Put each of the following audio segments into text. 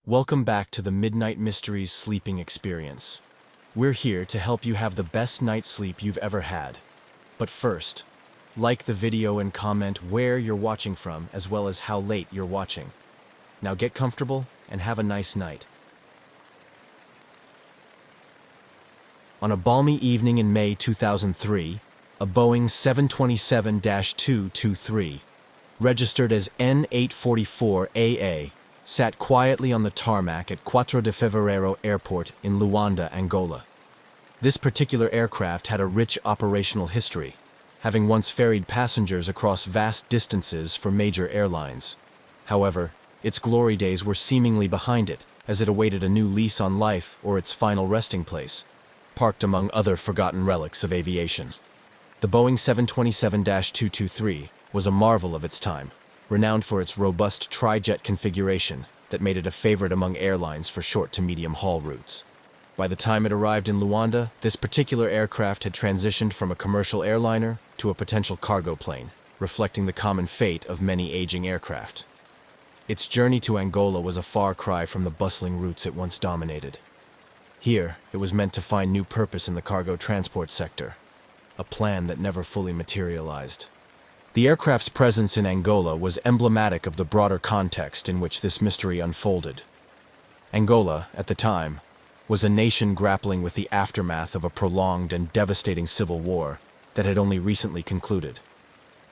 Welcome back to the Midnight Mysteries sleeping experience. We're here to help you have the best night's sleep you've ever had. But first, like the video and comment where you're watching from as well as how late you're watching. Now get comfortable and have a nice night. On a balmy evening in May 2003, a Boeing 727-223, registered as N844AA, sat quietly on the tarmac at 4 de Fevereiro Airport in Luanda, Angola. This particular aircraft had a rich operational history, having once ferried passengers across vast distances for major airlines. However, its glory days were seemingly behind it, as it awaited a new lease on life or its final resting place, parked among other forgotten relics of aviation. The Boeing 727-223 was a marvel of its time, renowned for its robust tri-jet configuration that made it a favorite among airlines for short to medium haul routes. By the time it arrived in Luanda, this particular aircraft had transitioned from a commercial airliner to a potential cargo plane, reflecting the common fate of many aging aircraft. Its journey to Angola was a far cry from the bustling routes it once dominated. Here, it was meant to find new purpose in the cargo transport sector, a plan that never fully materialized. The aircraft's presence in Angola was emblematic of the broader context in which this mystery unfolded. Angola, at the time, was a nation grappling with the aftermath of a prolonged and devastating civil war that had only recently concluded.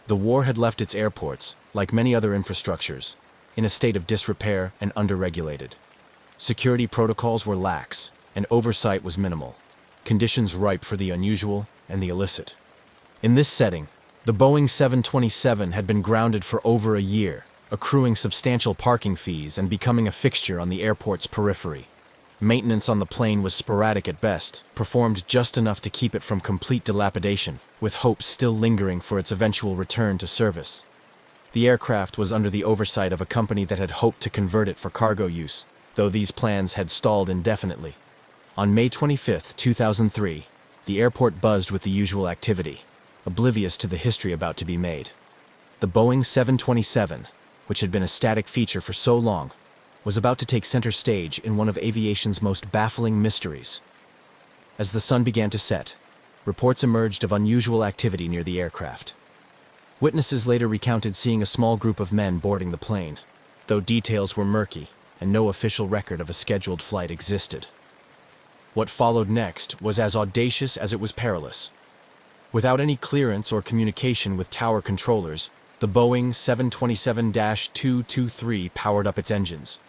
The war had left its airports, like many other infrastructures, in a state of disrepair and underregulated. Security protocols were lax, and oversight was minimal, conditions ripe for the unusual and the illicit. In this setting, the Boeing 727 had been grounded for over a year, accruing substantial parking fees and becoming a fixture on the airport's periphery. Maintenance on the plane was sporadic at best, performed just enough to keep it from complete dilapidation, with hopes still lingering for its eventual return to service. The aircraft was under the oversight of a company that had hoped to convert it for cargo use, though these plans had stalled indefinitely. On May 25, 2003, the airport buzzed with the usual activity, oblivious to the history about to be made. The Boeing 727, which had been a static feature for so long, was about to take center stage in one of aviation's most baffling mysteries. As the sun began to set, reports emerged of unusual activity near the aircraft. Witnesses later recounted seeing a small group of men boarding the plane, though details were murky and no official record of a scheduled flight existed. What followed next was as audacious as it was perilous. Without any clearance or communication with tower controllers, the Boeing 727-223 powered up its engines.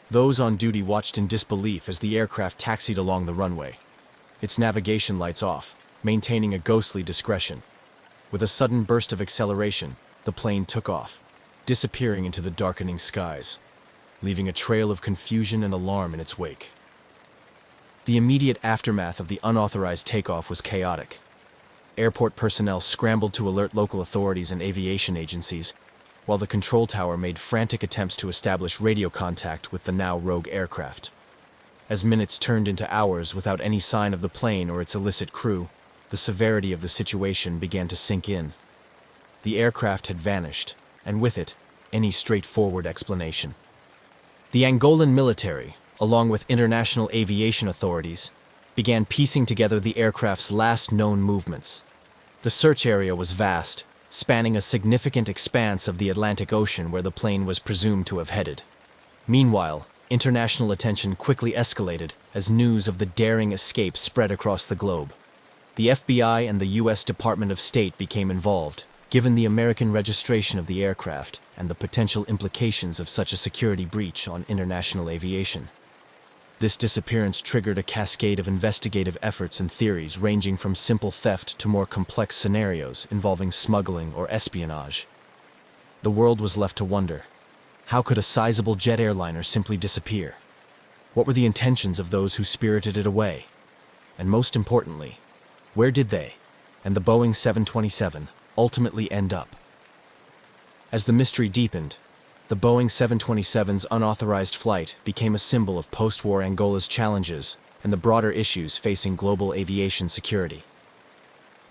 Those on duty watched in disbelief as the aircraft taxied along the runway, its navigation lights off, maintaining a ghostly discretion. With a sudden burst of acceleration, the plane took off, disappearing into the darkening skies, leaving a trail of confusion and alarm in its wake. The immediate aftermath of the unauthorized takeoff was chaotic. Airport personnel scrambled to alert local authorities and aviation agencies, while the control tower made frantic attempts to establish radio contact with the now rogue aircraft. As minutes turned into hours without any sign of the plane or its illicit crew, the severity of the situation began to sink in. The aircraft had vanished, and with it, any straightforward explanation. The Angolan military, along with international aviation authorities, began piecing together the aircraft's last known movements. The search area was vast, spanning a significant expanse of the Atlantic Ocean where the plane was presumed to have headed. Meanwhile, international attention quickly escalated as news of the daring escape spread across the globe. The FBI and the U.S. Department of State became involved, given the American registration of the aircraft and the potential implications of such a security breach on international aviation. This disappearance triggered a cascade of investigative efforts and theories ranging from simple theft to more complex scenarios involving smuggling or espionage. The world was left to wonder, how could a sizable jet airliner simply disappear? What were the intentions of those who spirited it away? And most importantly, where did they, and the Boeing 727, ultimately end up? As the mystery deepened, the Boeing 727's unauthorized flight became a symbol of post-war Angola's challenges and the broader issues facing global aviation security.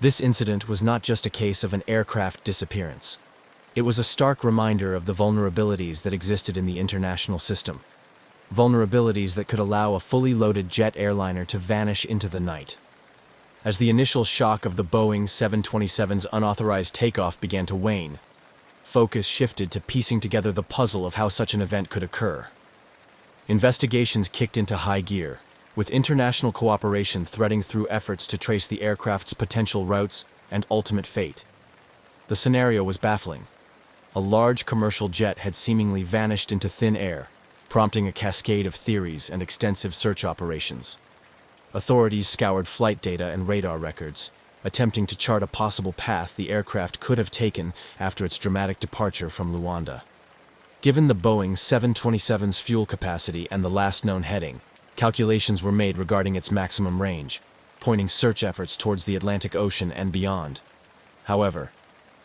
This incident was not just a case of an aircraft disappearance. It was a stark reminder of the vulnerabilities that existed in the international system. vulnerabilities that could allow a fully loaded jet airliner to vanish into the night. As the initial shock of the Boeing 727's unauthorized takeoff began to wane, focus shifted to piecing together the puzzle of how such an event could occur. Investigations kicked into high gear, with international cooperation threading through efforts to trace the aircraft's potential routes and ultimate fate. The scenario was baffling. A large commercial jet had seemingly vanished into thin air, prompting a cascade of theories and extensive search operations. Authorities scoured flight data and radar records, attempting to chart a possible path the aircraft could have taken after its dramatic departure from Luanda. Given the Boeing 727's fuel capacity and the last known heading, calculations were made regarding its maximum range, pointing search efforts towards the Atlantic Ocean and beyond. However,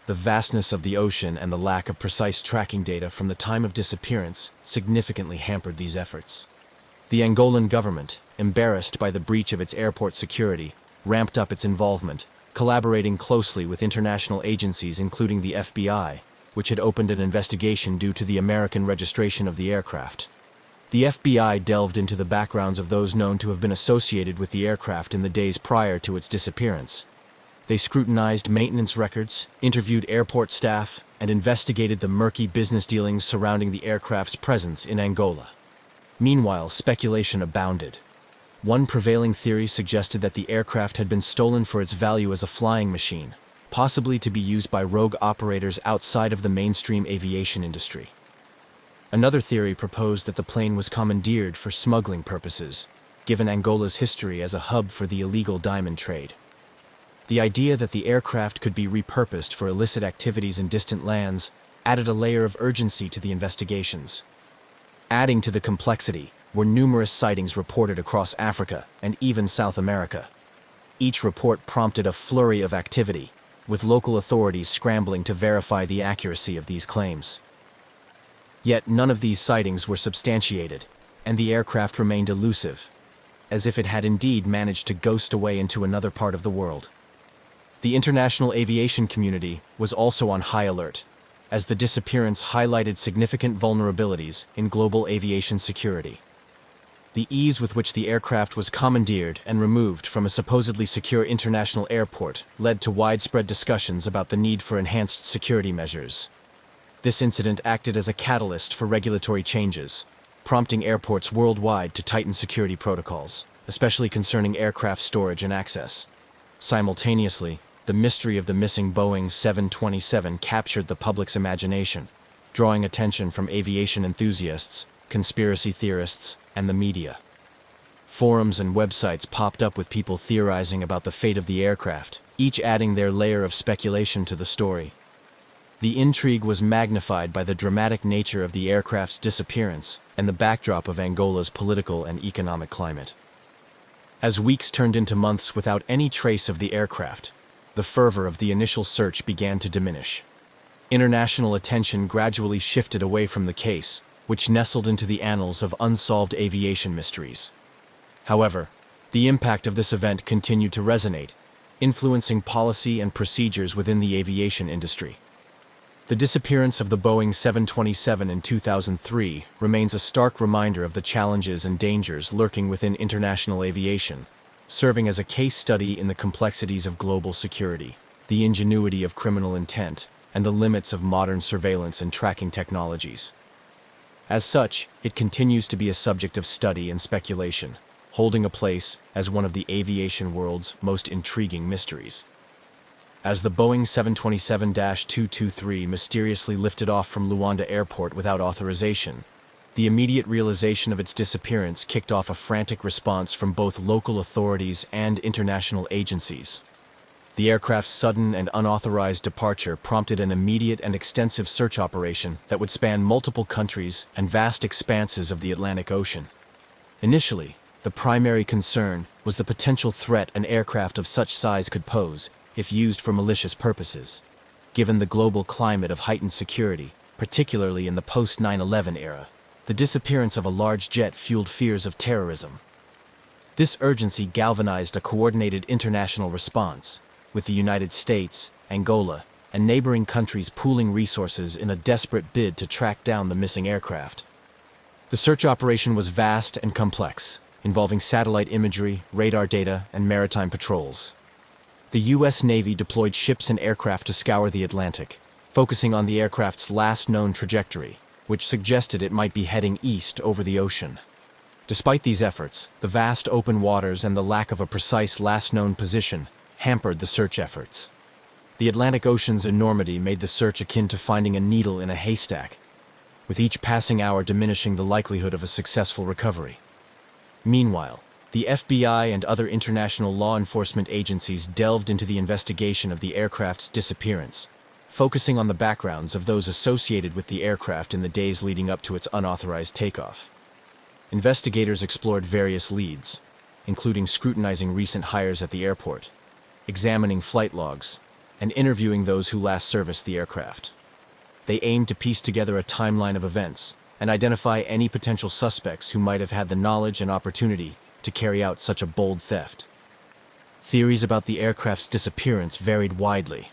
the vastness of the ocean and the lack of precise tracking data from the time of disappearance significantly hampered these efforts. The Angolan government, embarrassed by the breach of its airport security, ramped up its involvement, collaborating closely with international agencies including the FBI, which had opened an investigation due to the American registration of the aircraft. The FBI delved into the backgrounds of those known to have been associated with the aircraft in the days prior to its disappearance. They scrutinized maintenance records, interviewed airport staff, and investigated the murky business dealings surrounding the aircraft's presence in Angola. Meanwhile, speculation abounded. One prevailing theory suggested that the aircraft had been stolen for its value as a flying machine, possibly to be used by rogue operators outside of the mainstream aviation industry. Another theory proposed that the plane was commandeered for smuggling purposes, given Angola's history as a hub for the illegal diamond trade. The idea that the aircraft could be repurposed for illicit activities in distant lands added a layer of urgency to the investigations. Adding to the complexity were numerous sightings reported across Africa and even South America. Each report prompted a flurry of activity, with local authorities scrambling to verify the accuracy of these claims. Yet none of these sightings were substantiated, and the aircraft remained elusive, as if it had indeed managed to ghost away into another part of the world. The international aviation community was also on high alert, as the disappearance highlighted significant vulnerabilities in global aviation security. The ease with which the aircraft was commandeered and removed from a supposedly secure international airport led to widespread discussions about the need for enhanced security measures. This incident acted as a catalyst for regulatory changes, prompting airports worldwide to tighten security protocols, especially concerning aircraft storage and access. Simultaneously, the mystery of the missing Boeing 727 captured the public's imagination, drawing attention from aviation enthusiasts, conspiracy theorists, and the media. Forums and websites popped up with people theorizing about the fate of the aircraft, each adding their layer of speculation to the story. The intrigue was magnified by the dramatic nature of the aircraft's disappearance and the backdrop of Angola's political and economic climate. As weeks turned into months without any trace of the aircraft, the fervor of the initial search began to diminish. International attention gradually shifted away from the case, which nestled into the annals of unsolved aviation mysteries. However, the impact of this event continued to resonate, influencing policy and procedures within the aviation industry. The disappearance of the Boeing 727 in 2003 remains a stark reminder of the challenges and dangers lurking within international aviation, serving as a case study in the complexities of global security, the ingenuity of criminal intent, and the limits of modern surveillance and tracking technologies. As such, it continues to be a subject of study and speculation, holding a place as one of the aviation world's most intriguing mysteries. As the Boeing 727-223 mysteriously lifted off from Luanda Airport without authorization, the immediate realization of its disappearance kicked off a frantic response from both local authorities and international agencies. The aircraft's sudden and unauthorized departure prompted an immediate and extensive search operation that would span multiple countries and vast expanses of the Atlantic Ocean. Initially, the primary concern was the potential threat an aircraft of such size could pose if used for malicious purposes. Given the global climate of heightened security, particularly in the post-9/11 era, the disappearance of a large jet fueled fears of terrorism. This urgency galvanized a coordinated international response, with the United States, Angola, and neighboring countries pooling resources in a desperate bid to track down the missing aircraft. The The search operation was vast and complex, involving satellite imagery, radar data, and maritime patrols. The U.S. Navy deployed ships and aircraft to scour the Atlantic, focusing on the aircraft's last known trajectory, which suggested it might be heading east over the ocean. Despite these efforts, the vast open waters and the lack of a precise last known position hampered the search efforts. The Atlantic Ocean's enormity made the search akin to finding a needle in a haystack, with each passing hour diminishing the likelihood of a successful recovery. Meanwhile, the FBI and other international law enforcement agencies delved into the investigation of the aircraft's disappearance, focusing on the backgrounds of those associated with the aircraft in the days leading up to its unauthorized takeoff. Investigators explored various leads, including scrutinizing recent hires at the airport, examining flight logs, and interviewing those who last serviced the aircraft. They aimed to piece together a timeline of events and identify any potential suspects who might have had the knowledge and opportunity to carry out such a bold theft. Theories about the aircraft's disappearance varied widely.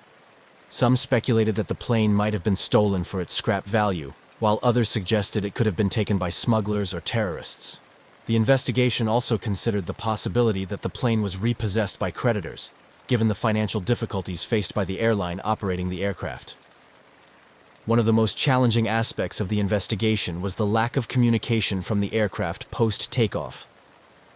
Some speculated that the plane might have been stolen for its scrap value, while others suggested it could have been taken by smugglers or terrorists. The investigation also considered the possibility that the plane was repossessed by creditors, given the financial difficulties faced by the airline operating the aircraft. One of the most challenging aspects of the investigation was the lack of communication from the aircraft post-takeoff.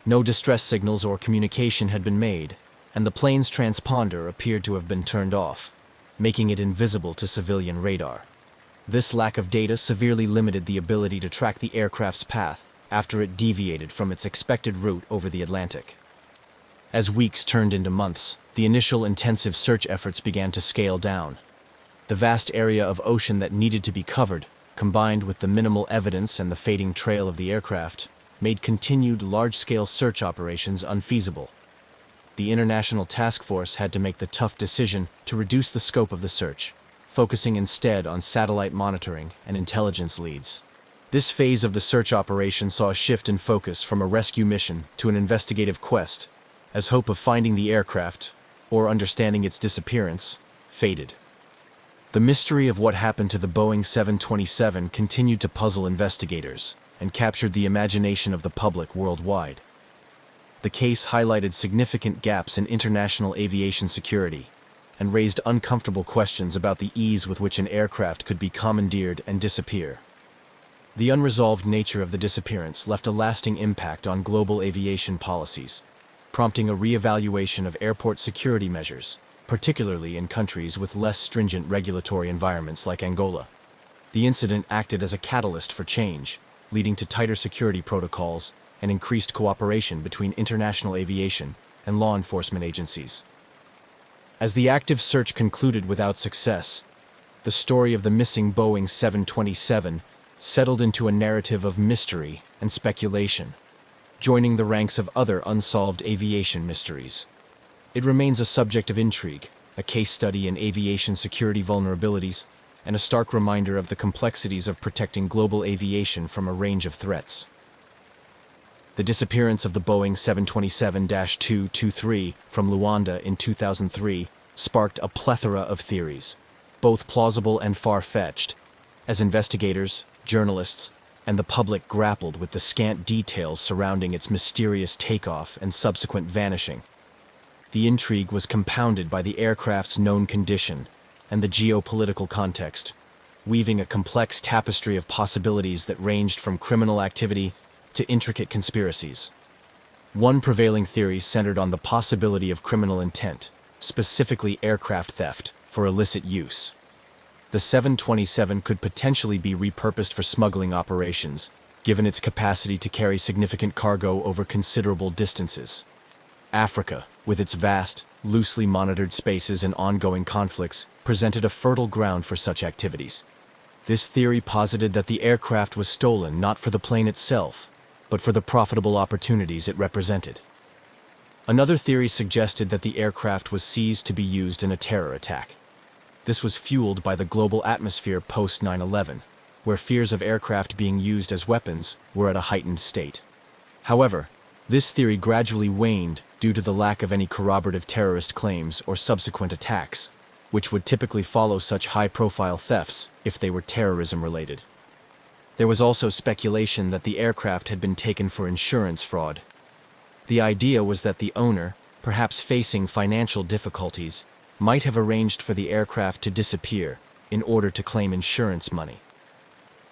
No distress signals or communication had been made, and the plane's transponder appeared to have been turned off, making it invisible to civilian radar. This lack of data severely limited the ability to track the aircraft's path after it deviated from its expected route over the Atlantic. As weeks turned into months, the initial intensive search efforts began to scale down. The vast area of ocean that needed to be covered, combined with the minimal evidence and the fading trail of the aircraft, made continued large-scale search operations unfeasible. The International Task Force had to make the tough decision to reduce the scope of the search, focusing instead on satellite monitoring and intelligence leads. This phase of the search operation saw a shift in focus from a rescue mission to an investigative quest, as hope of finding the aircraft, or understanding its disappearance, faded. The mystery of what happened to the Boeing 727 continued to puzzle investigators and captured the imagination of the public worldwide. The case highlighted significant gaps in international aviation security and raised uncomfortable questions about the ease with which an aircraft could be commandeered and disappear. The unresolved nature of the disappearance left a lasting impact on global aviation policies, prompting a re-evaluation of airport security measures, particularly in countries with less stringent regulatory environments like Angola. The incident acted as a catalyst for change, leading to tighter security protocols and increased cooperation between international aviation and law enforcement agencies. As the active search concluded without success, the story of the missing Boeing 727 settled into a narrative of mystery and speculation, joining the ranks of other unsolved aviation mysteries. It remains a subject of intrigue, a case study in aviation security vulnerabilities, and a stark reminder of the complexities of protecting global aviation from a range of threats. The disappearance of the Boeing 727-223 from Luanda in 2003 sparked a plethora of theories, both plausible and far-fetched, as investigators, journalists, and the public grappled with the scant details surrounding its mysterious takeoff and subsequent vanishing. The intrigue was compounded by the aircraft's known condition and the geopolitical context, weaving a complex tapestry of possibilities that ranged from criminal activity to intricate conspiracies. One prevailing theory centered on the possibility of criminal intent, specifically aircraft theft, for illicit use. The 727 could potentially be repurposed for smuggling operations, given its capacity to carry significant cargo over considerable distances. Africa, with its vast, loosely monitored spaces and ongoing conflicts, presented a fertile ground for such activities. This theory posited that the aircraft was stolen not for the plane itself, but for the profitable opportunities it represented. Another theory suggested that the aircraft was seized to be used in a terror attack. This was fueled by the global atmosphere post 9/11, where fears of aircraft being used as weapons were at a heightened state. However, this theory gradually waned due to the lack of any corroborative terrorist claims or subsequent attacks, which would typically follow such high-profile thefts if they were terrorism-related. There was also speculation that the aircraft had been taken for insurance fraud. The idea was that the owner, perhaps facing financial difficulties, might have arranged for the aircraft to disappear in order to claim insurance money.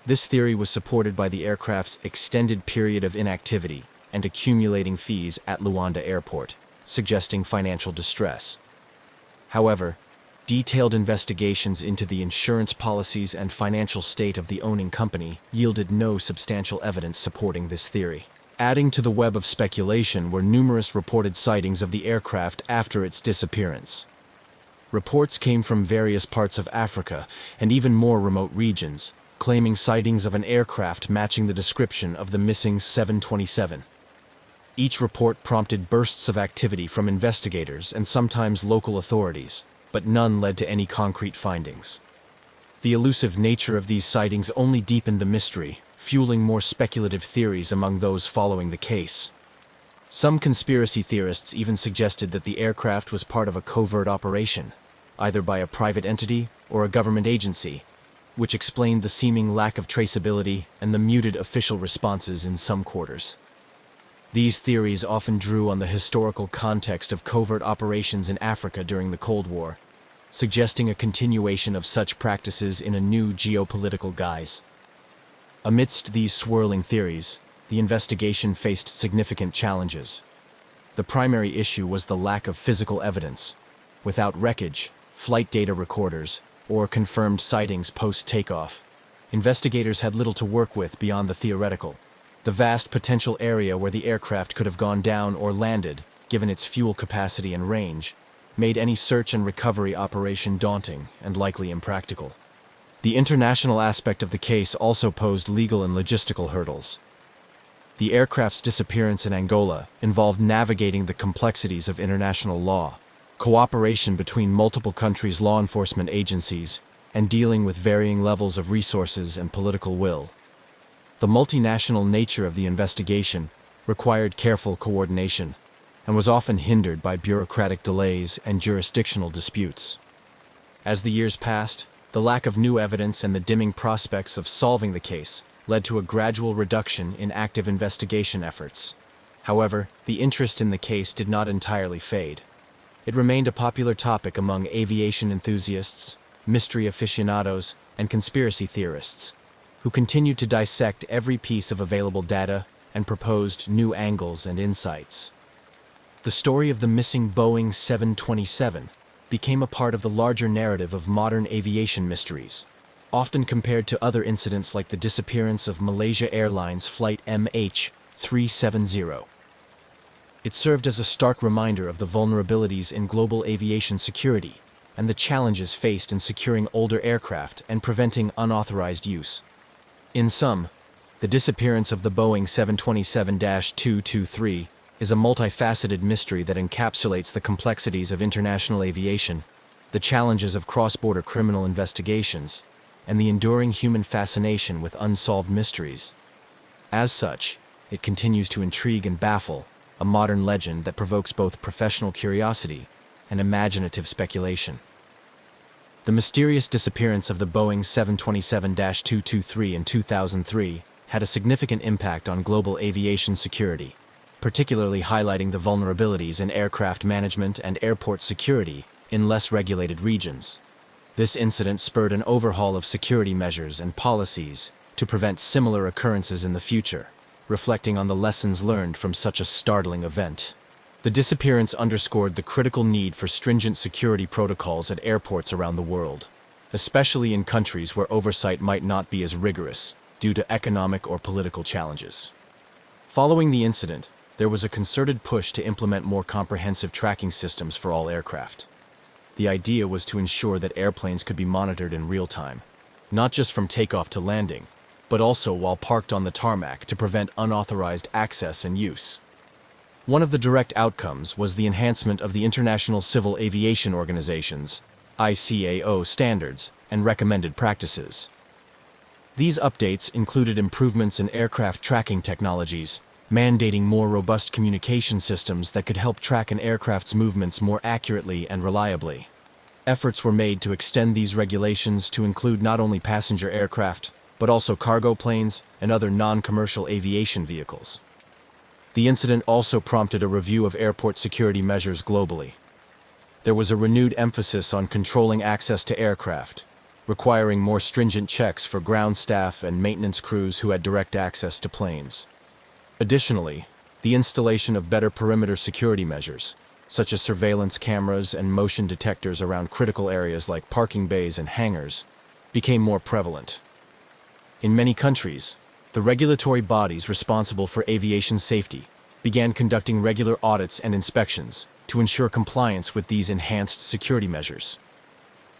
This theory was supported by the aircraft's extended period of inactivity and accumulating fees at Luanda Airport, suggesting financial distress. However, detailed investigations into the insurance policies and financial state of the owning company yielded no substantial evidence supporting this theory. Adding to the web of speculation were numerous reported sightings of the aircraft after its disappearance. Reports came from various parts of Africa and even more remote regions, claiming sightings of an aircraft matching the description of the missing 727. Each report prompted bursts of activity from investigators and sometimes local authorities, but none led to any concrete findings. The elusive nature of these sightings only deepened the mystery, fueling more speculative theories among those following the case. Some conspiracy theorists even suggested that the aircraft was part of a covert operation, either by a private entity or a government agency, which explained the seeming lack of traceability and the muted official responses in some quarters. These theories often drew on the historical context of covert operations in Africa during the Cold War, suggesting a continuation of such practices in a new geopolitical guise. Amidst these swirling theories, the investigation faced significant challenges. The primary issue was the lack of physical evidence. Without wreckage, flight data recorders, or confirmed sightings post-takeoff, investigators had little to work with beyond the theoretical. The vast potential area where the aircraft could have gone down or landed, given its fuel capacity and range, made any search and recovery operation daunting and likely impractical. The international aspect of the case also posed legal and logistical hurdles. The aircraft's disappearance in Angola involved navigating the complexities of international law, cooperation between multiple countries' law enforcement agencies, and dealing with varying levels of resources and political will. The multinational nature of the investigation required careful coordination and was often hindered by bureaucratic delays and jurisdictional disputes. As the years passed, the lack of new evidence and the dimming prospects of solving the case led to a gradual reduction in active investigation efforts. However, the interest in the case did not entirely fade. It remained a popular topic among aviation enthusiasts, mystery aficionados, and conspiracy theorists, who continued to dissect every piece of available data and proposed new angles and insights. The story of the missing Boeing 727 became a part of the larger narrative of modern aviation mysteries, often compared to other incidents like the disappearance of Malaysia Airlines Flight MH370. It served as a stark reminder of the vulnerabilities in global aviation security and the challenges faced in securing older aircraft and preventing unauthorized use. In sum, the disappearance of the Boeing 727-223 is a multifaceted mystery that encapsulates the complexities of international aviation, the challenges of cross-border criminal investigations, and the enduring human fascination with unsolved mysteries. As such, it continues to intrigue and baffle, a modern legend that provokes both professional curiosity and imaginative speculation. The mysterious disappearance of the Boeing 727-223 in 2003 had a significant impact on global aviation security, particularly highlighting the vulnerabilities in aircraft management and airport security in less regulated regions. This incident spurred an overhaul of security measures and policies to prevent similar occurrences in the future, reflecting on the lessons learned from such a startling event. The disappearance underscored the critical need for stringent security protocols at airports around the world, especially in countries where oversight might not be as rigorous due to economic or political challenges. Following the incident, there was a concerted push to implement more comprehensive tracking systems for all aircraft. The idea was to ensure that airplanes could be monitored in real time, not just from takeoff to landing, but also while parked on the tarmac to prevent unauthorized access and use. One of the direct outcomes was the enhancement of the International Civil Aviation Organization's ICAO standards and recommended practices. These updates included improvements in aircraft tracking technologies, mandating more robust communication systems that could help track an aircraft's movements more accurately and reliably. Efforts were made to extend these regulations to include not only passenger aircraft, but also cargo planes and other non-commercial aviation vehicles. The incident also prompted a review of airport security measures globally. There was a renewed emphasis on controlling access to aircraft, requiring more stringent checks for ground staff and maintenance crews who had direct access to planes. Additionally, the installation of better perimeter security measures, such as surveillance cameras and motion detectors around critical areas like parking bays and hangars, became more prevalent. In many countries, the regulatory bodies responsible for aviation safety began conducting regular audits and inspections to ensure compliance with these enhanced security measures.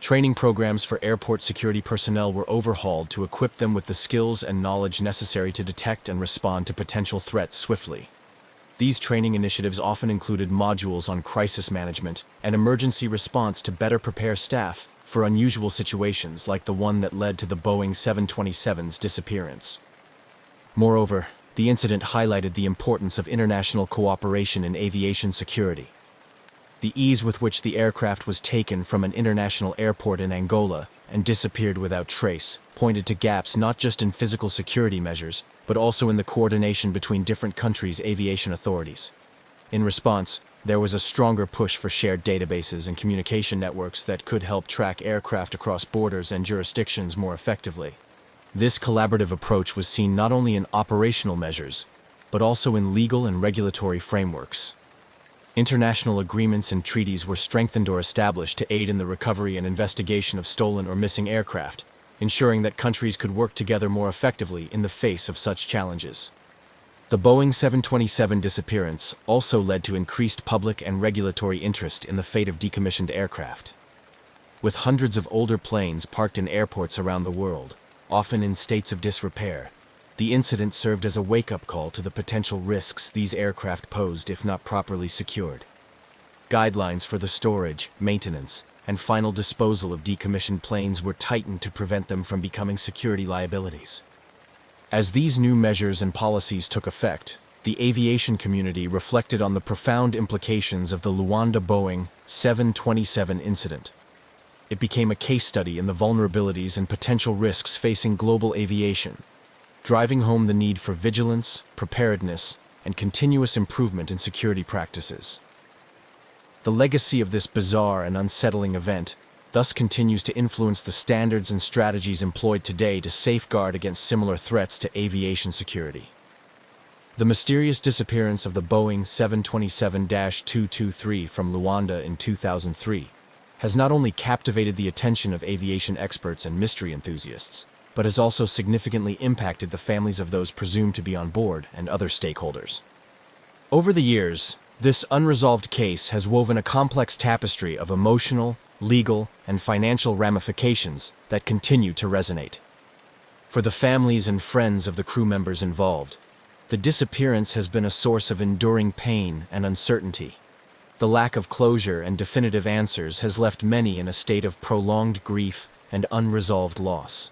Training programs for airport security personnel were overhauled to equip them with the skills and knowledge necessary to detect and respond to potential threats swiftly. These training initiatives often included modules on crisis management and emergency response to better prepare staff for unusual situations like the one that led to the Boeing 727's disappearance. Moreover, the incident highlighted the importance of international cooperation in aviation security. The ease with which the aircraft was taken from an international airport in Angola and disappeared without trace pointed to gaps not just in physical security measures, but also in the coordination between different countries' aviation authorities. In response, there was a stronger push for shared databases and communication networks that could help track aircraft across borders and jurisdictions more effectively. This collaborative approach was seen not only in operational measures, but also in legal and regulatory frameworks. International agreements and treaties were strengthened or established to aid in the recovery and investigation of stolen or missing aircraft, ensuring that countries could work together more effectively in the face of such challenges. The Boeing 727 disappearance also led to increased public and regulatory interest in the fate of decommissioned aircraft. With hundreds of older planes parked in airports around the world, often in states of disrepair, the incident served as a wake-up call to the potential risks these aircraft posed if not properly secured. Guidelines for the storage, maintenance, and final disposal of decommissioned planes were tightened to prevent them from becoming security liabilities. As these new measures and policies took effect, the aviation community reflected on the profound implications of the Luanda Boeing 727 incident. It became a case study in the vulnerabilities and potential risks facing global aviation, driving home the need for vigilance, preparedness, and continuous improvement in security practices. The legacy of this bizarre and unsettling event thus continues to influence the standards and strategies employed today to safeguard against similar threats to aviation security. The mysterious disappearance of the Boeing 727-223 from Luanda in 2003 has not only captivated the attention of aviation experts and mystery enthusiasts, but has also significantly impacted the families of those presumed to be on board and other stakeholders. Over the years, this unresolved case has woven a complex tapestry of emotional, legal, and financial ramifications that continue to resonate. For the families and friends of the crew members involved, the disappearance has been a source of enduring pain and uncertainty. The lack of closure and definitive answers has left many in a state of prolonged grief and unresolved loss.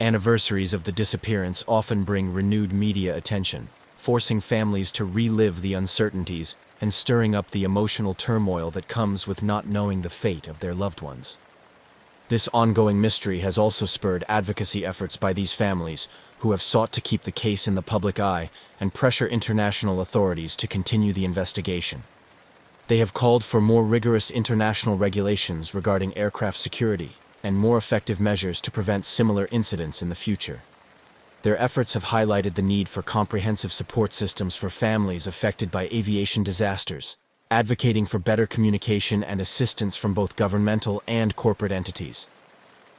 Anniversaries of the disappearance often bring renewed media attention, forcing families to relive the uncertainties and stirring up the emotional turmoil that comes with not knowing the fate of their loved ones. This ongoing mystery has also spurred advocacy efforts by these families, who have sought to keep the case in the public eye and pressure international authorities to continue the investigation. They have called for more rigorous international regulations regarding aircraft security and more effective measures to prevent similar incidents in the future. Their efforts have highlighted the need for comprehensive support systems for families affected by aviation disasters, advocating for better communication and assistance from both governmental and corporate entities.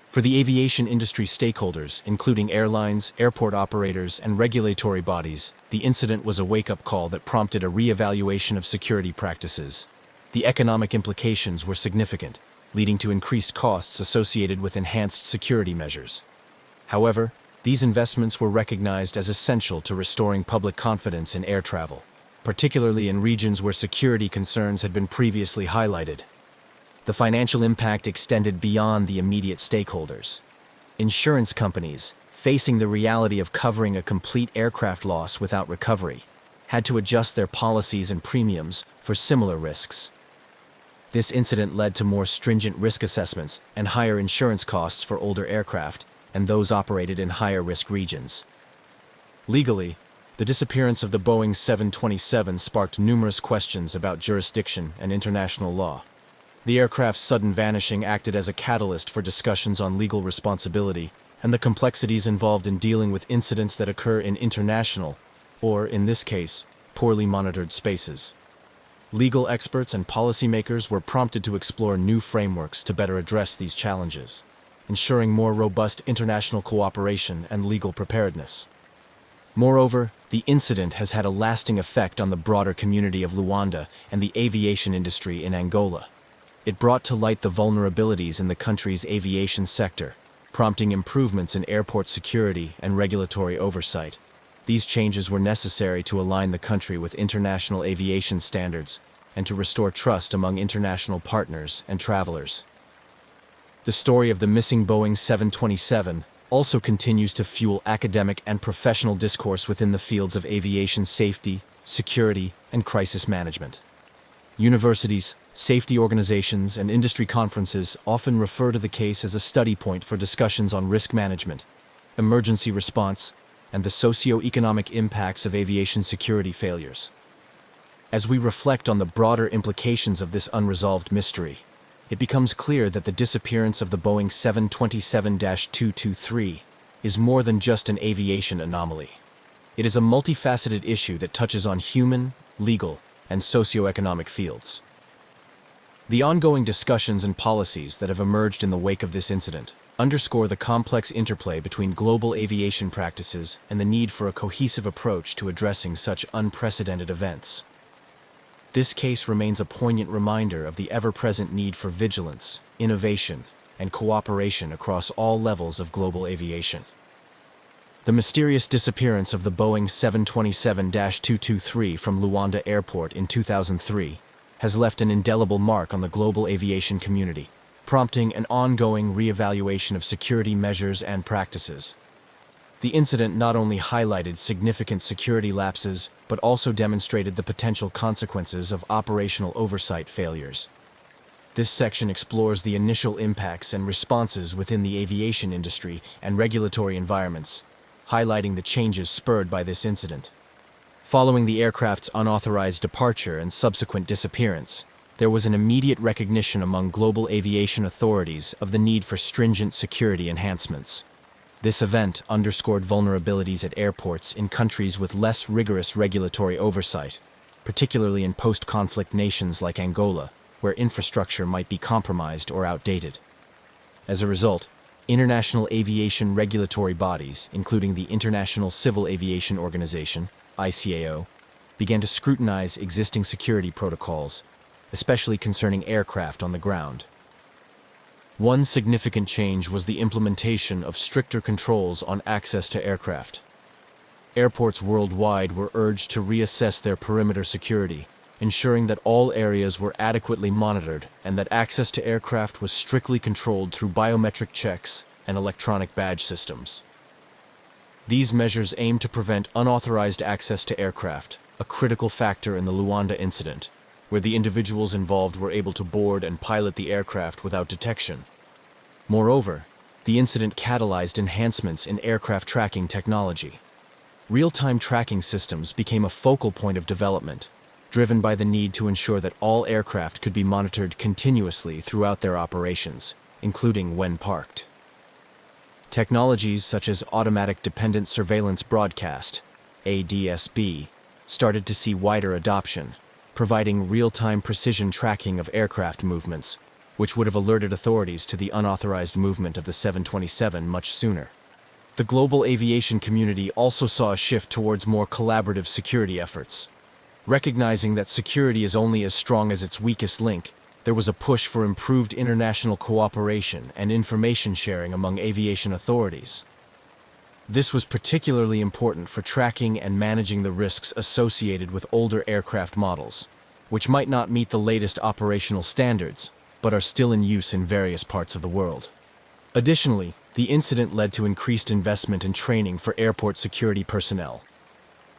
For the aviation industry stakeholders, including airlines, airport operators, and regulatory bodies, the incident was a wake-up call that prompted a re-evaluation of security practices. The economic implications were significant, leading to increased costs associated with enhanced security measures. However, these investments were recognized as essential to restoring public confidence in air travel, particularly in regions where security concerns had been previously highlighted. The financial impact extended beyond the immediate stakeholders. Insurance companies, facing the reality of covering a complete aircraft loss without recovery, had to adjust their policies and premiums for similar risks. This incident led to more stringent risk assessments and higher insurance costs for older aircraft, and those operated in higher-risk regions. Legally, the disappearance of the Boeing 727 sparked numerous questions about jurisdiction and international law. The aircraft's sudden vanishing acted as a catalyst for discussions on legal responsibility and the complexities involved in dealing with incidents that occur in international, or in this case, poorly monitored spaces. Legal experts and policymakers were prompted to explore new frameworks to better address these challenges, ensuring more robust international cooperation and legal preparedness. Moreover, the incident has had a lasting effect on the broader community of Luanda and the aviation industry in Angola. It brought to light the vulnerabilities in the country's aviation sector, prompting improvements in airport security and regulatory oversight. These changes were necessary to align the country with international aviation standards and to restore trust among international partners and travelers. The story of the missing Boeing 727 also continues to fuel academic and professional discourse within the fields of aviation safety, security, and crisis management. Universities, safety organizations, and industry conferences often refer to the case as a study point for discussions on risk management, emergency response, and the socio-economic impacts of aviation security failures. As we reflect on the broader implications of this unresolved mystery, it becomes clear that the disappearance of the Boeing 727-223 is more than just an aviation anomaly. It is a multifaceted issue that touches on human, legal, and socio-economic fields. The ongoing discussions and policies that have emerged in the wake of this incident underscore the complex interplay between global aviation practices and the need for a cohesive approach to addressing such unprecedented events. This case remains a poignant reminder of the ever-present need for vigilance, innovation, and cooperation across all levels of global aviation. The mysterious disappearance of the Boeing 727-223 from Luanda Airport in 2003 has left an indelible mark on the global aviation community, prompting an ongoing reevaluation of security measures and practices. The incident not only highlighted significant security lapses, but also demonstrated the potential consequences of operational oversight failures. This section explores the initial impacts and responses within the aviation industry and regulatory environments, highlighting the changes spurred by this incident. Following the aircraft's unauthorized departure and subsequent disappearance, there was an immediate recognition among global aviation authorities of the need for stringent security enhancements. This event underscored vulnerabilities at airports in countries with less rigorous regulatory oversight, particularly in post-conflict nations like Angola, where infrastructure might be compromised or outdated. As a result, international aviation regulatory bodies, including the International Civil Aviation Organization, ICAO, began to scrutinize existing security protocols, especially concerning aircraft on the ground. One significant change was the implementation of stricter controls on access to aircraft. Airports worldwide were urged to reassess their perimeter security, ensuring that all areas were adequately monitored and that access to aircraft was strictly controlled through biometric checks and electronic badge systems. These measures aimed to prevent unauthorized access to aircraft, a critical factor in the Luanda incident, where the individuals involved were able to board and pilot the aircraft without detection. Moreover, the incident catalyzed enhancements in aircraft tracking technology. Real-time tracking systems became a focal point of development, driven by the need to ensure that all aircraft could be monitored continuously throughout their operations, including when parked. Technologies such as automatic dependent surveillance broadcast, ADSB, started to see wider adoption, providing real-time precision tracking of aircraft movements, which would have alerted authorities to the unauthorized movement of the 727 much sooner. The global aviation community also saw a shift towards more collaborative security efforts. Recognizing that security is only as strong as its weakest link, there was a push for improved international cooperation and information sharing among aviation authorities. This was particularly important for tracking and managing the risks associated with older aircraft models, which might not meet the latest operational standards, but are still in use in various parts of the world. Additionally, the incident led to increased investment in training for airport security personnel.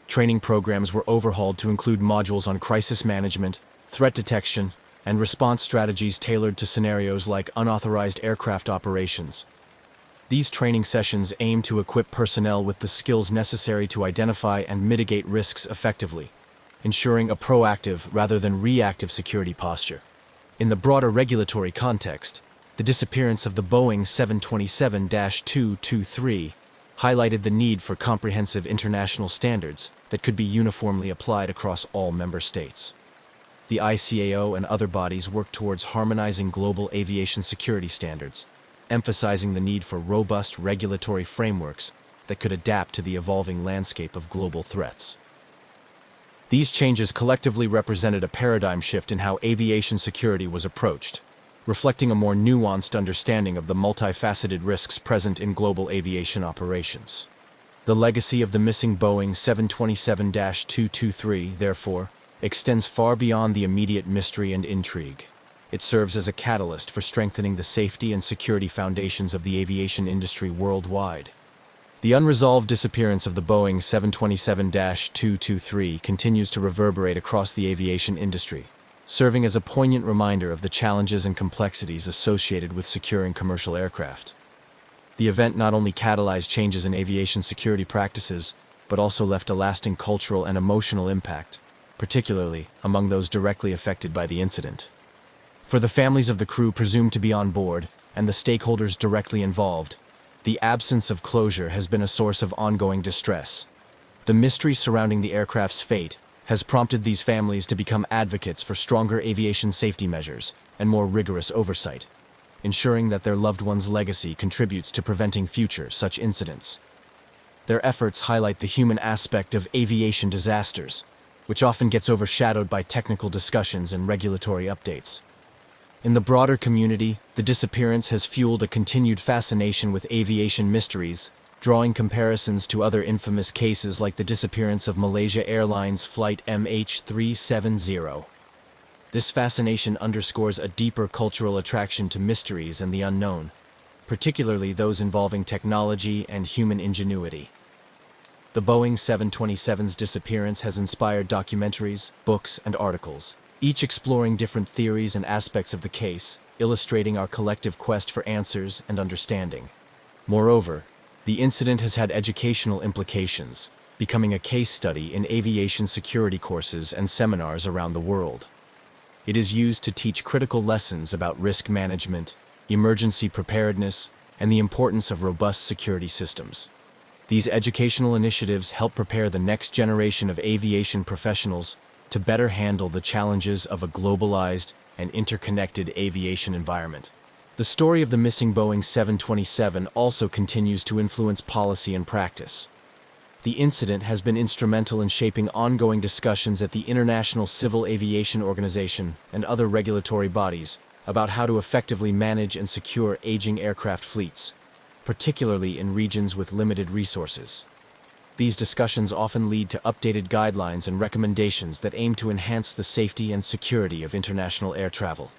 Training programs were overhauled to include modules on crisis management, threat detection, and response strategies tailored to scenarios like unauthorized aircraft operations. These training sessions aim to equip personnel with the skills necessary to identify and mitigate risks effectively, ensuring a proactive rather than reactive security posture. In the broader regulatory context, the disappearance of the Boeing 727-223 highlighted the need for comprehensive international standards that could be uniformly applied across all member states. The ICAO and other bodies work towards harmonizing global aviation security standards, emphasizing the need for robust regulatory frameworks that could adapt to the evolving landscape of global threats. These changes collectively represented a paradigm shift in how aviation security was approached, reflecting a more nuanced understanding of the multifaceted risks present in global aviation operations. The legacy of the missing Boeing 727-223, therefore, extends far beyond the immediate mystery and intrigue. It serves as a catalyst for strengthening the safety and security foundations of the aviation industry worldwide. The unresolved disappearance of the Boeing 727-223 continues to reverberate across the aviation industry, serving as a poignant reminder of the challenges and complexities associated with securing commercial aircraft. The event not only catalyzed changes in aviation security practices, but also left a lasting cultural and emotional impact, particularly among those directly affected by the incident. For the families of the crew presumed to be on board and the stakeholders directly involved, the absence of closure has been a source of ongoing distress. The mystery surrounding the aircraft's fate has prompted these families to become advocates for stronger aviation safety measures and more rigorous oversight, ensuring that their loved one's legacy contributes to preventing future such incidents. Their efforts highlight the human aspect of aviation disasters, which often gets overshadowed by technical discussions and regulatory updates. In the broader community, the disappearance has fueled a continued fascination with aviation mysteries, drawing comparisons to other infamous cases like the disappearance of Malaysia Airlines Flight MH370. This fascination underscores a deeper cultural attraction to mysteries and the unknown, particularly those involving technology and human ingenuity. The Boeing 727's disappearance has inspired documentaries, books, and articles, each exploring different theories and aspects of the case, illustrating our collective quest for answers and understanding. Moreover, the incident has had educational implications, becoming a case study in aviation security courses and seminars around the world. It is used to teach critical lessons about risk management, emergency preparedness, and the importance of robust security systems. These educational initiatives help prepare the next generation of aviation professionals to better handle the challenges of a globalized and interconnected aviation environment. The story of the missing Boeing 727 also continues to influence policy and practice. The incident has been instrumental in shaping ongoing discussions at the International Civil Aviation Organization and other regulatory bodies about how to effectively manage and secure aging aircraft fleets, particularly in regions with limited resources. These discussions often lead to updated guidelines and recommendations that aim to enhance the safety and security of international air travel.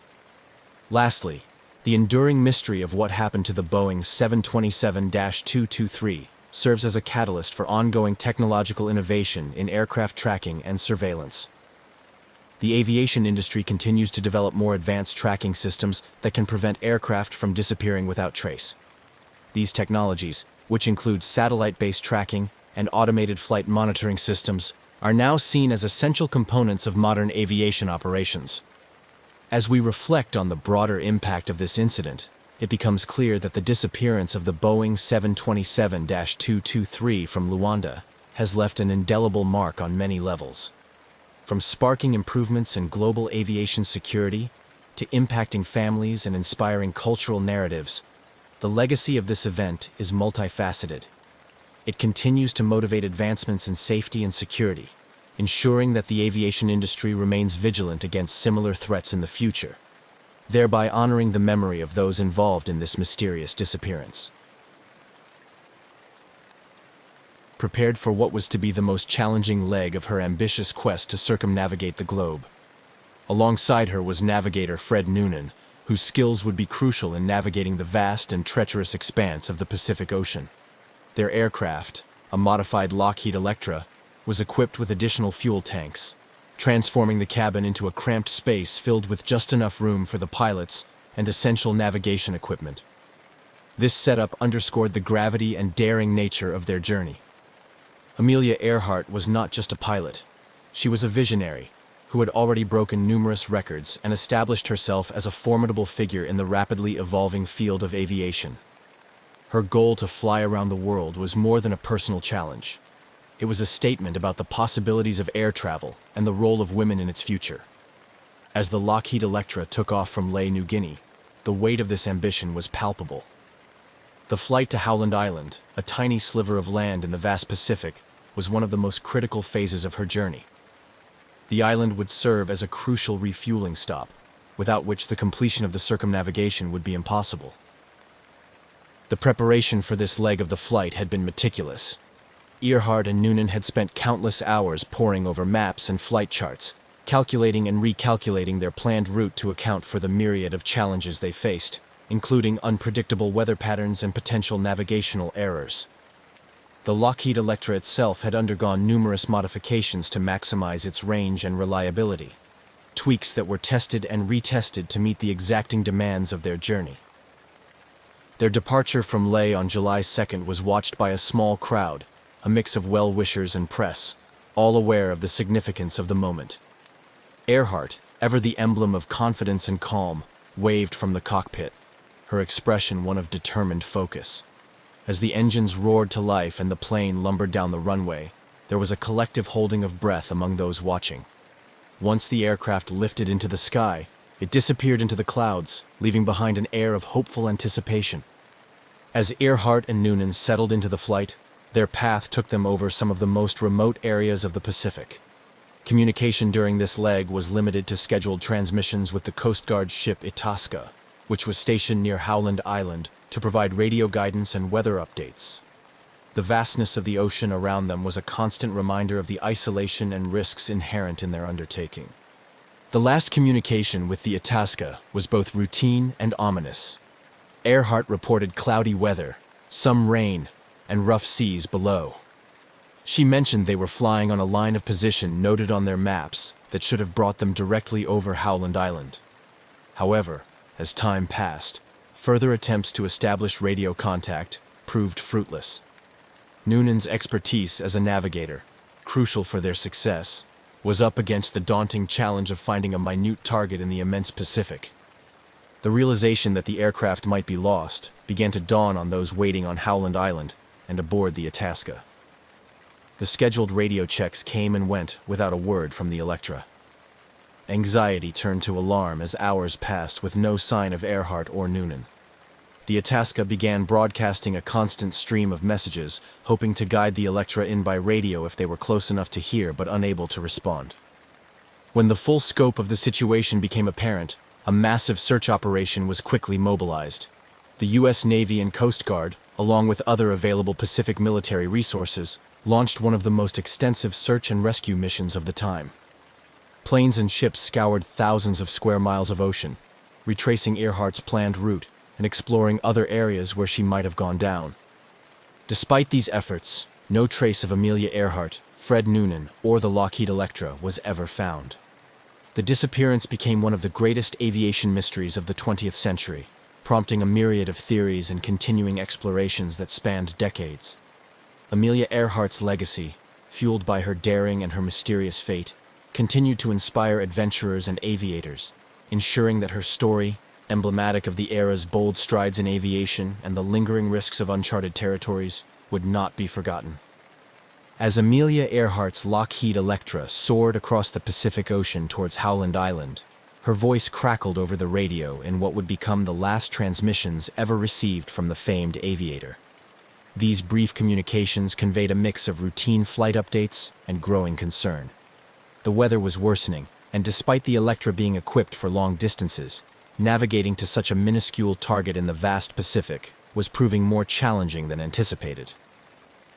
Lastly, the enduring mystery of what happened to the Boeing 727-223 serves as a catalyst for ongoing technological innovation in aircraft tracking and surveillance. The aviation industry continues to develop more advanced tracking systems that can prevent aircraft from disappearing without trace. These technologies, which include satellite-based tracking and automated flight monitoring systems, are now seen as essential components of modern aviation operations. As we reflect on the broader impact of this incident, it becomes clear that the disappearance of the Boeing 727-223 from Luanda has left an indelible mark on many levels. From sparking improvements in global aviation security to impacting families and inspiring cultural narratives, the legacy of this event is multifaceted. It continues to motivate advancements in safety and security, ensuring that the aviation industry remains vigilant against similar threats in the future, thereby honoring the memory of those involved in this mysterious disappearance. Prepared for what was to be the most challenging leg of her ambitious quest to circumnavigate the globe. Alongside her was navigator Fred Noonan, whose skills would be crucial in navigating the vast and treacherous expanse of the Pacific Ocean. Their aircraft, a modified Lockheed Electra, was equipped with additional fuel tanks, transforming the cabin into a cramped space filled with just enough room for the pilots and essential navigation equipment. This setup underscored the gravity and daring nature of their journey. Amelia Earhart was not just a pilot. She was a visionary who had already broken numerous records and established herself as a formidable figure in the rapidly evolving field of aviation. Her goal to fly around the world was more than a personal challenge. It was a statement about the possibilities of air travel and the role of women in its future. As the Lockheed Electra took off from Lae, New Guinea, the weight of this ambition was palpable. The flight to Howland Island, a tiny sliver of land in the vast Pacific, was one of the most critical phases of her journey. The island would serve as a crucial refueling stop, without which the completion of the circumnavigation would be impossible. The preparation for this leg of the flight had been meticulous. Earhart and Noonan had spent countless hours poring over maps and flight charts, calculating and recalculating their planned route to account for the myriad of challenges they faced, including unpredictable weather patterns and potential navigational errors. The Lockheed Electra itself had undergone numerous modifications to maximize its range and reliability, tweaks that were tested and retested to meet the exacting demands of their journey. Their departure from Lae on July 2nd was watched by a small crowd, a mix of well-wishers and press, all aware of the significance of the moment. Earhart, ever the emblem of confidence and calm, waved from the cockpit, her expression one of determined focus. As the engines roared to life and the plane lumbered down the runway, there was a collective holding of breath among those watching. Once the aircraft lifted into the sky, it disappeared into the clouds, leaving behind an air of hopeful anticipation. As Earhart and Noonan settled into the flight, their path took them over some of the most remote areas of the Pacific. Communication during this leg was limited to scheduled transmissions with the Coast Guard ship Itasca, which was stationed near Howland Island to provide radio guidance and weather updates. The vastness of the ocean around them was a constant reminder of the isolation and risks inherent in their undertaking. The last communication with the Itasca was both routine and ominous. Earhart reported cloudy weather, some rain, and rough seas below. She mentioned they were flying on a line of position noted on their maps that should have brought them directly over Howland Island. However, as time passed, further attempts to establish radio contact proved fruitless. Noonan's expertise as a navigator, crucial for their success, was up against the daunting challenge of finding a minute target in the immense Pacific. The realization that the aircraft might be lost began to dawn on those waiting on Howland Island and aboard the Itasca. The scheduled radio checks came and went without a word from the Electra. Anxiety turned to alarm as hours passed with no sign of Earhart or Noonan. The Itasca began broadcasting a constant stream of messages, hoping to guide the Electra in by radio if they were close enough to hear but unable to respond. When the full scope of the situation became apparent, a massive search operation was quickly mobilized. The U.S. Navy and Coast Guard, along with other available Pacific military resources, launched one of the most extensive search and rescue missions of the time. Planes and ships scoured thousands of square miles of ocean, retracing Earhart's planned route and exploring other areas where she might have gone down. Despite these efforts, no trace of Amelia Earhart, Fred Noonan, or the Lockheed Electra was ever found. The disappearance became one of the greatest aviation mysteries of the 20th century, prompting a myriad of theories and continuing explorations that spanned decades. Amelia Earhart's legacy, fueled by her daring and her mysterious fate, continued to inspire adventurers and aviators, ensuring that her story, emblematic of the era's bold strides in aviation and the lingering risks of uncharted territories, would not be forgotten. As Amelia Earhart's Lockheed Electra soared across the Pacific Ocean towards Howland Island, her voice crackled over the radio in what would become the last transmissions ever received from the famed aviator. These brief communications conveyed a mix of routine flight updates and growing concern. The weather was worsening, and despite the Electra being equipped for long distances, navigating to such a minuscule target in the vast Pacific was proving more challenging than anticipated.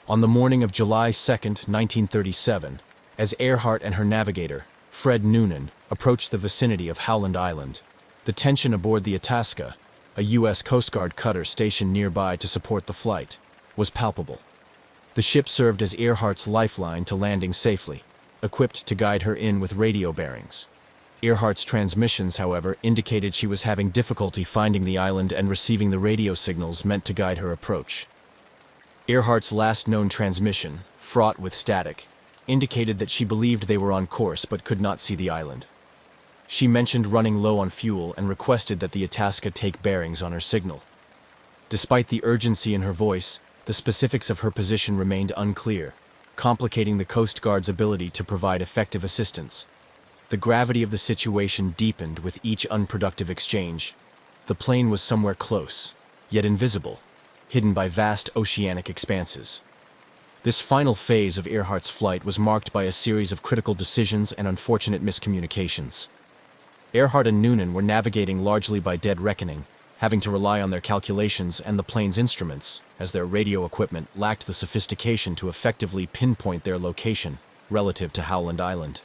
On the morning of July 2, 1937, as Earhart and her navigator, Fred Noonan, approached the vicinity of Howland Island, the tension aboard the Itasca, a U.S. Coast Guard cutter stationed nearby to support the flight, was palpable. The ship served as Earhart's lifeline to landing safely, equipped to guide her in with radio bearings. Earhart's transmissions, however, indicated she was having difficulty finding the island and receiving the radio signals meant to guide her approach. Earhart's last known transmission, fraught with static, indicated that she believed they were on course but could not see the island. She mentioned running low on fuel and requested that the Itasca take bearings on her signal. Despite the urgency in her voice, the specifics of her position remained unclear, complicating the Coast Guard's ability to provide effective assistance. The gravity of the situation deepened with each unproductive exchange. The plane was somewhere close, yet invisible, hidden by vast oceanic expanses. This final phase of Earhart's flight was marked by a series of critical decisions and unfortunate miscommunications. Earhart and Noonan were navigating largely by dead reckoning, having to rely on their calculations and the plane's instruments, as their radio equipment lacked the sophistication to effectively pinpoint their location relative to Howland Island.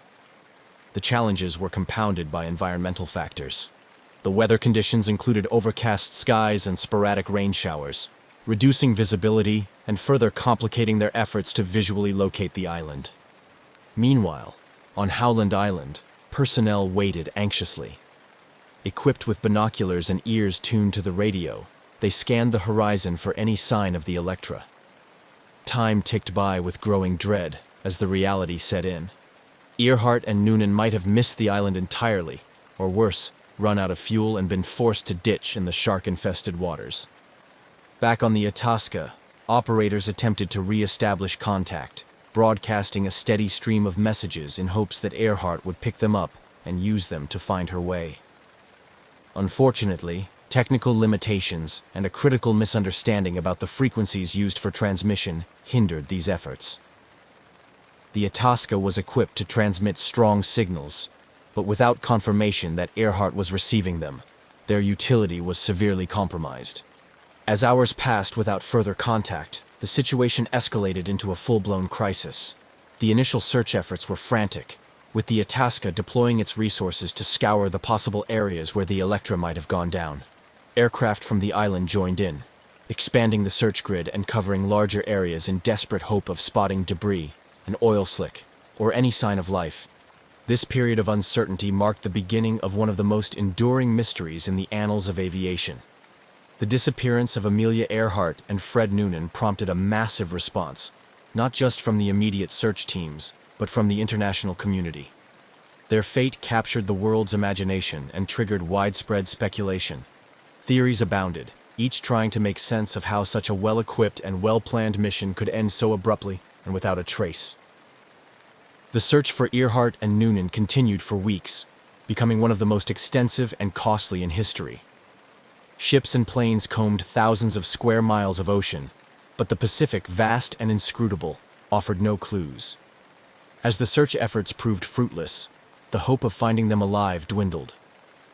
The challenges were compounded by environmental factors. The weather conditions included overcast skies and sporadic rain showers, reducing visibility and further complicating their efforts to visually locate the island. Meanwhile, on Howland Island, personnel waited anxiously. Equipped with binoculars and ears tuned to the radio, they scanned the horizon for any sign of the Electra. Time ticked by with growing dread as the reality set in. Earhart and Noonan might have missed the island entirely, or worse, run out of fuel and been forced to ditch in the shark-infested waters. Back on the Itasca, operators attempted to re-establish contact, broadcasting a steady stream of messages in hopes that Earhart would pick them up and use them to find her way. Unfortunately, technical limitations and a critical misunderstanding about the frequencies used for transmission hindered these efforts. The Itasca was equipped to transmit strong signals, but without confirmation that Earhart was receiving them, their utility was severely compromised. As hours passed without further contact, the situation escalated into a full-blown crisis. The initial search efforts were frantic, with the Itasca deploying its resources to scour the possible areas where the Electra might have gone down. Aircraft from the island joined in, expanding the search grid and covering larger areas in desperate hope of spotting debris, an oil slick, or any sign of life. This period of uncertainty marked the beginning of one of the most enduring mysteries in the annals of aviation. The disappearance of Amelia Earhart and Fred Noonan prompted a massive response, not just from the immediate search teams, but from the international community. Their fate captured the world's imagination and triggered widespread speculation. Theories abounded, each trying to make sense of how such a well-equipped and well-planned mission could end so abruptly and without a trace. The search for Earhart and Noonan continued for weeks, becoming one of the most extensive and costly in history. Ships and planes combed thousands of square miles of ocean, but the Pacific, vast and inscrutable, offered no clues. As the search efforts proved fruitless, the hope of finding them alive dwindled,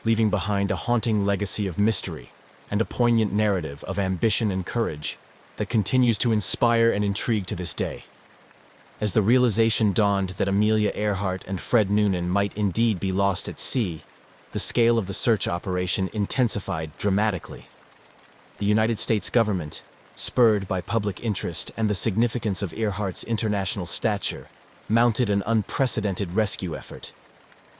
leaving behind a haunting legacy of mystery and a poignant narrative of ambition and courage that continues to inspire and intrigue to this day. As the realization dawned that Amelia Earhart and Fred Noonan might indeed be lost at sea, the scale of the search operation intensified dramatically. The United States government, spurred by public interest and the significance of Earhart's international stature, mounted an unprecedented rescue effort.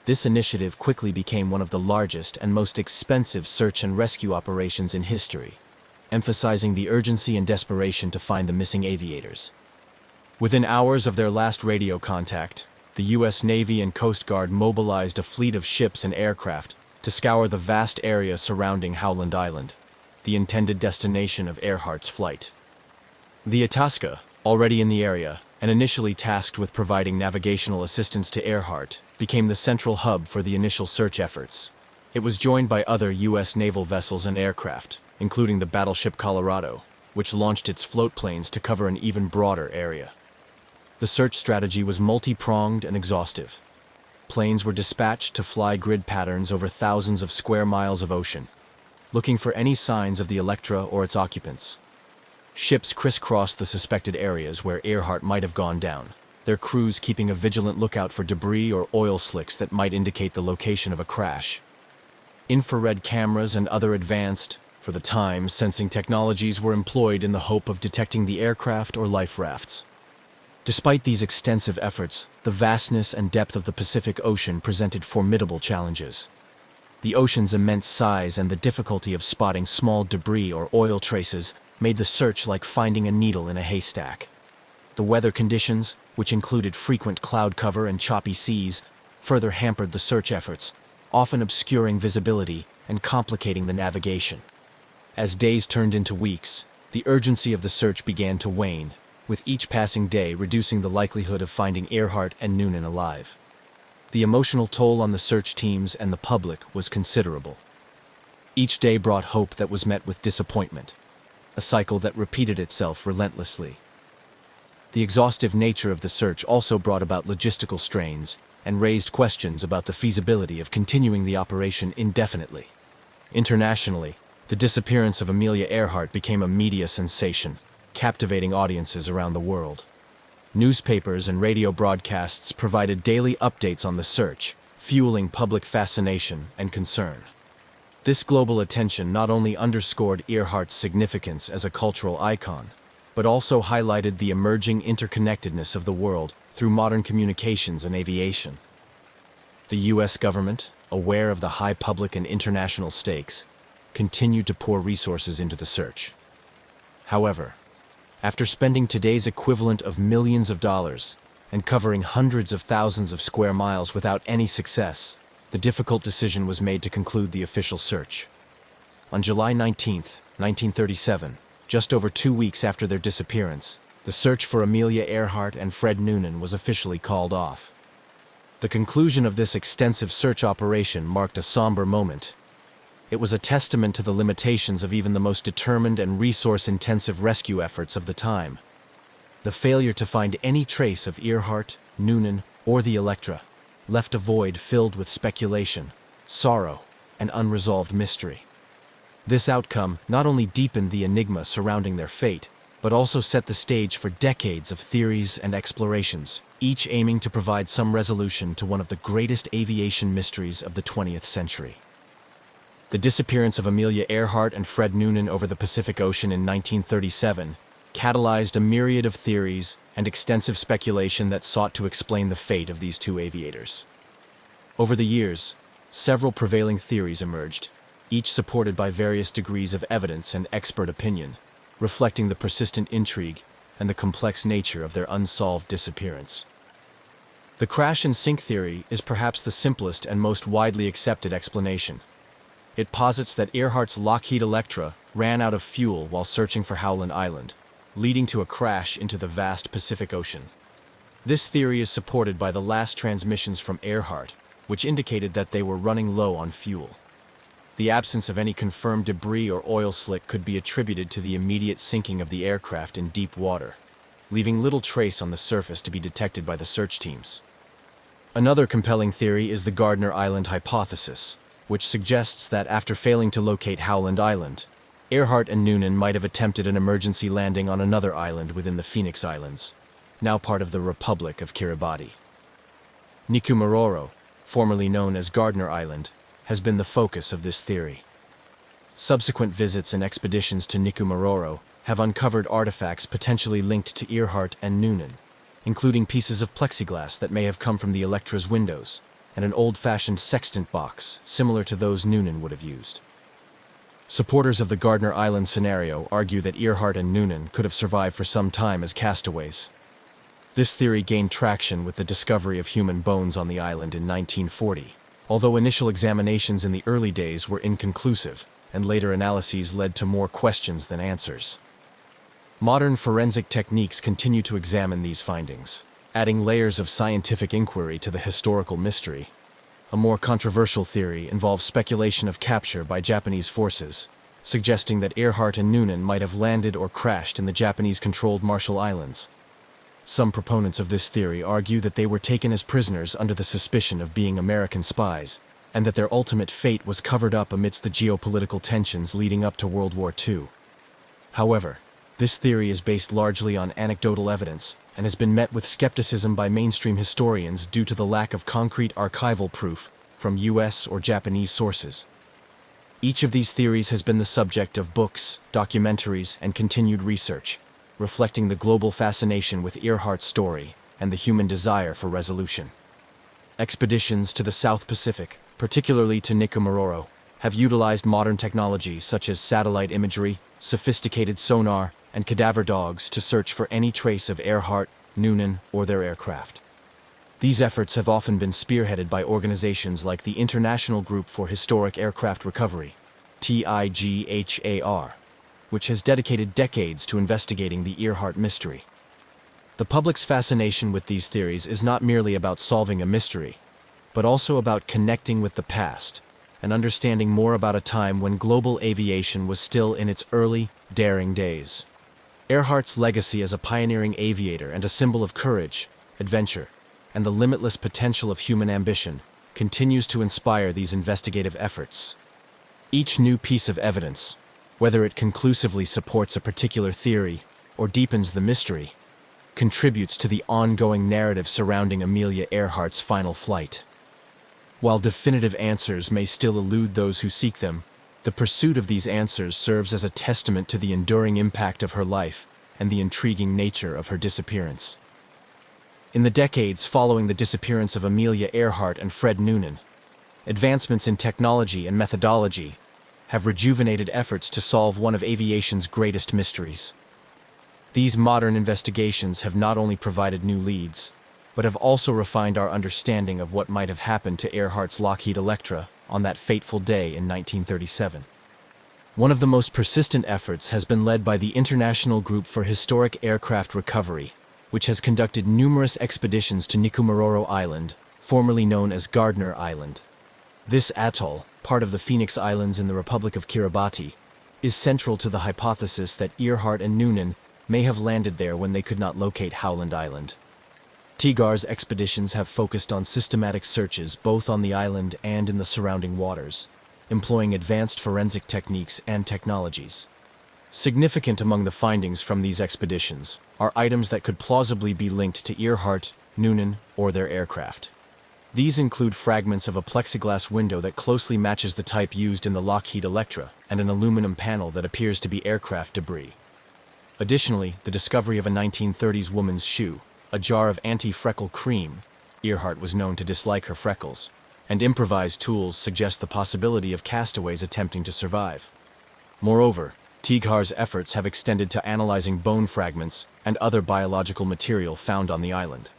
This initiative quickly became one of the largest and most expensive search and rescue operations in history, emphasizing the urgency and desperation to find the missing aviators. Within hours of their last radio contact, the U.S. Navy and Coast Guard mobilized a fleet of ships and aircraft to scour the vast area surrounding Howland Island, the intended destination of Earhart's flight. The Itasca, already in the area and initially tasked with providing navigational assistance to Earhart, became the central hub for the initial search efforts. It was joined by other U.S. naval vessels and aircraft, including the battleship Colorado, which launched its float planes to cover an even broader area. The search strategy was multi-pronged and exhaustive. Planes were dispatched to fly grid patterns over thousands of square miles of ocean, looking for any signs of the Electra or its occupants. Ships crisscrossed the suspected areas where Earhart might have gone down, their crews keeping a vigilant lookout for debris or oil slicks that might indicate the location of a crash. Infrared cameras and other advanced, for the time, sensing technologies were employed in the hope of detecting the aircraft or life rafts. Despite these extensive efforts, the vastness and depth of the Pacific Ocean presented formidable challenges. The ocean's immense size and the difficulty of spotting small debris or oil traces made the search like finding a needle in a haystack. The weather conditions, which included frequent cloud cover and choppy seas, further hampered the search efforts, often obscuring visibility and complicating the navigation. As days turned into weeks, the urgency of the search began to wane, with each passing day reducing the likelihood of finding Earhart and Noonan alive. The emotional toll on the search teams and the public was considerable. Each day brought hope that was met with disappointment, a cycle that repeated itself relentlessly. The exhaustive nature of the search also brought about logistical strains and raised questions about the feasibility of continuing the operation indefinitely. Internationally, the disappearance of Amelia Earhart became a media sensation, captivating audiences around the world. Newspapers and radio broadcasts provided daily updates on the search, fueling public fascination and concern. This global attention not only underscored Earhart's significance as a cultural icon, but also highlighted the emerging interconnectedness of the world through modern communications and aviation. The U.S. government, aware of the high public and international stakes, continued to pour resources into the search. However, after spending today's equivalent of millions of dollars and covering hundreds of thousands of square miles without any success, the difficult decision was made to conclude the official search. On July 19, 1937, just over 2 weeks after their disappearance, the search for Amelia Earhart and Fred Noonan was officially called off. The conclusion of this extensive search operation marked a somber moment. It was a testament to the limitations of even the most determined and resource-intensive rescue efforts of the time. The failure to find any trace of Earhart, Noonan, or the Electra left a void filled with speculation, sorrow, and unresolved mystery. This outcome not only deepened the enigma surrounding their fate, but also set the stage for decades of theories and explorations, each aiming to provide some resolution to one of the greatest aviation mysteries of the 20th century. The disappearance of Amelia Earhart and Fred Noonan over the Pacific Ocean in 1937 catalyzed a myriad of theories and extensive speculation that sought to explain the fate of these two aviators. Over the years, several prevailing theories emerged, each supported by various degrees of evidence and expert opinion, reflecting the persistent intrigue and the complex nature of their unsolved disappearance. The crash and sink theory is perhaps the simplest and most widely accepted explanation. It posits that Earhart's Lockheed Electra ran out of fuel while searching for Howland Island, leading to a crash into the vast Pacific Ocean. This theory is supported by the last transmissions from Earhart, which indicated that they were running low on fuel. The absence of any confirmed debris or oil slick could be attributed to the immediate sinking of the aircraft in deep water, leaving little trace on the surface to be detected by the search teams. Another compelling theory is the Gardner Island hypothesis, which suggests that after failing to locate Howland Island, Earhart and Noonan might have attempted an emergency landing on another island within the Phoenix Islands, now part of the Republic of Kiribati. Nikumaroro, formerly known as Gardner Island, has been the focus of this theory. Subsequent visits and expeditions to Nikumaroro have uncovered artifacts potentially linked to Earhart and Noonan, including pieces of plexiglass that may have come from the Electra's windows, and an old-fashioned sextant box similar to those Noonan would have used. Supporters of the Gardner Island scenario argue that Earhart and Noonan could have survived for some time as castaways. This theory gained traction with the discovery of human bones on the island in 1940, although initial examinations in the early days were inconclusive, and later analyses led to more questions than answers. Modern forensic techniques continue to examine these findings, adding layers of scientific inquiry to the historical mystery. A more controversial theory involves speculation of capture by Japanese forces, suggesting that Earhart and Noonan might have landed or crashed in the Japanese-controlled Marshall Islands. Some proponents of this theory argue that they were taken as prisoners under the suspicion of being American spies, and that their ultimate fate was covered up amidst the geopolitical tensions leading up to World War II. However, this theory is based largely on anecdotal evidence and has been met with skepticism by mainstream historians due to the lack of concrete archival proof from U.S. or Japanese sources. Each of these theories has been the subject of books, documentaries, and continued research, reflecting the global fascination with Earhart's story and the human desire for resolution. Expeditions to the South Pacific, particularly to Nikumaroro, have utilized modern technology such as satellite imagery, sophisticated sonar, and cadaver dogs to search for any trace of Earhart, Noonan, or their aircraft. These efforts have often been spearheaded by organizations like the International Group for Historic Aircraft Recovery, TIGHAR, which has dedicated decades to investigating the Earhart mystery. The public's fascination with these theories is not merely about solving a mystery, but also about connecting with the past and understanding more about a time when global aviation was still in its early, daring days. Earhart's legacy as a pioneering aviator and a symbol of courage, adventure, and the limitless potential of human ambition continues to inspire these investigative efforts. Each new piece of evidence, whether it conclusively supports a particular theory or deepens the mystery, contributes to the ongoing narrative surrounding Amelia Earhart's final flight. While definitive answers may still elude those who seek them, the pursuit of these answers serves as a testament to the enduring impact of her life and the intriguing nature of her disappearance. In the decades following the disappearance of Amelia Earhart and Fred Noonan, advancements in technology and methodology have rejuvenated efforts to solve one of aviation's greatest mysteries. These modern investigations have not only provided new leads, but have also refined our understanding of what might have happened to Earhart's Lockheed Electra on that fateful day in 1937. One of the most persistent efforts has been led by the International Group for Historic Aircraft Recovery, which has conducted numerous expeditions to Nikumaroro Island, formerly known as Gardner Island. This atoll, part of the Phoenix Islands in the Republic of Kiribati, is central to the hypothesis that Earhart and Noonan may have landed there when they could not locate Howland Island. TIGHAR's expeditions have focused on systematic searches both on the island and in the surrounding waters, employing advanced forensic techniques and technologies. Significant among the findings from these expeditions are items that could plausibly be linked to Earhart, Noonan, or their aircraft. These include fragments of a plexiglass window that closely matches the type used in the Lockheed Electra and an aluminum panel that appears to be aircraft debris. Additionally, the discovery of a 1930s woman's shoe, a jar of anti-freckle cream — Earhart was known to dislike her freckles — and improvised tools suggest the possibility of castaways attempting to survive. Moreover, TIGHAR's efforts have extended to analyzing bone fragments and other biological material found on the island.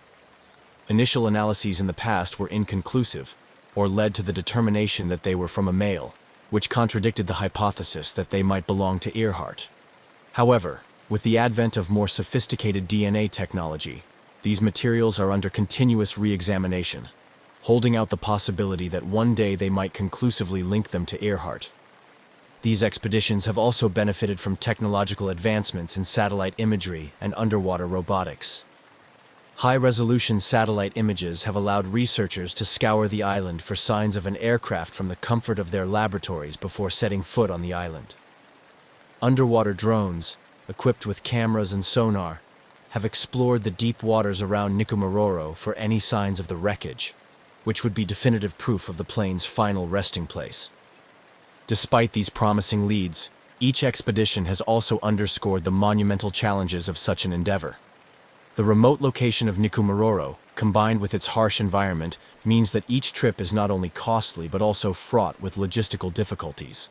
Initial analyses in the past were inconclusive, or led to the determination that they were from a male, which contradicted the hypothesis that they might belong to Earhart. However, with the advent of more sophisticated DNA technology, these materials are under continuous re-examination, holding out the possibility that one day they might conclusively link them to Earhart. These expeditions have also benefited from technological advancements in satellite imagery and underwater robotics. High-resolution satellite images have allowed researchers to scour the island for signs of an aircraft from the comfort of their laboratories before setting foot on the island. Underwater drones, equipped with cameras and sonar, have explored the deep waters around Nikumaroro for any signs of the wreckage, which would be definitive proof of the plane's final resting place. Despite these promising leads, each expedition has also underscored the monumental challenges of such an endeavor. The remote location of Nikumaroro, combined with its harsh environment, means that each trip is not only costly but also fraught with logistical difficulties.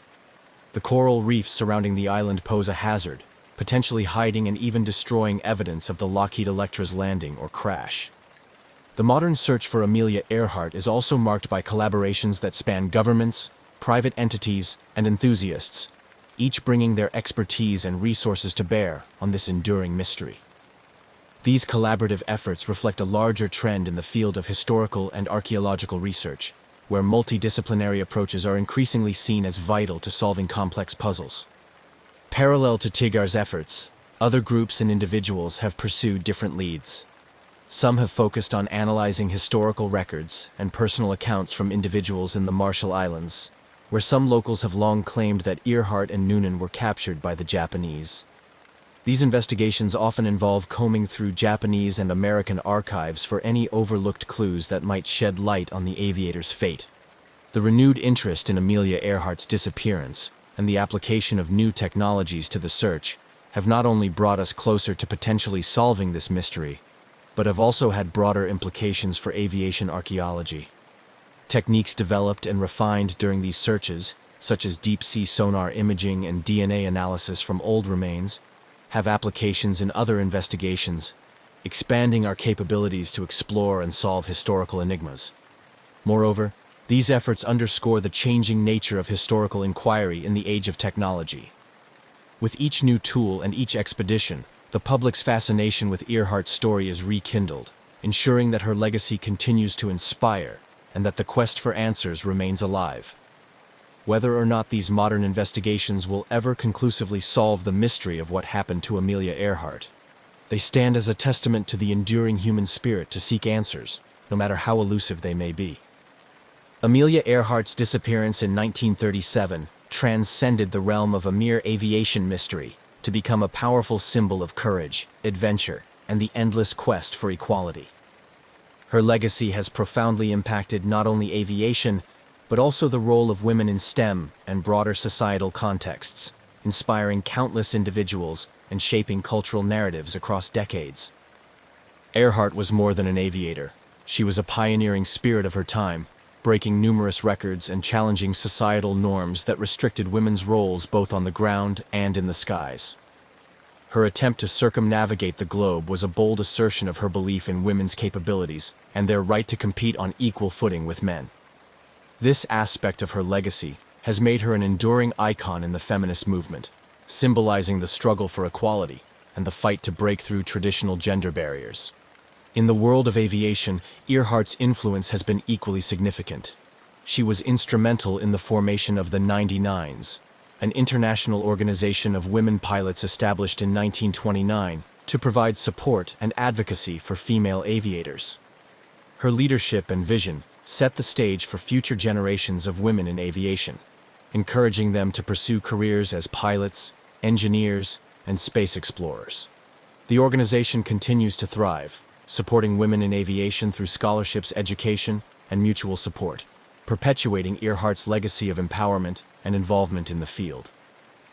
The coral reefs surrounding the island pose a hazard, potentially hiding and even destroying evidence of the Lockheed Electra's landing or crash. The modern search for Amelia Earhart is also marked by collaborations that span governments, private entities, and enthusiasts, each bringing their expertise and resources to bear on this enduring mystery. These collaborative efforts reflect a larger trend in the field of historical and archaeological research, where multidisciplinary approaches are increasingly seen as vital to solving complex puzzles. Parallel to TIGHAR's efforts, other groups and individuals have pursued different leads. Some have focused on analyzing historical records and personal accounts from individuals in the Marshall Islands, where some locals have long claimed that Earhart and Noonan were captured by the Japanese. These investigations often involve combing through Japanese and American archives for any overlooked clues that might shed light on the aviator's fate. The renewed interest in Amelia Earhart's disappearance and the application of new technologies to the search have not only brought us closer to potentially solving this mystery, but have also had broader implications for aviation archaeology. Techniques developed and refined during these searches, such as deep-sea sonar imaging and DNA analysis from old remains, have applications in other investigations, expanding our capabilities to explore and solve historical enigmas. Moreover, these efforts underscore the changing nature of historical inquiry in the age of technology. With each new tool and each expedition, the public's fascination with Earhart's story is rekindled, ensuring that her legacy continues to inspire and that the quest for answers remains alive. Whether or not these modern investigations will ever conclusively solve the mystery of what happened to Amelia Earhart, they stand as a testament to the enduring human spirit to seek answers, no matter how elusive they may be. Amelia Earhart's disappearance in 1937 transcended the realm of a mere aviation mystery to become a powerful symbol of courage, adventure, and the endless quest for equality. Her legacy has profoundly impacted not only aviation, but also the role of women in STEM and broader societal contexts, inspiring countless individuals and shaping cultural narratives across decades. Earhart was more than an aviator. She was a pioneering spirit of her time, breaking numerous records and challenging societal norms that restricted women's roles both on the ground and in the skies. Her attempt to circumnavigate the globe was a bold assertion of her belief in women's capabilities and their right to compete on equal footing with men. This aspect of her legacy has made her an enduring icon in the feminist movement, symbolizing the struggle for equality and the fight to break through traditional gender barriers. In the world of aviation, Earhart's influence has been equally significant. She was instrumental in the formation of the 99s, an international organization of women pilots established in 1929 to provide support and advocacy for female aviators. Her leadership and vision set the stage for future generations of women in aviation, encouraging them to pursue careers as pilots, engineers, and space explorers. The organization continues to thrive, supporting women in aviation through scholarships, education, and mutual support, perpetuating Earhart's legacy of empowerment and involvement in the field.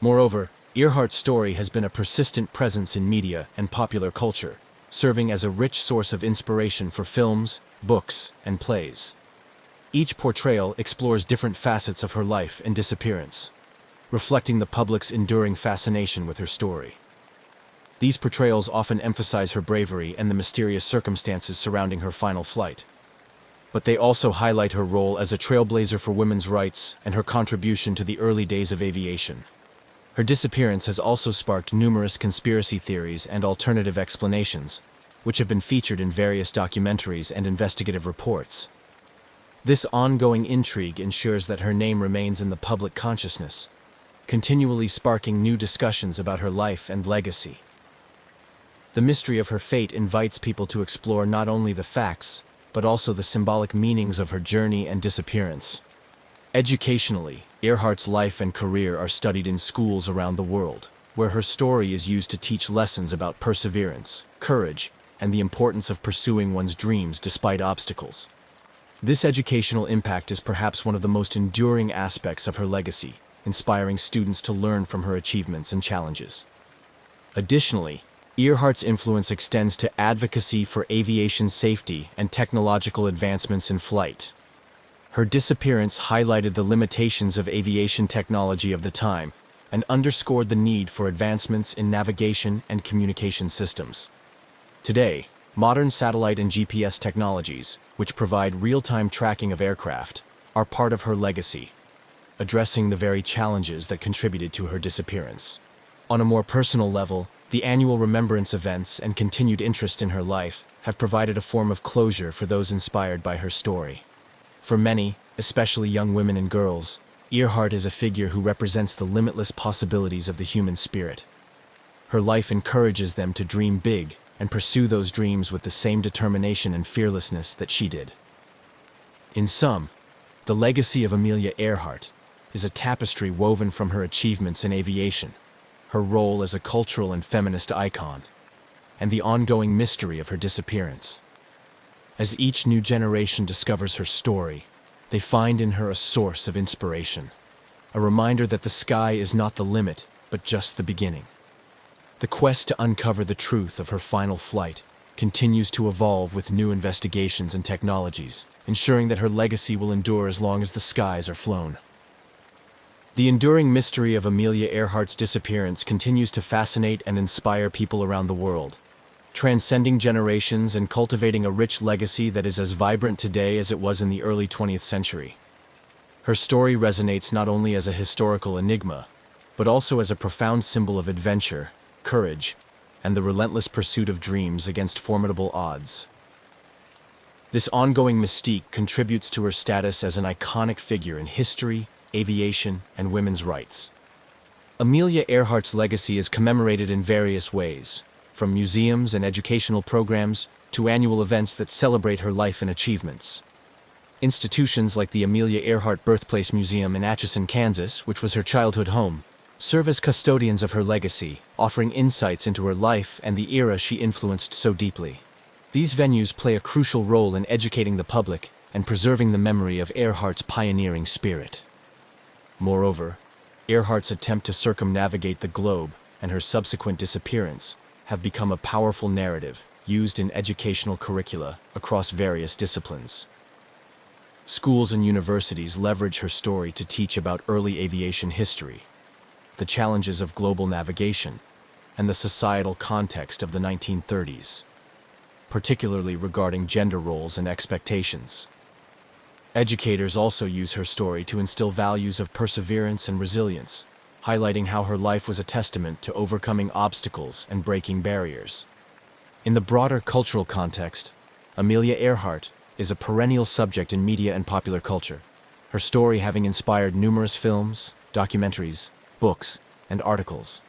Moreover, Earhart's story has been a persistent presence in media and popular culture, serving as a rich source of inspiration for films, books, and plays. Each portrayal explores different facets of her life and disappearance, reflecting the public's enduring fascination with her story. These portrayals often emphasize her bravery and the mysterious circumstances surrounding her final flight. But they also highlight her role as a trailblazer for women's rights and her contribution to the early days of aviation. Her disappearance has also sparked numerous conspiracy theories and alternative explanations, which have been featured in various documentaries and investigative reports. This ongoing intrigue ensures that her name remains in the public consciousness, continually sparking new discussions about her life and legacy. The mystery of her fate invites people to explore not only the facts, but also the symbolic meanings of her journey and disappearance. Educationally, Earhart's life and career are studied in schools around the world, where her story is used to teach lessons about perseverance, courage, and the importance of pursuing one's dreams despite obstacles. This educational impact is perhaps one of the most enduring aspects of her legacy, inspiring students to learn from her achievements and challenges. Additionally, Earhart's influence extends to advocacy for aviation safety and technological advancements in flight. Her disappearance highlighted the limitations of aviation technology of the time and underscored the need for advancements in navigation and communication systems. Today, modern satellite and GPS technologies, which provide real-time tracking of aircraft, are part of her legacy, addressing the very challenges that contributed to her disappearance. On a more personal level, the annual remembrance events and continued interest in her life have provided a form of closure for those inspired by her story. For many, especially young women and girls, Earhart is a figure who represents the limitless possibilities of the human spirit. Her life encourages them to dream big and pursue those dreams with the same determination and fearlessness that she did. In sum, the legacy of Amelia Earhart is a tapestry woven from her achievements in aviation, her role as a cultural and feminist icon, and the ongoing mystery of her disappearance. As each new generation discovers her story, they find in her a source of inspiration, a reminder that the sky is not the limit, but just the beginning. The quest to uncover the truth of her final flight continues to evolve with new investigations and technologies, ensuring that her legacy will endure as long as the skies are flown. The enduring mystery of Amelia Earhart's disappearance continues to fascinate and inspire people around the world, transcending generations and cultivating a rich legacy that is as vibrant today as it was in the early 20th century. Her story resonates not only as a historical enigma, but also as a profound symbol of adventure, courage, and the relentless pursuit of dreams against formidable odds. This ongoing mystique contributes to her status as an iconic figure in history, aviation, and women's rights. Amelia Earhart's legacy is commemorated in various ways, from museums and educational programs to annual events that celebrate her life and achievements. Institutions like the Amelia Earhart Birthplace Museum in Atchison, Kansas, which was her childhood home, serve as custodians of her legacy, offering insights into her life and the era she influenced so deeply. These venues play a crucial role in educating the public and preserving the memory of Earhart's pioneering spirit. Moreover, Earhart's attempt to circumnavigate the globe and her subsequent disappearance have become a powerful narrative used in educational curricula across various disciplines. Schools and universities leverage her story to teach about early aviation history, the challenges of global navigation, and the societal context of the 1930s, particularly regarding gender roles and expectations. Educators also use her story to instill values of perseverance and resilience, highlighting how her life was a testament to overcoming obstacles and breaking barriers. In the broader cultural context, Amelia Earhart is a perennial subject in media and popular culture, her story having inspired numerous films, documentaries, books, and articles.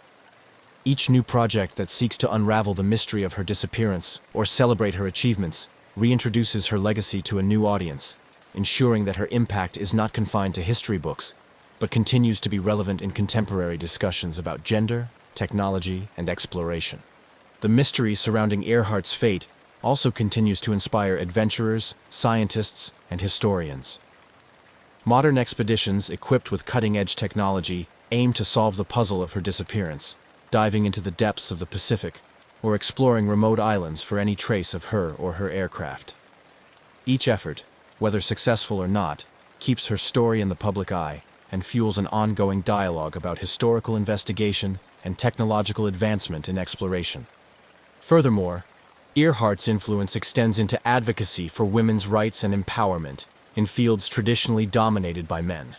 Each new project that seeks to unravel the mystery of her disappearance or celebrate her achievements reintroduces her legacy to a new audience, ensuring that her impact is not confined to history books, but continues to be relevant in contemporary discussions about gender, technology, and exploration. The mystery surrounding Earhart's fate also continues to inspire adventurers, scientists, and historians. Modern expeditions equipped with cutting-edge technology aim to solve the puzzle of her disappearance, diving into the depths of the Pacific or exploring remote islands for any trace of her or her aircraft. Each effort, whether successful or not, keeps her story in the public eye and fuels an ongoing dialogue about historical investigation and technological advancement in exploration. Furthermore, Earhart's influence extends into advocacy for women's rights and empowerment in fields traditionally dominated by men.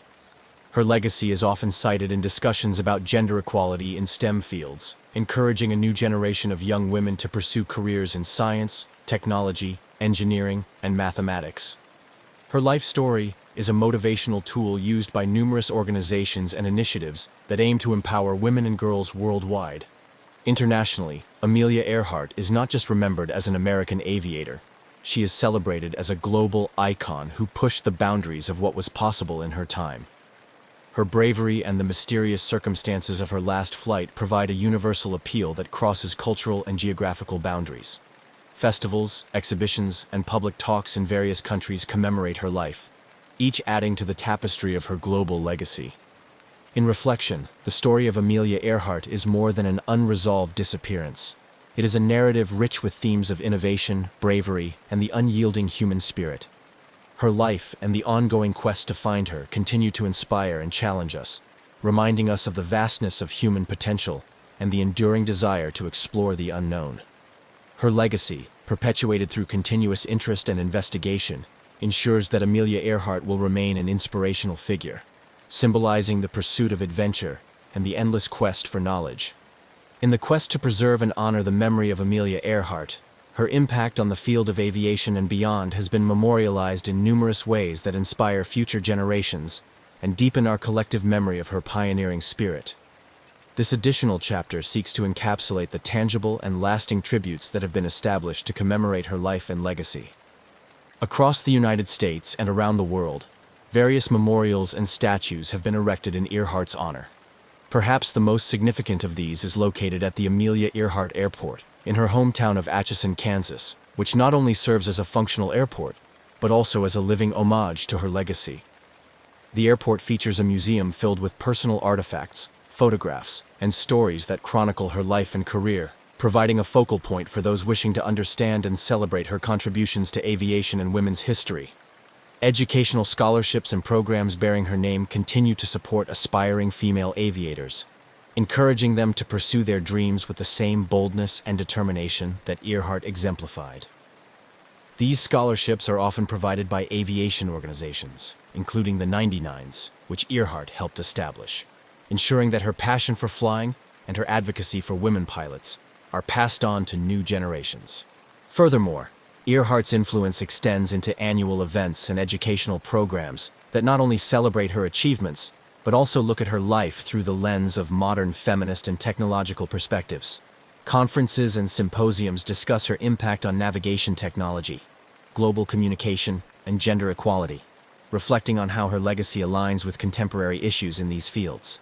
Her legacy is often cited in discussions about gender equality in STEM fields, encouraging a new generation of young women to pursue careers in science, technology, engineering, and mathematics. Her life story is a motivational tool used by numerous organizations and initiatives that aim to empower women and girls worldwide. Internationally, Amelia Earhart is not just remembered as an American aviator. She is celebrated as a global icon who pushed the boundaries of what was possible in her time. Her bravery and the mysterious circumstances of her last flight provide a universal appeal that crosses cultural and geographical boundaries. Festivals, exhibitions, and public talks in various countries commemorate her life, each adding to the tapestry of her global legacy. In reflection, the story of Amelia Earhart is more than an unresolved disappearance. It is a narrative rich with themes of innovation, bravery, and the unyielding human spirit. Her life and the ongoing quest to find her continue to inspire and challenge us, reminding us of the vastness of human potential and the enduring desire to explore the unknown. Her legacy, perpetuated through continuous interest and investigation, ensures that Amelia Earhart will remain an inspirational figure, symbolizing the pursuit of adventure and the endless quest for knowledge. In the quest to preserve and honor the memory of Amelia Earhart, her impact on the field of aviation and beyond has been memorialized in numerous ways that inspire future generations and deepen our collective memory of her pioneering spirit. This additional chapter seeks to encapsulate the tangible and lasting tributes that have been established to commemorate her life and legacy. Across the United States and around the world, various memorials and statues have been erected in Earhart's honor. Perhaps the most significant of these is located at the Amelia Earhart Airport, in her hometown of Atchison, Kansas, which not only serves as a functional airport, but also as a living homage to her legacy. The airport features a museum filled with personal artifacts, photographs, and stories that chronicle her life and career, providing a focal point for those wishing to understand and celebrate her contributions to aviation and women's history. Educational scholarships and programs bearing her name continue to support aspiring female aviators, encouraging them to pursue their dreams with the same boldness and determination that Earhart exemplified. These scholarships are often provided by aviation organizations, including the 99s, which Earhart helped establish, ensuring that her passion for flying and her advocacy for women pilots are passed on to new generations. Furthermore, Earhart's influence extends into annual events and educational programs that not only celebrate her achievements, but also look at her life through the lens of modern feminist and technological perspectives. Conferences and symposiums discuss her impact on navigation technology, global communication, and gender equality, reflecting on how her legacy aligns with contemporary issues in these fields.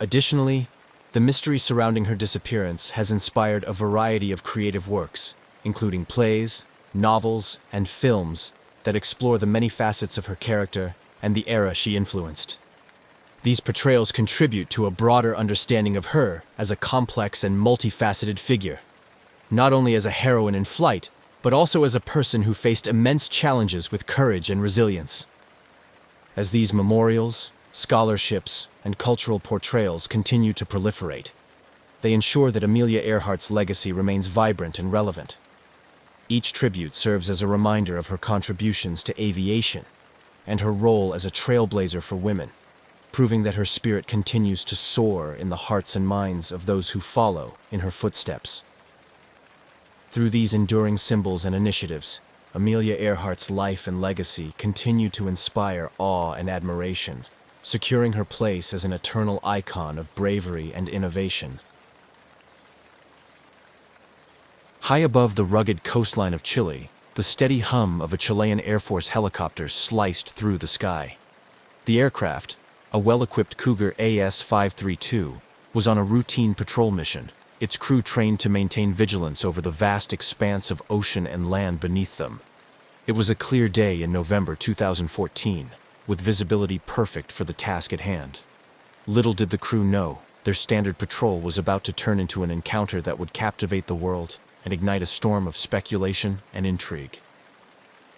Additionally, the mystery surrounding her disappearance has inspired a variety of creative works, including plays, novels, and films that explore the many facets of her character and the era she influenced. These portrayals contribute to a broader understanding of her as a complex and multifaceted figure, not only as a heroine in flight, but also as a person who faced immense challenges with courage and resilience. As these memorials, scholarships, and cultural portrayals continue to proliferate, they ensure that Amelia Earhart's legacy remains vibrant and relevant. Each tribute serves as a reminder of her contributions to aviation and her role as a trailblazer for women, proving that her spirit continues to soar in the hearts and minds of those who follow in her footsteps. Through these enduring symbols and initiatives, Amelia Earhart's life and legacy continue to inspire awe and admiration, securing her place as an eternal icon of bravery and innovation. High above the rugged coastline of Chile, the steady hum of a Chilean Air Force helicopter sliced through the sky. The aircraft, a well-equipped Cougar AS-532, was on a routine patrol mission, its crew trained to maintain vigilance over the vast expanse of ocean and land beneath them. It was a clear day in November 2014, with visibility perfect for the task at hand. Little did the crew know, their standard patrol was about to turn into an encounter that would captivate the world and ignite a storm of speculation and intrigue.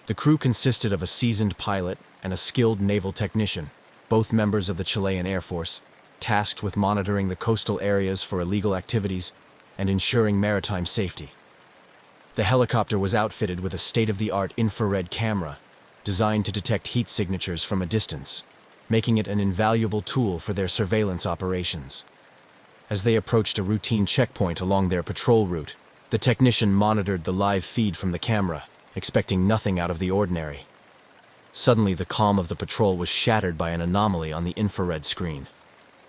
The crew consisted of a seasoned pilot and a skilled naval technician, both members of the Chilean Air Force, tasked with monitoring the coastal areas for illegal activities and ensuring maritime safety. The helicopter was outfitted with a state-of-the-art infrared camera designed to detect heat signatures from a distance, making it an invaluable tool for their surveillance operations. As they approached a routine checkpoint along their patrol route, the technician monitored the live feed from the camera, expecting nothing out of the ordinary. Suddenly, the calm of the patrol was shattered by an anomaly on the infrared screen.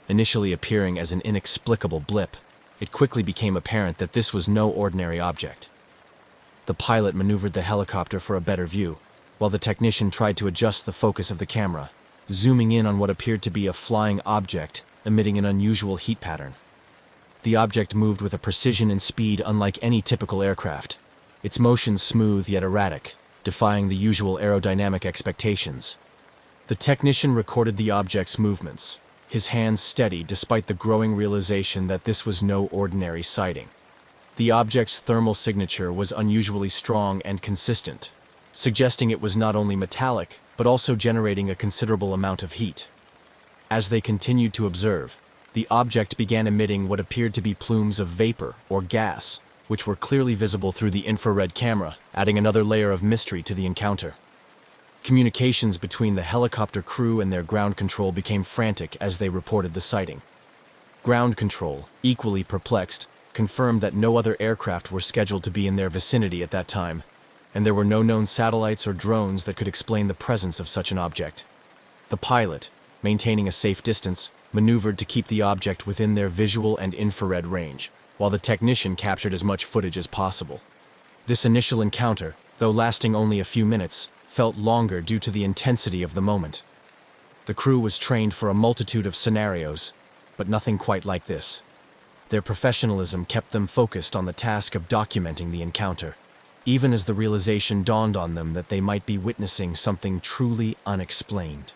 Initially appearing as an inexplicable blip, it quickly became apparent that this was no ordinary object. The pilot maneuvered the helicopter for a better view, while the technician tried to adjust the focus of the camera, zooming in on what appeared to be a flying object emitting an unusual heat pattern. The object moved with a precision and speed unlike any typical aircraft, its motion smooth yet erratic, defying the usual aerodynamic expectations. The technician recorded the object's movements, his hands steady despite the growing realization that this was no ordinary sighting. The object's thermal signature was unusually strong and consistent, suggesting it was not only metallic, but also generating a considerable amount of heat. As they continued to observe, the object began emitting what appeared to be plumes of vapor or gas, which were clearly visible through the infrared camera, adding another layer of mystery to the encounter. Communications between the helicopter crew and their ground control became frantic as they reported the sighting. Ground control, equally perplexed, confirmed that no other aircraft were scheduled to be in their vicinity at that time, and there were no known satellites or drones that could explain the presence of such an object. The pilot, maintaining a safe distance, maneuvered to keep the object within their visual and infrared range, while the technician captured as much footage as possible. This initial encounter, though lasting only a few minutes, felt longer due to the intensity of the moment. The crew was trained for a multitude of scenarios, but nothing quite like this. Their professionalism kept them focused on the task of documenting the encounter, even as the realization dawned on them that they might be witnessing something truly unexplained.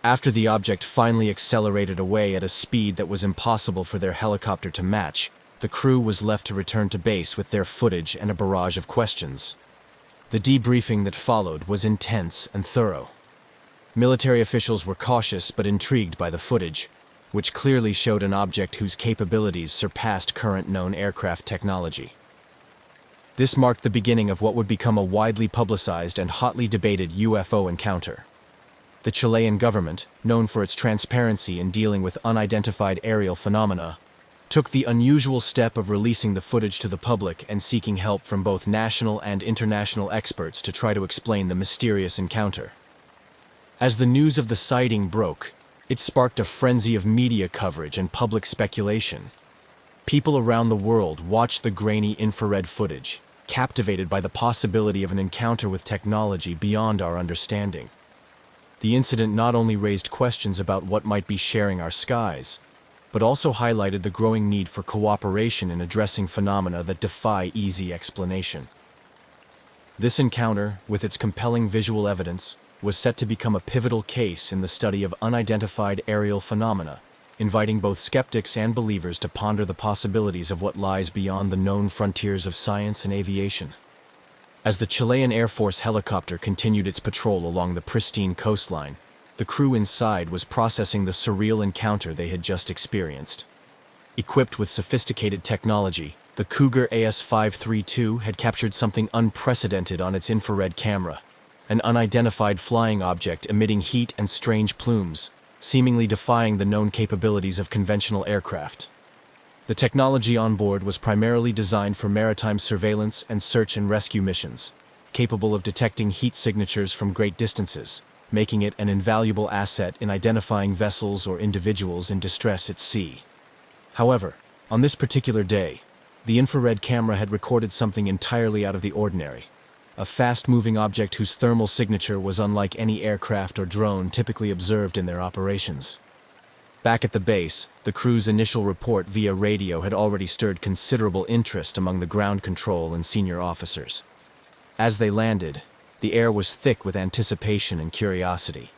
After the object finally accelerated away at a speed that was impossible for their helicopter to match, the crew was left to return to base with their footage and a barrage of questions. The debriefing that followed was intense and thorough. Military officials were cautious but intrigued by the footage, which clearly showed an object whose capabilities surpassed current known aircraft technology. This marked the beginning of what would become a widely publicized and hotly debated UFO encounter. The Chilean government, known for its transparency in dealing with unidentified aerial phenomena, took the unusual step of releasing the footage to the public and seeking help from both national and international experts to try to explain the mysterious encounter. As the news of the sighting broke, it sparked a frenzy of media coverage and public speculation. People around the world watched the grainy infrared footage, captivated by the possibility of an encounter with technology beyond our understanding. The incident not only raised questions about what might be sharing our skies, but also highlighted the growing need for cooperation in addressing phenomena that defy easy explanation. This encounter, with its compelling visual evidence, was set to become a pivotal case in the study of unidentified aerial phenomena, inviting both skeptics and believers to ponder the possibilities of what lies beyond the known frontiers of science and aviation. As the Chilean Air Force helicopter continued its patrol along the pristine coastline, the crew inside was processing the surreal encounter they had just experienced. Equipped with sophisticated technology, the Cougar AS-532 had captured something unprecedented on its infrared camera, an unidentified flying object emitting heat and strange plumes, seemingly defying the known capabilities of conventional aircraft. The technology on board was primarily designed for maritime surveillance and search and rescue missions, capable of detecting heat signatures from great distances, making it an invaluable asset in identifying vessels or individuals in distress at sea. However, on this particular day, the infrared camera had recorded something entirely out of the ordinary, a fast-moving object whose thermal signature was unlike any aircraft or drone typically observed in their operations. Back at the base, the crew's initial report via radio had already stirred considerable interest among the ground control and senior officers. As they landed, the air was thick with anticipation and curiosity.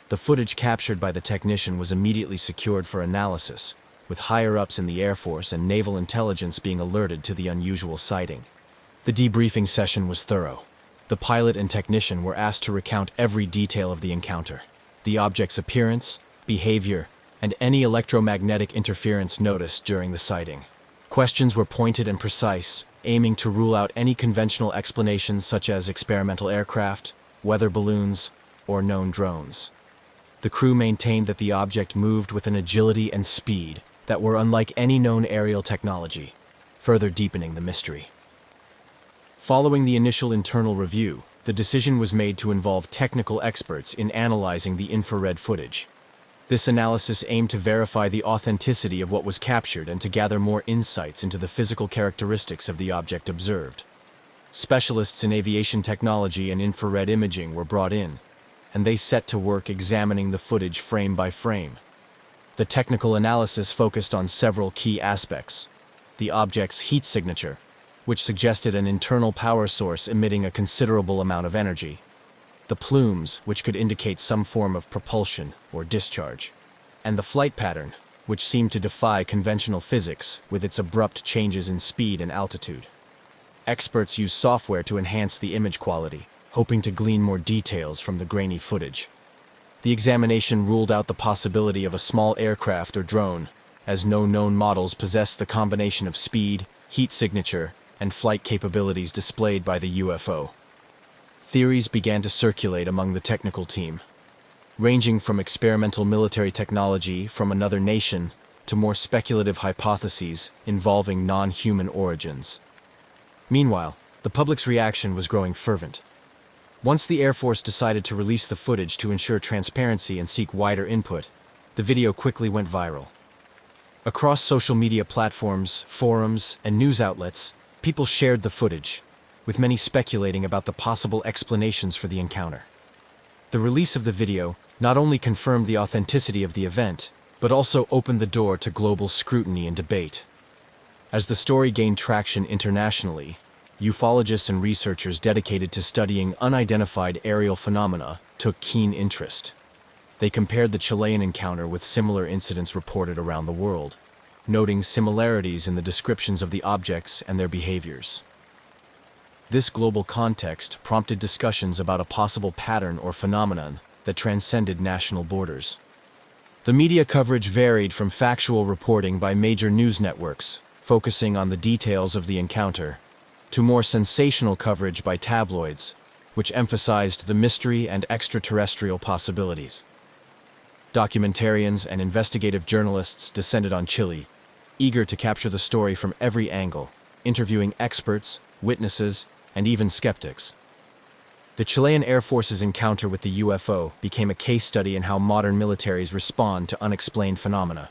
The footage captured by the technician was immediately secured for analysis, with higher-ups in the Air Force and naval intelligence being alerted to the unusual sighting. The debriefing session was thorough. The pilot and technician were asked to recount every detail of the encounter, the object's appearance, behavior, and any electromagnetic interference noticed during the sighting. Questions were pointed and precise, aiming to rule out any conventional explanations such as experimental aircraft, weather balloons, or known drones. The crew maintained that the object moved with an agility and speed that were unlike any known aerial technology, further deepening the mystery. Following the initial internal review, the decision was made to involve technical experts in analyzing the infrared footage. This analysis aimed to verify the authenticity of what was captured and to gather more insights into the physical characteristics of the object observed. Specialists in aviation technology and infrared imaging were brought in, and they set to work examining the footage frame by frame. The technical analysis focused on several key aspects: the object's heat signature, which suggested an internal power source emitting a considerable amount of energy; the plumes, which could indicate some form of propulsion or discharge; and the flight pattern, which seemed to defy conventional physics with its abrupt changes in speed and altitude. Experts used software to enhance the image quality, hoping to glean more details from the grainy footage. The examination ruled out the possibility of a small aircraft or drone, as no known models possessed the combination of speed, heat signature, and flight capabilities displayed by the UFO. Theories began to circulate among the technical team, ranging from experimental military technology from another nation to more speculative hypotheses involving non-human origins. Meanwhile, the public's reaction was growing fervent. Once the Air Force decided to release the footage to ensure transparency and seek wider input, the video quickly went viral. Across social media platforms, forums, and news outlets, people shared the footage, with many speculating about the possible explanations for the encounter. The release of the video not only confirmed the authenticity of the event, but also opened the door to global scrutiny and debate. As the story gained traction internationally, ufologists and researchers dedicated to studying unidentified aerial phenomena took keen interest. They compared the Chilean encounter with similar incidents reported around the world, noting similarities in the descriptions of the objects and their behaviors. This global context prompted discussions about a possible pattern or phenomenon that transcended national borders. The media coverage varied from factual reporting by major news networks, focusing on the details of the encounter, to more sensational coverage by tabloids, which emphasized the mystery and extraterrestrial possibilities. Documentarians and investigative journalists descended on Chile, eager to capture the story from every angle, interviewing experts, witnesses, and even skeptics. The Chilean Air Force's encounter with the UFO became a case study in how modern militaries respond to unexplained phenomena.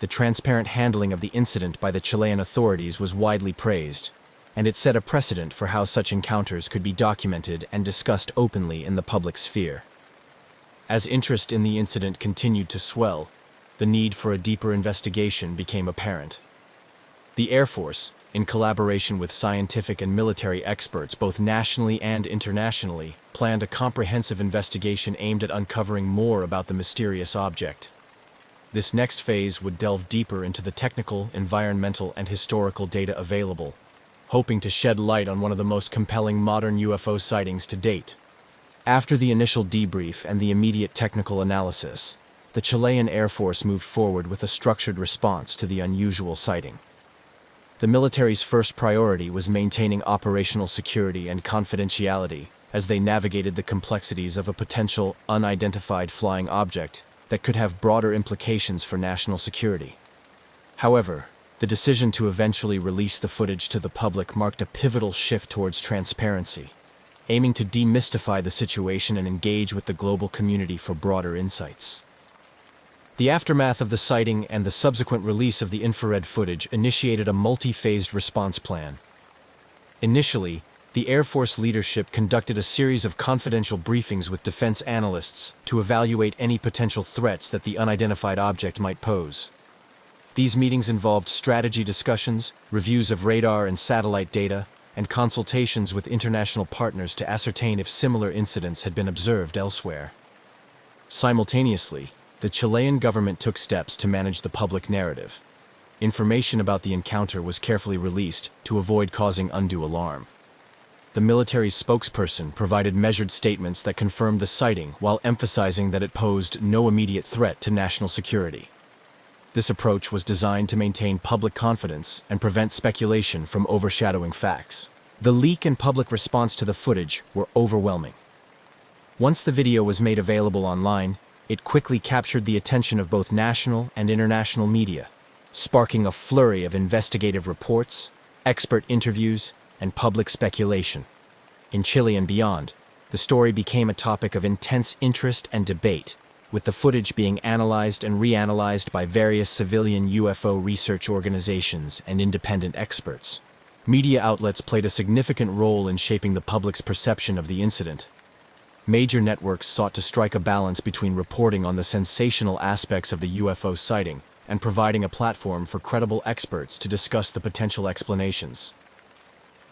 The transparent handling of the incident by the Chilean authorities was widely praised, and it set a precedent for how such encounters could be documented and discussed openly in the public sphere. As interest in the incident continued to swell, the need for a deeper investigation became apparent. The Air Force, in collaboration with scientific and military experts both nationally and internationally, planned a comprehensive investigation aimed at uncovering more about the mysterious object. This next phase would delve deeper into the technical, environmental, and historical data available, hoping to shed light on one of the most compelling modern UFO sightings to date. After the initial debrief and the immediate technical analysis, the Chilean Air Force moved forward with a structured response to the unusual sighting. The military's first priority was maintaining operational security and confidentiality as they navigated the complexities of a potential, unidentified flying object that could have broader implications for national security. However, the decision to eventually release the footage to the public marked a pivotal shift towards transparency, aiming to demystify the situation and engage with the global community for broader insights. The aftermath of the sighting and the subsequent release of the infrared footage initiated a multi-phased response plan. Initially, the Air Force leadership conducted a series of confidential briefings with defense analysts to evaluate any potential threats that the unidentified object might pose. These meetings involved strategy discussions, reviews of radar and satellite data, and consultations with international partners to ascertain if similar incidents had been observed elsewhere. Simultaneously, the Chilean government took steps to manage the public narrative. Information about the encounter was carefully released to avoid causing undue alarm. The military's spokesperson provided measured statements that confirmed the sighting while emphasizing that it posed no immediate threat to national security. This approach was designed to maintain public confidence and prevent speculation from overshadowing facts. The leak and public response to the footage were overwhelming. Once the video was made available online, it quickly captured the attention of both national and international media, sparking a flurry of investigative reports, expert interviews, and public speculation. In Chile and beyond, the story became a topic of intense interest and debate, with the footage being analyzed and reanalyzed by various civilian UFO research organizations and independent experts. Media outlets played a significant role in shaping the public's perception of the incident. Major networks sought to strike a balance between reporting on the sensational aspects of the UFO sighting and providing a platform for credible experts to discuss the potential explanations.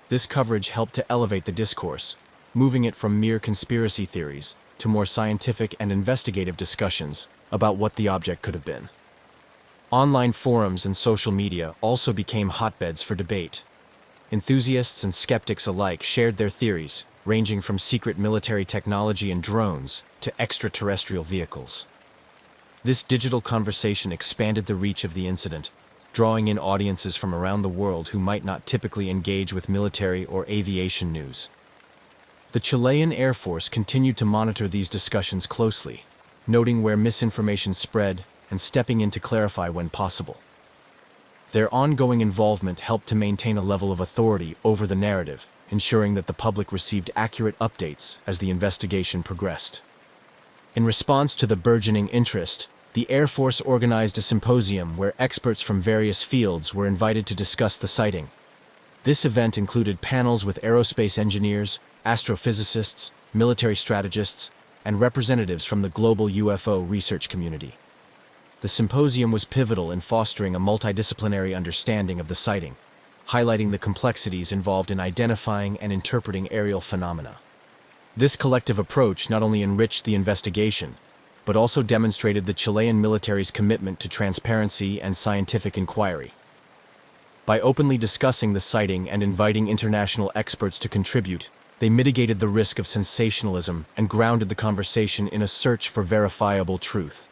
This coverage helped to elevate the discourse, moving it from mere conspiracy theories to more scientific and investigative discussions about what the object could have been. Online forums and social media also became hotbeds for debate. Enthusiasts and skeptics alike shared their theories, ranging from secret military technology and drones to extraterrestrial vehicles. This digital conversation expanded the reach of the incident, drawing in audiences from around the world who might not typically engage with military or aviation news. The Chilean Air Force continued to monitor these discussions closely, noting where misinformation spread and stepping in to clarify when possible. Their ongoing involvement helped to maintain a level of authority over the narrative, ensuring that the public received accurate updates as the investigation progressed. In response to the burgeoning interest, the Air Force organized a symposium where experts from various fields were invited to discuss the sighting. This event included panels with aerospace engineers, astrophysicists, military strategists, and representatives from the global UFO research community. The symposium was pivotal in fostering a multidisciplinary understanding of the sighting, highlighting the complexities involved in identifying and interpreting aerial phenomena. This collective approach not only enriched the investigation, but also demonstrated the Chilean military's commitment to transparency and scientific inquiry. By openly discussing the sighting and inviting international experts to contribute, they mitigated the risk of sensationalism and grounded the conversation in a search for verifiable truth.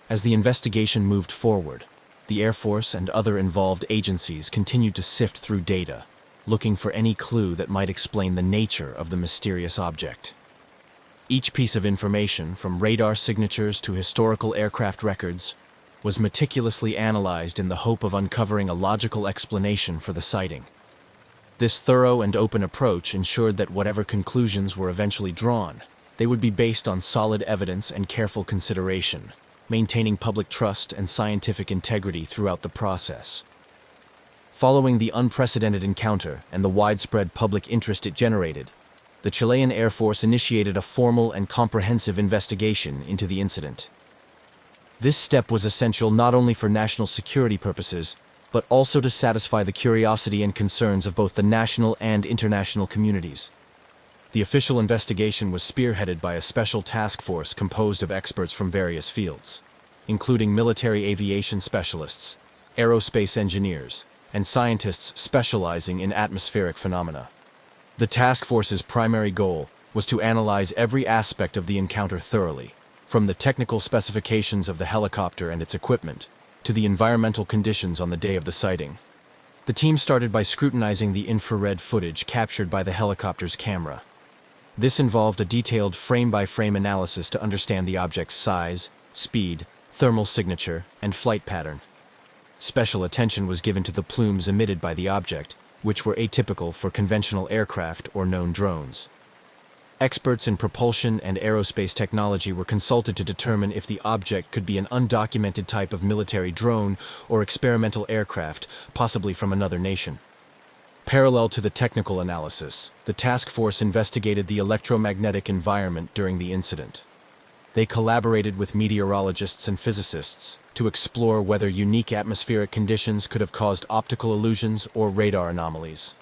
As the investigation moved forward, the Air Force and other involved agencies continued to sift through data, looking for any clue that might explain the nature of the mysterious object. Each piece of information, from radar signatures to historical aircraft records, was meticulously analyzed in the hope of uncovering a logical explanation for the sighting. This thorough and open approach ensured that whatever conclusions were eventually drawn, they would be based on solid evidence and careful consideration, maintaining public trust and scientific integrity throughout the process. Following the unprecedented encounter and the widespread public interest it generated, the Chilean Air Force initiated a formal and comprehensive investigation into the incident. This step was essential not only for national security purposes, but also to satisfy the curiosity and concerns of both the national and international communities. The official investigation was spearheaded by a special task force composed of experts from various fields, including military aviation specialists, aerospace engineers, and scientists specializing in atmospheric phenomena. The task force's primary goal was to analyze every aspect of the encounter thoroughly, from the technical specifications of the helicopter and its equipment, to the environmental conditions on the day of the sighting. The team started by scrutinizing the infrared footage captured by the helicopter's camera. This involved a detailed frame-by-frame analysis to understand the object's size, speed, thermal signature, and flight pattern. Special attention was given to the plumes emitted by the object, which were atypical for conventional aircraft or known drones. Experts in propulsion and aerospace technology were consulted to determine if the object could be an undocumented type of military drone or experimental aircraft, possibly from another nation. Parallel to the technical analysis, the task force investigated the electromagnetic environment during the incident. They collaborated with meteorologists and physicists to explore whether unique atmospheric conditions could have caused optical illusions or radar anomalies.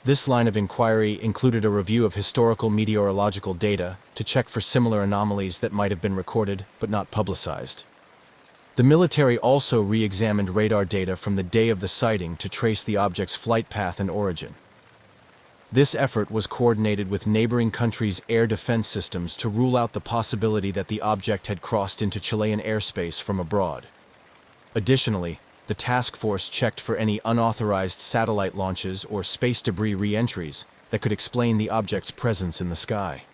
This line of inquiry included a review of historical meteorological data to check for similar anomalies that might have been recorded but not publicized. The military also re-examined radar data from the day of the sighting to trace the object's flight path and origin. This effort was coordinated with neighboring countries' air defense systems to rule out the possibility that the object had crossed into Chilean airspace from abroad. Additionally, the task force checked for any unauthorized satellite launches or space debris re-entries that could explain the object's presence in the sky.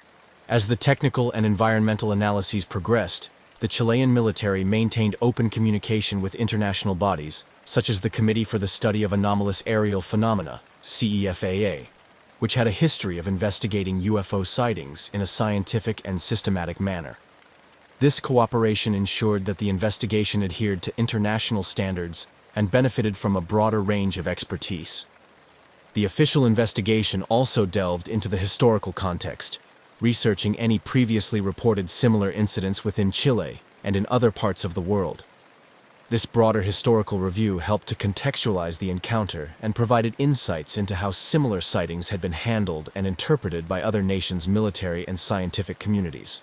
As the technical and environmental analyses progressed, the Chilean military maintained open communication with international bodies, such as the Committee for the Study of Anomalous Aerial Phenomena, CEFAA, which had a history of investigating UFO sightings in a scientific and systematic manner. This cooperation ensured that the investigation adhered to international standards and benefited from a broader range of expertise. The official investigation also delved into the historical context, researching any previously reported similar incidents within Chile and in other parts of the world. This broader historical review helped to contextualize the encounter and provided insights into how similar sightings had been handled and interpreted by other nations' military and scientific communities.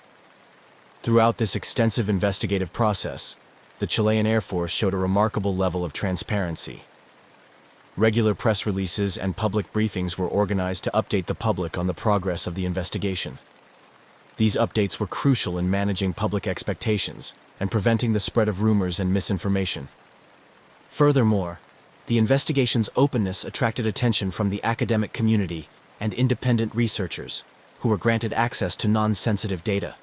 Throughout this extensive investigative process, the Chilean Air Force showed a remarkable level of transparency. Regular press releases and public briefings were organized to update the public on the progress of the investigation. These updates were crucial in managing public expectations and preventing the spread of rumors and misinformation. Furthermore, the investigation's openness attracted attention from the academic community and independent researchers, who were granted access to non-sensitive data.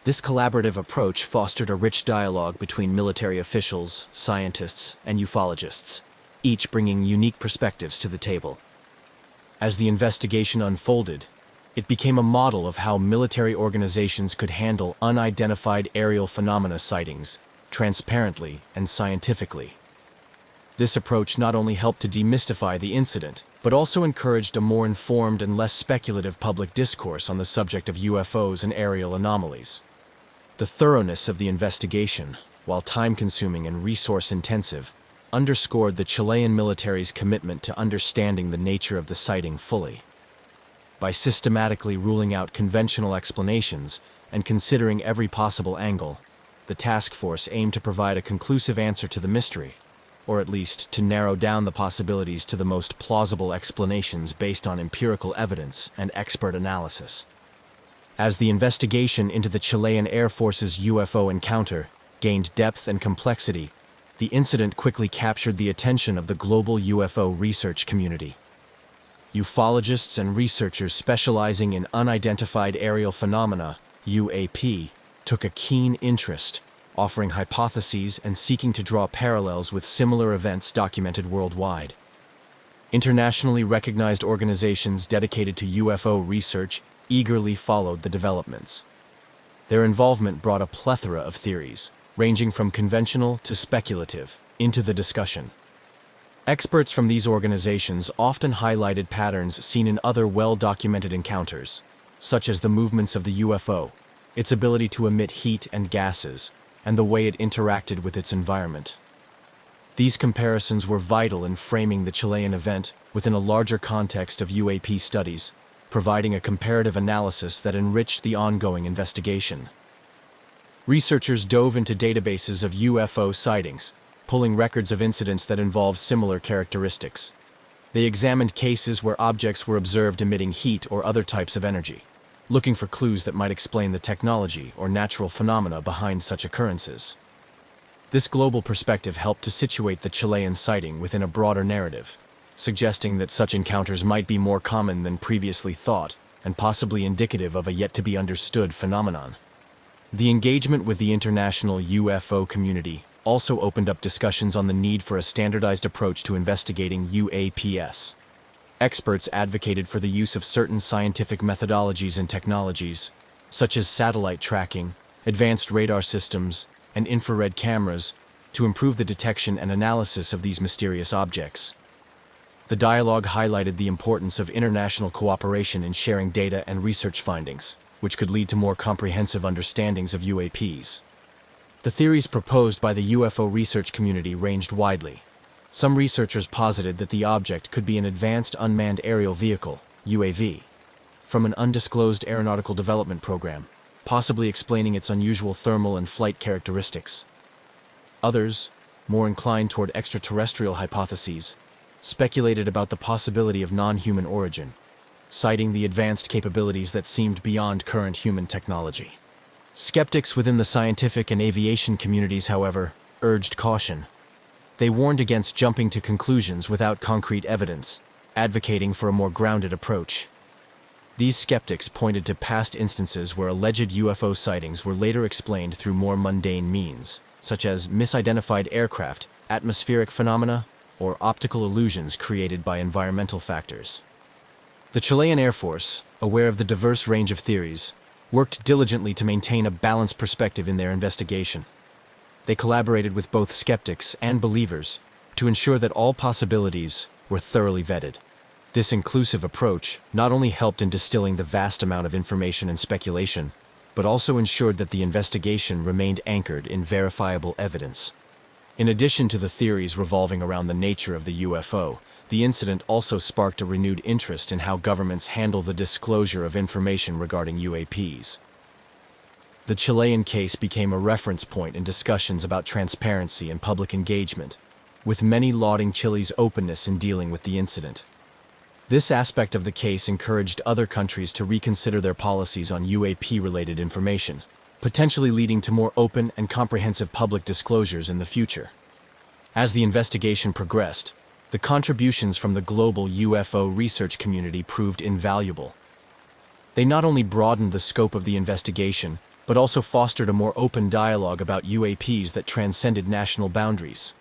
This collaborative approach fostered a rich dialogue between military officials, scientists, and ufologists, each bringing unique perspectives to the table. As the investigation unfolded, it became a model of how military organizations could handle unidentified aerial phenomena sightings transparently and scientifically. This approach not only helped to demystify the incident, but also encouraged a more informed and less speculative public discourse on the subject of UFOs and aerial anomalies. The thoroughness of the investigation, while time-consuming and resource-intensive, underscored the Chilean military's commitment to understanding the nature of the sighting fully. By systematically ruling out conventional explanations and considering every possible angle, the task force aimed to provide a conclusive answer to the mystery, or at least to narrow down the possibilities to the most plausible explanations based on empirical evidence and expert analysis. As the investigation into the Chilean Air Force's UFO encounter gained depth and complexity, the incident quickly captured the attention of the global UFO research community. Ufologists and researchers specializing in unidentified aerial phenomena, UAP, took a keen interest, offering hypotheses and seeking to draw parallels with similar events documented worldwide. Internationally recognized organizations dedicated to UFO research eagerly followed the developments. Their involvement brought a plethora of theories, ranging from conventional to speculative, into the discussion. Experts from these organizations often highlighted patterns seen in other well-documented encounters, such as the movements of the UFO, its ability to emit heat and gases, and the way it interacted with its environment. These comparisons were vital in framing the Chilean event within a larger context of UAP studies, providing a comparative analysis that enriched the ongoing investigation. Researchers dove into databases of UFO sightings, pulling records of incidents that involved similar characteristics. They examined cases where objects were observed emitting heat or other types of energy, looking for clues that might explain the technology or natural phenomena behind such occurrences. This global perspective helped to situate the Chilean sighting within a broader narrative, suggesting that such encounters might be more common than previously thought and possibly indicative of a yet-to-be-understood phenomenon. The engagement with the international UFO community also opened up discussions on the need for a standardized approach to investigating UAPs. Experts advocated for the use of certain scientific methodologies and technologies, such as satellite tracking, advanced radar systems, and infrared cameras, to improve the detection and analysis of these mysterious objects. The dialogue highlighted the importance of international cooperation in sharing data and research findings, which could lead to more comprehensive understandings of UAPs. The theories proposed by the UFO research community ranged widely. Some researchers posited that the object could be an advanced unmanned aerial vehicle, UAV, from an undisclosed aeronautical development program, possibly explaining its unusual thermal and flight characteristics. Others, more inclined toward extraterrestrial hypotheses, speculated about the possibility of non-human origin, citing the advanced capabilities that seemed beyond current human technology. Skeptics within the scientific and aviation communities, however, urged caution. They warned against jumping to conclusions without concrete evidence, advocating for a more grounded approach. These skeptics pointed to past instances where alleged UFO sightings were later explained through more mundane means, such as misidentified aircraft, atmospheric phenomena, or optical illusions created by environmental factors. The Chilean Air Force, aware of the diverse range of theories, worked diligently to maintain a balanced perspective in their investigation. They collaborated with both skeptics and believers to ensure that all possibilities were thoroughly vetted. This inclusive approach not only helped in distilling the vast amount of information and speculation, but also ensured that the investigation remained anchored in verifiable evidence. In addition to the theories revolving around the nature of the UFO, the incident also sparked a renewed interest in how governments handle the disclosure of information regarding UAPs. The Chilean case became a reference point in discussions about transparency and public engagement, with many lauding Chile's openness in dealing with the incident. This aspect of the case encouraged other countries to reconsider their policies on UAP-related information, potentially leading to more open and comprehensive public disclosures in the future. As the investigation progressed, the contributions from the global UFO research community proved invaluable. They not only broadened the scope of the investigation, but also fostered a more open dialogue about UAPs that transcended national boundaries.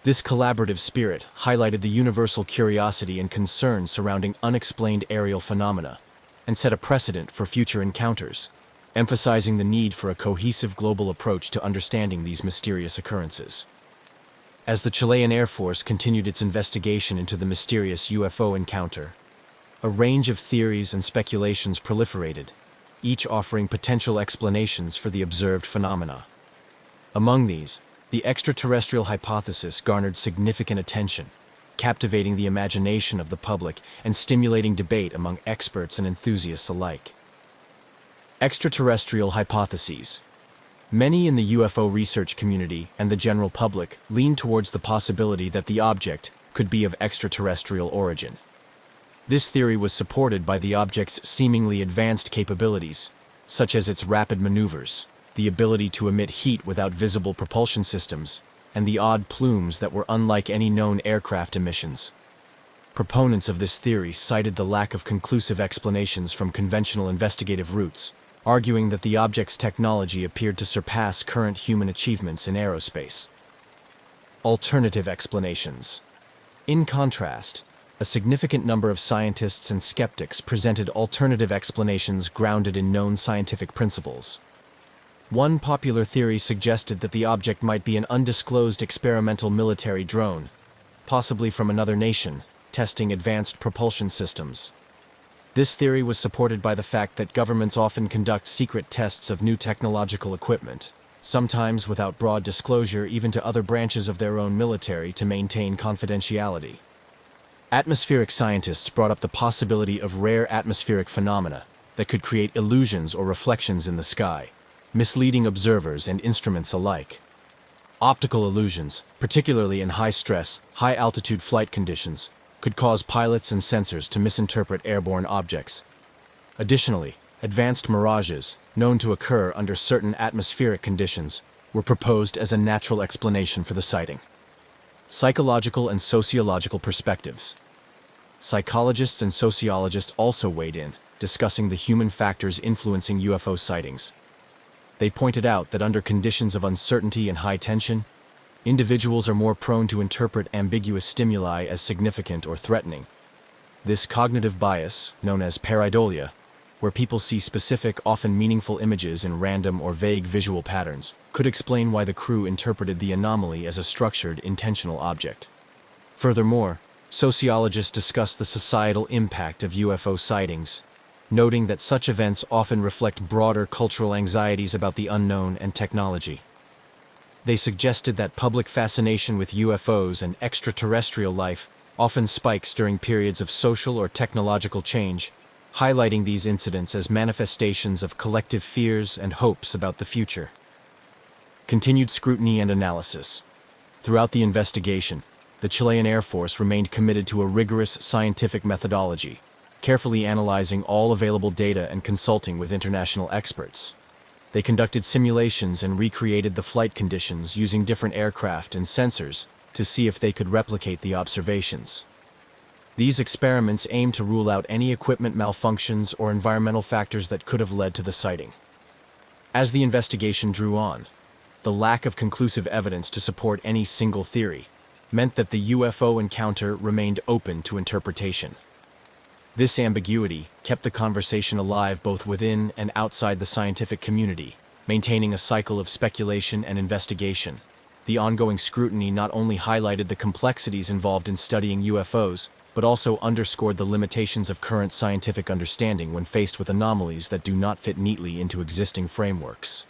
This collaborative spirit highlighted the universal curiosity and concern surrounding unexplained aerial phenomena, and set a precedent for future encounters, emphasizing the need for a cohesive global approach to understanding these mysterious occurrences. As the Chilean Air Force continued its investigation into the mysterious UFO encounter, a range of theories and speculations proliferated, each offering potential explanations for the observed phenomena. Among these, the extraterrestrial hypothesis garnered significant attention, captivating the imagination of the public and stimulating debate among experts and enthusiasts alike. Extraterrestrial hypotheses. Many in the UFO research community and the general public lean towards the possibility that the object could be of extraterrestrial origin. This theory was supported by the object's seemingly advanced capabilities, such as its rapid maneuvers, the ability to emit heat without visible propulsion systems, and the odd plumes that were unlike any known aircraft emissions. Proponents of this theory cited the lack of conclusive explanations from conventional investigative routes, arguing that the object's technology appeared to surpass current human achievements in aerospace. Alternative explanations. In contrast, a significant number of scientists and skeptics presented alternative explanations grounded in known scientific principles. One popular theory suggested that the object might be an undisclosed experimental military drone, possibly from another nation, testing advanced propulsion systems. This theory was supported by the fact that governments often conduct secret tests of new technological equipment, sometimes without broad disclosure even to other branches of their own military to maintain confidentiality. Atmospheric scientists brought up the possibility of rare atmospheric phenomena that could create illusions or reflections in the sky, misleading observers and instruments alike. Optical illusions, particularly in high-stress, high-altitude flight conditions, could cause pilots and sensors to misinterpret airborne objects. Additionally, advanced mirages, known to occur under certain atmospheric conditions, were proposed as a natural explanation for the sighting. Psychological and sociological perspectives. Psychologists and sociologists also weighed in, discussing the human factors influencing UFO sightings. They pointed out that under conditions of uncertainty and high tension, individuals are more prone to interpret ambiguous stimuli as significant or threatening. This cognitive bias, known as pareidolia, where people see specific, often meaningful images in random or vague visual patterns, could explain why the crew interpreted the anomaly as a structured, intentional object. Furthermore, sociologists discussed the societal impact of UFO sightings, noting that such events often reflect broader cultural anxieties about the unknown and technology. They suggested that public fascination with UFOs and extraterrestrial life often spikes during periods of social or technological change, highlighting these incidents as manifestations of collective fears and hopes about the future. Continued scrutiny and analysis. Throughout the investigation, the Chilean Air Force remained committed to a rigorous scientific methodology, carefully analyzing all available data and consulting with international experts. They conducted simulations and recreated the flight conditions using different aircraft and sensors to see if they could replicate the observations. These experiments aimed to rule out any equipment malfunctions or environmental factors that could have led to the sighting. As the investigation drew on, the lack of conclusive evidence to support any single theory meant that the UFO encounter remained open to interpretation. This ambiguity kept the conversation alive both within and outside the scientific community, maintaining a cycle of speculation and investigation. The ongoing scrutiny not only highlighted the complexities involved in studying UFOs, but also underscored the limitations of current scientific understanding when faced with anomalies that do not fit neatly into existing frameworks.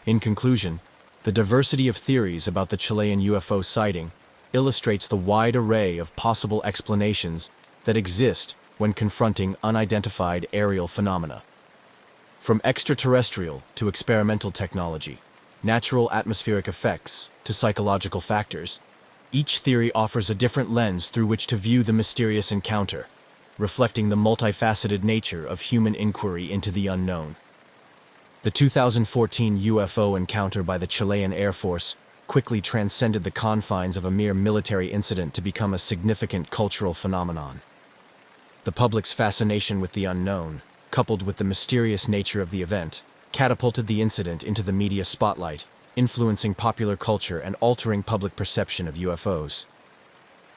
In conclusion, the diversity of theories about the Chilean UFO sighting illustrates the wide array of possible explanations that exist when confronting unidentified aerial phenomena. From extraterrestrial to experimental technology, natural atmospheric effects to psychological factors, each theory offers a different lens through which to view the mysterious encounter, reflecting the multifaceted nature of human inquiry into the unknown. The 2014 UFO encounter by the Chilean Air Force quickly transcended the confines of a mere military incident to become a significant cultural phenomenon. The public's fascination with the unknown, coupled with the mysterious nature of the event, catapulted the incident into the media spotlight, influencing popular culture and altering public perception of UFOs.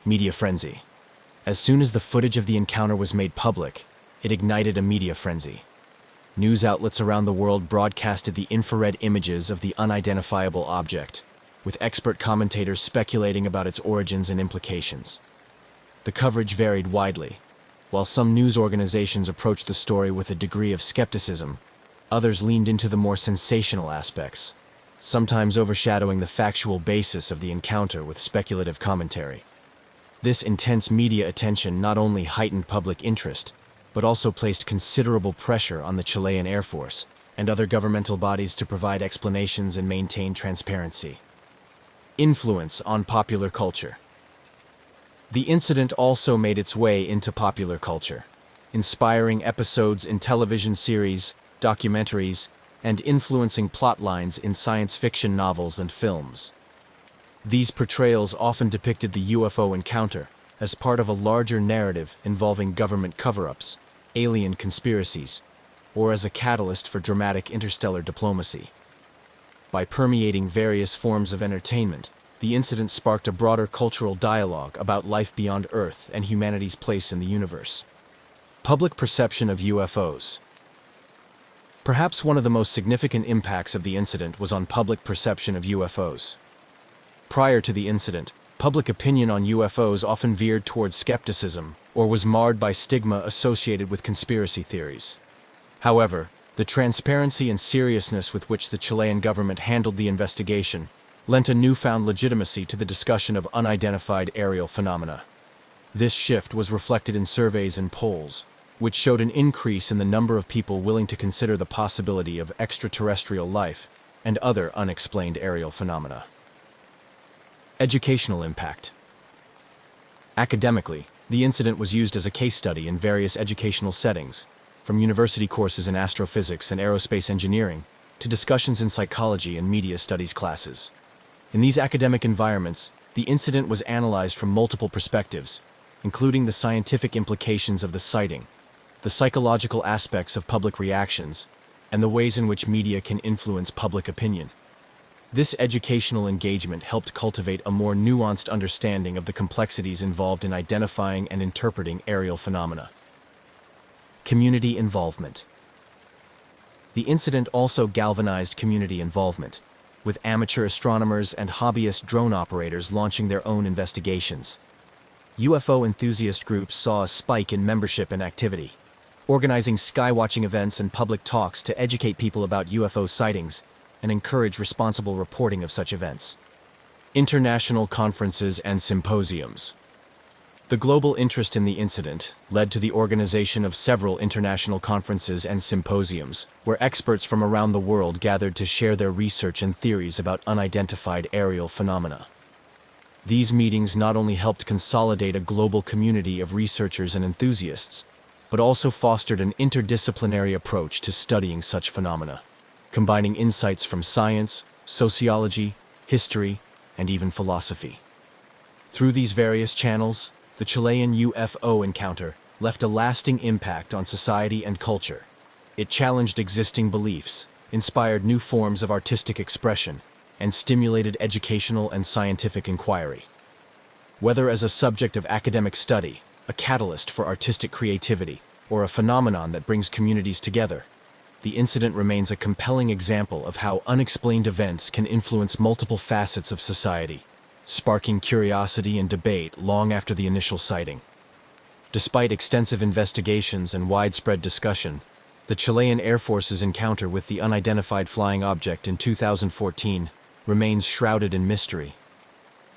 Media frenzy. As soon as the footage of the encounter was made public, it ignited a media frenzy. News outlets around the world broadcasted the infrared images of the unidentifiable object, with expert commentators speculating about its origins and implications. The coverage varied widely. While some news organizations approached the story with a degree of skepticism, others leaned into the more sensational aspects, sometimes overshadowing the factual basis of the encounter with speculative commentary. This intense media attention not only heightened public interest, but also placed considerable pressure on the Chilean Air Force and other governmental bodies to provide explanations and maintain transparency. Influence on popular culture. The incident also made its way into popular culture, inspiring episodes in television series, documentaries, and influencing plot lines in science fiction novels and films. These portrayals often depicted the UFO encounter as part of a larger narrative involving government cover-ups, alien conspiracies, or as a catalyst for dramatic interstellar diplomacy. By permeating various forms of entertainment, the incident sparked a broader cultural dialogue about life beyond Earth and humanity's place in the universe. Public perception of UFOs. Perhaps one of the most significant impacts of the incident was on public perception of UFOs. Prior to the incident, public opinion on UFOs often veered towards skepticism or was marred by stigma associated with conspiracy theories. However, the transparency and seriousness with which the Chilean government handled the investigation lent a newfound legitimacy to the discussion of unidentified aerial phenomena. This shift was reflected in surveys and polls, which showed an increase in the number of people willing to consider the possibility of extraterrestrial life and other unexplained aerial phenomena. Educational impact. Academically, the incident was used as a case study in various educational settings, from university courses in astrophysics and aerospace engineering to discussions in psychology and media studies classes. In these academic environments, the incident was analyzed from multiple perspectives, including the scientific implications of the sighting, the psychological aspects of public reactions, and the ways in which media can influence public opinion. This educational engagement helped cultivate a more nuanced understanding of the complexities involved in identifying and interpreting aerial phenomena. Community involvement. The incident also galvanized community involvement, with amateur astronomers and hobbyist drone operators launching their own investigations. UFO enthusiast groups saw a spike in membership and activity, organizing skywatching events and public talks to educate people about UFO sightings and encourage responsible reporting of such events. International conferences and symposiums. The global interest in the incident led to the organization of several international conferences and symposiums, where experts from around the world gathered to share their research and theories about unidentified aerial phenomena. These meetings not only helped consolidate a global community of researchers and enthusiasts, but also fostered an interdisciplinary approach to studying such phenomena, combining insights from science, sociology, history, and even philosophy. Through these various channels, the Chilean UFO encounter left a lasting impact on society and culture. It challenged existing beliefs, inspired new forms of artistic expression, and stimulated educational and scientific inquiry. Whether as a subject of academic study, a catalyst for artistic creativity, or a phenomenon that brings communities together, the incident remains a compelling example of how unexplained events can influence multiple facets of society, sparking curiosity and debate long after the initial sighting. Despite extensive investigations and widespread discussion, the Chilean Air Force's encounter with the unidentified flying object in 2014 remains shrouded in mystery.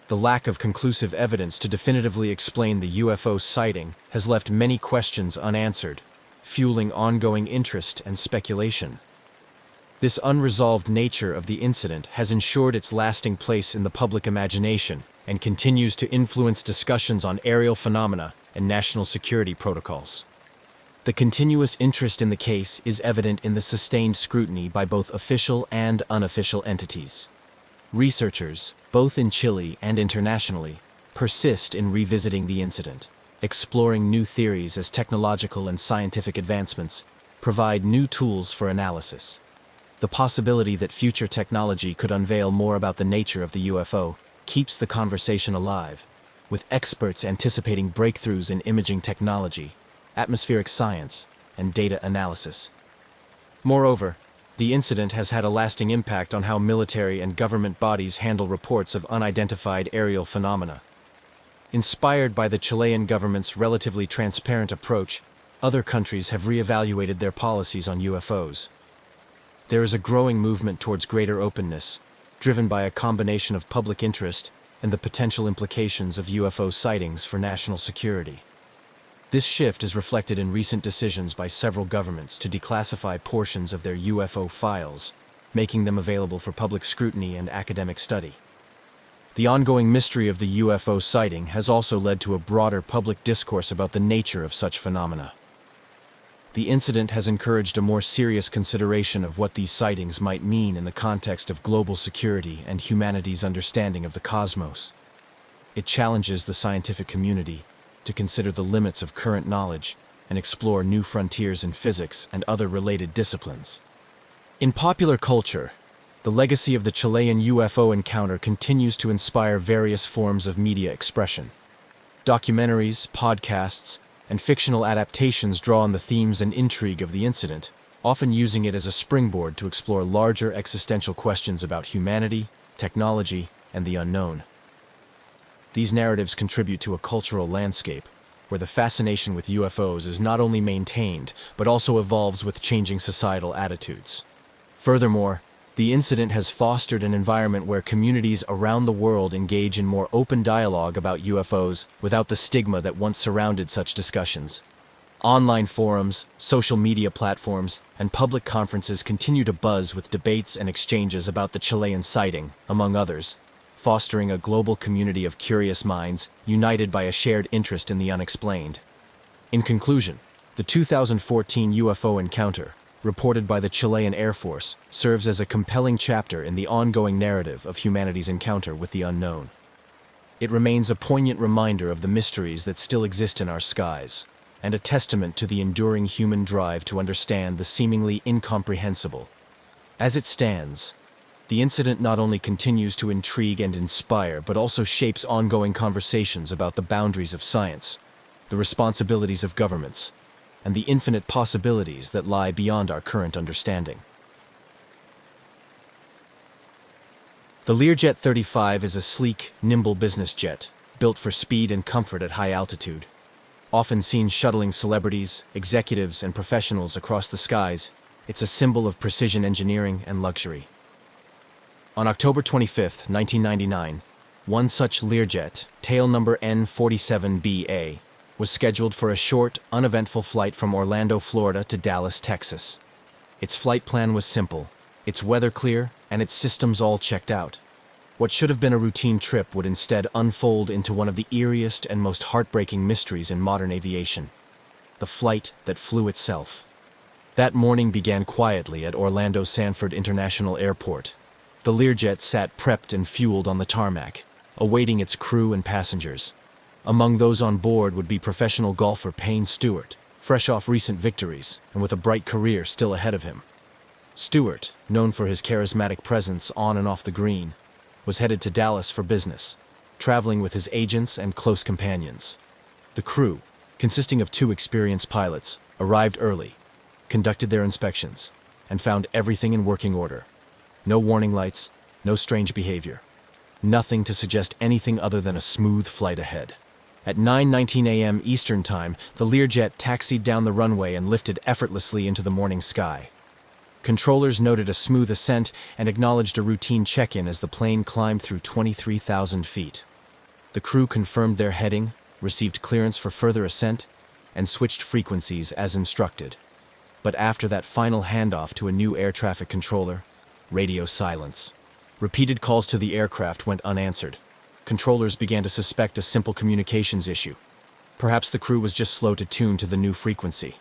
The lack of conclusive evidence to definitively explain the UFO sighting has left many questions unanswered, fueling ongoing interest and speculation. This unresolved nature of the incident has ensured its lasting place in the public imagination and continues to influence discussions on aerial phenomena and national security protocols. The continuous interest in the case is evident in the sustained scrutiny by both official and unofficial entities. Researchers, both in Chile and internationally, persist in revisiting the incident, exploring new theories as technological and scientific advancements provide new tools for analysis. The possibility that future technology could unveil more about the nature of the UFO keeps the conversation alive, with experts anticipating breakthroughs in imaging technology, atmospheric science, and data analysis. Moreover, the incident has had a lasting impact on how military and government bodies handle reports of unidentified aerial phenomena. Inspired by the Chilean government's relatively transparent approach, other countries have reevaluated their policies on UFOs. There is a growing movement towards greater openness, driven by a combination of public interest and the potential implications of UFO sightings for national security. This shift is reflected in recent decisions by several governments to declassify portions of their UFO files, making them available for public scrutiny and academic study. The ongoing mystery of the UFO sighting has also led to a broader public discourse about the nature of such phenomena. The incident has encouraged a more serious consideration of what these sightings might mean in the context of global security and humanity's understanding of the cosmos. It challenges the scientific community to consider the limits of current knowledge and explore new frontiers in physics and other related disciplines. In popular culture, the legacy of the Chilean UFO encounter continues to inspire various forms of media expression. Documentaries, podcasts, and fictional adaptations draw on the themes and intrigue of the incident, often using it as a springboard to explore larger existential questions about humanity, technology, and the unknown. These narratives contribute to a cultural landscape where the fascination with UFOs is not only maintained, but also evolves with changing societal attitudes. Furthermore, the incident has fostered an environment where communities around the world engage in more open dialogue about UFOs without the stigma that once surrounded such discussions. Online forums, social media platforms, and public conferences continue to buzz with debates and exchanges about the Chilean sighting, among others, fostering a global community of curious minds united by a shared interest in the unexplained. In conclusion, the 2014 UFO encounter, reported by the Chilean Air Force, serves as a compelling chapter in the ongoing narrative of humanity's encounter with the unknown. It remains a poignant reminder of the mysteries that still exist in our skies, and a testament to the enduring human drive to understand the seemingly incomprehensible. As it stands, the incident not only continues to intrigue and inspire, but also shapes ongoing conversations about the boundaries of science, the responsibilities of governments, and the infinite possibilities that lie beyond our current understanding. The Learjet 35 is a sleek, nimble business jet, built for speed and comfort at high altitude. Often seen shuttling celebrities, executives, and professionals across the skies, it's a symbol of precision engineering and luxury. On October 25, 1999, one such Learjet, tail number N47BA, was scheduled for a short, uneventful flight from Orlando, Florida to Dallas, Texas. Its flight plan was simple, its weather clear, and its systems all checked out. What should have been a routine trip would instead unfold into one of the eeriest and most heartbreaking mysteries in modern aviation: the flight that flew itself. That morning began quietly at Orlando Sanford International Airport. The Learjet sat prepped and fueled on the tarmac, awaiting its crew and passengers. Among those on board would be professional golfer Payne Stewart, fresh off recent victories and with a bright career still ahead of him. Stewart, known for his charismatic presence on and off the green, was headed to Dallas for business, traveling with his agents and close companions. The crew, consisting of 2 experienced pilots, arrived early, conducted their inspections, and found everything in working order. No warning lights, no strange behavior. Nothing to suggest anything other than a smooth flight ahead. At 9:19 a.m. Eastern Time, the Learjet taxied down the runway and lifted effortlessly into the morning sky. Controllers noted a smooth ascent and acknowledged a routine check-in as the plane climbed through 23,000 feet. The crew confirmed their heading, received clearance for further ascent, and switched frequencies as instructed. But after that final handoff to a new air traffic controller, radio silence. Repeated calls to the aircraft went unanswered. Controllers began to suspect a simple communications issue. Perhaps the crew was just slow to tune to the new frequency.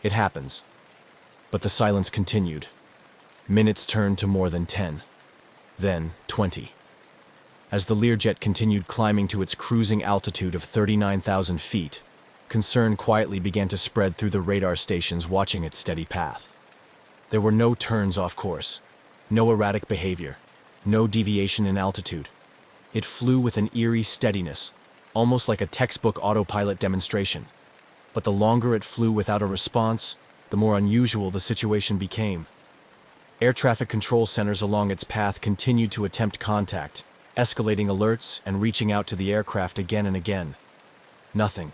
It happens. But the silence continued. Minutes turned to more than 10. Then 20. As the Learjet continued climbing to its cruising altitude of 39,000 feet, concern quietly began to spread through the radar stations watching its steady path. There were no turns off course, no erratic behavior, no deviation in altitude. It flew with an eerie steadiness, almost like a textbook autopilot demonstration. But the longer it flew without a response, the more unusual the situation became. Air traffic control centers along its path continued to attempt contact, escalating alerts and reaching out to the aircraft again and again. Nothing.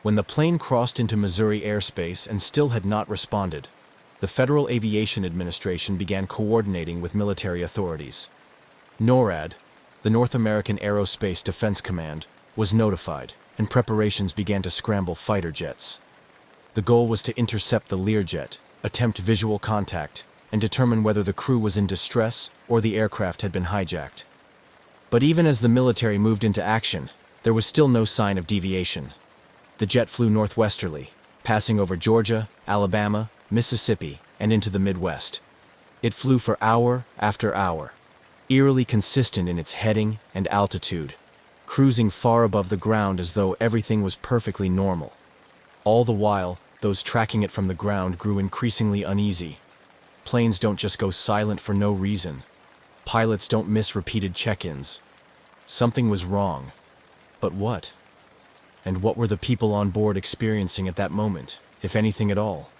When the plane crossed into Missouri airspace and still had not responded, the Federal Aviation Administration began coordinating with military authorities. NORAD, the North American Aerospace Defense Command, was notified, and preparations began to scramble fighter jets. The goal was to intercept the Learjet, attempt visual contact, and determine whether the crew was in distress or the aircraft had been hijacked. But even as the military moved into action, there was still no sign of deviation. The jet flew northwesterly, passing over Georgia, Alabama, Mississippi, and into the Midwest. It flew for hour after hour, eerily consistent in its heading and altitude, cruising far above the ground as though everything was perfectly normal. All the while, those tracking it from the ground grew increasingly uneasy. Planes don't just go silent for no reason. Pilots don't miss repeated check-ins. Something was wrong. But what? And what were the people on board experiencing at that moment, if anything at all?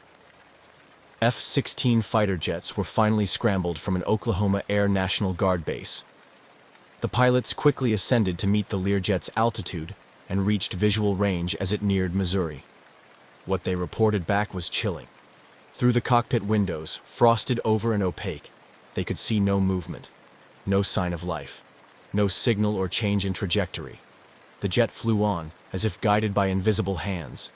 F-16 fighter jets were finally scrambled from an Oklahoma Air National Guard base. The pilots quickly ascended to meet the Learjet's altitude and reached visual range as it neared Missouri. What they reported back was chilling. Through the cockpit windows, frosted over and opaque, they could see no movement, no sign of life, no signal or change in trajectory. The jet flew on, as if guided by invisible hands.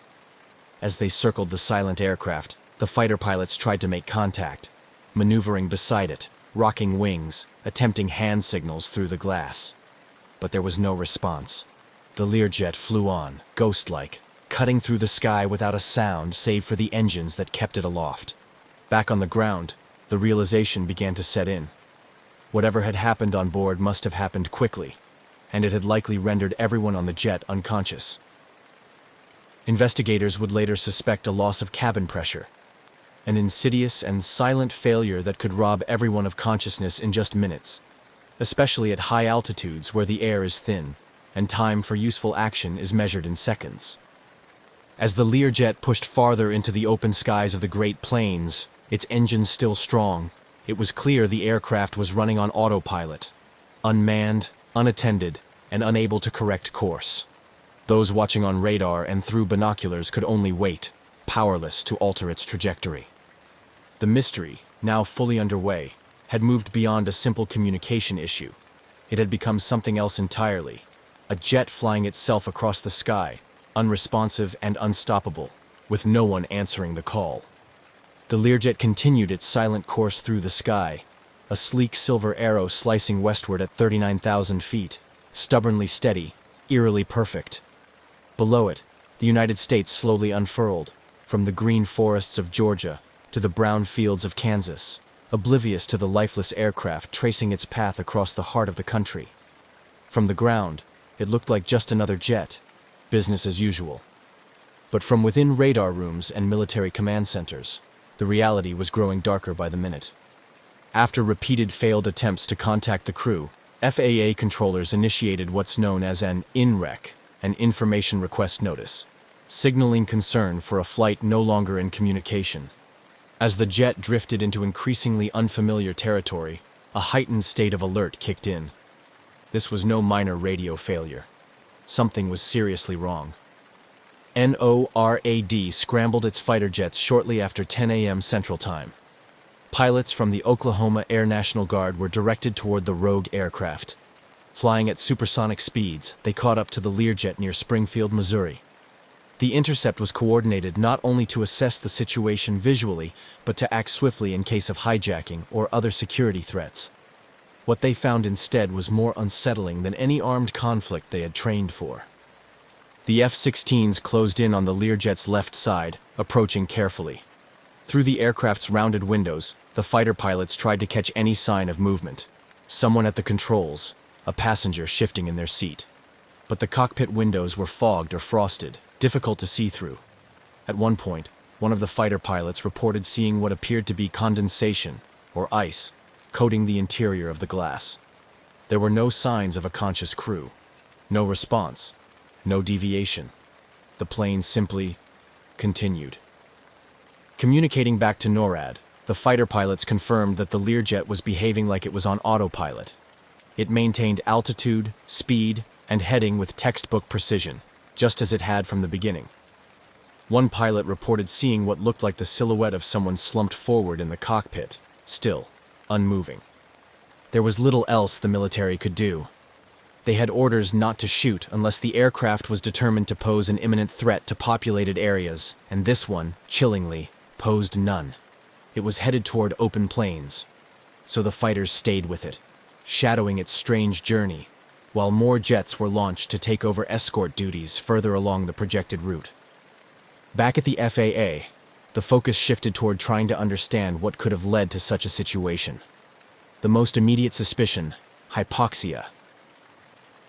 As they circled the silent aircraft, the fighter pilots tried to make contact, maneuvering beside it, rocking wings, attempting hand signals through the glass. But there was no response. The Learjet flew on, ghost-like, cutting through the sky without a sound save for the engines that kept it aloft. Back on the ground, the realization began to set in. Whatever had happened on board must have happened quickly, and it had likely rendered everyone on the jet unconscious. Investigators would later suspect a loss of cabin pressure, an insidious and silent failure that could rob everyone of consciousness in just minutes, especially at high altitudes where the air is thin and time for useful action is measured in seconds. As the Learjet pushed farther into the open skies of the Great Plains, its engines still strong, it was clear the aircraft was running on autopilot, unmanned, unattended, and unable to correct course. Those watching on radar and through binoculars could only wait, powerless to alter its trajectory. The mystery, now fully underway, had moved beyond a simple communication issue. It had become something else entirely, a jet flying itself across the sky, unresponsive and unstoppable, with no one answering the call. The Learjet continued its silent course through the sky, a sleek silver arrow slicing westward at 39,000 feet, stubbornly steady, eerily perfect. Below it, the United States slowly unfurled, from the green forests of Georgia to the brown fields of Kansas, oblivious to the lifeless aircraft tracing its path across the heart of the country. From the ground, it looked like just another jet, business as usual. But from within radar rooms and military command centers, the reality was growing darker by the minute. After repeated failed attempts to contact the crew, FAA controllers initiated what's known as an INREC, an information request notice, signaling concern for a flight no longer in communication. As the jet drifted into increasingly unfamiliar territory, a heightened state of alert kicked in. This was no minor radio failure. Something was seriously wrong. NORAD scrambled its fighter jets shortly after 10 a.m. Central Time. Pilots from the Oklahoma Air National Guard were directed toward the rogue aircraft. Flying at supersonic speeds, they caught up to the Learjet near Springfield, Missouri. The intercept was coordinated not only to assess the situation visually, but to act swiftly in case of hijacking or other security threats. What they found instead was more unsettling than any armed conflict they had trained for. The F-16s closed in on the Learjet's left side, approaching carefully. Through the aircraft's rounded windows, the fighter pilots tried to catch any sign of movement. Someone at the controls, a passenger shifting in their seat. But the cockpit windows were fogged or frosted, difficult to see through. At one point, one of the fighter pilots reported seeing what appeared to be condensation, or ice, coating the interior of the glass. There were no signs of a conscious crew. No response. No deviation. The plane simply continued. Communicating back to NORAD, the fighter pilots confirmed that the Learjet was behaving like it was on autopilot. It maintained altitude, speed, and heading with textbook precision, just as it had from the beginning. One pilot reported seeing what looked like the silhouette of someone slumped forward in the cockpit, still, unmoving. There was little else the military could do. They had orders not to shoot unless the aircraft was determined to pose an imminent threat to populated areas, and this one, chillingly, posed none. It was headed toward open plains, so the fighters stayed with it, shadowing its strange journey, while more jets were launched to take over escort duties further along the projected route. Back at the FAA, the focus shifted toward trying to understand what could have led to such a situation. The most immediate suspicion: hypoxia.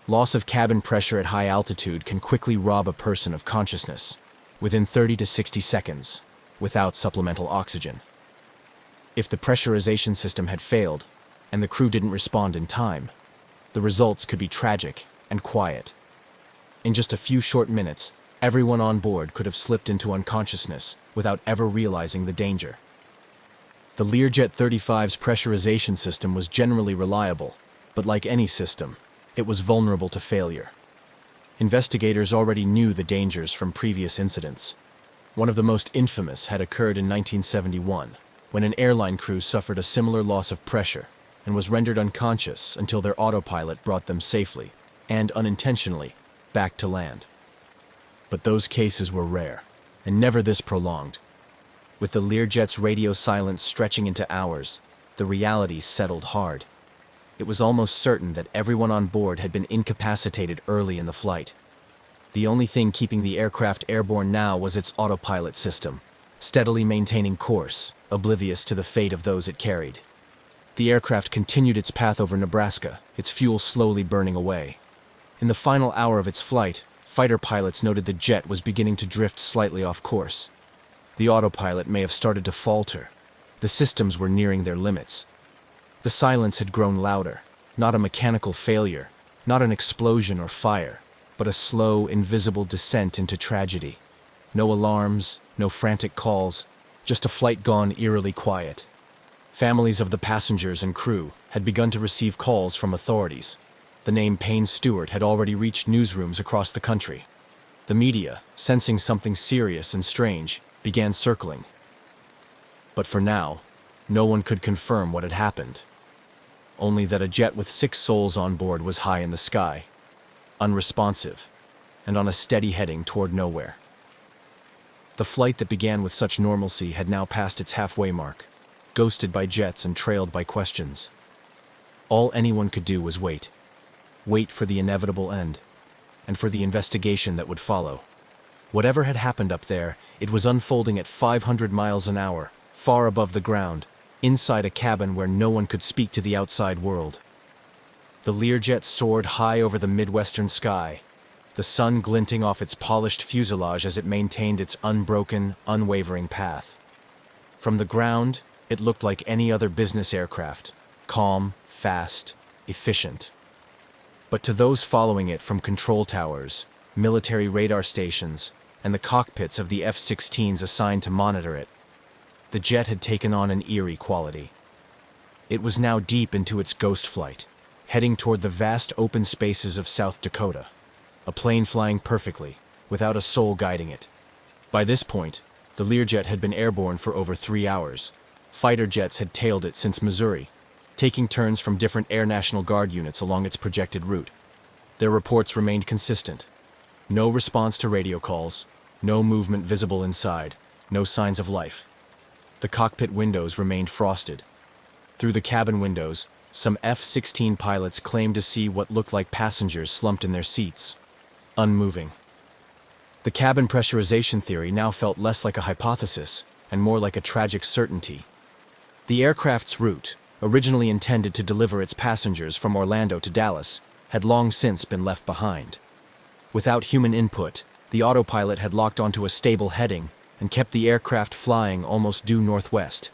Loss of cabin pressure at high altitude can quickly rob a person of consciousness, within 30 to 60 seconds, without supplemental oxygen. If the pressurization system had failed, and the crew didn't respond in time, the results could be tragic and quiet. In just a few short minutes, everyone on board could have slipped into unconsciousness without ever realizing the danger. The Learjet 35's pressurization system was generally reliable, but like any system, it was vulnerable to failure. Investigators already knew the dangers from previous incidents. One of the most infamous had occurred in 1971, when an airline crew suffered a similar loss of pressure and was rendered unconscious until their autopilot brought them safely, and unintentionally, back to land. But those cases were rare, and never this prolonged. With the Learjet's radio silence stretching into hours, the reality settled hard. It was almost certain that everyone on board had been incapacitated early in the flight. The only thing keeping the aircraft airborne now was its autopilot system, steadily maintaining course, oblivious to the fate of those it carried. The aircraft continued its path over Nebraska, its fuel slowly burning away. In the final hour of its flight, fighter pilots noted the jet was beginning to drift slightly off course. The autopilot may have started to falter. The systems were nearing their limits. The silence had grown louder, not a mechanical failure, not an explosion or fire, but a slow, invisible descent into tragedy. No alarms, no frantic calls, just a flight gone eerily quiet. Families of the passengers and crew had begun to receive calls from authorities. The name Payne Stewart had already reached newsrooms across the country. The media, sensing something serious and strange, began circling. But for now, no one could confirm what had happened. Only that a jet with 6 souls on board was high in the sky, unresponsive, and on a steady heading toward nowhere. The flight that began with such normalcy had now passed its halfway mark, ghosted by jets and trailed by questions. All anyone could do was wait. Wait for the inevitable end, and for the investigation that would follow. Whatever had happened up there, it was unfolding at 500 miles an hour, far above the ground, inside a cabin where no one could speak to the outside world. The Learjet soared high over the Midwestern sky, the sun glinting off its polished fuselage as it maintained its unbroken, unwavering path. From the ground, it looked like any other business aircraft, calm, fast, efficient. But to those following it from control towers, military radar stations, and the cockpits of the F-16s assigned to monitor it, the jet had taken on an eerie quality. It was now deep into its ghost flight, heading toward the vast open spaces of South Dakota, a plane flying perfectly, without a soul guiding it. By this point, the Learjet had been airborne for over 3 hours. Fighter jets had tailed it since Missouri, taking turns from different Air National Guard units along its projected route. Their reports remained consistent. No response to radio calls, no movement visible inside, no signs of life. The cockpit windows remained frosted. Through the cabin windows, some F-16 pilots claimed to see what looked like passengers slumped in their seats, unmoving. The cabin pressurization theory now felt less like a hypothesis and more like a tragic certainty. The aircraft's route, originally intended to deliver its passengers from Orlando to Dallas, had long since been left behind. Without human input, the autopilot had locked onto a stable heading and kept the aircraft flying almost due northwest.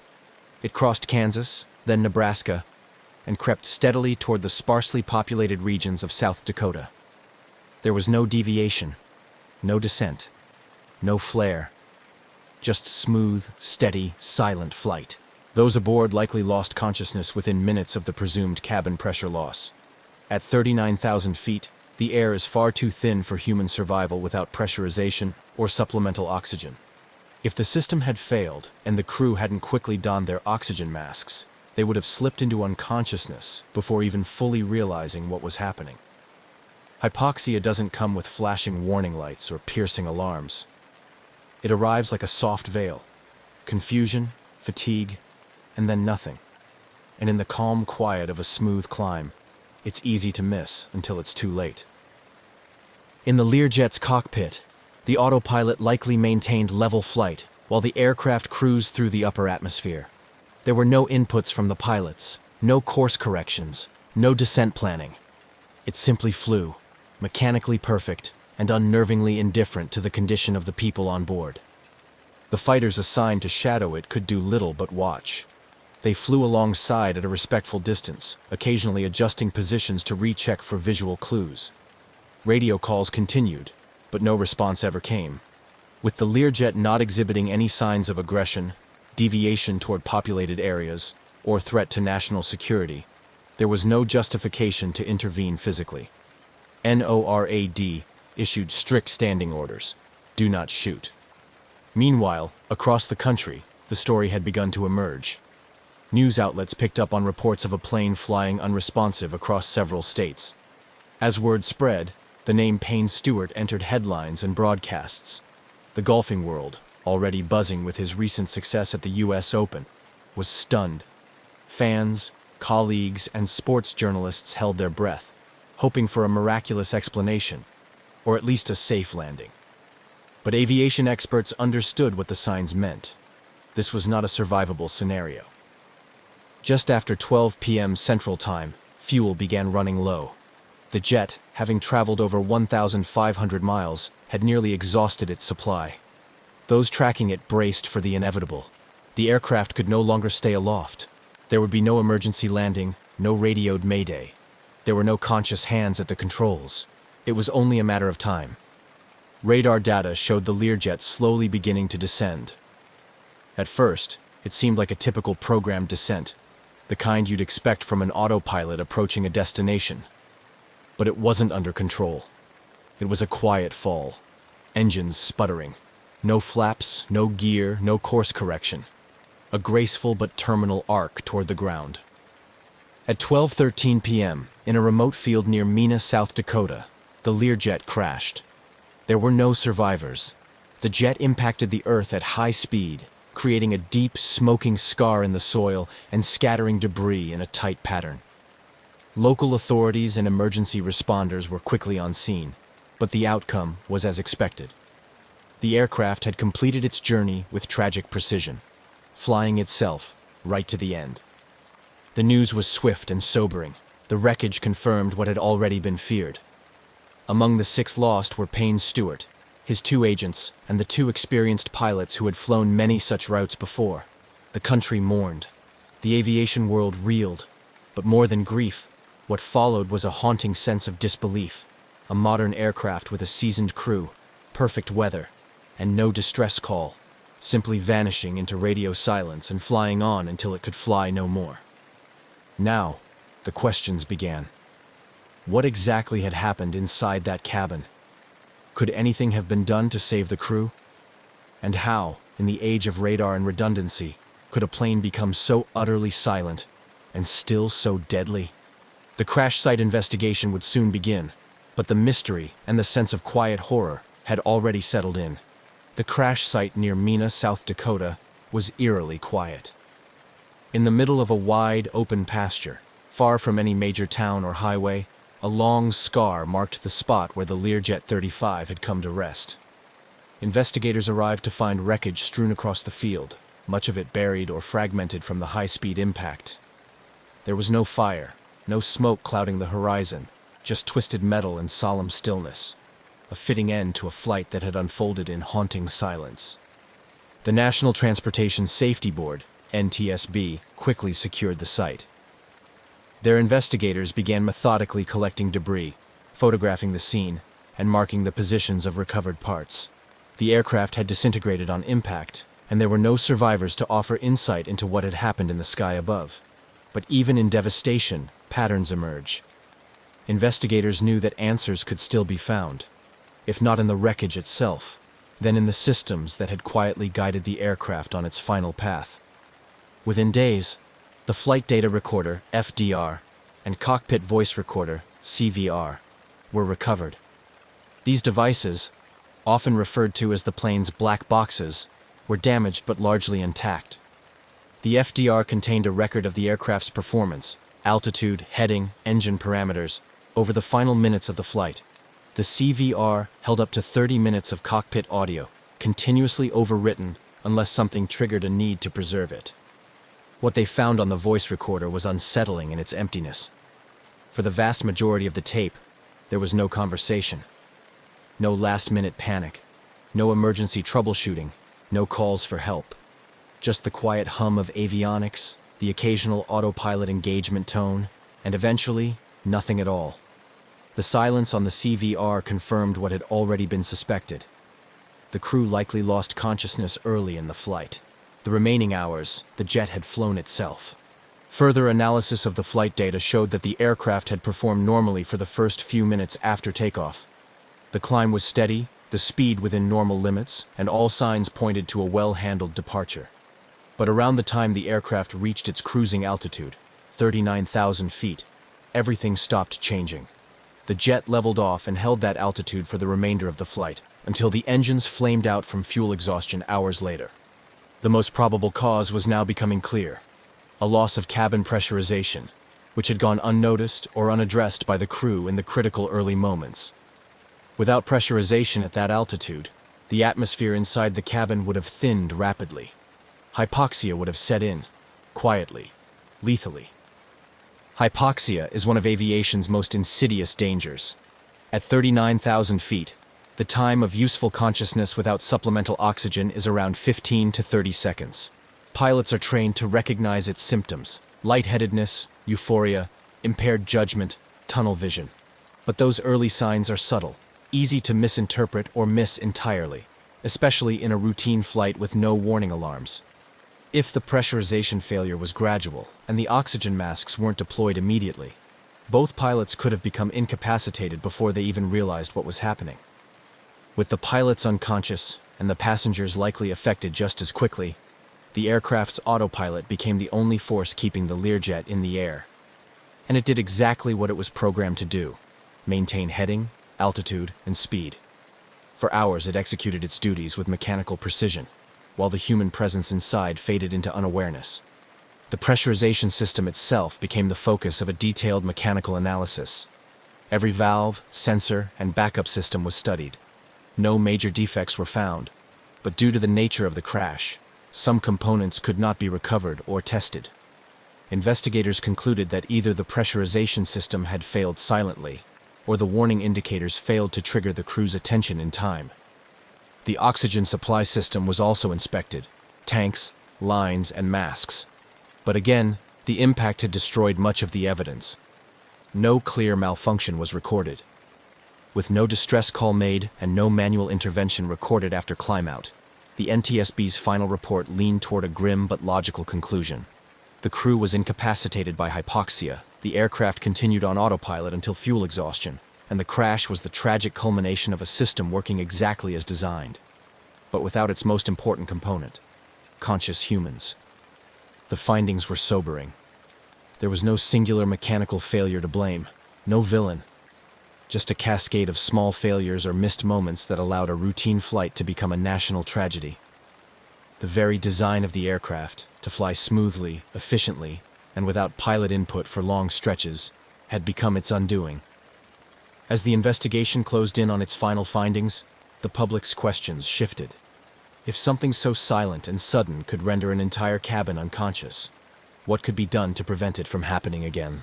It crossed Kansas, then Nebraska, and crept steadily toward the sparsely populated regions of South Dakota. There was no deviation, no descent, no flare, just smooth, steady, silent flight. Those aboard likely lost consciousness within minutes of the presumed cabin pressure loss. At 39,000 feet, the air is far too thin for human survival without pressurization or supplemental oxygen. If the system had failed and the crew hadn't quickly donned their oxygen masks, they would have slipped into unconsciousness before even fully realizing what was happening. Hypoxia doesn't come with flashing warning lights or piercing alarms. It arrives like a soft veil. Confusion, fatigue, and then nothing. And in the calm quiet of a smooth climb, it's easy to miss until it's too late. In the Learjet's cockpit, the autopilot likely maintained level flight while the aircraft cruised through the upper atmosphere. There were no inputs from the pilots, no course corrections, no descent planning. It simply flew, mechanically perfect and unnervingly indifferent to the condition of the people on board. The fighters assigned to shadow it could do little but watch. They flew alongside at a respectful distance, occasionally adjusting positions to recheck for visual clues. Radio calls continued, but no response ever came. With the Learjet not exhibiting any signs of aggression, deviation toward populated areas, or threat to national security, there was no justification to intervene physically. NORAD issued strict standing orders: do not shoot. Meanwhile, across the country, the story had begun to emerge. News outlets picked up on reports of a plane flying unresponsive across several states. As word spread, the name Payne Stewart entered headlines and broadcasts. The golfing world, already buzzing with his recent success at the US Open, was stunned. Fans, colleagues, and sports journalists held their breath, hoping for a miraculous explanation, or at least a safe landing. But aviation experts understood what the signs meant. This was not a survivable scenario. Just after 12 p.m. Central Time, fuel began running low. The jet, having traveled over 1,500 miles, had nearly exhausted its supply. Those tracking it braced for the inevitable. The aircraft could no longer stay aloft. There would be no emergency landing, no radioed mayday. There were no conscious hands at the controls. It was only a matter of time. Radar data showed the Learjet slowly beginning to descend. At first, it seemed like a typical programmed descent, the kind you'd expect from an autopilot approaching a destination. But it wasn't under control. It was a quiet fall. Engines sputtering. No flaps, no gear, no course correction. A graceful but terminal arc toward the ground. At 12:13 p.m., in a remote field near Mena, South Dakota, the Learjet crashed. There were no survivors. The jet impacted the earth at high speed, creating a deep, smoking scar in the soil and scattering debris in a tight pattern. Local authorities and emergency responders were quickly on scene, but the outcome was as expected. The aircraft had completed its journey with tragic precision, flying itself right to the end. The news was swift and sobering. The wreckage confirmed what had already been feared. Among the 6 lost were Payne Stewart, his 2 agents, and the 2 experienced pilots who had flown many such routes before. The country mourned. The aviation world reeled. But more than grief, what followed was a haunting sense of disbelief. A modern aircraft with a seasoned crew, perfect weather, and no distress call, simply vanishing into radio silence and flying on until it could fly no more. Now, the questions began. What exactly had happened inside that cabin? Could anything have been done to save the crew? And how, in the age of radar and redundancy, could a plane become so utterly silent and still so deadly? The crash site investigation would soon begin, but the mystery and the sense of quiet horror had already settled in. The crash site near Mena, South Dakota, was eerily quiet. In the middle of a wide, open pasture, far from any major town or highway, a long scar marked the spot where the Learjet 35 had come to rest. Investigators arrived to find wreckage strewn across the field, much of it buried or fragmented from the high-speed impact. There was no fire, no smoke clouding the horizon, just twisted metal and solemn stillness, a fitting end to a flight that had unfolded in haunting silence. The National Transportation Safety Board, NTSB, quickly secured the site. Their investigators began methodically collecting debris, photographing the scene, and marking the positions of recovered parts. The aircraft had disintegrated on impact, and there were no survivors to offer insight into what had happened in the sky above. But even in devastation, patterns emerge. Investigators knew that answers could still be found, if not in the wreckage itself, then in the systems that had quietly guided the aircraft on its final path. Within days, the flight data recorder, FDR, and cockpit voice recorder, CVR, were recovered. These devices, often referred to as the plane's black boxes, were damaged but largely intact. The FDR contained a record of the aircraft's performance, altitude, heading, engine parameters, over the final minutes of the flight. The CVR held up to 30 minutes of cockpit audio, continuously overwritten unless something triggered a need to preserve it. What they found on the voice recorder was unsettling in its emptiness. For the vast majority of the tape, there was no conversation. No last-minute panic, no emergency troubleshooting, no calls for help. Just the quiet hum of avionics, the occasional autopilot engagement tone, and eventually, nothing at all. The silence on the CVR confirmed what had already been suspected. The crew likely lost consciousness early in the flight. The remaining hours, the jet had flown itself. Further analysis of the flight data showed that the aircraft had performed normally for the first few minutes after takeoff. The climb was steady, the speed within normal limits, and all signs pointed to a well-handled departure. But around the time the aircraft reached its cruising altitude, 39,000 feet, everything stopped changing. The jet leveled off and held that altitude for the remainder of the flight, until the engines flamed out from fuel exhaustion hours later. The most probable cause was now becoming clear: a loss of cabin pressurization, which had gone unnoticed or unaddressed by the crew in the critical early moments. Without pressurization at that altitude, the atmosphere inside the cabin would have thinned rapidly. Hypoxia would have set in, quietly, lethally. Hypoxia is one of aviation's most insidious dangers. At 39,000 feet, the time of useful consciousness without supplemental oxygen is around 15 to 30 seconds. Pilots are trained to recognize its symptoms: lightheadedness, euphoria, impaired judgment, tunnel vision. But those early signs are subtle, easy to misinterpret or miss entirely, especially in a routine flight with no warning alarms. If the pressurization failure was gradual and the oxygen masks weren't deployed immediately, both pilots could have become incapacitated before they even realized what was happening. With the pilots unconscious and the passengers likely affected just as quickly, the aircraft's autopilot became the only force keeping the Learjet in the air. And it did exactly what it was programmed to do: maintain heading, altitude, and speed. For hours it executed its duties with mechanical precision, while the human presence inside faded into unawareness. The pressurization system itself became the focus of a detailed mechanical analysis. Every valve, sensor, and backup system was studied. No major defects were found, but due to the nature of the crash, some components could not be recovered or tested. Investigators concluded that either the pressurization system had failed silently, or the warning indicators failed to trigger the crew's attention in time. The oxygen supply system was also inspected: tanks, lines, and masks. But again, the impact had destroyed much of the evidence. No clear malfunction was recorded. With no distress call made and no manual intervention recorded after climb-out, the NTSB's final report leaned toward a grim but logical conclusion. The crew was incapacitated by hypoxia, the aircraft continued on autopilot until fuel exhaustion, and the crash was the tragic culmination of a system working exactly as designed, but without its most important component: conscious humans. The findings were sobering. There was no singular mechanical failure to blame, no villain, just a cascade of small failures or missed moments that allowed a routine flight to become a national tragedy. The very design of the aircraft, to fly smoothly, efficiently, and without pilot input for long stretches, had become its undoing. As the investigation closed in on its final findings, the public's questions shifted. If something so silent and sudden could render an entire cabin unconscious, what could be done to prevent it from happening again?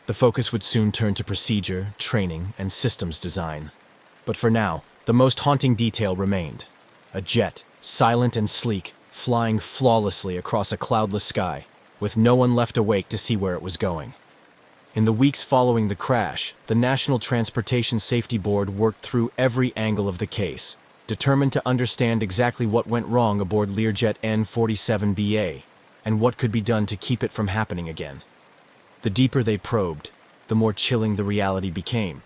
The focus would soon turn to procedure, training, and systems design. But for now, the most haunting detail remained: a jet, silent and sleek, flying flawlessly across a cloudless sky, with no one left awake to see where it was going. In the weeks following the crash, the National Transportation Safety Board worked through every angle of the case, determined to understand exactly what went wrong aboard Learjet N-47BA, and what could be done to keep it from happening again. The deeper they probed, the more chilling the reality became.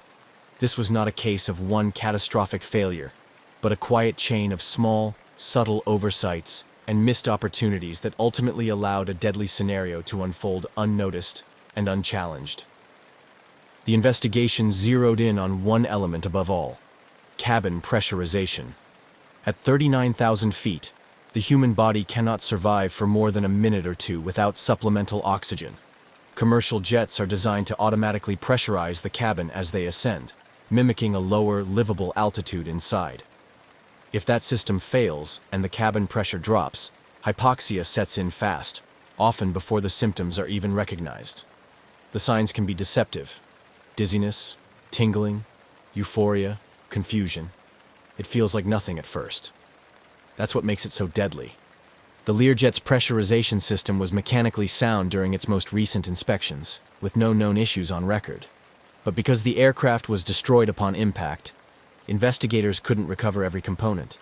This was not a case of one catastrophic failure, but a quiet chain of small, subtle oversights and missed opportunities that ultimately allowed a deadly scenario to unfold unnoticed and unchallenged. The investigation zeroed in on one element above all: cabin pressurization. At 39,000 feet, the human body cannot survive for more than a minute or two without supplemental oxygen. Commercial jets are designed to automatically pressurize the cabin as they ascend, mimicking a lower, livable altitude inside. If that system fails and the cabin pressure drops, hypoxia sets in fast, often before the symptoms are even recognized. The signs can be deceptive: dizziness, tingling, euphoria, confusion. It feels like nothing at first. That's what makes it so deadly. The Learjet's pressurization system was mechanically sound during its most recent inspections, with no known issues on record. But because the aircraft was destroyed upon impact, investigators couldn't recover every component.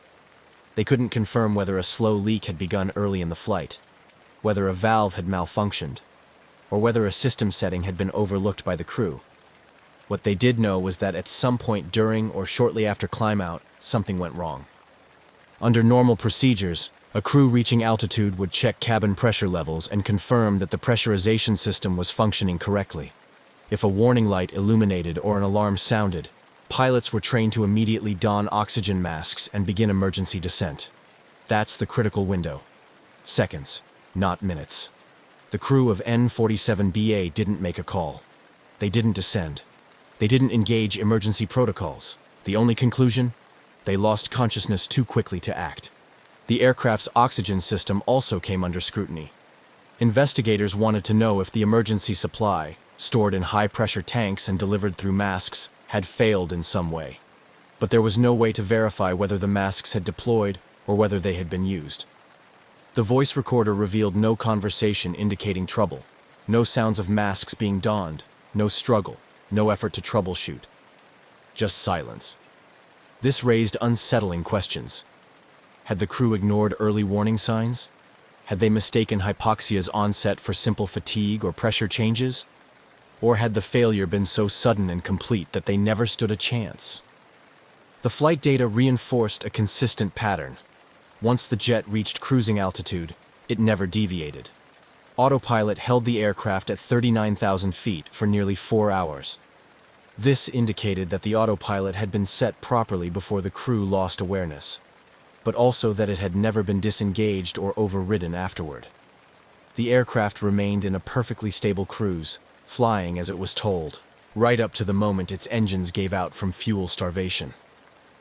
They couldn't confirm whether a slow leak had begun early in the flight, whether a valve had malfunctioned, or whether a system setting had been overlooked by the crew. What they did know was that at some point during or shortly after climb-out, something went wrong. Under normal procedures, a crew reaching altitude would check cabin pressure levels and confirm that the pressurization system was functioning correctly. If a warning light illuminated or an alarm sounded, pilots were trained to immediately don oxygen masks and begin emergency descent. That's the critical window. Seconds, not minutes. The crew of N-47BA didn't make a call. They didn't descend. They didn't engage emergency protocols. The only conclusion? They lost consciousness too quickly to act. The aircraft's oxygen system also came under scrutiny. Investigators wanted to know if the emergency supply, stored in high-pressure tanks and delivered through masks, had failed in some way. But there was no way to verify whether the masks had deployed or whether they had been used. The voice recorder revealed no conversation indicating trouble, no sounds of masks being donned, no struggle, no effort to troubleshoot. Just silence. This raised unsettling questions. Had the crew ignored early warning signs? Had they mistaken hypoxia's onset for simple fatigue or pressure changes? Or had the failure been so sudden and complete that they never stood a chance? The flight data reinforced a consistent pattern. Once the jet reached cruising altitude, it never deviated. Autopilot held the aircraft at 39,000 feet for nearly 4 hours. This indicated that the autopilot had been set properly before the crew lost awareness, but also that it had never been disengaged or overridden afterward. The aircraft remained in a perfectly stable cruise, flying as it was told, right up to the moment its engines gave out from fuel starvation.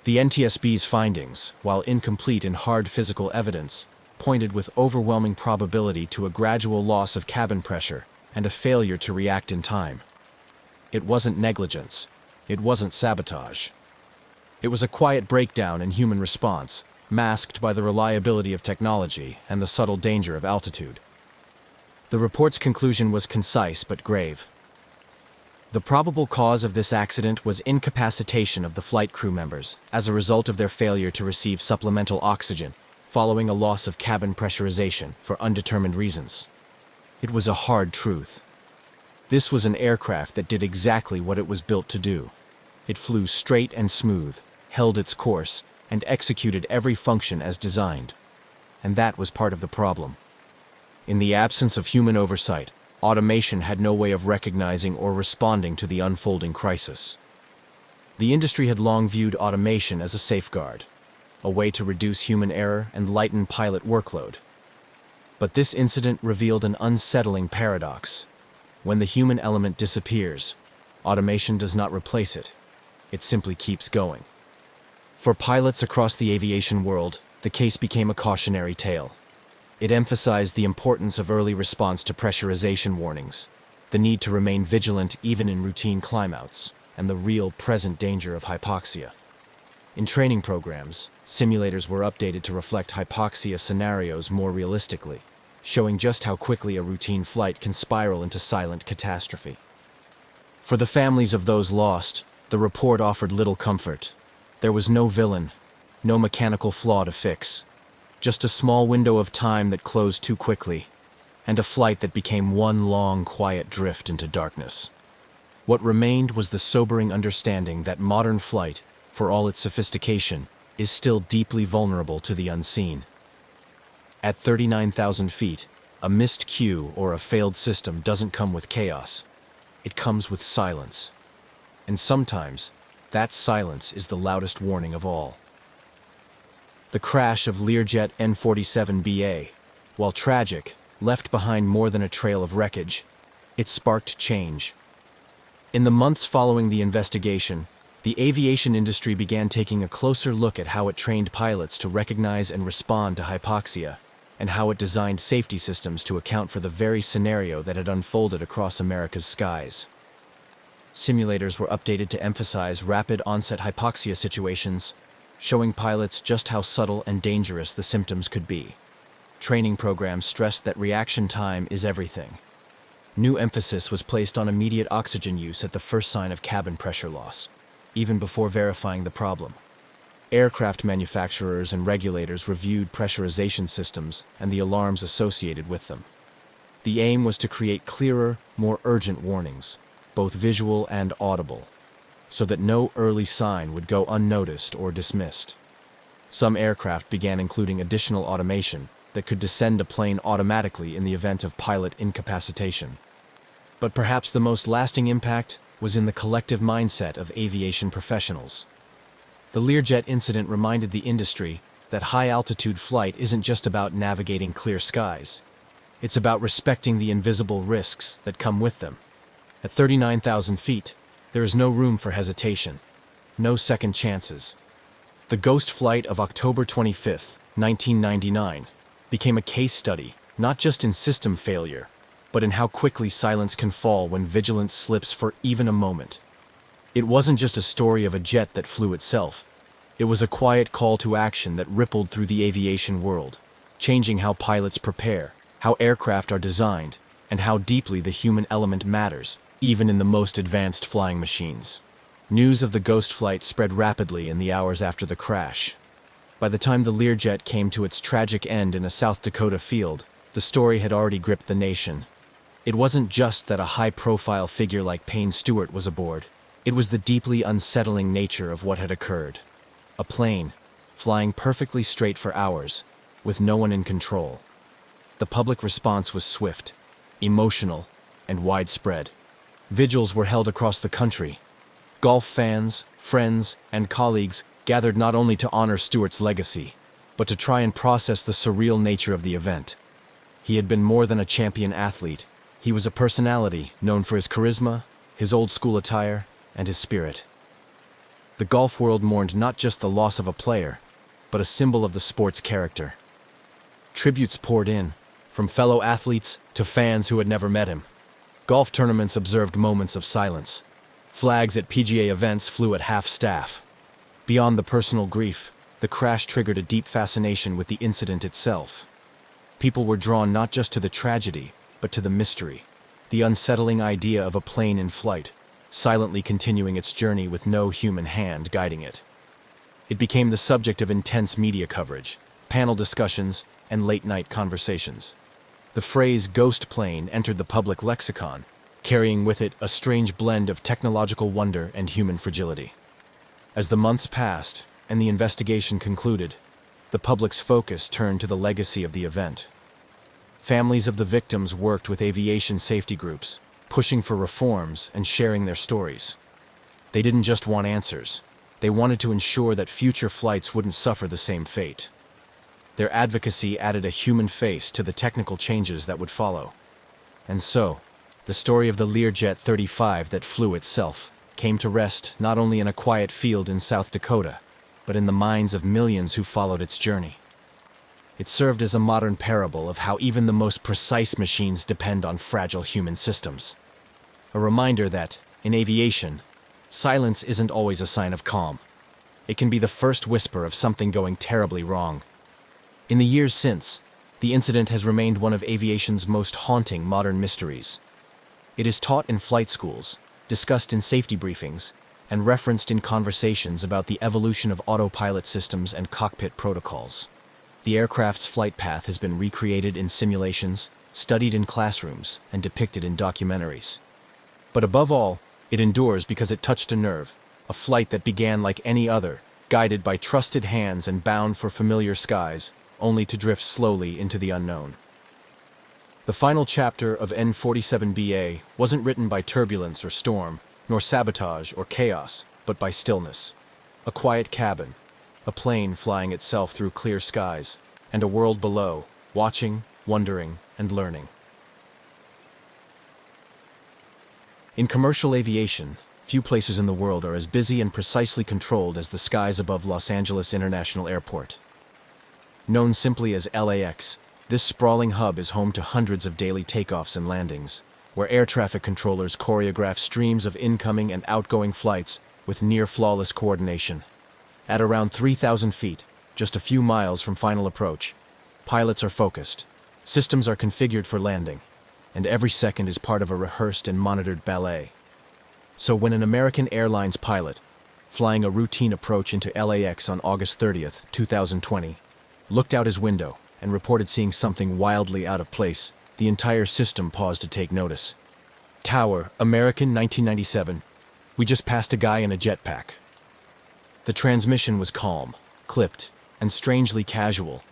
The NTSB's findings, while incomplete in hard physical evidence, pointed with overwhelming probability to a gradual loss of cabin pressure and a failure to react in time. It wasn't negligence. It wasn't sabotage. It was a quiet breakdown in human response, masked by the reliability of technology and the subtle danger of altitude. The report's conclusion was concise but grave. The probable cause of this accident was incapacitation of the flight crew members as a result of their failure to receive supplemental oxygen following a loss of cabin pressurization for undetermined reasons. It was a hard truth. This was an aircraft that did exactly what it was built to do. It flew straight and smooth, held its course, and executed every function as designed. And that was part of the problem. In the absence of human oversight, automation had no way of recognizing or responding to the unfolding crisis. The industry had long viewed automation as a safeguard, a way to reduce human error and lighten pilot workload. But this incident revealed an unsettling paradox. When the human element disappears, automation does not replace it. It simply keeps going. For pilots across the aviation world, the case became a cautionary tale. It emphasized the importance of early response to pressurization warnings, the need to remain vigilant even in routine climbouts, and the real present danger of hypoxia. In training programs, simulators were updated to reflect hypoxia scenarios more realistically, showing just how quickly a routine flight can spiral into silent catastrophe. For the families of those lost, the report offered little comfort. There was no villain, no mechanical flaw to fix. Just a small window of time that closed too quickly, and a flight that became one long, quiet drift into darkness. What remained was the sobering understanding that modern flight, for all its sophistication, is still deeply vulnerable to the unseen. At 39,000 feet, a missed cue or a failed system doesn't come with chaos. It comes with silence. And sometimes, that silence is the loudest warning of all. The crash of Learjet N47BA, while tragic, left behind more than a trail of wreckage. It sparked change. In the months following the investigation, the aviation industry began taking a closer look at how it trained pilots to recognize and respond to hypoxia, and how it designed safety systems to account for the very scenario that had unfolded across America's skies. Simulators were updated to emphasize rapid onset hypoxia situations, showing pilots just how subtle and dangerous the symptoms could be. Training programs stressed that reaction time is everything. New emphasis was placed on immediate oxygen use at the first sign of cabin pressure loss, even before verifying the problem. Aircraft manufacturers and regulators reviewed pressurization systems and the alarms associated with them. The aim was to create clearer, more urgent warnings, both visual and audible, so that no early sign would go unnoticed or dismissed. Some aircraft began including additional automation that could descend a plane automatically in the event of pilot incapacitation. But perhaps the most lasting impact was in the collective mindset of aviation professionals. The Learjet incident reminded the industry that high-altitude flight isn't just about navigating clear skies. It's about respecting the invisible risks that come with them. At 39,000 feet, there is no room for hesitation, no second chances. The ghost flight of October 25, 1999, became a case study, not just in system failure, but in how quickly silence can fall when vigilance slips for even a moment. It wasn't just a story of a jet that flew itself. It was a quiet call to action that rippled through the aviation world, changing how pilots prepare, how aircraft are designed, and how deeply the human element matters, even in the most advanced flying machines. News of the ghost flight spread rapidly in the hours after the crash. By the time the Learjet came to its tragic end in a South Dakota field, the story had already gripped the nation. It wasn't just that a high-profile figure like Payne Stewart was aboard. It was the deeply unsettling nature of what had occurred. A plane, flying perfectly straight for hours, with no one in control. The public response was swift, emotional, and widespread. Vigils were held across the country. Golf fans, friends, and colleagues gathered not only to honor Stewart's legacy, but to try and process the surreal nature of the event. He had been more than a champion athlete. He was a personality known for his charisma, his old-school attire, and his spirit. The golf world mourned not just the loss of a player, but a symbol of the sport's character. Tributes poured in, from fellow athletes to fans who had never met him. Golf tournaments observed moments of silence. Flags at PGA events flew at half-staff. Beyond the personal grief, the crash triggered a deep fascination with the incident itself. People were drawn not just to the tragedy, but to the mystery, the unsettling idea of a plane in flight, silently continuing its journey with no human hand guiding it. It became the subject of intense media coverage, panel discussions, and late-night conversations. The phrase ghost plane entered the public lexicon, carrying with it a strange blend of technological wonder and human fragility. As the months passed and the investigation concluded, the public's focus turned to the legacy of the event. Families of the victims worked with aviation safety groups, pushing for reforms and sharing their stories. They didn't just want answers. They wanted to ensure that future flights wouldn't suffer the same fate. Their advocacy added a human face to the technical changes that would follow. And so, the story of the Learjet 35 that flew itself came to rest not only in a quiet field in South Dakota, but in the minds of millions who followed its journey. It served as a modern parable of how even the most precise machines depend on fragile human systems. A reminder that, in aviation, silence isn't always a sign of calm. It can be the first whisper of something going terribly wrong. In the years since, the incident has remained one of aviation's most haunting modern mysteries. It is taught in flight schools, discussed in safety briefings, and referenced in conversations about the evolution of autopilot systems and cockpit protocols. The aircraft's flight path has been recreated in simulations, studied in classrooms, and depicted in documentaries. But above all, it endures because it touched a nerve, a flight that began like any other, guided by trusted hands and bound for familiar skies, only to drift slowly into the unknown. The final chapter of N47BA wasn't written by turbulence or storm, nor sabotage or chaos, but by stillness. A quiet cabin, a plane flying itself through clear skies, and a world below, watching, wondering, and learning. In commercial aviation, few places in the world are as busy and precisely controlled as the skies above Los Angeles International Airport. Known simply as LAX, this sprawling hub is home to hundreds of daily takeoffs and landings, where air traffic controllers choreograph streams of incoming and outgoing flights with near-flawless coordination. At around 3,000 feet, just a few miles from final approach, pilots are focused, systems are configured for landing, and every second is part of a rehearsed and monitored ballet. So when an American Airlines pilot, flying a routine approach into LAX on August 30th, 2020, looked out his window and reported seeing something wildly out of place, the entire system paused to take notice. Tower, American 1997. We just passed a guy in a jetpack. The transmission was calm, clipped, and strangely casual,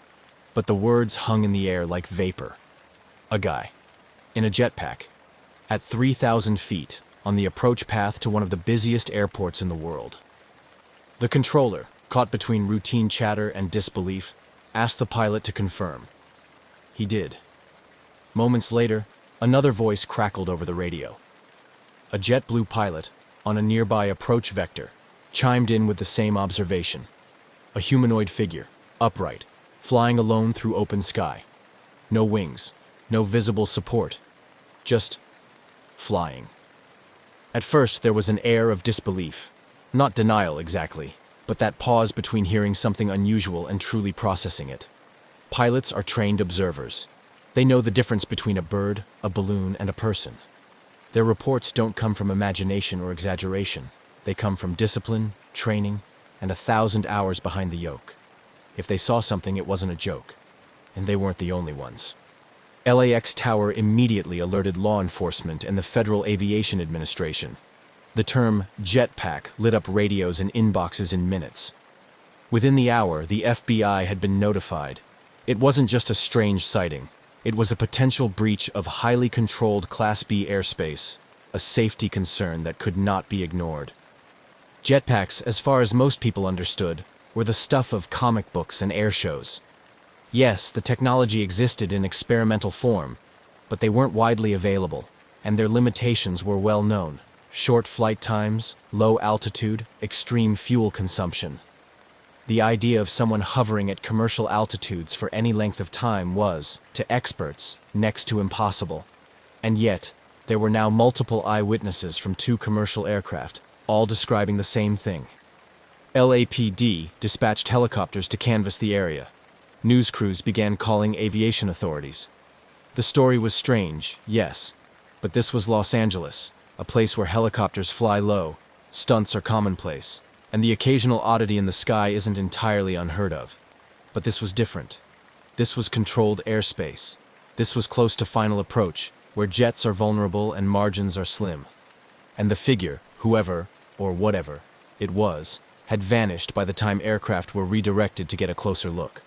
but the words hung in the air like vapor. A guy. In a jetpack. At 3,000 feet, on the approach path to one of the busiest airports in the world. The controller, caught between routine chatter and disbelief, asked the pilot to confirm. He did. Moments later, another voice crackled over the radio. A JetBlue pilot, on a nearby approach vector, chimed in with the same observation. A humanoid figure, upright, flying alone through open sky. No wings, no visible support, just flying. At first, there was an air of disbelief. Not denial exactly, but that pause between hearing something unusual and truly processing it. Pilots are trained observers. They know the difference between a bird, a balloon, and a person. Their reports don't come from imagination or exaggeration. They come from discipline, training, and 1,000 hours behind the yoke. If they saw something, it wasn't a joke. And they weren't the only ones. LAX Tower immediately alerted law enforcement and the Federal Aviation Administration. The term jetpack lit up radios and inboxes in minutes. Within the hour, the FBI had been notified. It wasn't just a strange sighting. It was a potential breach of highly controlled Class B airspace, a safety concern that could not be ignored. Jetpacks, as far as most people understood, were the stuff of comic books and air shows. Yes, the technology existed in experimental form, but they weren't widely available, and their limitations were well known. Short flight times, low altitude, extreme fuel consumption. The idea of someone hovering at commercial altitudes for any length of time was, to experts, next to impossible. And yet, there were now multiple eyewitnesses from 2 commercial aircraft, all describing the same thing. LAPD dispatched helicopters to canvass the area. News crews began calling aviation authorities. The story was strange, yes, but this was Los Angeles, a place where helicopters fly low, stunts are commonplace, and the occasional oddity in the sky isn't entirely unheard of. But this was different. This was controlled airspace. This was close to final approach, where jets are vulnerable and margins are slim. And the figure, whoever, or whatever, it was, had vanished by the time aircraft were redirected to get a closer look.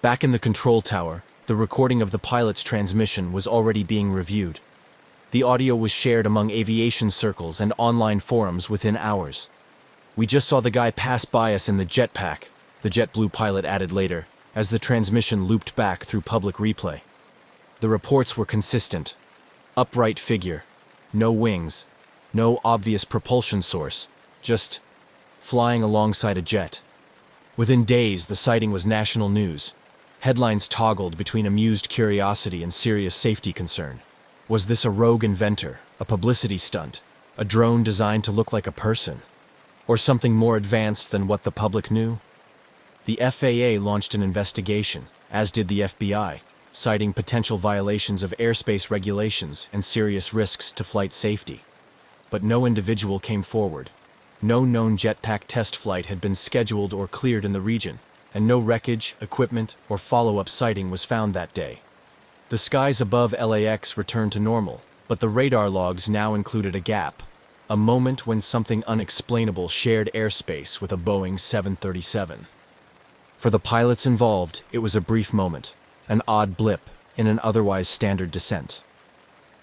Back in the control tower, the recording of the pilot's transmission was already being reviewed. The audio was shared among aviation circles and online forums within hours. "We just saw the guy pass by us in the jetpack," the JetBlue pilot added later, as the transmission looped back through public replay. The reports were consistent. Upright figure, no wings, no obvious propulsion source, just flying alongside a jet. Within days, the sighting was national news. Headlines toggled between amused curiosity and serious safety concern. Was this a rogue inventor, a publicity stunt, a drone designed to look like a person? Or something more advanced than what the public knew? The FAA launched an investigation, as did the FBI, citing potential violations of airspace regulations and serious risks to flight safety. But no individual came forward. No known jetpack test flight had been scheduled or cleared in the region, and no wreckage, equipment, or follow-up sighting was found that day. The skies above LAX returned to normal, but the radar logs now included a gap. A moment when something unexplainable shared airspace with a Boeing 737. For the pilots involved, it was a brief moment, an odd blip in an otherwise standard descent.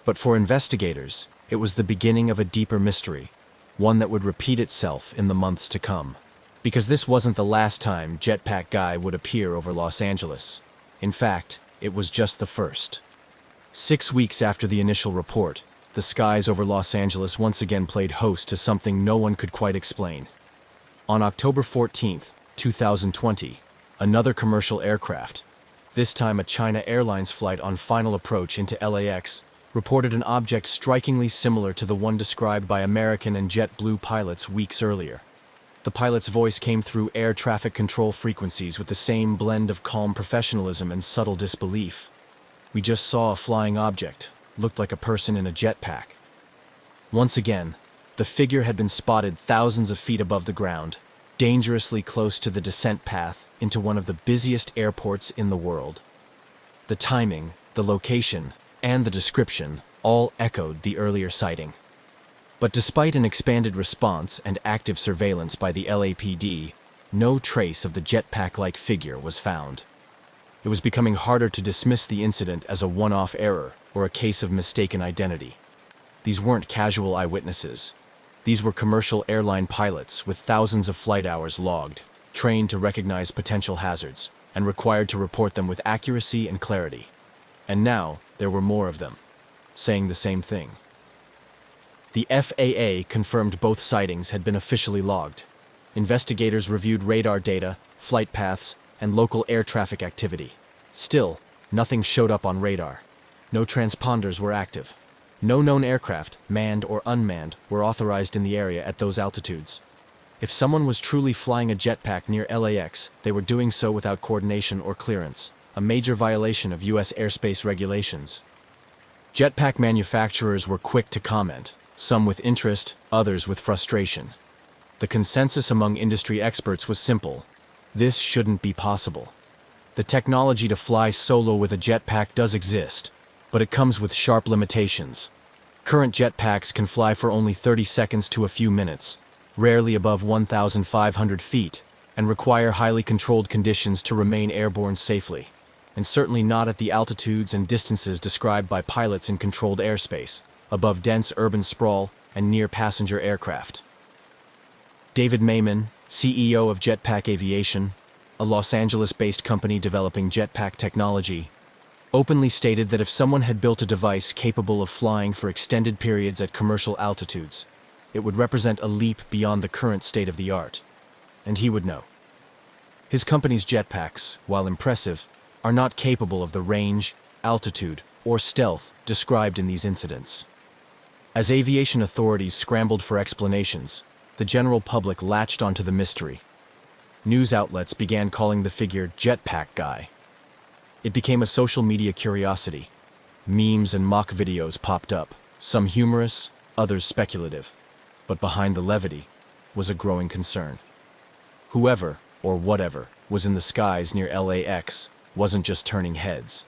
But for investigators, It was the beginning of a deeper mystery, one that would repeat itself in the months to come. Because this wasn't the last time Jetpack Guy would appear over Los Angeles. In fact, it was just the first. 6 weeks after the initial report, the skies over Los Angeles once again played host to something no one could quite explain. On October 14, 2020, another commercial aircraft, this time a China Airlines flight on final approach into LAX, reported an object strikingly similar to the one described by American and JetBlue pilots weeks earlier. The pilot's voice came through air traffic control frequencies with the same blend of calm professionalism and subtle disbelief. "We just saw a flying object, looked like a person in a jetpack." Once again, the figure had been spotted thousands of feet above the ground, dangerously close to the descent path into one of the busiest airports in the world. The timing, the location, and the description all echoed the earlier sighting. But despite an expanded response and active surveillance by the LAPD, no trace of the jetpack-like figure was found. It was becoming harder to dismiss the incident as a one-off error or a case of mistaken identity. These weren't casual eyewitnesses. These were commercial airline pilots with thousands of flight hours logged, trained to recognize potential hazards, and required to report them with accuracy and clarity. And now, there were more of them, saying the same thing. The FAA confirmed both sightings had been officially logged. Investigators reviewed radar data, flight paths, and local air traffic activity. Still, nothing showed up on radar. No transponders were active. No known aircraft, manned or unmanned, were authorized in the area at those altitudes. If someone was truly flying a jetpack near LAX, they were doing so without coordination or clearance, a major violation of U.S. airspace regulations. Jetpack manufacturers were quick to comment, some with interest, others with frustration. The consensus among industry experts was simple: this shouldn't be possible. The technology to fly solo with a jetpack does exist, but it comes with sharp limitations. Current jetpacks can fly for only 30 seconds to a few minutes, rarely above 1,500 feet, and require highly controlled conditions to remain airborne safely, and certainly not at the altitudes and distances described by pilots in controlled airspace, above dense urban sprawl and near passenger aircraft. David Mayman, CEO of Jetpack Aviation, a Los Angeles-based company developing jetpack technology, openly stated that if someone had built a device capable of flying for extended periods at commercial altitudes, it would represent a leap beyond the current state of the art, and he would know. His company's jetpacks, while impressive, are not capable of the range, altitude, or stealth described in these incidents. As aviation authorities scrambled for explanations, the general public latched onto the mystery. News outlets began calling the figure Jetpack Guy. It became a social media curiosity. Memes and mock videos popped up, some humorous, others speculative. But behind the levity was a growing concern. Whoever, or whatever, was in the skies near LAX wasn't just turning heads.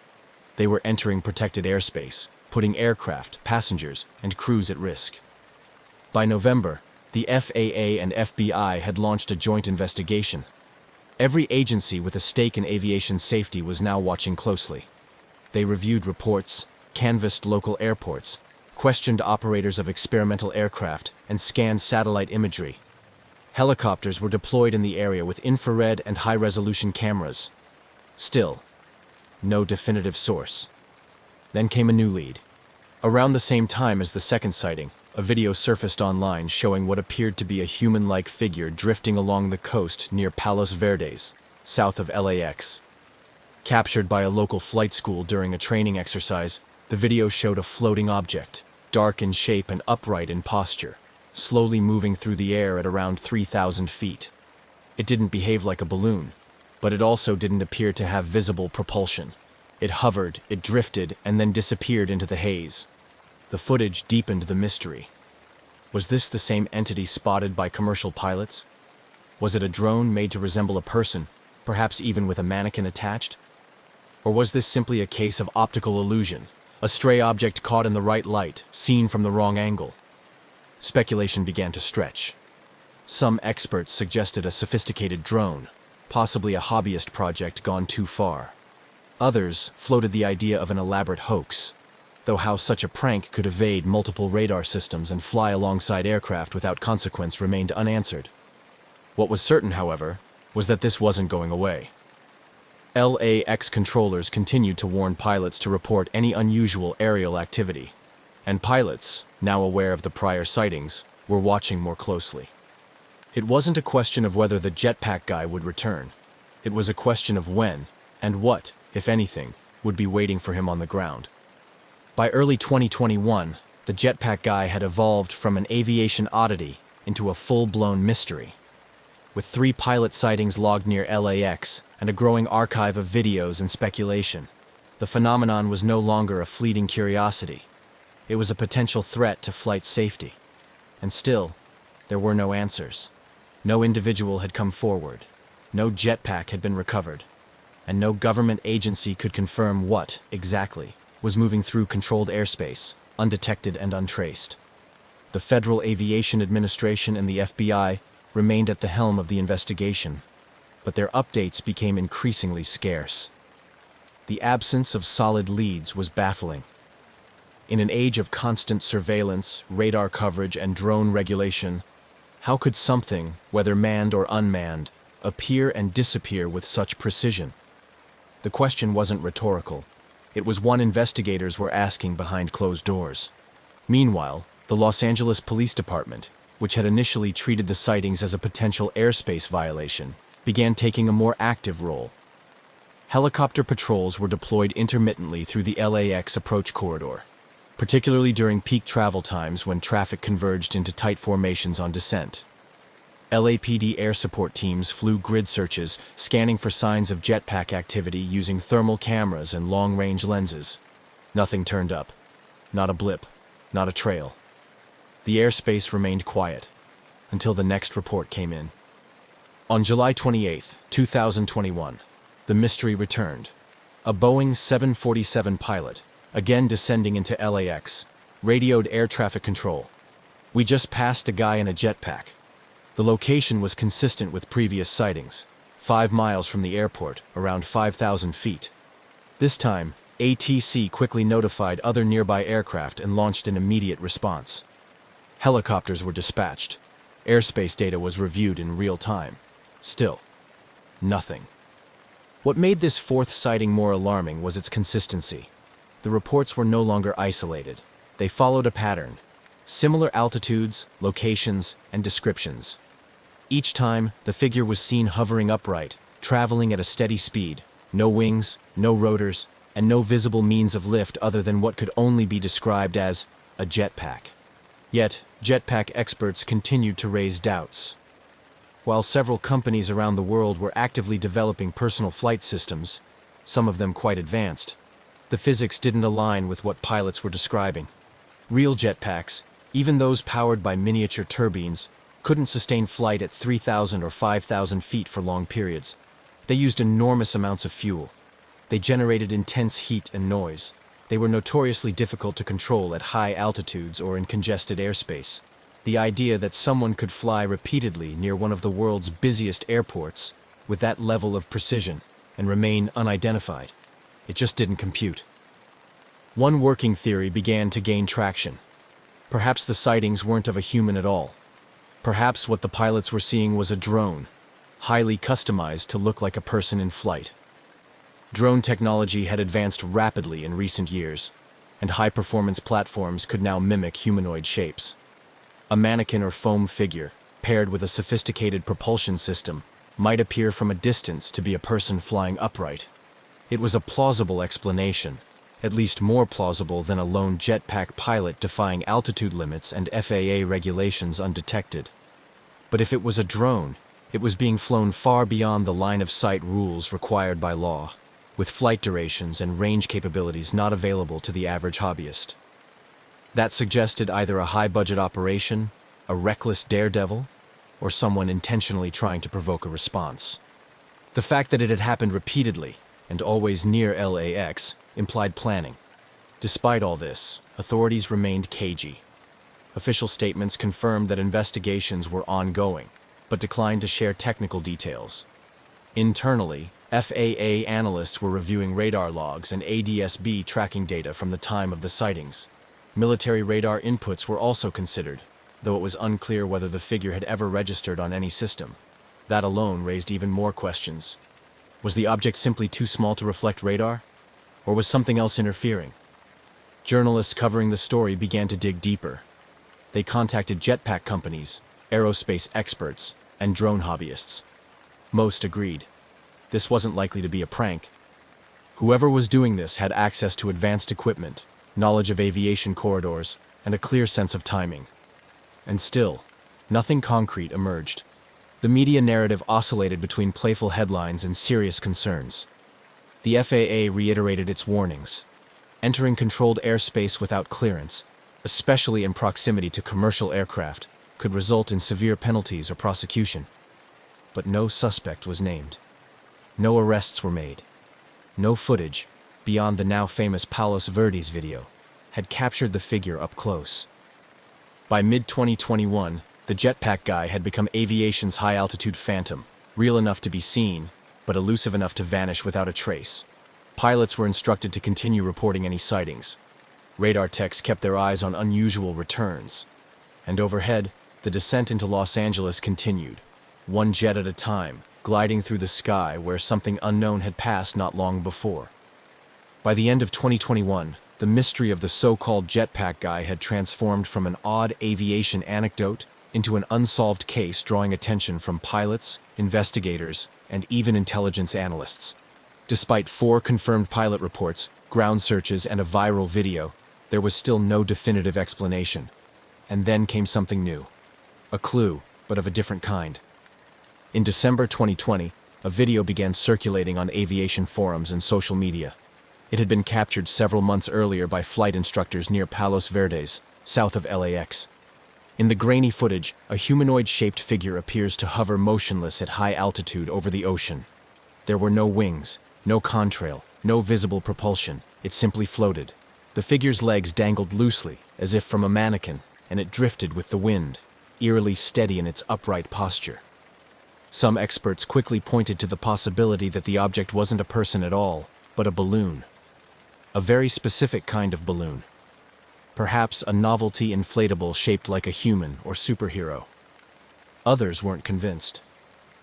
They were entering protected airspace, putting aircraft, passengers, and crews at risk. By November, the FAA and FBI had launched a joint investigation. Every agency with a stake in aviation safety was now watching closely. They reviewed reports, canvassed local airports, questioned operators of experimental aircraft, and scanned satellite imagery. Helicopters were deployed in the area with infrared and high-resolution cameras. Still, no definitive source. Then came a new lead. Around the same time as the second sighting, a video surfaced online showing what appeared to be a human-like figure drifting along the coast near Palos Verdes, south of LAX. Captured by a local flight school during a training exercise, the video showed a floating object, dark in shape and upright in posture, slowly moving through the air at around 3,000 feet. It didn't behave like a balloon, but it also didn't appear to have visible propulsion. It hovered, it drifted, and then disappeared into the haze. The footage deepened the mystery. Was this the same entity spotted by commercial pilots? Was it a drone made to resemble a person, perhaps even with a mannequin attached? Or was this simply a case of optical illusion, a stray object caught in the right light, seen from the wrong angle? Speculation began to stretch. Some experts suggested a sophisticated drone, possibly a hobbyist project gone too far. Others floated the idea of an elaborate hoax. though how such a prank could evade multiple radar systems and fly alongside aircraft without consequence remained unanswered. What was certain, however, was that this wasn't going away. LAX controllers continued to warn pilots to report any unusual aerial activity, and pilots, now aware of the prior sightings, were watching more closely. It wasn't a question of whether the jetpack guy would return. It was a question of when, and what, if anything, would be waiting for him on the ground. By early 2021, the jetpack guy had evolved from an aviation oddity into a full-blown mystery. With 3 pilot sightings logged near LAX and a growing archive of videos and speculation, the phenomenon was no longer a fleeting curiosity. It was a potential threat to flight safety. And still, there were no answers. No individual had come forward. No jetpack had been recovered. And no government agency could confirm what, exactly, was moving through controlled airspace, undetected and untraced. The Federal Aviation Administration and the FBI remained at the helm of the investigation, but their updates became increasingly scarce. The absence of solid leads was baffling. In an age of constant surveillance, radar coverage, and drone regulation, how could something, whether manned or unmanned, appear and disappear with such precision? The question wasn't rhetorical. It was one investigators were asking behind closed doors. Meanwhile, the Los Angeles Police Department, which had initially treated the sightings as a potential airspace violation, began taking a more active role. Helicopter patrols were deployed intermittently through the LAX approach corridor, particularly during peak travel times when traffic converged into tight formations on descent. LAPD air support teams flew grid searches, scanning for signs of jetpack activity using thermal cameras and long-range lenses. Nothing turned up. Not a blip. Not a trail. The airspace remained quiet until the next report came in. On July 28, 2021, the mystery returned. A Boeing 747 pilot, again descending into LAX, radioed air traffic control. "We just passed a guy in a jetpack." The location was consistent with previous sightings, 5 miles from the airport, around 5,000 feet. This time, ATC quickly notified other nearby aircraft and launched an immediate response. Helicopters were dispatched. Airspace data was reviewed in real time. Still, nothing. What made this 4th sighting more alarming was its consistency. The reports were no longer isolated. They followed a pattern. Similar altitudes, locations, and descriptions. Each time, the figure was seen hovering upright, traveling at a steady speed. No wings, no rotors, and no visible means of lift other than what could only be described as a jetpack. Yet, jetpack experts continued to raise doubts. While several companies around the world were actively developing personal flight systems, some of them quite advanced, the physics didn't align with what pilots were describing. Real jetpacks, even those powered by miniature turbines, couldn't sustain flight at 3,000 or 5,000 feet for long periods. They used enormous amounts of fuel. They generated intense heat and noise. They were notoriously difficult to control at high altitudes or in congested airspace. The idea that someone could fly repeatedly near one of the world's busiest airports with that level of precision and remain unidentified, it just didn't compute. One working theory began to gain traction. Perhaps the sightings weren't of a human at all. Perhaps what the pilots were seeing was a drone, highly customized to look like a person in flight. Drone technology had advanced rapidly in recent years, and high-performance platforms could now mimic humanoid shapes. A mannequin or foam figure, paired with a sophisticated propulsion system, might appear from a distance to be a person flying upright. It was a plausible explanation, at least more plausible than a lone jetpack pilot defying altitude limits and FAA regulations undetected. But if it was a drone, it was being flown far beyond the line-of-sight rules required by law, with flight durations and range capabilities not available to the average hobbyist. That suggested either a high-budget operation, a reckless daredevil, or someone intentionally trying to provoke a response. The fact that it had happened repeatedly, and always near LAX, implied planning. Despite all this, authorities remained cagey. Official statements confirmed that investigations were ongoing, but declined to share technical details. Internally, FAA analysts were reviewing radar logs and ADS-B tracking data from the time of the sightings. Military radar inputs were also considered, though it was unclear whether the figure had ever registered on any system. That alone raised even more questions. Was the object simply too small to reflect radar? Or was something else interfering? Journalists covering the story began to dig deeper. They contacted jetpack companies, aerospace experts, and drone hobbyists. Most agreed. This wasn't likely to be a prank. Whoever was doing this had access to advanced equipment, knowledge of aviation corridors, and a clear sense of timing. And still, nothing concrete emerged. The media narrative oscillated between playful headlines and serious concerns. The FAA reiterated its warnings. Entering controlled airspace without clearance, especially in proximity to commercial aircraft, could result in severe penalties or prosecution. But no suspect was named. No arrests were made. No footage, beyond the now famous Palos Verdes video, had captured the figure up close. By mid-2021, the jetpack guy had become aviation's high-altitude phantom, real enough to be seen, but elusive enough to vanish without a trace. Pilots were instructed to continue reporting any sightings. Radar techs kept their eyes on unusual returns. And overhead, the descent into Los Angeles continued, one jet at a time, gliding through the sky where something unknown had passed not long before. By the end of 2021, the mystery of the so-called jetpack guy had transformed from an odd aviation anecdote into an unsolved case drawing attention from pilots, investigators, and even intelligence analysts. Despite 4 confirmed pilot reports, ground searches, and a viral video, there was still no definitive explanation. And then came something new. A clue, but of a different kind. In December 2020, a video began circulating on aviation forums and social media. It had been captured several months earlier by flight instructors near Palos Verdes, south of LAX. In the grainy footage, a humanoid-shaped figure appears to hover motionless at high altitude over the ocean. There were no wings, no contrail, no visible propulsion. It simply floated. The figure's legs dangled loosely, as if from a mannequin, and it drifted with the wind, eerily steady in its upright posture. Some experts quickly pointed to the possibility that the object wasn't a person at all, but a balloon. A very specific kind of balloon. Perhaps a novelty inflatable shaped like a human or superhero. Others weren't convinced.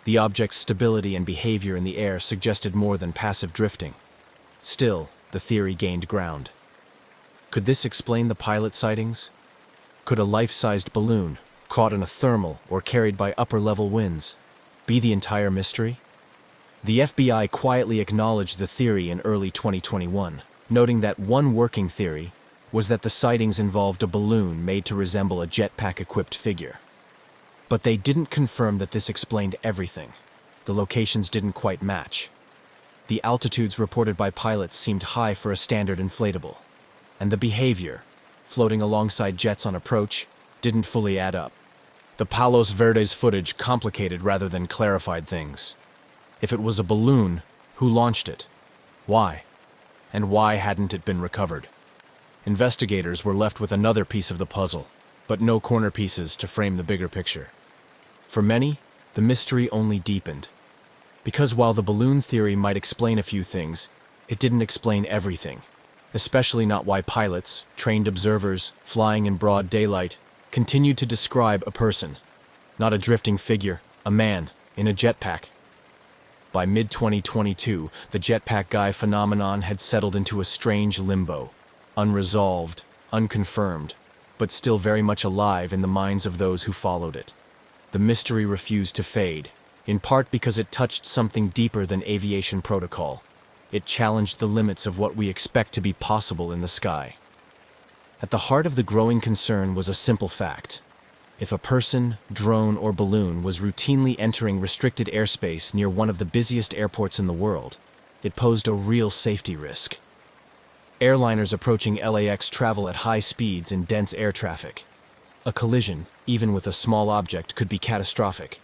The object's stability and behavior in the air suggested more than passive drifting. Still, the theory gained ground. Could this explain the pilot sightings? Could a life-sized balloon, caught in a thermal or carried by upper-level winds, be the entire mystery? The FBI quietly acknowledged the theory in early 2021, noting that one working theory was that the sightings involved a balloon made to resemble a jetpack-equipped figure. But they didn't confirm that this explained everything. The locations didn't quite match. The altitudes reported by pilots seemed high for a standard inflatable. And the behavior, floating alongside jets on approach, didn't fully add up. The Palos Verdes footage complicated rather than clarified things. If it was a balloon, who launched it? Why? And why hadn't it been recovered? Investigators were left with another piece of the puzzle, but no corner pieces to frame the bigger picture. For many, the mystery only deepened. Because while the balloon theory might explain a few things, it didn't explain everything, especially not why pilots, trained observers, flying in broad daylight, continued to describe a person, not a drifting figure, a man, in a jetpack. By mid-2022, the jetpack guy phenomenon had settled into a strange limbo, unresolved, unconfirmed, but still very much alive in the minds of those who followed it. The mystery refused to fade, in part because it touched something deeper than aviation protocol. It challenged the limits of what we expect to be possible in the sky. At the heart of the growing concern was a simple fact. If a person, drone, or balloon was routinely entering restricted airspace near one of the busiest airports in the world, it posed a real safety risk. Airliners approaching LAX travel at high speeds in dense air traffic. A collision, even with a small object, could be catastrophic.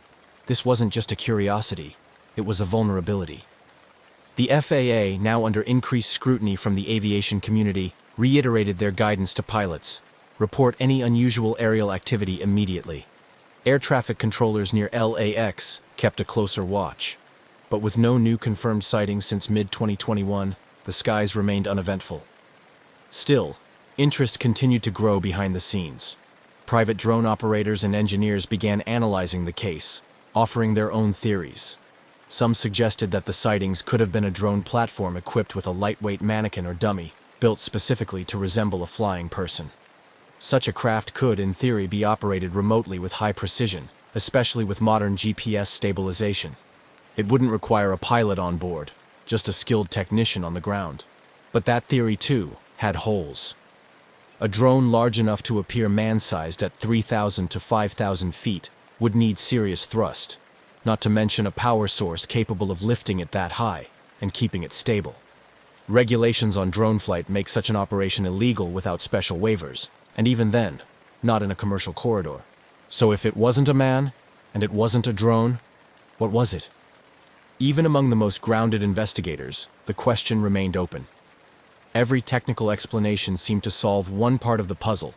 This wasn't just a curiosity, it was a vulnerability. The FAA, now under increased scrutiny from the aviation community, reiterated their guidance to pilots. Report any unusual aerial activity immediately. Air traffic controllers near LAX kept a closer watch. But with no new confirmed sightings since mid-2021, the skies remained uneventful. Still, interest continued to grow behind the scenes. Private drone operators and engineers began analyzing the case, offering their own theories. Some suggested that the sightings could have been a drone platform equipped with a lightweight mannequin or dummy, built specifically to resemble a flying person. Such a craft could, in theory, be operated remotely with high precision, especially with modern GPS stabilization. It wouldn't require a pilot on board, just a skilled technician on the ground. But that theory, too, had holes. A drone large enough to appear man-sized at 3,000 to 5,000 feet would need serious thrust, not to mention a power source capable of lifting it that high and keeping it stable. Regulations on drone flight make such an operation illegal without special waivers, and even then, not in a commercial corridor. So if it wasn't a man, and it wasn't a drone, what was it? Even among the most grounded investigators, the question remained open. Every technical explanation seemed to solve one part of the puzzle,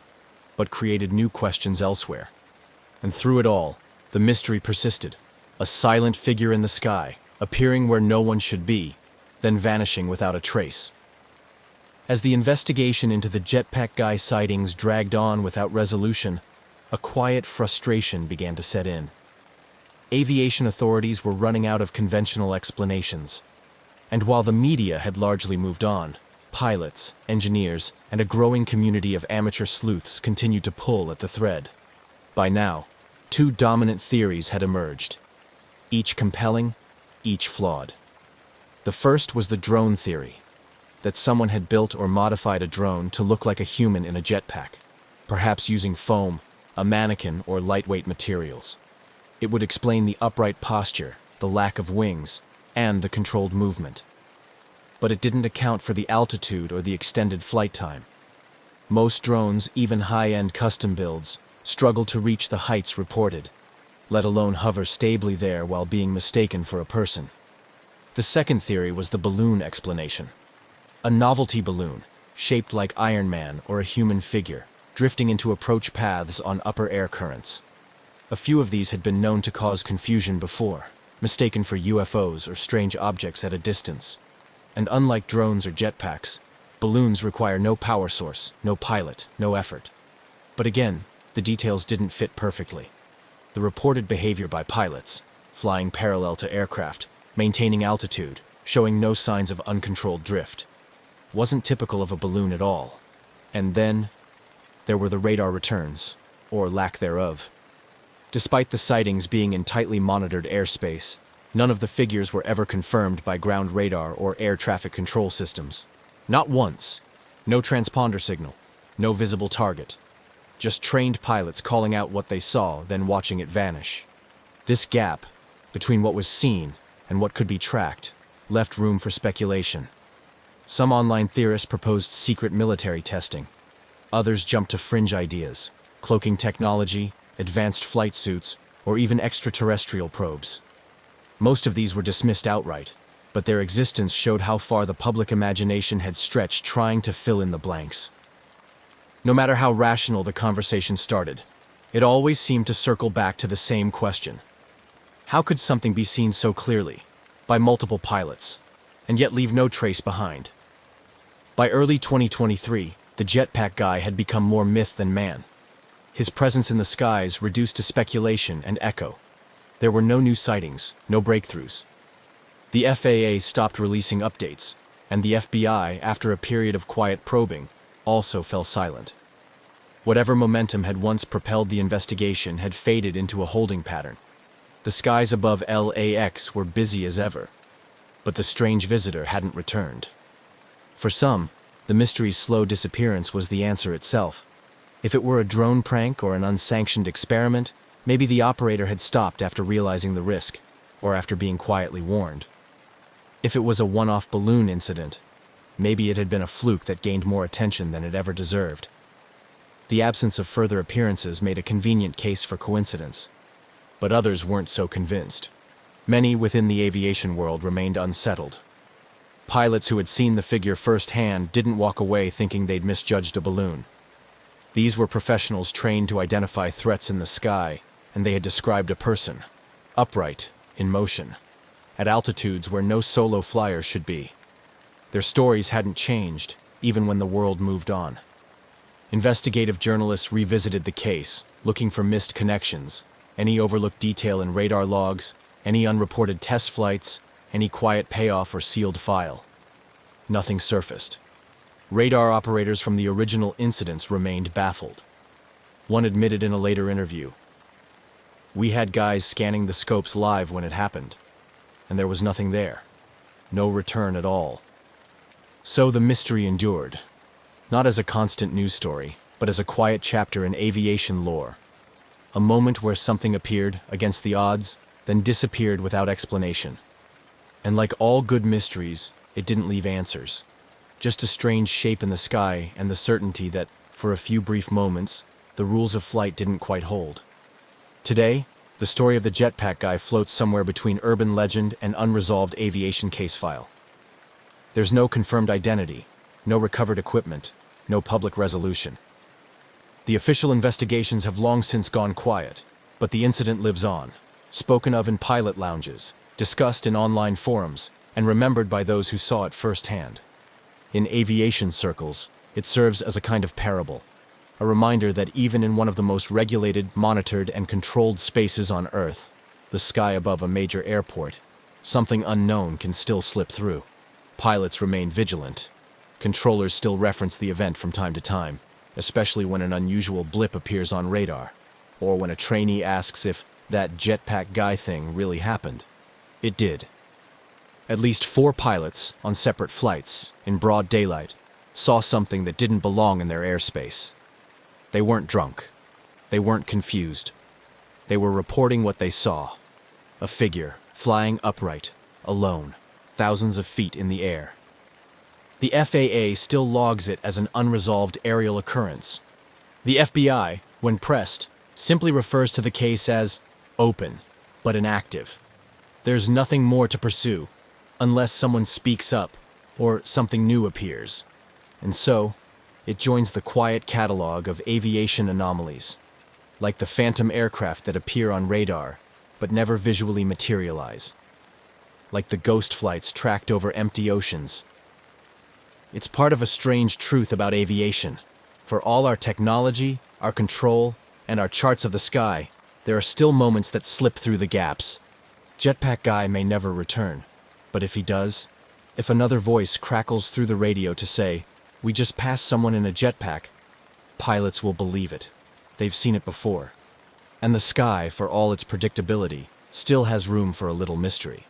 but created new questions elsewhere. And through it all, the mystery persisted. A silent figure in the sky, appearing where no one should be, then vanishing without a trace. As the investigation into the jetpack guy sightings dragged on without resolution, a quiet frustration began to set in. Aviation authorities were running out of conventional explanations. And while the media had largely moved on, pilots, engineers, and a growing community of amateur sleuths continued to pull at the thread. By now, two dominant theories had emerged, each compelling, each flawed. The first was the drone theory, that someone had built or modified a drone to look like a human in a jetpack, perhaps using foam, a mannequin, or lightweight materials. It would explain the upright posture, the lack of wings, and the controlled movement. But it didn't account for the altitude or the extended flight time. Most drones, even high-end custom builds, struggle to reach the heights reported, let alone hover stably there while being mistaken for a person. The second theory was the balloon explanation. A novelty balloon, shaped like Iron Man or a human figure, drifting into approach paths on upper air currents. A few of these had been known to cause confusion before, mistaken for UFOs or strange objects at a distance. And unlike drones or jetpacks, balloons require no power source, no pilot, no effort. But again, the details didn't fit perfectly. The reported behavior by pilots, flying parallel to aircraft, maintaining altitude, showing no signs of uncontrolled drift, wasn't typical of a balloon at all. And then, there were the radar returns, or lack thereof. Despite the sightings being in tightly monitored airspace, none of the figures were ever confirmed by ground radar or air traffic control systems. Not once. No transponder signal, no visible target. Just trained pilots calling out what they saw, then watching it vanish. This gap, between what was seen and what could be tracked, left room for speculation. Some online theorists proposed secret military testing. Others jumped to fringe ideas, cloaking technology, advanced flight suits, or even extraterrestrial probes. Most of these were dismissed outright, but their existence showed how far the public imagination had stretched trying to fill in the blanks. No matter how rational the conversation started, it always seemed to circle back to the same question. How could something be seen so clearly, by multiple pilots, and yet leave no trace behind? By early 2023, the jetpack guy had become more myth than man. His presence in the skies reduced to speculation and echo. There were no new sightings, no breakthroughs. The FAA stopped releasing updates, and the FBI, after a period of quiet probing, also fell silent. Whatever momentum had once propelled the investigation had faded into a holding pattern. The skies above LAX were busy as ever, but the strange visitor hadn't returned. For some, the mystery's slow disappearance was the answer itself. If it were a drone prank or an unsanctioned experiment, maybe the operator had stopped after realizing the risk, or after being quietly warned. If it was a one-off balloon incident, maybe it had been a fluke that gained more attention than it ever deserved. The absence of further appearances made a convenient case for coincidence, but others weren't so convinced. Many within the aviation world remained unsettled. Pilots who had seen the figure firsthand didn't walk away thinking they'd misjudged a balloon. These were professionals trained to identify threats in the sky, and they had described a person, upright, in motion. at altitudes where no solo flyer should be. Their stories hadn't changed, even when the world moved on. Investigative journalists revisited the case, looking for missed connections, any overlooked detail in radar logs, any unreported test flights, any quiet payoff or sealed file. Nothing surfaced. Radar operators from the original incidents remained baffled. One admitted in a later interview, "We had guys scanning the scopes live when it happened, and there was nothing there. No return at all." So the mystery endured, not as a constant news story, but as a quiet chapter in aviation lore. A moment where something appeared against the odds, then disappeared without explanation. And like all good mysteries, it didn't leave answers. Just a strange shape in the sky and the certainty that, for a few brief moments, the rules of flight didn't quite hold. Today, the story of the jetpack guy floats somewhere between urban legend and unresolved aviation case file. There's no confirmed identity, no recovered equipment, no public resolution. The official investigations have long since gone quiet, but the incident lives on, spoken of in pilot lounges, discussed in online forums, and remembered by those who saw it firsthand. In aviation circles, it serves as a kind of parable, a reminder that even in one of the most regulated, monitored, and controlled spaces on Earth, the sky above a major airport, something unknown can still slip through. Pilots remain vigilant. Controllers still reference the event from time to time, especially when an unusual blip appears on radar, or when a trainee asks if that jetpack guy thing really happened. It did. At least 4 pilots, on separate flights, in broad daylight, saw something that didn't belong in their airspace. They weren't drunk. They weren't confused. They were reporting what they saw. A figure, flying upright, alone, thousands of feet in the air. The FAA still logs it as an unresolved aerial occurrence. The FBI, when pressed, simply refers to the case as open, but inactive. There's nothing more to pursue, unless someone speaks up or something new appears. And so, it joins the quiet catalog of aviation anomalies, like the phantom aircraft that appear on radar but never visually materialize, like the ghost flights tracked over empty oceans. It's part of a strange truth about aviation. For all our technology, our control, and our charts of the sky, there are still moments that slip through the gaps. Jetpack guy may never return, but if he does, if another voice crackles through the radio to say, "We just passed someone in a jetpack," pilots will believe it. They've seen it before. And the sky, for all its predictability, still has room for a little mystery.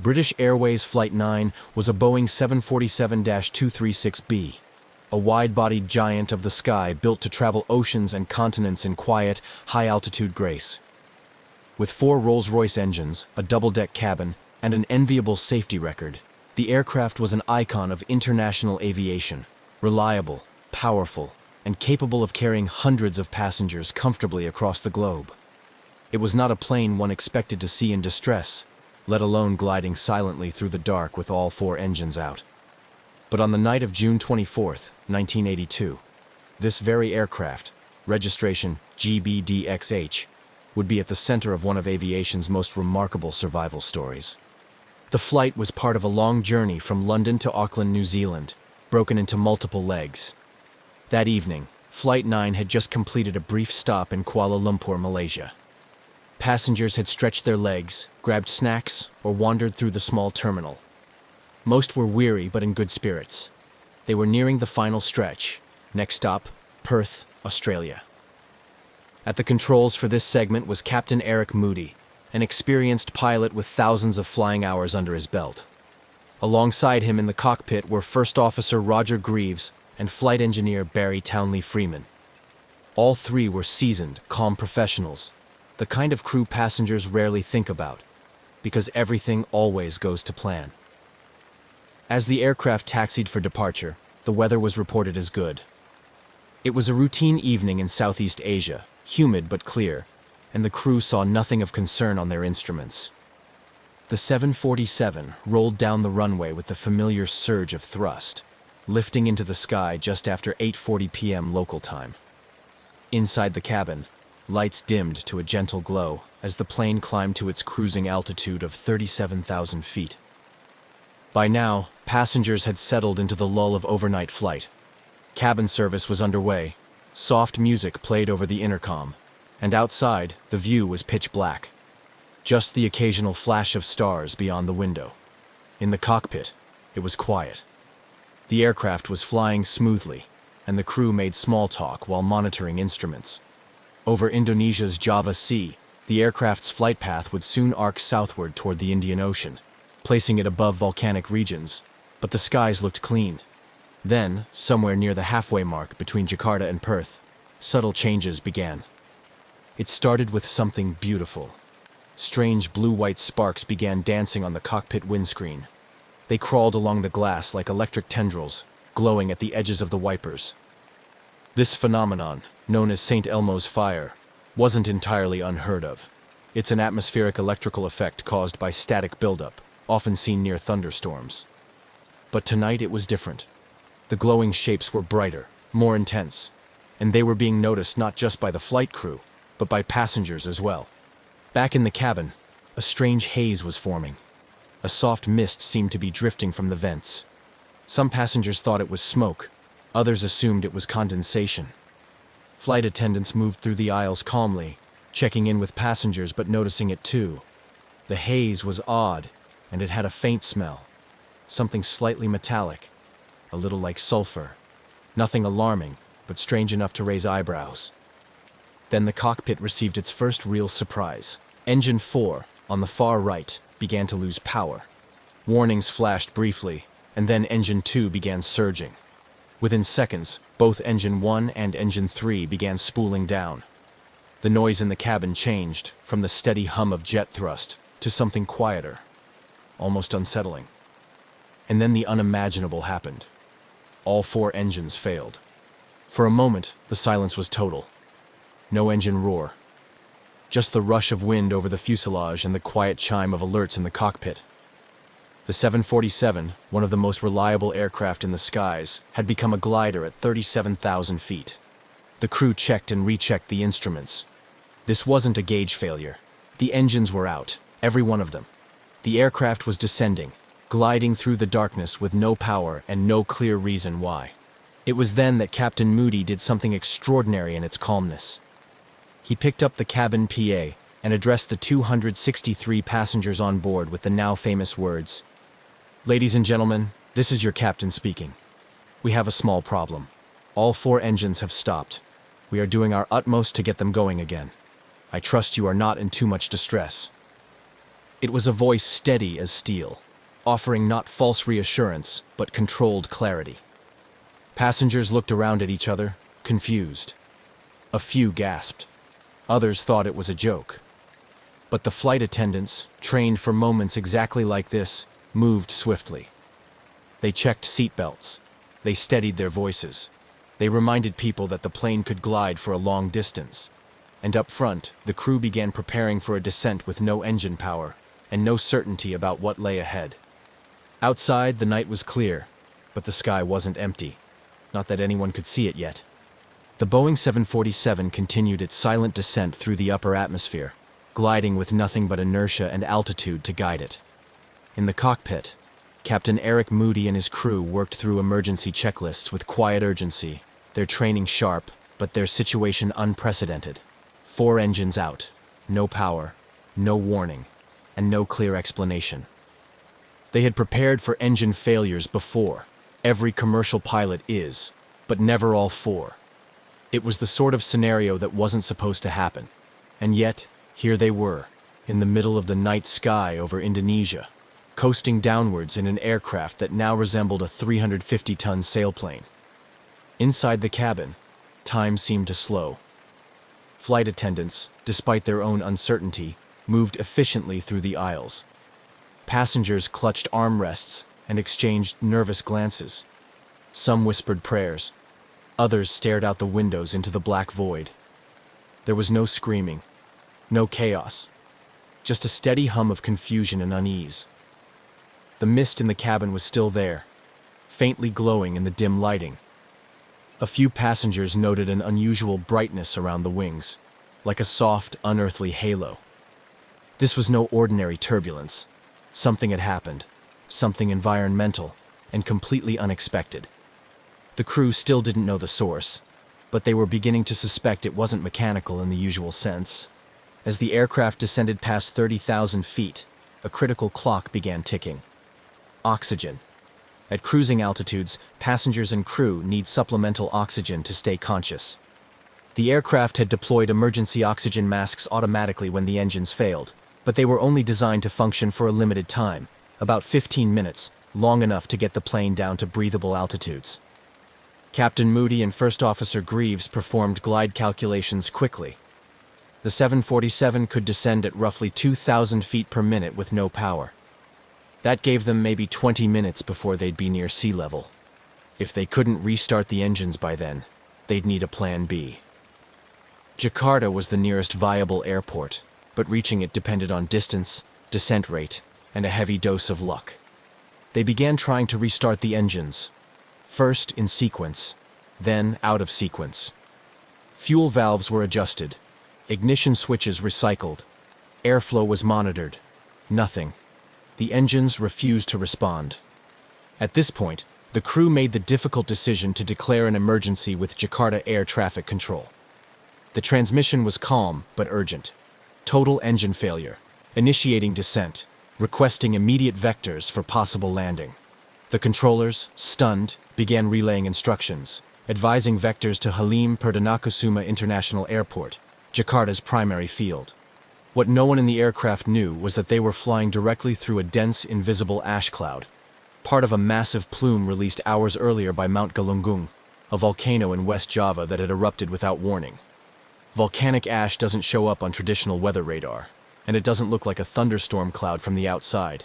British Airways Flight 9 was a Boeing 747-236B, a wide-bodied giant of the sky built to travel oceans and continents in quiet, high-altitude grace. With 4 Rolls-Royce engines, a double-deck cabin, and an enviable safety record, the aircraft was an icon of international aviation, reliable, powerful, and capable of carrying hundreds of passengers comfortably across the globe. It was not a plane one expected to see in distress, let alone gliding silently through the dark with all 4 engines out. But on the night of June 24, 1982, this very aircraft, registration GBDXH, would be at the center of one of aviation's most remarkable survival stories. The flight was part of a long journey from London to Auckland, New Zealand, broken into multiple legs. That evening, Flight 9 had just completed a brief stop in Kuala Lumpur, Malaysia. Passengers had stretched their legs, grabbed snacks, or wandered through the small terminal. Most were weary but in good spirits. They were nearing the final stretch. Next stop, Perth, Australia. At the controls for this segment was Captain Eric Moody, an experienced pilot with thousands of flying hours under his belt. Alongside him in the cockpit were First Officer Roger Greaves and Flight Engineer Barry Townley Freeman. All 3 were seasoned, calm professionals, the kind of crew passengers rarely think about, because everything always goes to plan. As the aircraft taxied for departure, the weather was reported as good. It was a routine evening in Southeast Asia, humid but clear, and the crew saw nothing of concern on their instruments. The 747 rolled down the runway with the familiar surge of thrust, lifting into the sky just after 8:40 p.m. local time. Inside the cabin, Lights dimmed to a gentle glow as the plane climbed to its cruising altitude of 37,000 feet. By now, passengers had settled into the lull of overnight flight. Cabin service was underway, soft music played over the intercom, and outside, the view was pitch black. Just the occasional flash of stars beyond the window. In the cockpit, it was quiet. The aircraft was flying smoothly, and the crew made small talk while monitoring instruments. Over Indonesia's Java Sea, the aircraft's flight path would soon arc southward toward the Indian Ocean, placing it above volcanic regions, but the skies looked clean. Then, somewhere near the halfway mark between Jakarta and Perth, subtle changes began. It started with something beautiful. Strange blue-white sparks began dancing on the cockpit windscreen. They crawled along the glass like electric tendrils, glowing at the edges of the wipers. This phenomenon, known as St. Elmo's fire, wasn't entirely unheard of. It's an atmospheric electrical effect caused by static buildup, often seen near thunderstorms. But tonight it was different. The glowing shapes were brighter, more intense, and they were being noticed not just by the flight crew, but by passengers as well. Back in the cabin, a strange haze was forming. A soft mist seemed to be drifting from the vents. Some passengers thought it was smoke, others assumed it was condensation. Flight attendants moved through the aisles calmly, checking in with passengers but noticing it too. The haze was odd, and it had a faint smell. Something slightly metallic, a little like sulfur. Nothing alarming, but strange enough to raise eyebrows. Then the cockpit received its first real surprise. Engine 4, on the far right, began to lose power. Warnings flashed briefly, and then Engine 2 began surging. Within seconds, both Engine 1 and Engine 3 began spooling down. The noise in the cabin changed from the steady hum of jet thrust to something quieter, almost unsettling. And then the unimaginable happened. All 4 engines failed. For a moment, the silence was total. No engine roar. Just the rush of wind over the fuselage and the quiet chime of alerts in the cockpit. The 747, one of the most reliable aircraft in the skies, had become a glider at 37,000 feet. The crew checked and rechecked the instruments. This wasn't a gauge failure. The engines were out, every one of them. The aircraft was descending, gliding through the darkness with no power and no clear reason why. It was then that Captain Moody did something extraordinary in its calmness. He picked up the cabin PA and addressed the 263 passengers on board with the now famous words, "Ladies and gentlemen, this is your captain speaking. We have a small problem. All 4 engines have stopped. We are doing our utmost to get them going again. I trust you are not in too much distress." It was a voice steady as steel, offering not false reassurance, but controlled clarity. Passengers looked around at each other, confused. A few gasped. Others thought it was a joke. But the flight attendants, trained for moments exactly like this, moved swiftly. They checked seatbelts. They steadied their voices. They reminded people that the plane could glide for a long distance. And up front, the crew began preparing for a descent with no engine power and no certainty about what lay ahead. Outside, the night was clear, but the sky wasn't empty. Not that anyone could see it yet. The Boeing 747 continued its silent descent through the upper atmosphere, gliding with nothing but inertia and altitude to guide it. In the cockpit, Captain Eric Moody and his crew worked through emergency checklists with quiet urgency, their training sharp, but their situation unprecedented. 4 engines out, no power, no warning, and no clear explanation. They had prepared for engine failures before. Every commercial pilot is, but never all 4. It was the sort of scenario that wasn't supposed to happen. And yet, here they were, in the middle of the night sky over Indonesia, coasting downwards in an aircraft that now resembled a 350-ton sailplane. Inside the cabin, time seemed to slow. Flight attendants, despite their own uncertainty, moved efficiently through the aisles. Passengers clutched armrests and exchanged nervous glances. Some whispered prayers. Others stared out the windows into the black void. There was no screaming, no chaos, just a steady hum of confusion and unease. The mist in the cabin was still there, faintly glowing in the dim lighting. A few passengers noted an unusual brightness around the wings. like a soft, unearthly halo. This was no ordinary turbulence. Something had happened, something environmental, and completely unexpected. The crew still didn't know the source, but they were beginning to suspect it wasn't mechanical in the usual sense. As the aircraft descended past 30,000 feet, a critical clock began ticking. Oxygen. At cruising altitudes, passengers and crew need supplemental oxygen to stay conscious. The aircraft had deployed emergency oxygen masks automatically when the engines failed, but they were only designed to function for a limited time, about 15 minutes, long enough to get the plane down to breathable altitudes. Captain Moody and First Officer Greaves performed glide calculations quickly. The 747 could descend at roughly 2,000 feet per minute with no power. That gave them maybe 20 minutes before they'd be near sea level. If they couldn't restart the engines by then, they'd need a plan B. Jakarta was the nearest viable airport, but reaching it depended on distance, descent rate, and a heavy dose of luck. They began trying to restart the engines, first in sequence, then out of sequence. Fuel valves were adjusted, ignition switches recycled, airflow was monitored. Nothing. The engines refused to respond. At this point, the crew made the difficult decision to declare an emergency with Jakarta Air Traffic Control. The transmission was calm but urgent. Total engine failure. Initiating descent. Requesting immediate vectors for possible landing. The controllers, stunned, began relaying instructions, advising vectors to Halim Perdanakusuma International Airport, Jakarta's primary field. What no one in the aircraft knew was that they were flying directly through a dense, invisible ash cloud, part of a massive plume released hours earlier by Mount Galunggung, a volcano in West Java that had erupted without warning. Volcanic ash doesn't show up on traditional weather radar, and it doesn't look like a thunderstorm cloud from the outside.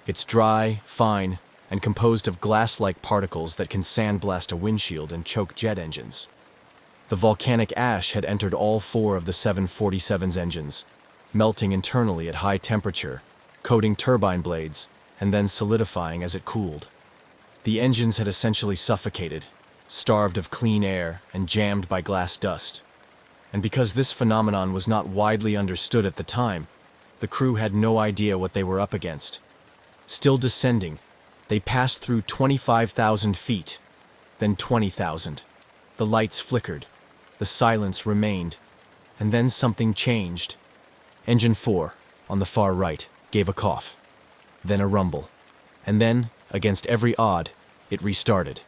It's dry, fine, and composed of glass-like particles that can sandblast a windshield and choke jet engines. The volcanic ash had entered all four of the 747's engines, melting internally at high temperature, coating turbine blades, and then solidifying as it cooled. The engines had essentially suffocated, starved of clean air and jammed by glass dust. And because this phenomenon was not widely understood at the time, the crew had no idea what they were up against. Still descending, they passed through 25,000 feet, then 20,000. The lights flickered, the silence remained, and then something changed. Engine 4, on the far right, gave a cough, then a rumble, and then, against every odd, it restarted.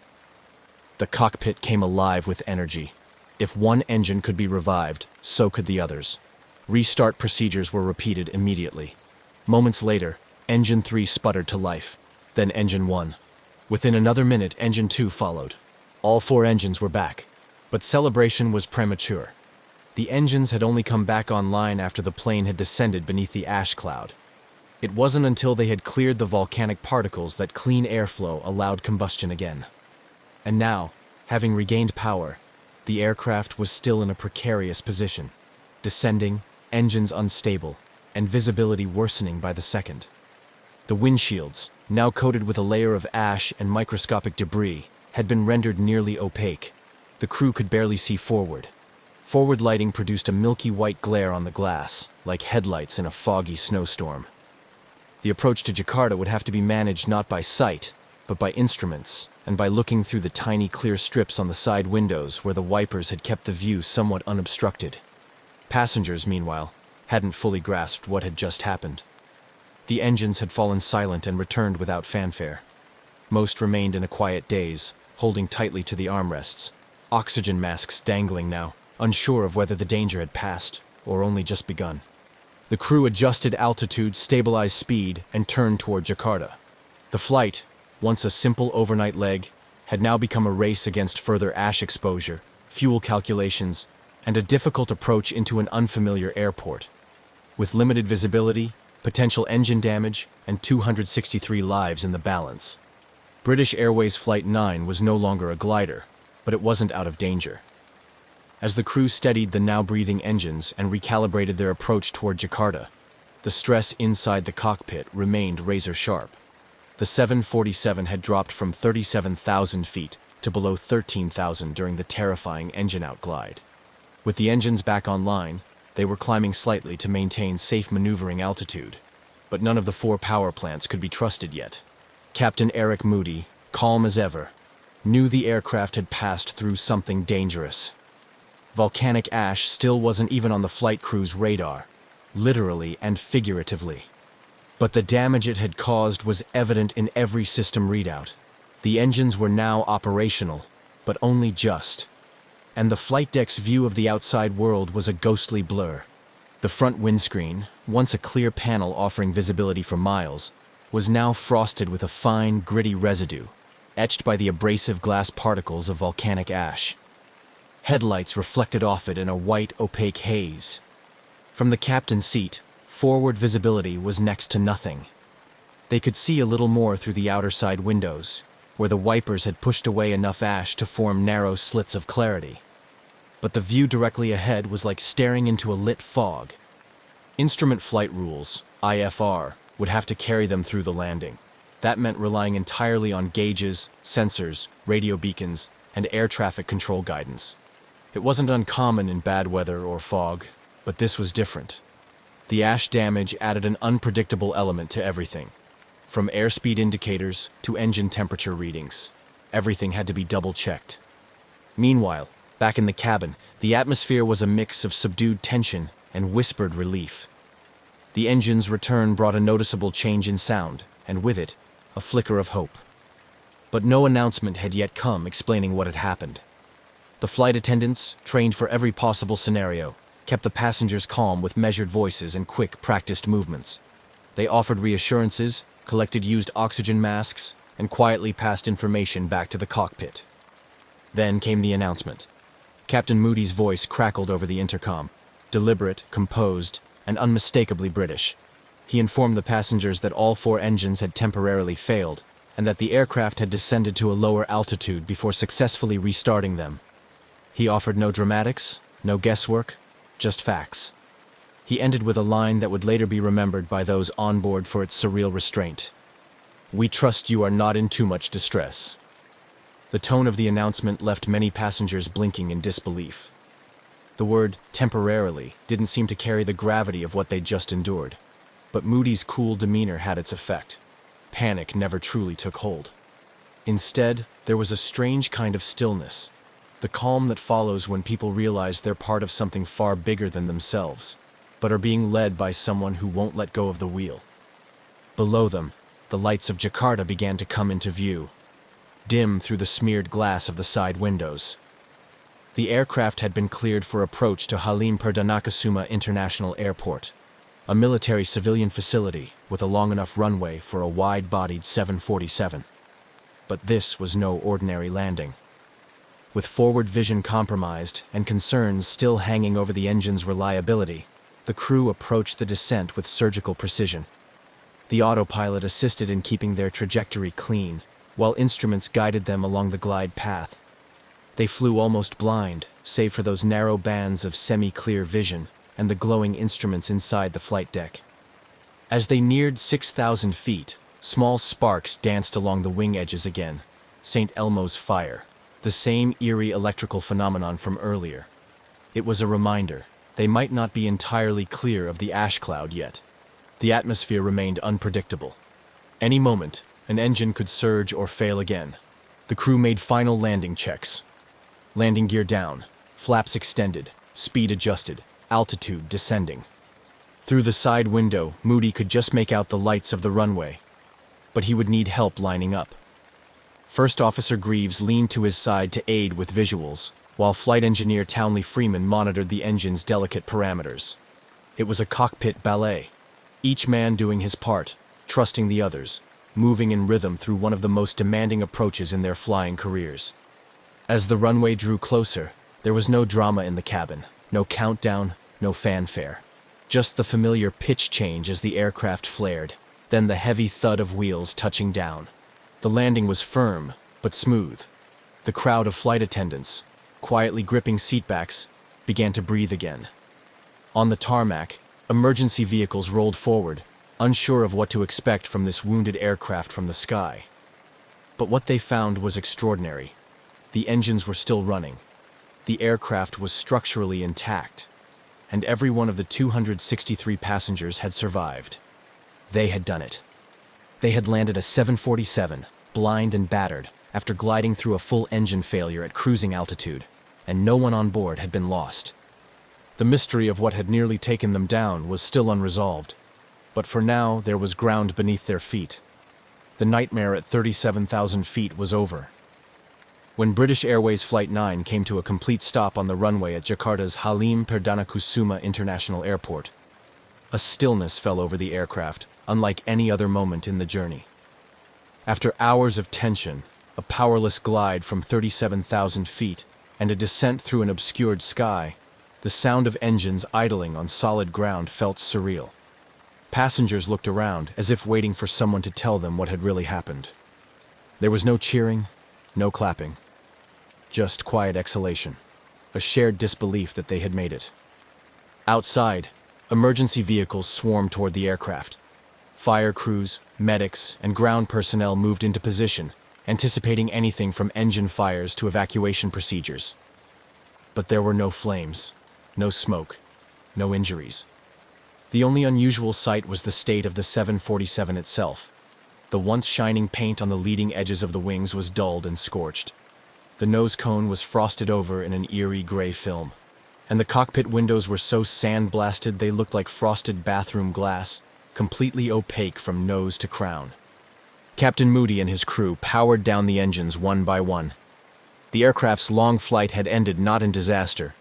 The cockpit came alive with energy. If one engine could be revived, so could the others. Restart procedures were repeated immediately. Moments later, Engine 3 sputtered to life, then Engine 1. Within another minute, Engine 2 followed. All four engines were back, but celebration was premature. The engines had only come back online after the plane had descended beneath the ash cloud. It wasn't until they had cleared the volcanic particles that clean airflow allowed combustion again. And now, having regained power, the aircraft was still in a precarious position, descending, engines unstable, and visibility worsening by the second. The windshields, now coated with a layer of ash and microscopic debris, had been rendered nearly opaque. The crew could barely see forward. Forward lighting produced a milky white glare on the glass, like headlights in a foggy snowstorm. The approach to Jakarta would have to be managed not by sight, but by instruments, and by looking through the tiny clear strips on the side windows where the wipers had kept the view somewhat unobstructed. Passengers, meanwhile, hadn't fully grasped what had just happened. The engines had fallen silent and returned without fanfare. Most remained in a quiet daze, holding tightly to the armrests, oxygen masks dangling now, unsure of whether the danger had passed or only just begun. The crew adjusted altitude, stabilized speed, and turned toward Jakarta. The flight, once a simple overnight leg, had now become a race against further ash exposure, fuel calculations, and a difficult approach into an unfamiliar airport. With limited visibility, potential engine damage, and 263 lives in the balance. British Airways Flight 9 was no longer a glider, but it wasn't out of danger. As the crew steadied the now breathing engines and recalibrated their approach toward Jakarta, the stress inside the cockpit remained razor-sharp. The 747 had dropped from 37,000 feet to below 13,000 during the terrifying engine-out glide. With the engines back online, They were climbing slightly to maintain safe maneuvering altitude, but none of the 4 power plants could be trusted yet. Captain Eric Moody, calm as ever, knew the aircraft had passed through something dangerous. Volcanic ash still wasn't even on the flight crew's radar, literally and figuratively. But the damage it had caused was evident in every system readout. The engines were now operational, but only just. And the flight deck's view of the outside world was a ghostly blur. The front windscreen, once a clear panel offering visibility for miles, was now frosted with a fine, gritty residue, etched by the abrasive glass particles of volcanic ash. Headlights reflected off it in a white, opaque haze. From the captain's seat, forward visibility was next to nothing. They could see a little more through the outer side windows, where the wipers had pushed away enough ash to form narrow slits of clarity. But the view directly ahead was like staring into a lit fog. Instrument flight rules, IFR, would have to carry them through the landing. That meant relying entirely on gauges, sensors, radio beacons, and air traffic control guidance. It wasn't uncommon in bad weather or fog, but this was different. The ash damage added an unpredictable element to everything. From airspeed indicators to engine temperature readings, everything had to be double-checked. Meanwhile, back in the cabin, the atmosphere was a mix of subdued tension and whispered relief. The engine's return brought a noticeable change in sound, and with it, a flicker of hope. But no announcement had yet come explaining what had happened. The flight attendants, trained for every possible scenario, kept the passengers calm with measured voices and quick, practiced movements. They offered reassurances, collected used oxygen masks, and quietly passed information back to the cockpit. Then came the announcement. Captain Moody's voice crackled over the intercom, deliberate, composed, and unmistakably British. He informed the passengers that all 4 engines had temporarily failed, and that the aircraft had descended to a lower altitude before successfully restarting them. He offered no dramatics, no guesswork, just facts. He ended with a line that would later be remembered by those on board for its surreal restraint. "We trust you are not in too much distress." The tone of the announcement left many passengers blinking in disbelief. The word temporarily didn't seem to carry the gravity of what they'd just endured. But Moody's cool demeanor had its effect. Panic never truly took hold. Instead, there was a strange kind of stillness, the calm that follows when people realize they're part of something far bigger than themselves, but are being led by someone who won't let go of the wheel. Below them, the lights of Jakarta began to come into view, dim through the smeared glass of the side windows. The aircraft had been cleared for approach to Halim Perdanakusuma International Airport, a military civilian facility with a long enough runway for a wide-bodied 747. But this was no ordinary landing. With forward vision compromised and concerns still hanging over the engine's reliability, the crew approached the descent with surgical precision. The autopilot assisted in keeping their trajectory clean, while instruments guided them along the glide path. They flew almost blind, save for those narrow bands of semi-clear vision and the glowing instruments inside the flight deck. As they neared 6,000 feet, small sparks danced along the wing edges again. St. Elmo's fire, the same eerie electrical phenomenon from earlier. It was a reminder. They might not be entirely clear of the ash cloud yet. The atmosphere remained unpredictable. Any moment, an engine could surge or fail again. The crew made final landing checks. Landing gear down, flaps extended, speed adjusted, altitude descending. Through the side window, Moody could just make out the lights of the runway, but he would need help lining up. First Officer Greaves leaned to his side to aid with visuals, while Flight Engineer Townley Freeman monitored the engine's delicate parameters. It was a cockpit ballet, each man doing his part, trusting the others, moving in rhythm through one of the most demanding approaches in their flying careers. As the runway drew closer, there was no drama in the cabin, no countdown, no fanfare. Just the familiar pitch change as the aircraft flared, then the heavy thud of wheels touching down. The landing was firm, but smooth. The crowd of flight attendants, quietly gripping seatbacks, began to breathe again. On the tarmac, emergency vehicles rolled forward, unsure of what to expect from this wounded aircraft from the sky. But what they found was extraordinary. The engines were still running. The aircraft was structurally intact. and every one of the 263 passengers had survived. They had done it. They had landed a 747, blind and battered, after gliding through a full engine failure at cruising altitude, and no one on board had been lost. The mystery of what had nearly taken them down was still unresolved, but for now there was ground beneath their feet. The nightmare at 37,000 feet was over. When British Airways Flight 9 came to a complete stop on the runway at Jakarta's Halim Perdanakusuma International Airport, a stillness fell over the aircraft, unlike any other moment in the journey. After hours of tension, a powerless glide from 37,000 feet, and a descent through an obscured sky, the sound of engines idling on solid ground felt surreal. Passengers looked around, as if waiting for someone to tell them what had really happened. There was no cheering, no clapping. Just quiet exhalation, a shared disbelief that they had made it. Outside, emergency vehicles swarmed toward the aircraft. Fire crews, medics, and ground personnel moved into position, anticipating anything from engine fires to evacuation procedures. But there were no flames, no smoke, no injuries. The only unusual sight was the state of the 747 itself. The once shining paint on the leading edges of the wings was dulled and scorched. The nose cone was frosted over in an eerie gray film, and the cockpit windows were so sand-blasted they looked like frosted bathroom glass, completely opaque from nose to crown. Captain Moody and his crew powered down the engines one by one. The aircraft's long flight had ended not in disaster,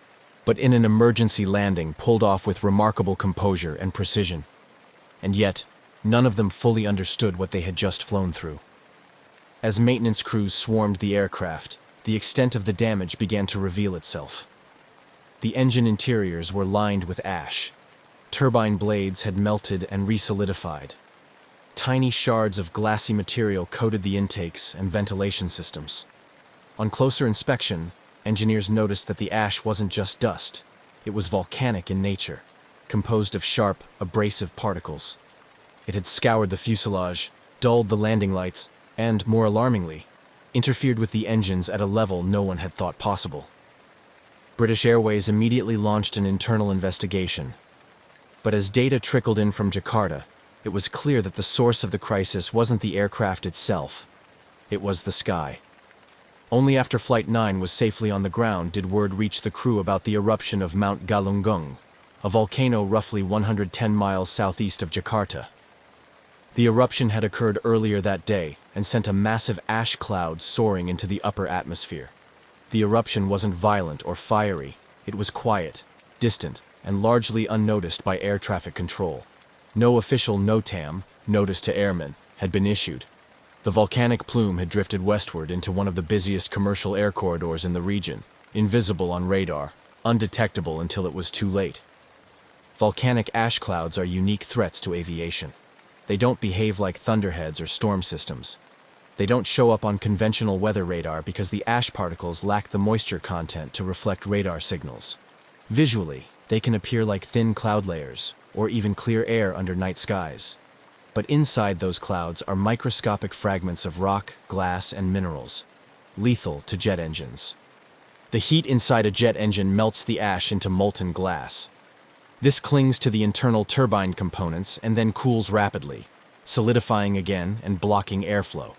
but in an emergency landing pulled off with remarkable composure and precision. And yet, none of them fully understood what they had just flown through. As maintenance crews swarmed the aircraft, the extent of the damage began to reveal itself. The engine interiors were lined with ash. Turbine blades had melted and re-solidified. Tiny shards of glassy material coated the intakes and ventilation systems. On closer inspection, engineers noticed that the ash wasn't just dust. It was volcanic in nature, composed of sharp, abrasive particles. It had scoured the fuselage, dulled the landing lights, and, more alarmingly, interfered with the engines at a level no one had thought possible. British Airways immediately launched an internal investigation. But as data trickled in from Jakarta, it was clear that the source of the crisis wasn't the aircraft itself. It was the sky. Only after Flight 9 was safely on the ground did word reach the crew about the eruption of Mount Galunggung, a volcano roughly 110 miles southeast of Jakarta. The eruption had occurred earlier that day and sent a massive ash cloud soaring into the upper atmosphere. The eruption wasn't violent or fiery. It was quiet, distant, and largely unnoticed by air traffic control. No official NOTAM, notice to airmen, had been issued. The volcanic plume had drifted westward into one of the busiest commercial air corridors in the region, invisible on radar, undetectable until it was too late. Volcanic ash clouds are unique threats to aviation. They don't behave like thunderheads or storm systems. They don't show up on conventional weather radar because the ash particles lack the moisture content to reflect radar signals. Visually, they can appear like thin cloud layers, or even clear air under night skies. But inside those clouds are microscopic fragments of rock, glass, and minerals, lethal to jet engines. The heat inside a jet engine melts the ash into molten glass. This clings to the internal turbine components and then cools rapidly, solidifying again and blocking airflow.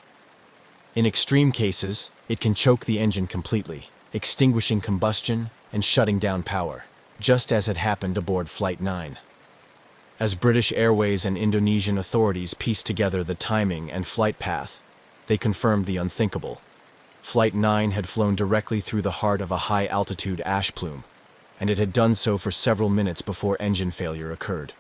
In extreme cases, it can choke the engine completely, extinguishing combustion and shutting down power, just as had happened aboard Flight 9. As British Airways and Indonesian authorities pieced together the timing and flight path, they confirmed the unthinkable. Flight 9 had flown directly through the heart of a high-altitude ash plume, and it had done so for several minutes before engine failure occurred.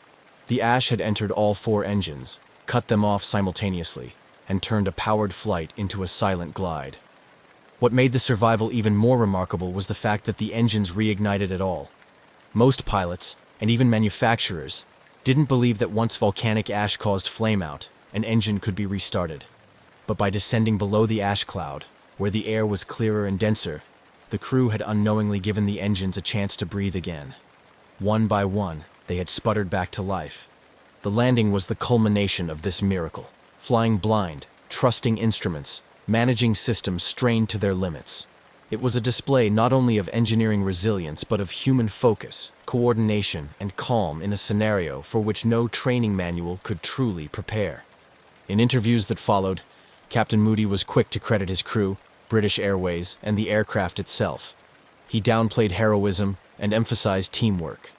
The ash had entered all four engines, cut them off simultaneously, and turned a powered flight into a silent glide. What made the survival even more remarkable was the fact that the engines reignited at all. Most pilots, and even manufacturers, didn't believe that once volcanic ash caused flameout, an engine could be restarted. But by descending below the ash cloud, where the air was clearer and denser, the crew had unknowingly given the engines a chance to breathe again. One by one, they had sputtered back to life. The landing was the culmination of this miracle. Flying blind, trusting instruments, managing systems strained to their limits. It was a display not only of engineering resilience but of human focus, coordination, and calm in a scenario for which no training manual could truly prepare. In interviews that followed, Captain Moody was quick to credit his crew, British Airways, and the aircraft itself. He downplayed heroism and emphasized teamwork.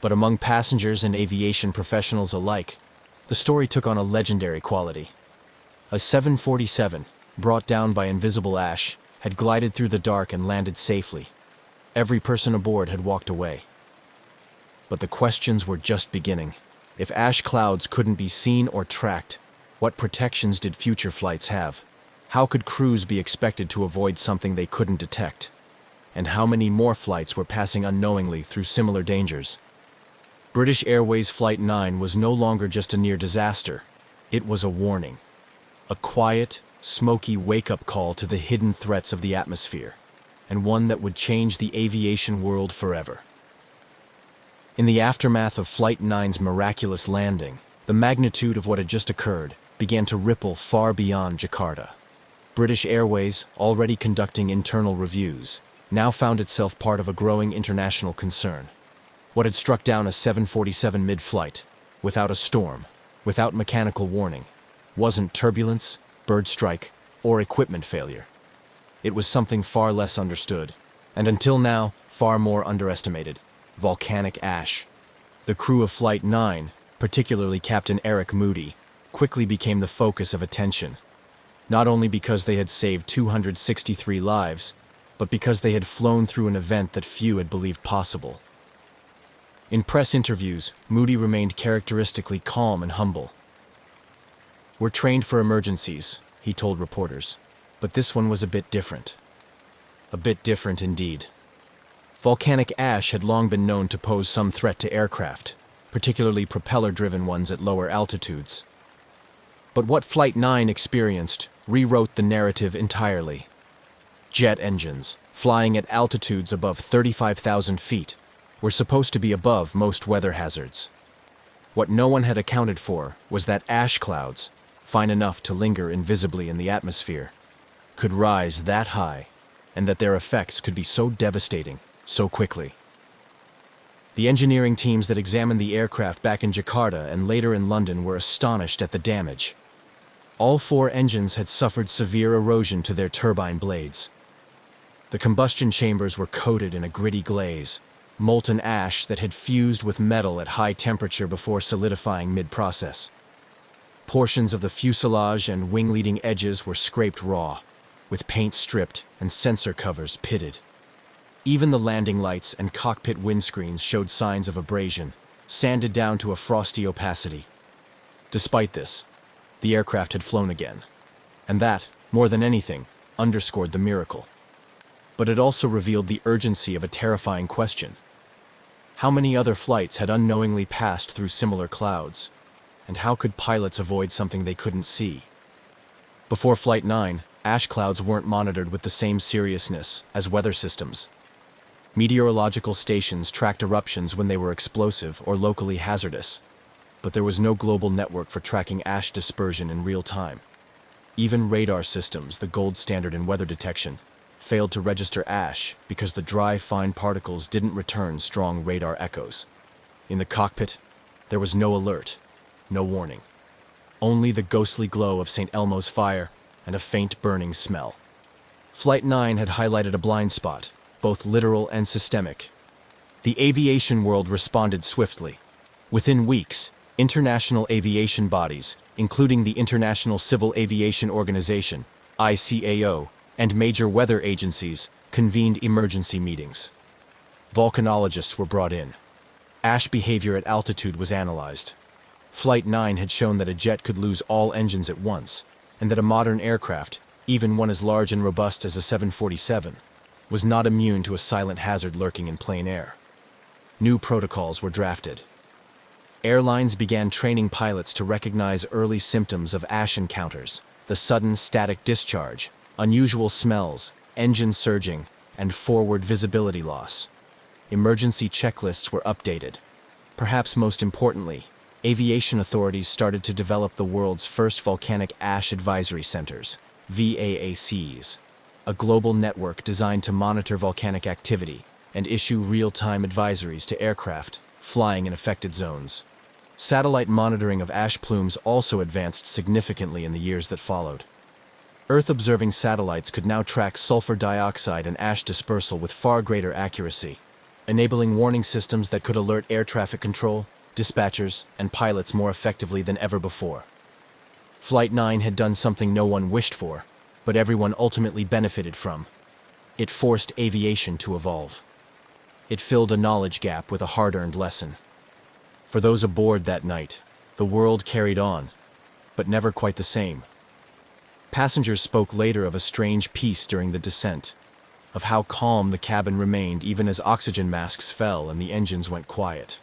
But among passengers and aviation professionals alike, the story took on a legendary quality. A 747, brought down by invisible ash, had glided through the dark and landed safely. Every person aboard had walked away. But the questions were just beginning. If ash clouds couldn't be seen or tracked, what protections did future flights have? How could crews be expected to avoid something they couldn't detect? And how many more flights were passing unknowingly through similar dangers? British Airways Flight 9 was no longer just a near disaster. It was a warning. A quiet, smoky wake-up call to the hidden threats of the atmosphere, and one that would change the aviation world forever. In the aftermath of Flight 9's miraculous landing, the magnitude of what had just occurred began to ripple far beyond Jakarta. British Airways, already conducting internal reviews, now found itself part of a growing international concern. What had struck down a 747 mid-flight, without a storm, without mechanical warning, wasn't turbulence, bird strike, or equipment failure. It was something far less understood, and until now, far more underestimated: volcanic ash. The crew of Flight 9, particularly Captain Eric Moody, quickly became the focus of attention, not only because they had saved 263 lives, but because they had flown through an event that few had believed possible. In press interviews, Moody remained characteristically calm and humble. "We're trained for emergencies," he told reporters, but this one was a bit different. A bit different indeed. Volcanic ash had long been known to pose some threat to aircraft, particularly propeller-driven ones at lower altitudes. But what Flight 9 experienced rewrote the narrative entirely. Jet engines, flying at altitudes above 35,000 feet, were supposed to be above most weather hazards. What no one had accounted for was that ash clouds, fine enough to linger invisibly in the atmosphere, could rise that high, and that their effects could be so devastating so quickly. The engineering teams that examined the aircraft back in Jakarta and later in London were astonished at the damage. All four engines had suffered severe erosion to their turbine blades. The combustion chambers were coated in a gritty glaze, molten ash that had fused with metal at high temperature before solidifying mid-process. Portions of the fuselage and wing-leading edges were scraped raw, with paint stripped and sensor covers pitted. Even the landing lights and cockpit windscreens showed signs of abrasion, sanded down to a frosty opacity. Despite this, the aircraft had flown again, and that, more than anything, underscored the miracle. But it also revealed the urgency of a terrifying question. How many other flights had unknowingly passed through similar clouds? And how could pilots avoid something they couldn't see? Before Flight 9, ash clouds weren't monitored with the same seriousness as weather systems. Meteorological stations tracked eruptions when they were explosive or locally hazardous, but there was no global network for tracking ash dispersion in real time. Even radar systems, the gold standard in weather detection, failed to register ash because the dry, fine particles didn't return strong radar echoes. In the cockpit, there was no alert, no warning. Only the ghostly glow of St. Elmo's fire and a faint burning smell. Flight 9 had highlighted a blind spot, both literal and systemic. The aviation world responded swiftly. Within weeks, international aviation bodies, including the International Civil Aviation Organization, ICAO, and major weather agencies, convened emergency meetings. Volcanologists were brought in. Ash behavior at altitude was analyzed. Flight 9 had shown that a jet could lose all engines at once, and that a modern aircraft, even one as large and robust as a 747, was not immune to a silent hazard lurking in plain air. New protocols were drafted. Airlines began training pilots to recognize early symptoms of ash encounters: the sudden static discharge, unusual smells, engine surging, and forward visibility loss. Emergency checklists were updated. Perhaps most importantly, aviation authorities started to develop the world's first volcanic ash advisory centers, VAACs. a global network designed to monitor volcanic activity and issue real-time advisories to aircraft flying in affected zones. Satellite monitoring of ash plumes also advanced significantly in the years that followed. Earth-observing satellites could now track sulfur dioxide and ash dispersal with far greater accuracy, enabling warning systems that could alert air traffic control, dispatchers, and pilots more effectively than ever before. Flight 9 had done something no one wished for, but everyone ultimately benefited from. It forced aviation to evolve. It filled a knowledge gap with a hard-earned lesson. For those aboard that night, the world carried on, but never quite the same. Passengers spoke later of a strange peace during the descent, of how calm the cabin remained even as oxygen masks fell and the engines went quiet.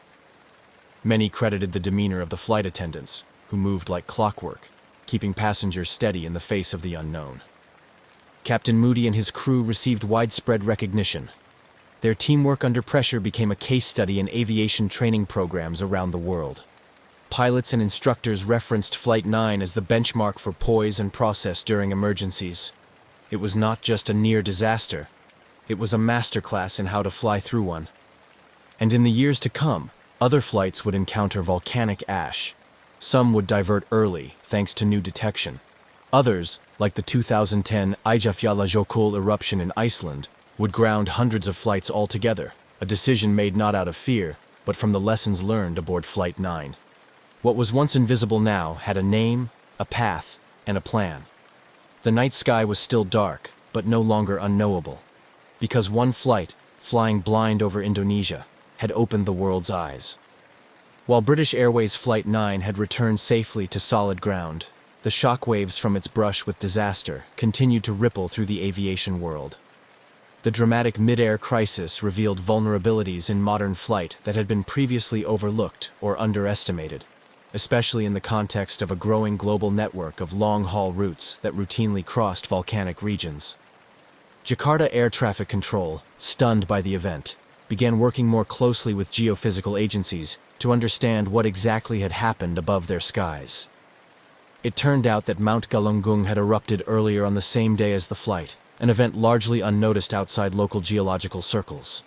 Many credited the demeanor of the flight attendants, who moved like clockwork, keeping passengers steady in the face of the unknown. Captain Moody and his crew received widespread recognition. Their teamwork under pressure became a case study in aviation training programs around the world. Pilots and instructors referenced Flight 9 as the benchmark for poise and process during emergencies. It was not just a near disaster. It was a masterclass in how to fly through one. And in the years to come, other flights would encounter volcanic ash. Some would divert early, thanks to new detection. Others, like the 2010 Eyjafjallajökull eruption in Iceland, would ground hundreds of flights altogether, a decision made not out of fear, but from the lessons learned aboard Flight 9. What was once invisible now had a name, a path, and a plan. The night sky was still dark, but no longer unknowable. Because one flight, flying blind over Indonesia, had opened the world's eyes. While British Airways Flight 9 had returned safely to solid ground, the shockwaves from its brush with disaster continued to ripple through the aviation world. The dramatic mid-air crisis revealed vulnerabilities in modern flight that had been previously overlooked or underestimated, especially in the context of a growing global network of long-haul routes that routinely crossed volcanic regions. Jakarta Air Traffic Control, stunned by the event, began working more closely with geophysical agencies to understand what exactly had happened above their skies. It turned out that Mount Galunggung had erupted earlier on the same day as the flight, an event largely unnoticed outside local geological circles.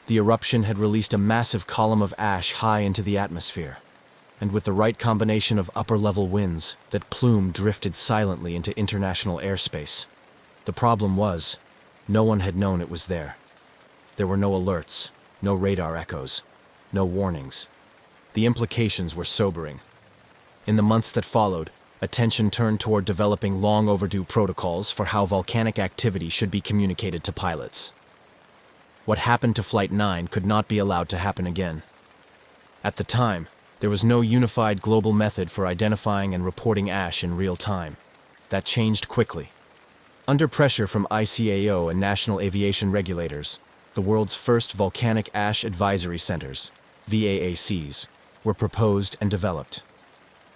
The eruption had released a massive column of ash high into the atmosphere, and with the right combination of upper-level winds, that plume drifted silently into international airspace. The problem was, no one had known it was there. There were no alerts, no radar echoes, no warnings. The implications were sobering. In the months that followed, attention turned toward developing long-overdue protocols for how volcanic activity should be communicated to pilots. What happened to Flight 9 could not be allowed to happen again. At the time, there was no unified global method for identifying and reporting ash in real time. That changed quickly. Under pressure from ICAO and national aviation regulators, the world's first volcanic ash advisory centers, VAACs, were proposed and developed.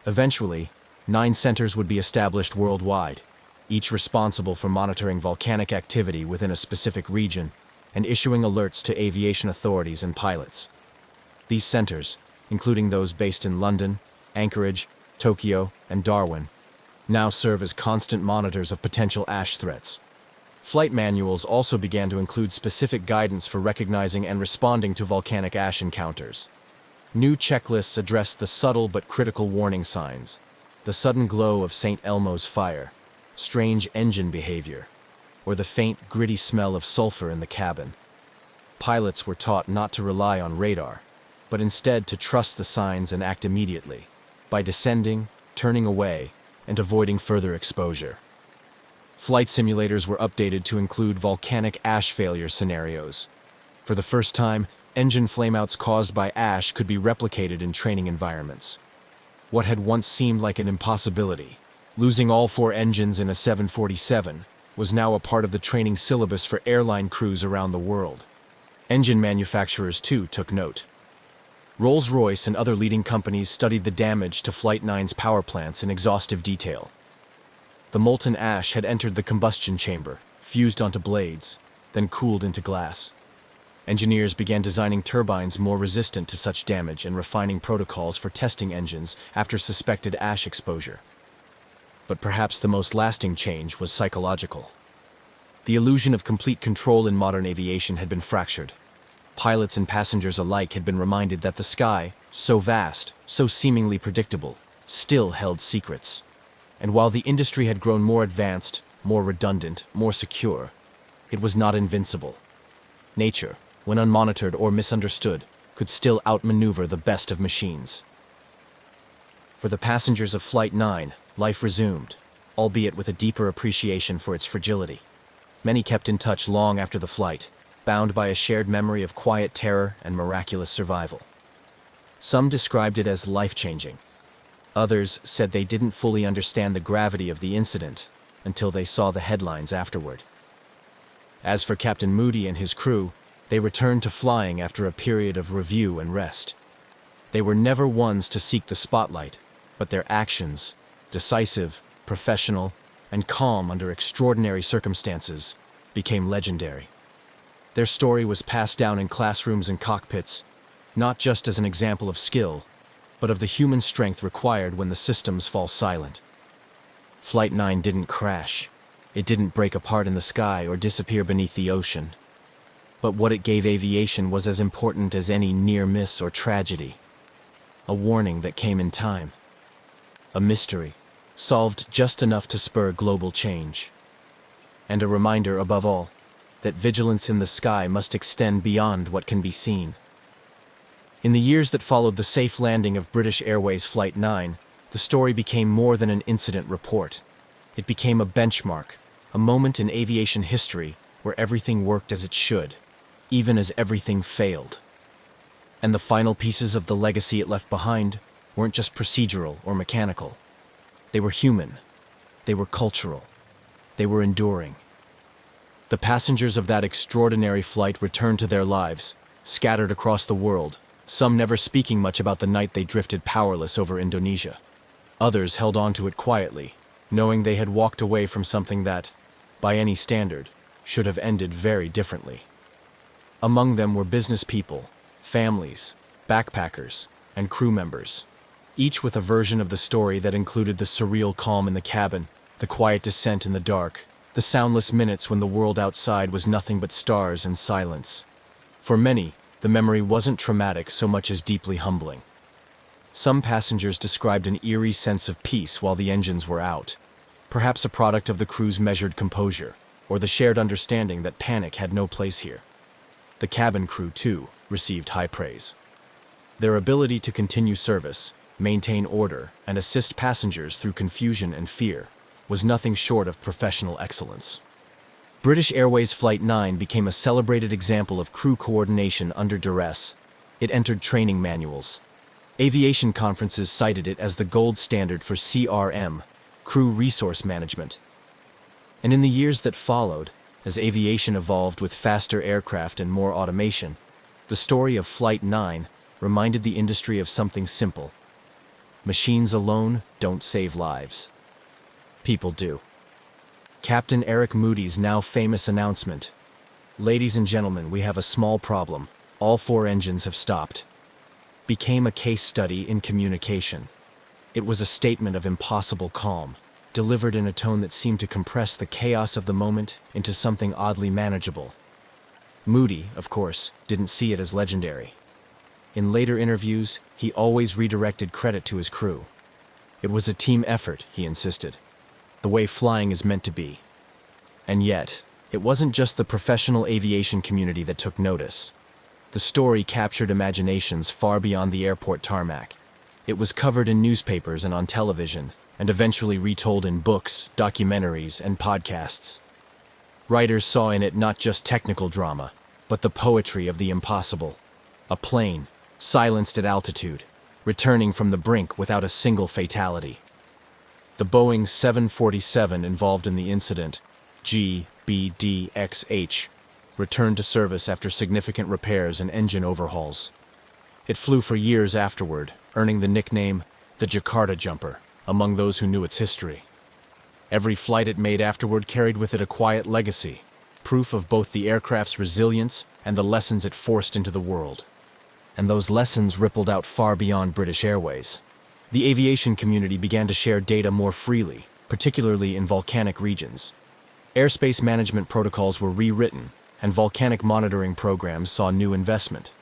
Eventually, 9 centers would be established worldwide, each responsible for monitoring volcanic activity within a specific region and issuing alerts to aviation authorities and pilots. These centers, including those based in London, Anchorage, Tokyo, and Darwin, now serve as constant monitors of potential ash threats. Flight manuals also began to include specific guidance for recognizing and responding to volcanic ash encounters. New checklists addressed the subtle but critical warning signs: the sudden glow of St. Elmo's fire, strange engine behavior, or the faint, gritty smell of sulfur in the cabin. Pilots were taught not to rely on radar, but instead to trust the signs and act immediately, by descending, turning away, and avoiding further exposure. Flight simulators were updated to include volcanic ash failure scenarios. For the first time, engine flameouts caused by ash could be replicated in training environments. What had once seemed like an impossibility, losing all 4 engines in a 747, was now a part of the training syllabus for airline crews around the world. Engine manufacturers, too, took note. Rolls-Royce and other leading companies studied the damage to Flight 9's power plants in exhaustive detail. The molten ash had entered the combustion chamber, fused onto blades, then cooled into glass. Engineers began designing turbines more resistant to such damage and refining protocols for testing engines after suspected ash exposure. But perhaps the most lasting change was psychological. The illusion of complete control in modern aviation had been fractured. Pilots and passengers alike had been reminded that the sky, so vast, so seemingly predictable, still held secrets. And while the industry had grown more advanced, more redundant, more secure, it was not invincible. Nature, when unmonitored or misunderstood, could still outmaneuver the best of machines. For the passengers of Flight 9, life resumed, albeit with a deeper appreciation for its fragility. Many kept in touch long after the flight, bound by a shared memory of quiet terror and miraculous survival. Some described it as life-changing. Others said they didn't fully understand the gravity of the incident until they saw the headlines afterward. As for Captain Moody and his crew, they returned to flying after a period of review and rest. They were never ones to seek the spotlight, but their actions, decisive, professional, and calm under extraordinary circumstances, became legendary. Their story was passed down in classrooms and cockpits, not just as an example of skill, but of the human strength required when the systems fall silent. Flight 9 didn't crash. It didn't break apart in the sky or disappear beneath the ocean. But what it gave aviation was as important as any near miss or tragedy. A warning that came in time. A mystery, solved just enough to spur global change. And a reminder, above all, that vigilance in the sky must extend beyond what can be seen. In the years that followed the safe landing of British Airways Flight 9, the story became more than an incident report. It became a benchmark, a moment in aviation history where everything worked as it should, even as everything failed. And the final pieces of the legacy it left behind weren't just procedural or mechanical. They were human. They were cultural. They were enduring. The passengers of that extraordinary flight returned to their lives, scattered across the world, some never speaking much about the night they drifted powerless over Indonesia. Others held on to it quietly, knowing they had walked away from something that, by any standard, should have ended very differently. Among them were business people, families, backpackers, and crew members, each with a version of the story that included the surreal calm in the cabin, the quiet descent in the dark, the soundless minutes when the world outside was nothing but stars and silence. For many, the memory wasn't traumatic so much as deeply humbling. Some passengers described an eerie sense of peace while the engines were out, perhaps a product of the crew's measured composure, or the shared understanding that panic had no place here. The cabin crew, too, received high praise. Their ability to continue service, maintain order, and assist passengers through confusion and fear was nothing short of professional excellence. British Airways Flight 9 became a celebrated example of crew coordination under duress. It entered training manuals. Aviation conferences cited it as the gold standard for CRM, crew resource management. And in the years that followed, as aviation evolved with faster aircraft and more automation, the story of Flight 9 reminded the industry of something simple. Machines alone don't save lives. People do. Captain Eric Moody's now famous announcement, "Ladies and gentlemen, we have a small problem. All 4 engines have stopped," became a case study in communication. It was a statement of impossible calm, delivered in a tone that seemed to compress the chaos of the moment into something oddly manageable. Moody, of course, didn't see it as legendary. In later interviews, he always redirected credit to his crew. It was a team effort, he insisted, the way flying is meant to be. And yet, it wasn't just the professional aviation community that took notice. The story captured imaginations far beyond the airport tarmac. It was covered in newspapers and on television, and eventually retold in books, documentaries, and podcasts. Writers saw in it not just technical drama, but the poetry of the impossible. A plane, silenced at altitude, returning from the brink without a single fatality. The Boeing 747 involved in the incident, GBDXH, returned to service after significant repairs and engine overhauls. It flew for years afterward, earning the nickname the Jakarta Jumper among those who knew its history. Every flight it made afterward carried with it a quiet legacy, proof of both the aircraft's resilience and the lessons it forced into the world. And those lessons rippled out far beyond British Airways. The aviation community began to share data more freely, particularly in volcanic regions. Airspace management protocols were rewritten, and volcanic monitoring programs saw new investment.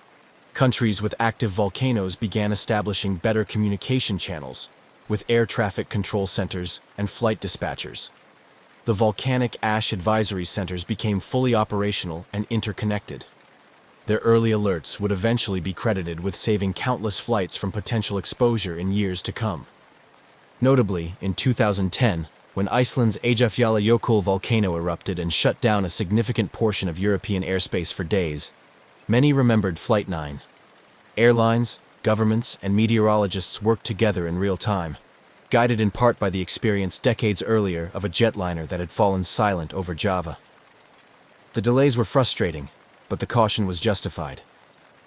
Countries with active volcanoes began establishing better communication channels, with air traffic control centers and flight dispatchers. The volcanic ash advisory centers became fully operational and interconnected. Their early alerts would eventually be credited with saving countless flights from potential exposure in years to come. Notably, in 2010, when Iceland's Eyjafjallajökull volcano erupted and shut down a significant portion of European airspace for days, many remembered Flight 9. Airlines, governments, and meteorologists worked together in real time, guided in part by the experience decades earlier of a jetliner that had fallen silent over Java. The delays were frustrating, but the caution was justified.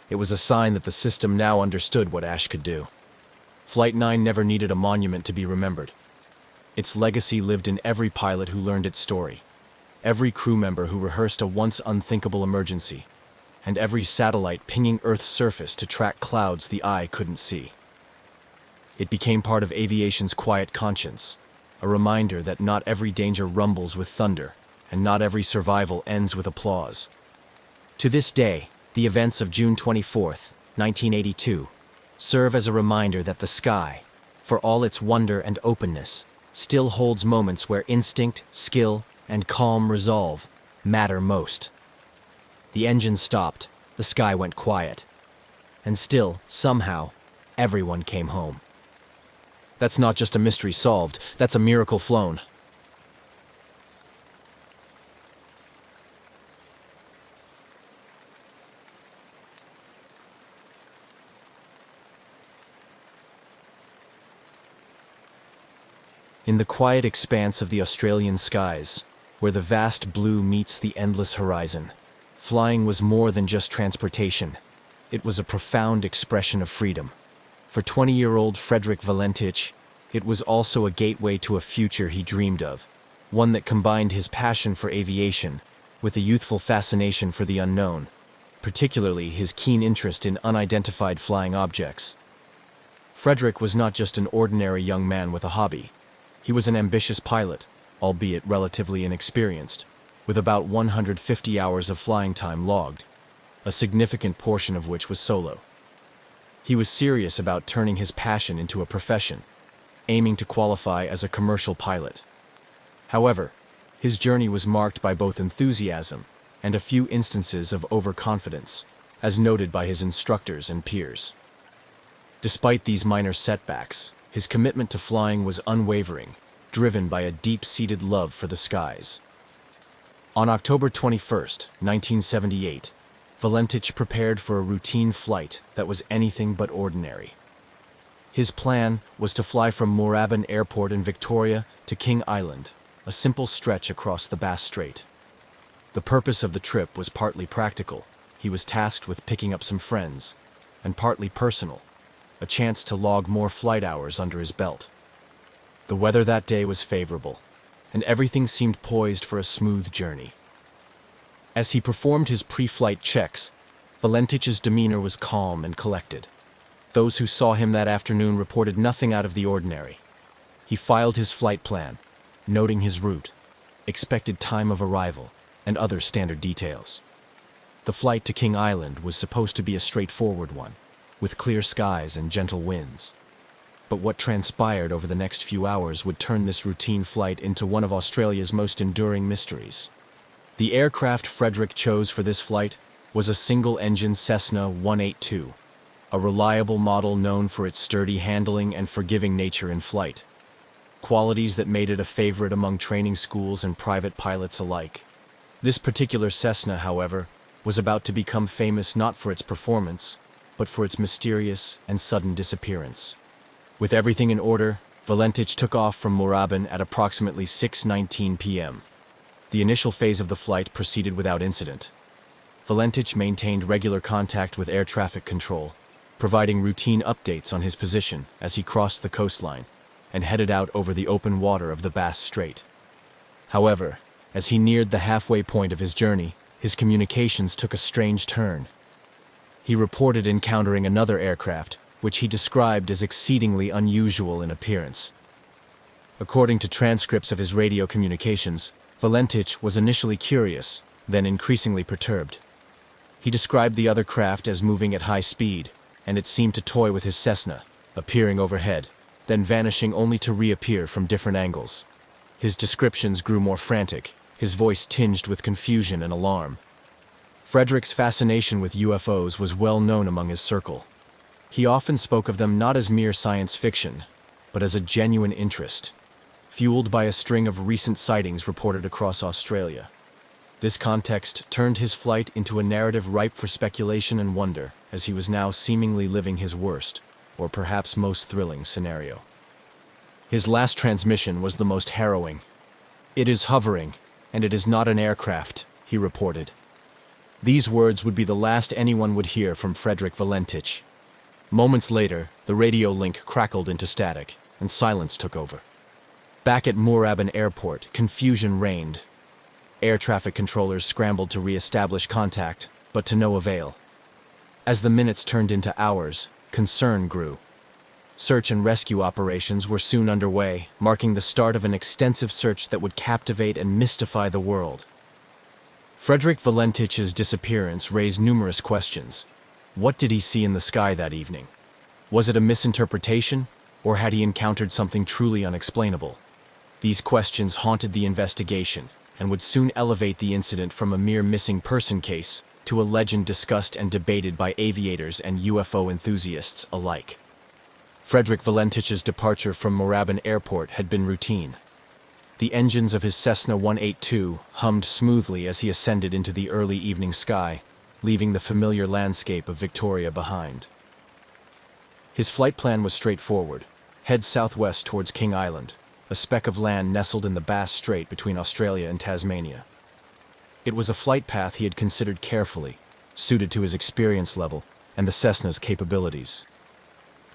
It was a sign that the system now understood what ash could do. Flight 9 never needed a monument to be remembered. Its legacy lived in every pilot who learned its story, every crew member who rehearsed a once unthinkable emergency, and every satellite pinging Earth's surface to track clouds the eye couldn't see. It became part of aviation's quiet conscience, a reminder that not every danger rumbles with thunder, and not every survival ends with applause. To this day, the events of June 24, 1982, serve as a reminder that the sky, for all its wonder and openness, still holds moments where instinct, skill, and calm resolve matter most. The engine stopped, the sky went quiet, and still, somehow, everyone came home. That's not just a mystery solved, that's a miracle flown. In the quiet expanse of the Australian skies, where the vast blue meets the endless horizon, flying was more than just transportation. It was a profound expression of freedom. For 20-year-old Frederick Valentich, it was also a gateway to a future he dreamed of, one that combined his passion for aviation with a youthful fascination for the unknown, particularly his keen interest in unidentified flying objects. Frederick was not just an ordinary young man with a hobby. He was an ambitious pilot, albeit relatively inexperienced, with about 150 hours of flying time logged, a significant portion of which was solo. He was serious about turning his passion into a profession, aiming to qualify as a commercial pilot. However, his journey was marked by both enthusiasm and a few instances of overconfidence, as noted by his instructors and peers. Despite these minor setbacks, his commitment to flying was unwavering, driven by a deep-seated love for the skies. On October 21, 1978, Valentich prepared for a routine flight that was anything but ordinary. His plan was to fly from Moorabbin Airport in Victoria to King Island, a simple stretch across the Bass Strait. The purpose of the trip was partly practical. He was tasked with picking up some friends, and partly personal, a chance to log more flight hours under his belt. The weather that day was favorable, and everything seemed poised for a smooth journey. As he performed his pre-flight checks, Valentich's demeanor was calm and collected. Those who saw him that afternoon reported nothing out of the ordinary. He filed his flight plan, noting his route, expected time of arrival, and other standard details. The flight to King Island was supposed to be a straightforward one, with clear skies and gentle winds. But what transpired over the next few hours would turn this routine flight into one of Australia's most enduring mysteries. The aircraft Frederick chose for this flight was a single-engine Cessna 182, a reliable model known for its sturdy handling and forgiving nature in flight, qualities that made it a favorite among training schools and private pilots alike. This particular Cessna, however, was about to become famous not for its performance, but for its mysterious and sudden disappearance. With everything in order, Valentich took off from Moorabbin at approximately 6:19 p.m. The initial phase of the flight proceeded without incident. Valentich maintained regular contact with air traffic control, providing routine updates on his position as he crossed the coastline and headed out over the open water of the Bass Strait. However, as he neared the halfway point of his journey, his communications took a strange turn. He reported encountering another aircraft, which he described as exceedingly unusual in appearance. According to transcripts of his radio communications, Valentich was initially curious, then increasingly perturbed. He described the other craft as moving at high speed, and it seemed to toy with his Cessna, appearing overhead, then vanishing only to reappear from different angles. His descriptions grew more frantic, his voice tinged with confusion and alarm. Frederick's fascination with UFOs was well known among his circle. He often spoke of them not as mere science fiction, but as a genuine interest, fueled by a string of recent sightings reported across Australia. This context turned his flight into a narrative ripe for speculation and wonder, as he was now seemingly living his worst, or perhaps most thrilling, scenario. His last transmission was the most harrowing. "It is hovering, and it is not an aircraft," he reported. These words would be the last anyone would hear from Frederick Valentich. Moments later, the radio link crackled into static, and silence took over. Back at Moorabbin Airport, confusion reigned. Air traffic controllers scrambled to re-establish contact, but to no avail. As the minutes turned into hours, concern grew. Search and rescue operations were soon underway, marking the start of an extensive search that would captivate and mystify the world. Frederick Valentich's disappearance raised numerous questions. What did he see in the sky that evening? Was it a misinterpretation, or had he encountered something truly unexplainable? These questions haunted the investigation, and would soon elevate the incident from a mere missing person case to a legend discussed and debated by aviators and UFO enthusiasts alike. Frederick Valentich's departure from Moorabbin Airport had been routine. The engines of his Cessna 182 hummed smoothly as he ascended into the early evening sky, leaving the familiar landscape of Victoria behind. His flight plan was straightforward: head southwest towards King Island, a speck of land nestled in the Bass Strait between Australia and Tasmania. It was a flight path he had considered carefully, suited to his experience level and the Cessna's capabilities.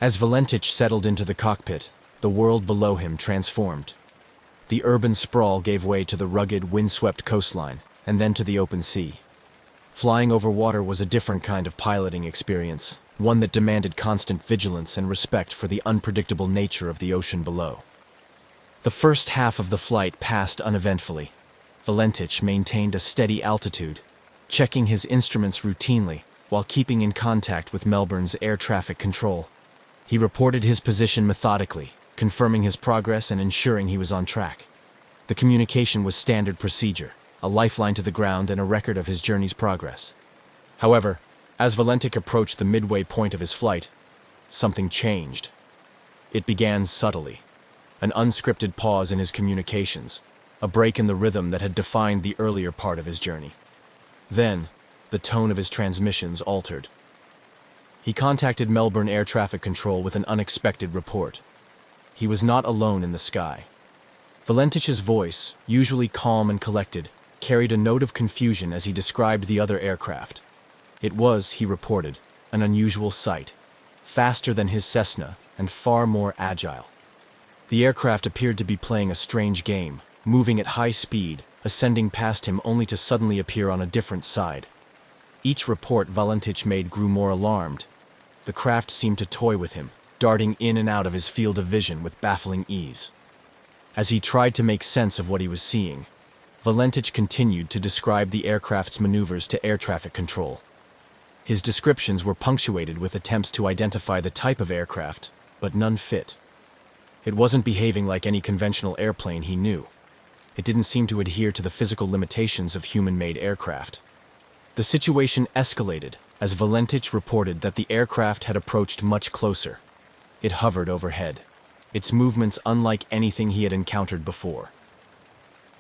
As Valentich settled into the cockpit, the world below him transformed. The urban sprawl gave way to the rugged, windswept coastline, and then to the open sea. Flying over water was a different kind of piloting experience, one that demanded constant vigilance and respect for the unpredictable nature of the ocean below. The first half of the flight passed uneventfully. Valentich maintained a steady altitude, checking his instruments routinely while keeping in contact with Melbourne's air traffic control. He reported his position methodically, confirming his progress and ensuring he was on track. The communication was standard procedure, a lifeline to the ground and a record of his journey's progress. However, as Valentich approached the midway point of his flight, something changed. It began subtly. An unscripted pause in his communications, a break in the rhythm that had defined the earlier part of his journey. Then, the tone of his transmissions altered. He contacted Melbourne Air Traffic Control with an unexpected report. He was not alone in the sky. Valentich's voice, usually calm and collected, carried a note of confusion as he described the other aircraft. It was, he reported, an unusual sight, faster than his Cessna and far more agile. The aircraft appeared to be playing a strange game, moving at high speed, ascending past him only to suddenly appear on a different side. Each report Valentich made grew more alarmed. The craft seemed to toy with him, darting in and out of his field of vision with baffling ease. As he tried to make sense of what he was seeing, Valentich continued to describe the aircraft's maneuvers to air traffic control. His descriptions were punctuated with attempts to identify the type of aircraft, but none fit. It wasn't behaving like any conventional airplane he knew. It didn't seem to adhere to the physical limitations of human-made aircraft. The situation escalated as Valentich reported that the aircraft had approached much closer. It hovered overhead, its movements unlike anything he had encountered before.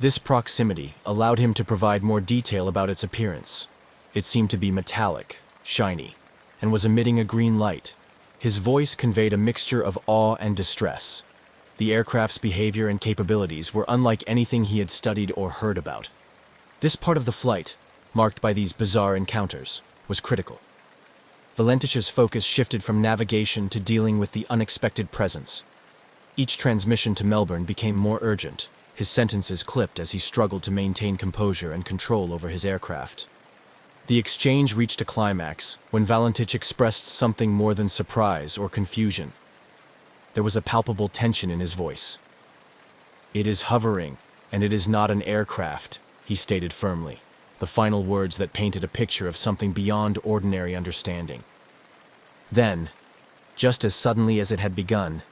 This proximity allowed him to provide more detail about its appearance. It seemed to be metallic, shiny, and was emitting a green light. His voice conveyed a mixture of awe and distress. The aircraft's behavior and capabilities were unlike anything he had studied or heard about. This part of the flight, marked by these bizarre encounters, was critical. Valentich's focus shifted from navigation to dealing with the unexpected presence. Each transmission to Melbourne became more urgent, his sentences clipped as he struggled to maintain composure and control over his aircraft. The exchange reached a climax when Valentich expressed something more than surprise or confusion. There was a palpable tension in his voice. "It is hovering," And it is not an aircraft, he stated firmly, the final words that painted a picture of something beyond ordinary understanding. Then, just as suddenly as it had begun,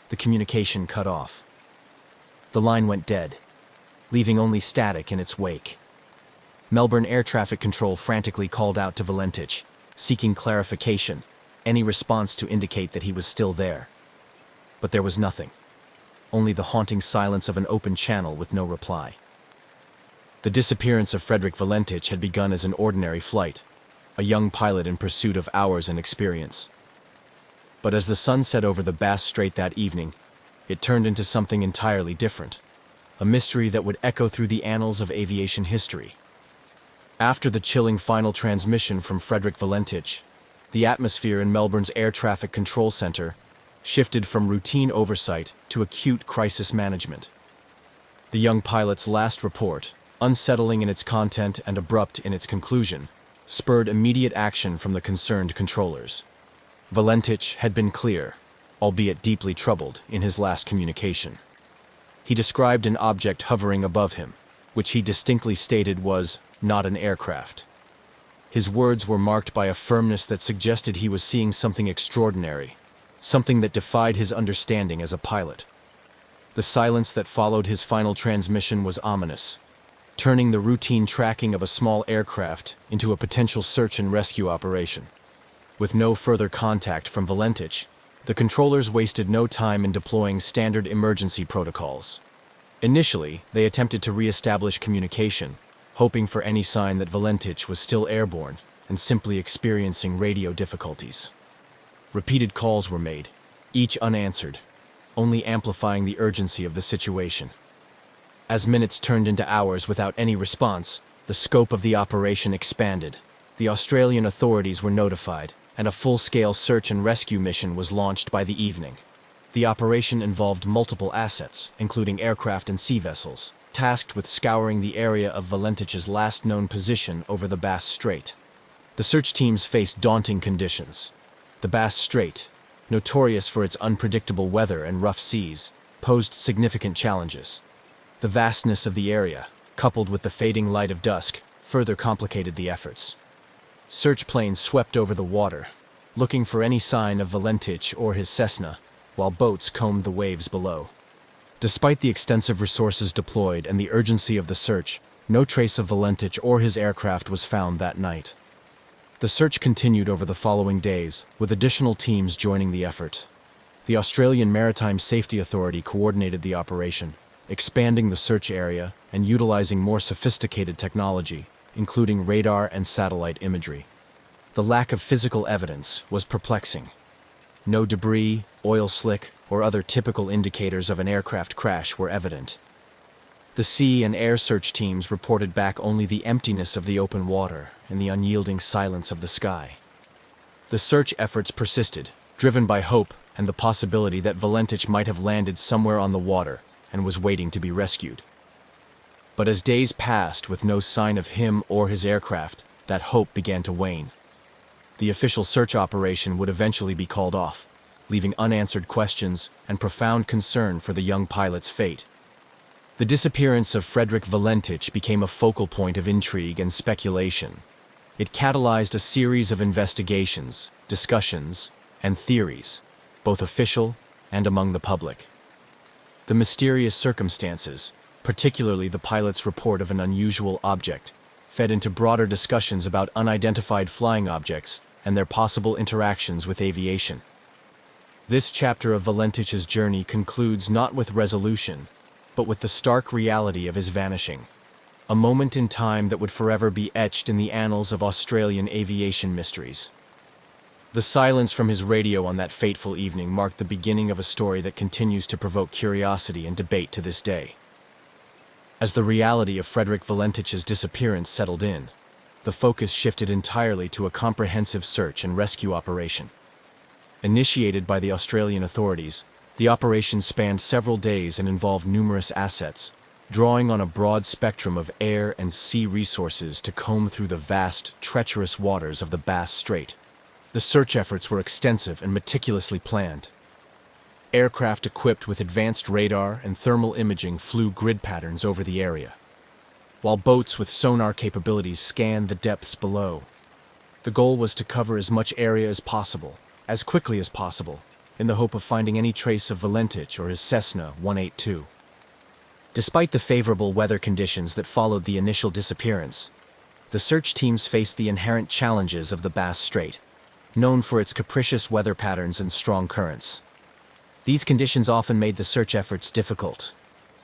the communication cut off. The line went dead, leaving only static in its wake. Melbourne Air Traffic Control frantically called out to Valentich, seeking clarification, any response to indicate that he was still there. But there was nothing, only the haunting silence of an open channel with no reply. The disappearance of Frederick Valentich had begun as an ordinary flight, a young pilot in pursuit of hours and experience. But as the sun set over the Bass Strait that evening, it turned into something entirely different, a mystery that would echo through the annals of aviation history. After the chilling final transmission from Frederick Valentich, the atmosphere in Melbourne's Air Traffic Control Centre shifted from routine oversight to acute crisis management. The young pilot's last report, unsettling in its content and abrupt in its conclusion, spurred immediate action from the concerned controllers. Valentich had been clear, albeit deeply troubled, in his last communication. He described an object hovering above him, which he distinctly stated was not an aircraft. His words were marked by a firmness that suggested he was seeing something extraordinary, something that defied his understanding as a pilot. The silence that followed his final transmission was ominous, turning the routine tracking of a small aircraft into a potential search and rescue operation. With no further contact from Valentich, the controllers wasted no time in deploying standard emergency protocols. Initially, they attempted to re-establish communication, hoping for any sign that Valentich was still airborne and simply experiencing radio difficulties. Repeated calls were made, each unanswered, only amplifying the urgency of the situation. As minutes turned into hours without any response, the scope of the operation expanded. The Australian authorities were notified, and a full-scale search and rescue mission was launched by the evening. The operation involved multiple assets, including aircraft and sea vessels, tasked with scouring the area of Valentich's last known position over the Bass Strait. The search teams faced daunting conditions. The Bass Strait, notorious for its unpredictable weather and rough seas, posed significant challenges. The vastness of the area, coupled with the fading light of dusk, further complicated the efforts. Search planes swept over the water, looking for any sign of Valentich or his Cessna, while boats combed the waves below. Despite the extensive resources deployed and the urgency of the search, no trace of Valentich or his aircraft was found that night. The search continued over the following days, with additional teams joining the effort. The Australian Maritime Safety Authority coordinated the operation, expanding the search area and utilizing more sophisticated technology, including radar and satellite imagery. The lack of physical evidence was perplexing. No debris, oil slick, or other typical indicators of an aircraft crash were evident. The sea and air search teams reported back only the emptiness of the open water and the unyielding silence of the sky. The search efforts persisted, driven by hope and the possibility that Valentich might have landed somewhere on the water and was waiting to be rescued. But as days passed with no sign of him or his aircraft, that hope began to wane. The official search operation would eventually be called off, leaving unanswered questions and profound concern for the young pilot's fate. The disappearance of Frederick Valentich became a focal point of intrigue and speculation. It catalyzed a series of investigations, discussions, and theories, both official and among the public. The mysterious circumstances, particularly the pilot's report of an unusual object, fed into broader discussions about unidentified flying objects and their possible interactions with aviation. This chapter of Valentich's journey concludes not with resolution, but with the stark reality of his vanishing, a moment in time that would forever be etched in the annals of Australian aviation mysteries. The silence from his radio on that fateful evening marked the beginning of a story that continues to provoke curiosity and debate to this day. As the reality of Frederick Valentich's disappearance settled in, the focus shifted entirely to a comprehensive search and rescue operation. Initiated by the Australian authorities, the operation spanned several days and involved numerous assets, drawing on a broad spectrum of air and sea resources to comb through the vast, treacherous waters of the Bass Strait. The search efforts were extensive and meticulously planned. Aircraft equipped with advanced radar and thermal imaging flew grid patterns over the area, while boats with sonar capabilities scanned the depths below. The goal was to cover as much area as possible, as quickly as possible, in the hope of finding any trace of Valentich or his Cessna 182. Despite the favorable weather conditions that followed the initial disappearance, the search teams faced the inherent challenges of the Bass Strait, known for its capricious weather patterns and strong currents. These conditions often made the search efforts difficult,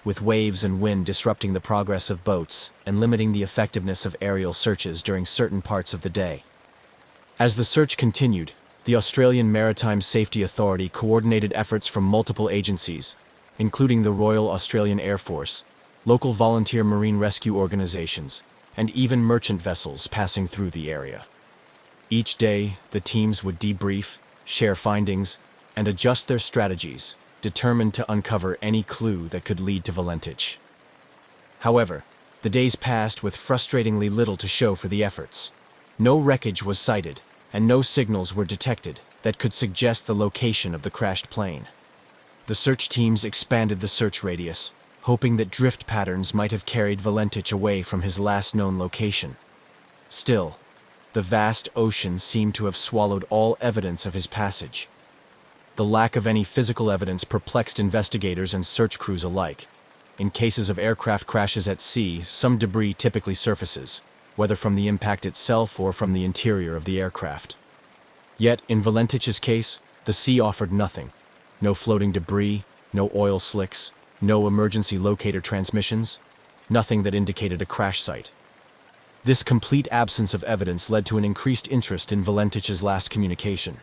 with waves and wind disrupting the progress of boats and limiting the effectiveness of aerial searches during certain parts of the day. As the search continued, the Australian Maritime Safety Authority coordinated efforts from multiple agencies, including the Royal Australian Air Force, local volunteer marine rescue organizations, and even merchant vessels passing through the area. Each day, the teams would debrief, share findings, and adjust their strategies, determined to uncover any clue that could lead to Valentich. However, the days passed with frustratingly little to show for the efforts. No wreckage was sighted, and no signals were detected that could suggest the location of the crashed plane. The search teams expanded the search radius, hoping that drift patterns might have carried Valentich away from his last known location. Still, the vast ocean seemed to have swallowed all evidence of his passage. The lack of any physical evidence perplexed investigators and search crews alike. In cases of aircraft crashes at sea, some debris typically surfaces, whether from the impact itself or from the interior of the aircraft. Yet, in Valentich's case, the sea offered nothing. No floating debris, no oil slicks, no emergency locator transmissions, nothing that indicated a crash site. This complete absence of evidence led to an increased interest in Valentich's last communication.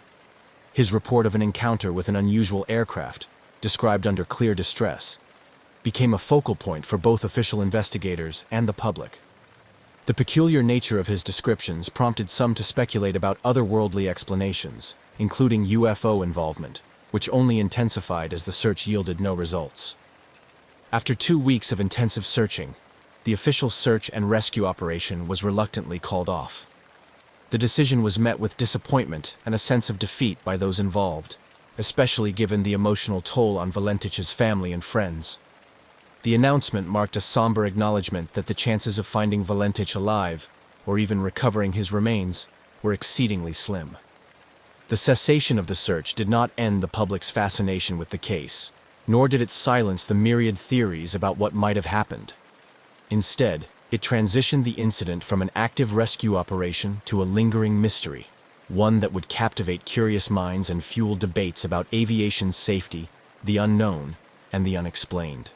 His report of an encounter with an unusual aircraft, described under clear distress, became a focal point for both official investigators and the public. The peculiar nature of his descriptions prompted some to speculate about otherworldly explanations, including UFO involvement, which only intensified as the search yielded no results. After 2 weeks of intensive searching, the official search and rescue operation was reluctantly called off. The decision was met with disappointment and a sense of defeat by those involved, especially given the emotional toll on Valentich's family and friends. The announcement marked a somber acknowledgement that the chances of finding Valentich alive, or even recovering his remains, were exceedingly slim. The cessation of the search did not end the public's fascination with the case, nor did it silence the myriad theories about what might have happened. Instead, it transitioned the incident from an active rescue operation to a lingering mystery, one that would captivate curious minds and fuel debates about aviation safety, the unknown, and the unexplained.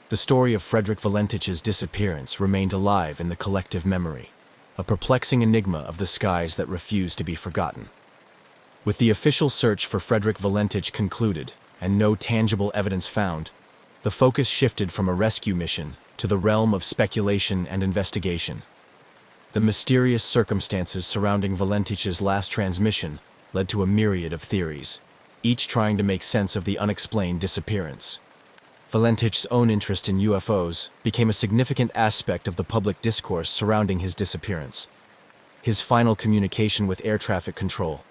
The story of Frederick Valentich's disappearance remained alive in the collective memory, a perplexing enigma of the skies that refused to be forgotten. With the official search for Frederick Valentich concluded and no tangible evidence found, the focus shifted from a rescue mission to the realm of speculation and investigation. The mysterious circumstances surrounding Valentich's last transmission led to a myriad of theories, each trying to make sense of the unexplained disappearance. Valentich's own interest in UFOs became a significant aspect of the public discourse surrounding his disappearance. His final communication with air traffic control,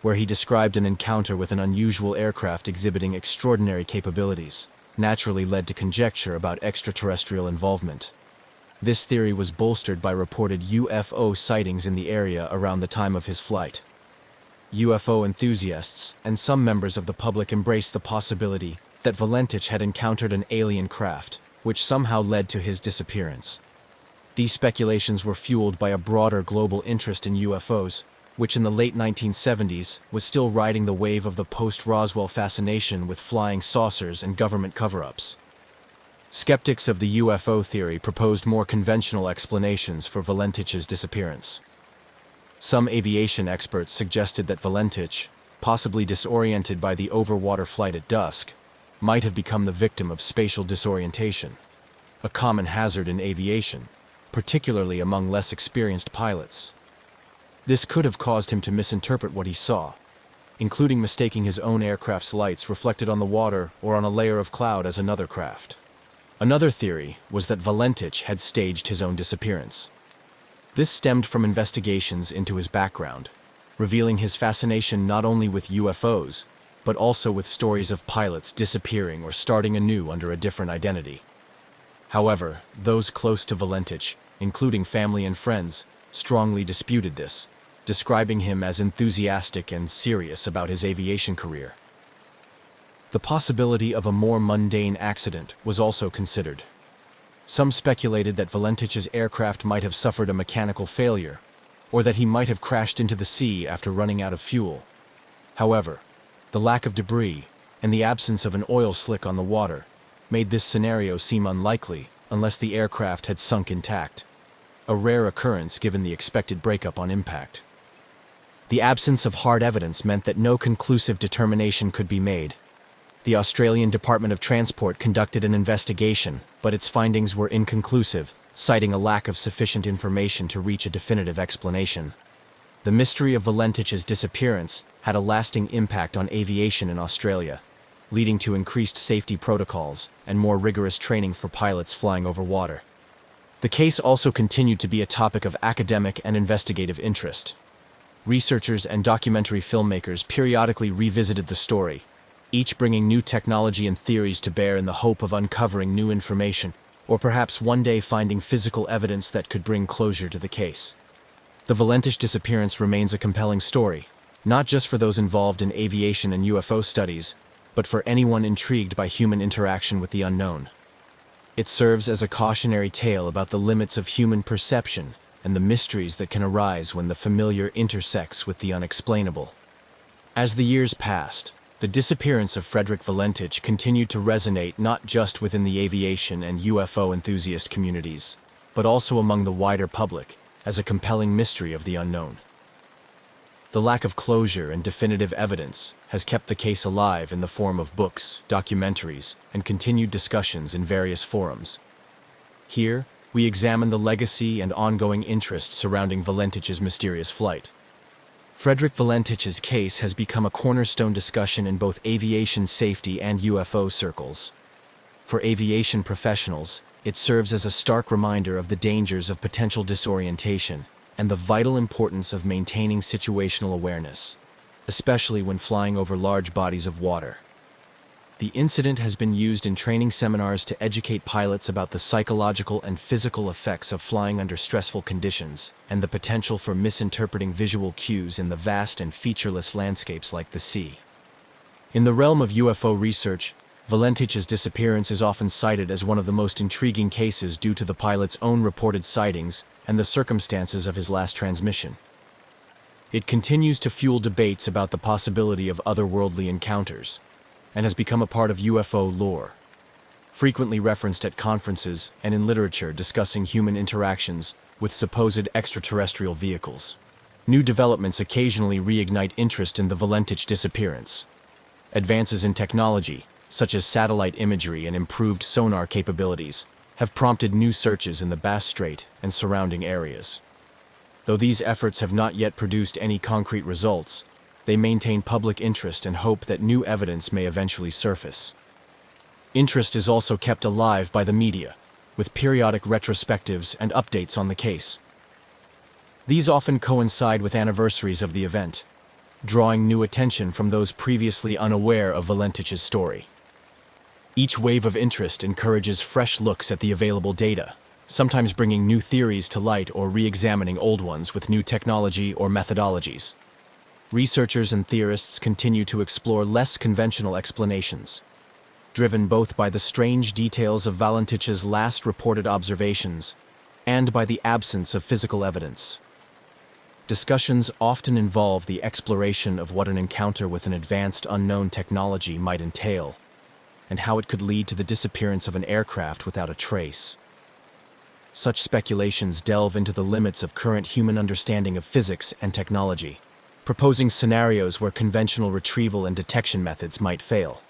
where he described an encounter with an unusual aircraft exhibiting extraordinary capabilities, naturally led to conjecture about extraterrestrial involvement. This theory was bolstered by reported UFO sightings in the area around the time of his flight. UFO enthusiasts and some members of the public embraced the possibility that Valentich had encountered an alien craft, which somehow led to his disappearance. These speculations were fueled by a broader global interest in UFOs, which in the late 1970s was still riding the wave of the post-Roswell fascination with flying saucers and government cover-ups. Skeptics of the UFO theory proposed more conventional explanations for Valentich's disappearance. Some aviation experts suggested that Valentich, possibly disoriented by the overwater flight at dusk, might have become the victim of spatial disorientation, a common hazard in aviation, particularly among less experienced pilots. This could have caused him to misinterpret what he saw, including mistaking his own aircraft's lights reflected on the water or on a layer of cloud as another craft. Another theory was that Valentich had staged his own disappearance. This stemmed from investigations into his background, revealing his fascination not only with UFOs, but also with stories of pilots disappearing or starting anew under a different identity. However, those close to Valentich, including family and friends, strongly disputed this, describing him as enthusiastic and serious about his aviation career. The possibility of a more mundane accident was also considered. Some speculated that Valentich's aircraft might have suffered a mechanical failure, or that he might have crashed into the sea after running out of fuel. However, the lack of debris and the absence of an oil slick on the water made this scenario seem unlikely unless the aircraft had sunk intact, a rare occurrence given the expected breakup on impact. The absence of hard evidence meant that no conclusive determination could be made. The Australian Department of Transport conducted an investigation, but its findings were inconclusive, citing a lack of sufficient information to reach a definitive explanation. The mystery of Valentich's disappearance had a lasting impact on aviation in Australia, leading to increased safety protocols and more rigorous training for pilots flying over water. The case also continued to be a topic of academic and investigative interest. Researchers and documentary filmmakers periodically revisited the story, each bringing new technology and theories to bear in the hope of uncovering new information, or perhaps one day finding physical evidence that could bring closure to the case. The Valentich disappearance remains a compelling story, not just for those involved in aviation and UFO studies, but for anyone intrigued by human interaction with the unknown. It serves as a cautionary tale about the limits of human perception and the mysteries that can arise when the familiar intersects with the unexplainable. As the years passed, the disappearance of Frederick Valentich continued to resonate not just within the aviation and UFO enthusiast communities, but also among the wider public as a compelling mystery of the unknown. The lack of closure and definitive evidence has kept the case alive in the form of books, documentaries, and continued discussions in various forums. Here, we examine the legacy and ongoing interest surrounding Valentich's mysterious flight. Frederick Valentich's case has become a cornerstone discussion in both aviation safety and UFO circles. For aviation professionals, it serves as a stark reminder of the dangers of potential disorientation and the vital importance of maintaining situational awareness, especially when flying over large bodies of water. The incident has been used in training seminars to educate pilots about the psychological and physical effects of flying under stressful conditions and the potential for misinterpreting visual cues in the vast and featureless landscapes like the sea. In the realm of UFO research, Valentich's disappearance is often cited as one of the most intriguing cases due to the pilot's own reported sightings and the circumstances of his last transmission. It continues to fuel debates about the possibility of otherworldly encounters, and has become a part of UFO lore, frequently referenced at conferences and in literature discussing human interactions with supposed extraterrestrial vehicles. New developments occasionally reignite interest in the Valentich disappearance. Advances in technology, such as satellite imagery and improved sonar capabilities, have prompted new searches in the Bass Strait and surrounding areas. Though these efforts have not yet produced any concrete results, they maintain public interest and hope that new evidence may eventually surface. Interest is also kept alive by the media, with periodic retrospectives and updates on the case. These often coincide with anniversaries of the event, drawing new attention from those previously unaware of Valentich's story. Each wave of interest encourages fresh looks at the available data, sometimes bringing new theories to light or re-examining old ones with new technology or methodologies. Researchers and theorists continue to explore less conventional explanations, driven both by the strange details of Valentich's last reported observations and by the absence of physical evidence. Discussions often involve the exploration of what an encounter with an advanced unknown technology might entail, and how it could lead to the disappearance of an aircraft without a trace. Such speculations delve into the limits of current human understanding of physics and technology, proposing scenarios where conventional retrieval and detection methods might fail.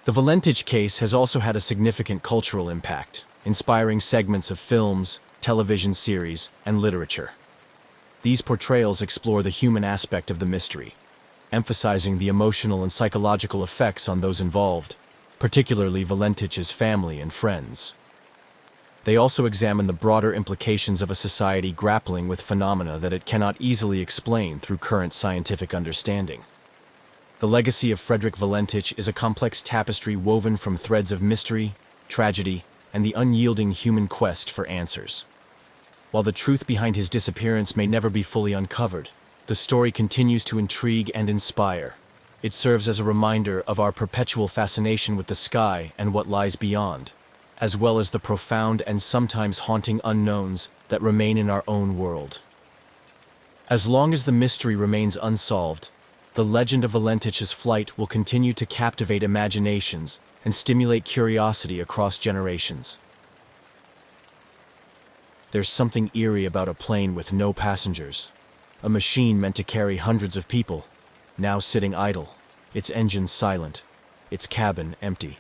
The Valentich case has also had a significant cultural impact, inspiring segments of films, television series, and literature. These portrayals explore the human aspect of the mystery, emphasizing the emotional and psychological effects on those involved, particularly Valentich's family and friends. They also examine the broader implications of a society grappling with phenomena that it cannot easily explain through current scientific understanding. The legacy of Frederick Valentich is a complex tapestry woven from threads of mystery, tragedy, and the unyielding human quest for answers. While the truth behind his disappearance may never be fully uncovered, the story continues to intrigue and inspire. It serves as a reminder of our perpetual fascination with the sky and what lies beyond, as well as the profound and sometimes haunting unknowns that remain in our own world. As long as the mystery remains unsolved, the legend of Valentich's flight will continue to captivate imaginations and stimulate curiosity across generations. There's something eerie about a plane with no passengers, a machine meant to carry hundreds of people, now sitting idle, its engines silent, its cabin empty.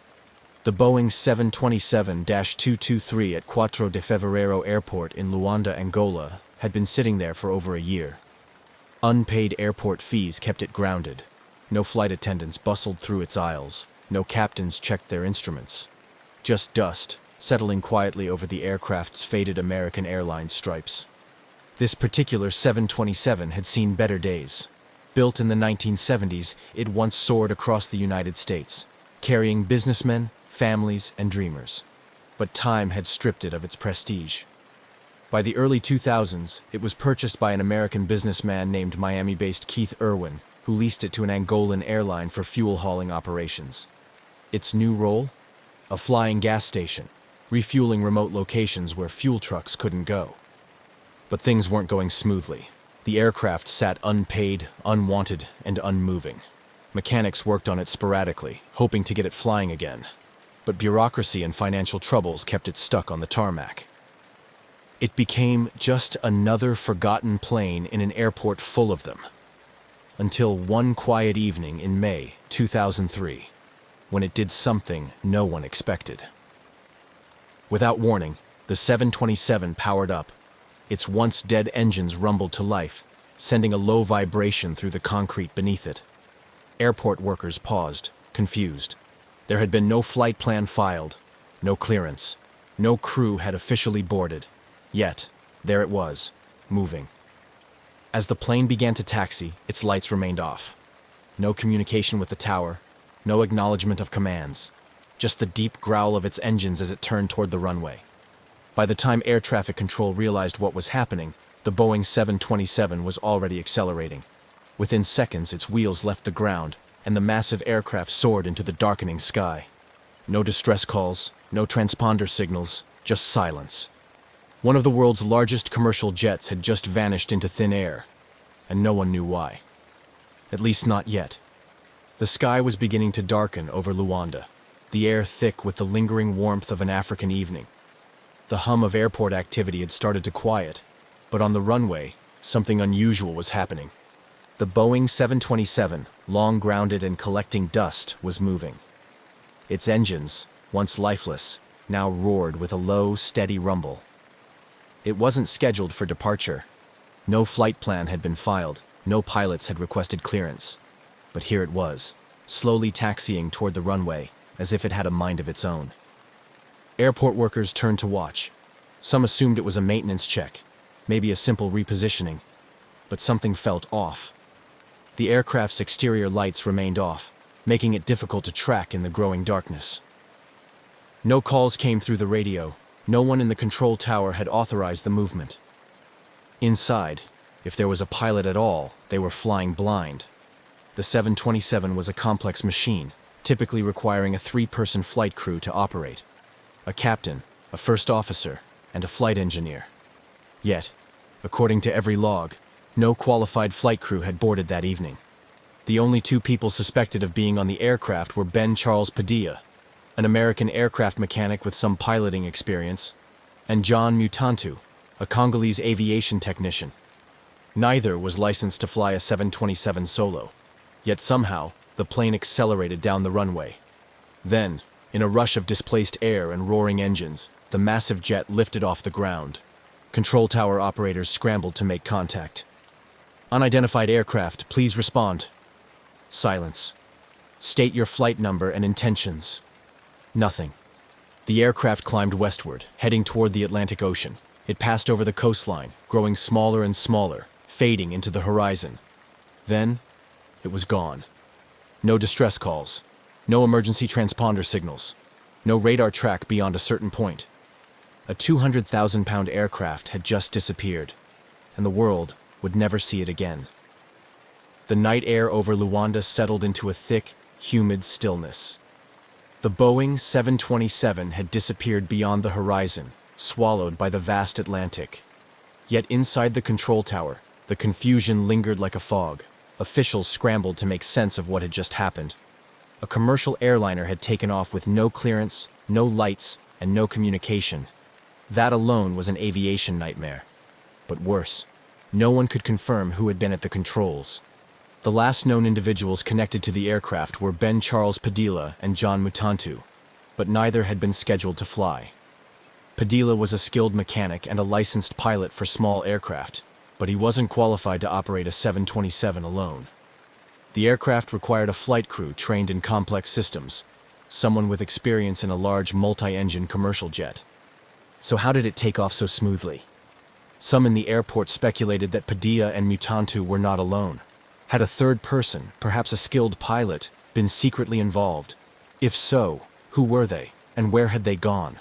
The Boeing 727-223 at Quatro de Fevereiro Airport in Luanda, Angola, had been sitting there for over a year. Unpaid airport fees kept it grounded. No flight attendants bustled through its aisles. No captains checked their instruments. Just dust, settling quietly over the aircraft's faded American Airlines stripes. This particular 727 had seen better days. Built in the 1970s, it once soared across the United States, carrying businessmen, families, and dreamers. But time had stripped it of its prestige. By the early 2000s, it was purchased by an American businessman named Miami-based Keith Irwin, who leased it to an Angolan airline for fuel hauling operations. Its new role? A flying gas station, refueling remote locations where fuel trucks couldn't go. But things weren't going smoothly. The aircraft sat unpaid, unwanted, and unmoving. Mechanics worked on it sporadically, hoping to get it flying again. But bureaucracy and financial troubles kept it stuck on the tarmac. It became just another forgotten plane in an airport full of them. Until one quiet evening in May 2003, when it did something no one expected. Without warning, the 727 powered up. Its once dead engines rumbled to life, sending a low vibration through the concrete beneath it. Airport workers paused, confused. There had been no flight plan filed, no clearance, no crew had officially boarded. Yet, there it was, moving. As the plane began to taxi, its lights remained off. No communication with the tower, no acknowledgement of commands, just the deep growl of its engines as it turned toward the runway. By the time air traffic control realized what was happening, the Boeing 727 was already accelerating. Within seconds, its wheels left the ground, and the massive aircraft soared into the darkening sky. No distress calls, no transponder signals, just silence. One of the world's largest commercial jets had just vanished into thin air, and no one knew why. At least not yet. The sky was beginning to darken over Luanda, the air thick with the lingering warmth of an African evening. The hum of airport activity had started to quiet, but on the runway, something unusual was happening. The Boeing 727, long grounded and collecting dust, was moving. Its engines, once lifeless, now roared with a low, steady rumble. It wasn't scheduled for departure. No flight plan had been filed, no pilots had requested clearance. But here it was, slowly taxiing toward the runway, as if it had a mind of its own. Airport workers turned to watch. Some assumed it was a maintenance check, maybe a simple repositioning. But something felt off. The aircraft's exterior lights remained off, making it difficult to track in the growing darkness. No calls came through the radio. No one in the control tower had authorized the movement. Inside, if there was a pilot at all, they were flying blind. The 727 was a complex machine, typically requiring a 3-person flight crew to operate. A captain, a first officer, and a flight engineer. Yet, according to every log, no qualified flight crew had boarded that evening. The only 2 people suspected of being on the aircraft were Ben Charles Padilla, an American aircraft mechanic with some piloting experience, and John Mutantu, a Congolese aviation technician. Neither was licensed to fly a 727 solo, yet somehow the plane accelerated down the runway. Then, in a rush of displaced air and roaring engines, the massive jet lifted off the ground. Control tower operators scrambled to make contact. Unidentified aircraft, please respond. Silence. State your flight number and intentions. Nothing. The aircraft climbed westward, heading toward the Atlantic Ocean. It passed over the coastline, growing smaller and smaller, fading into the horizon. Then, it was gone. No distress calls. No emergency transponder signals. No radar track beyond a certain point. A 200,000-pound aircraft had just disappeared, and the world would never see it again. The night air over Luanda settled into a thick, humid stillness. The Boeing 727 had disappeared beyond the horizon, swallowed by the vast Atlantic. Yet inside the control tower, the confusion lingered like a fog. Officials scrambled to make sense of what had just happened. A commercial airliner had taken off with no clearance, no lights, and no communication. That alone was an aviation nightmare. But worse, no one could confirm who had been at the controls. The last known individuals connected to the aircraft were Ben Charles Padilla and John Mutantu, but neither had been scheduled to fly. Padilla was a skilled mechanic and a licensed pilot for small aircraft, but he wasn't qualified to operate a 727 alone. The aircraft required a flight crew trained in complex systems, someone with experience in a large multi-engine commercial jet. So how did it take off so smoothly? Some in the airport speculated that Padilla and Mutantu were not alone. Had a third person, perhaps a skilled pilot, been secretly involved? If so, who were they, and where had they gone?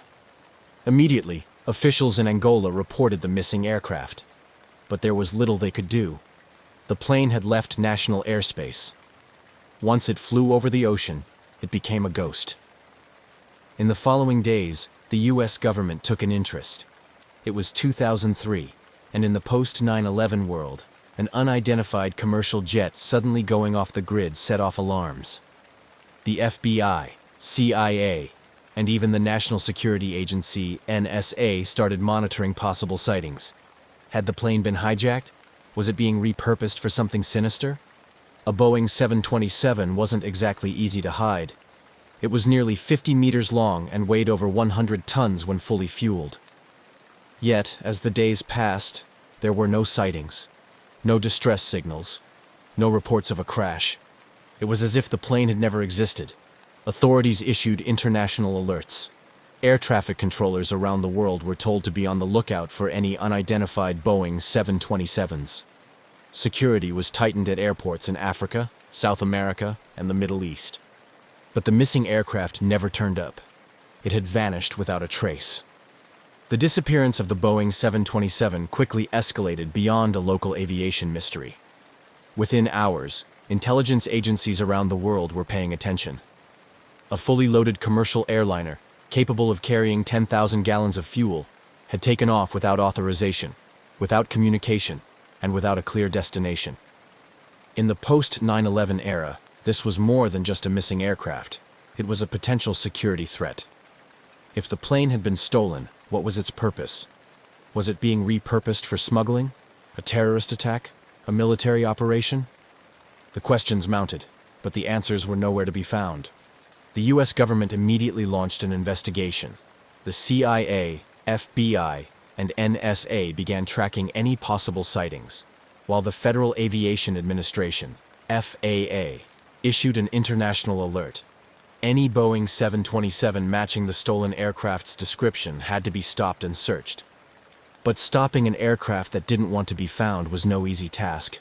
Immediately, officials in Angola reported the missing aircraft. But there was little they could do. The plane had left national airspace. Once it flew over the ocean, it became a ghost. In the following days, the U.S. government took an interest. It was 2003, and in the post-9/11 world, an unidentified commercial jet suddenly going off the grid set off alarms. The FBI, CIA, and even the National Security Agency, NSA, started monitoring possible sightings. Had the plane been hijacked? Was it being repurposed for something sinister? A Boeing 727 wasn't exactly easy to hide. It was nearly 50 meters long and weighed over 100 tons when fully fueled. Yet, as the days passed, there were no sightings, no distress signals, no reports of a crash. It was as if the plane had never existed. Authorities issued international alerts. Air traffic controllers around the world were told to be on the lookout for any unidentified Boeing 727s. Security was tightened at airports in Africa, South America, and the Middle East. But the missing aircraft never turned up. It had vanished without a trace. The disappearance of the Boeing 727 quickly escalated beyond a local aviation mystery. Within hours, intelligence agencies around the world were paying attention. A fully loaded commercial airliner, capable of carrying 10,000 gallons of fuel, had taken off without authorization, without communication, and without a clear destination. In the post-9/11 era, this was more than just a missing aircraft. It was a potential security threat. If the plane had been stolen, what was its purpose? Was it being repurposed for smuggling? A terrorist attack? A military operation? The questions mounted, but the answers were nowhere to be found. The U.S. government immediately launched an investigation. The CIA, FBI, and NSA began tracking any possible sightings, while the Federal Aviation Administration, FAA, issued an international alert. Any Boeing 727 matching the stolen aircraft's description had to be stopped and searched. But stopping an aircraft that didn't want to be found was no easy task.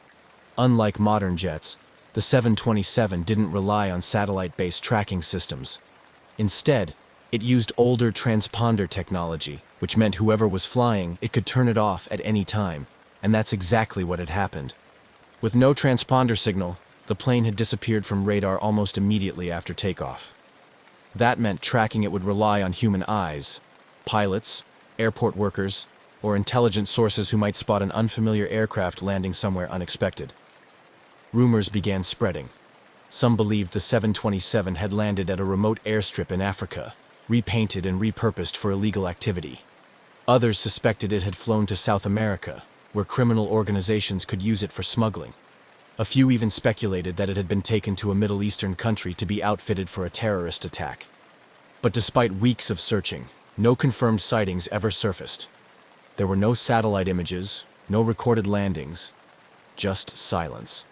Unlike modern jets, the 727 didn't rely on satellite-based tracking systems. Instead, it used older transponder technology, which meant whoever was flying, it could turn it off at any time, and that's exactly what had happened. With no transponder signal, the plane had disappeared from radar almost immediately after takeoff. That meant tracking it would rely on human eyes, pilots, airport workers, or intelligence sources who might spot an unfamiliar aircraft landing somewhere unexpected. Rumors began spreading. Some believed the 727 had landed at a remote airstrip in Africa, repainted and repurposed for illegal activity. Others suspected it had flown to South America, where criminal organizations could use it for smuggling. A few even speculated that it had been taken to a Middle Eastern country to be outfitted for a terrorist attack. But despite weeks of searching, no confirmed sightings ever surfaced. There were no satellite images, no recorded landings, just silence.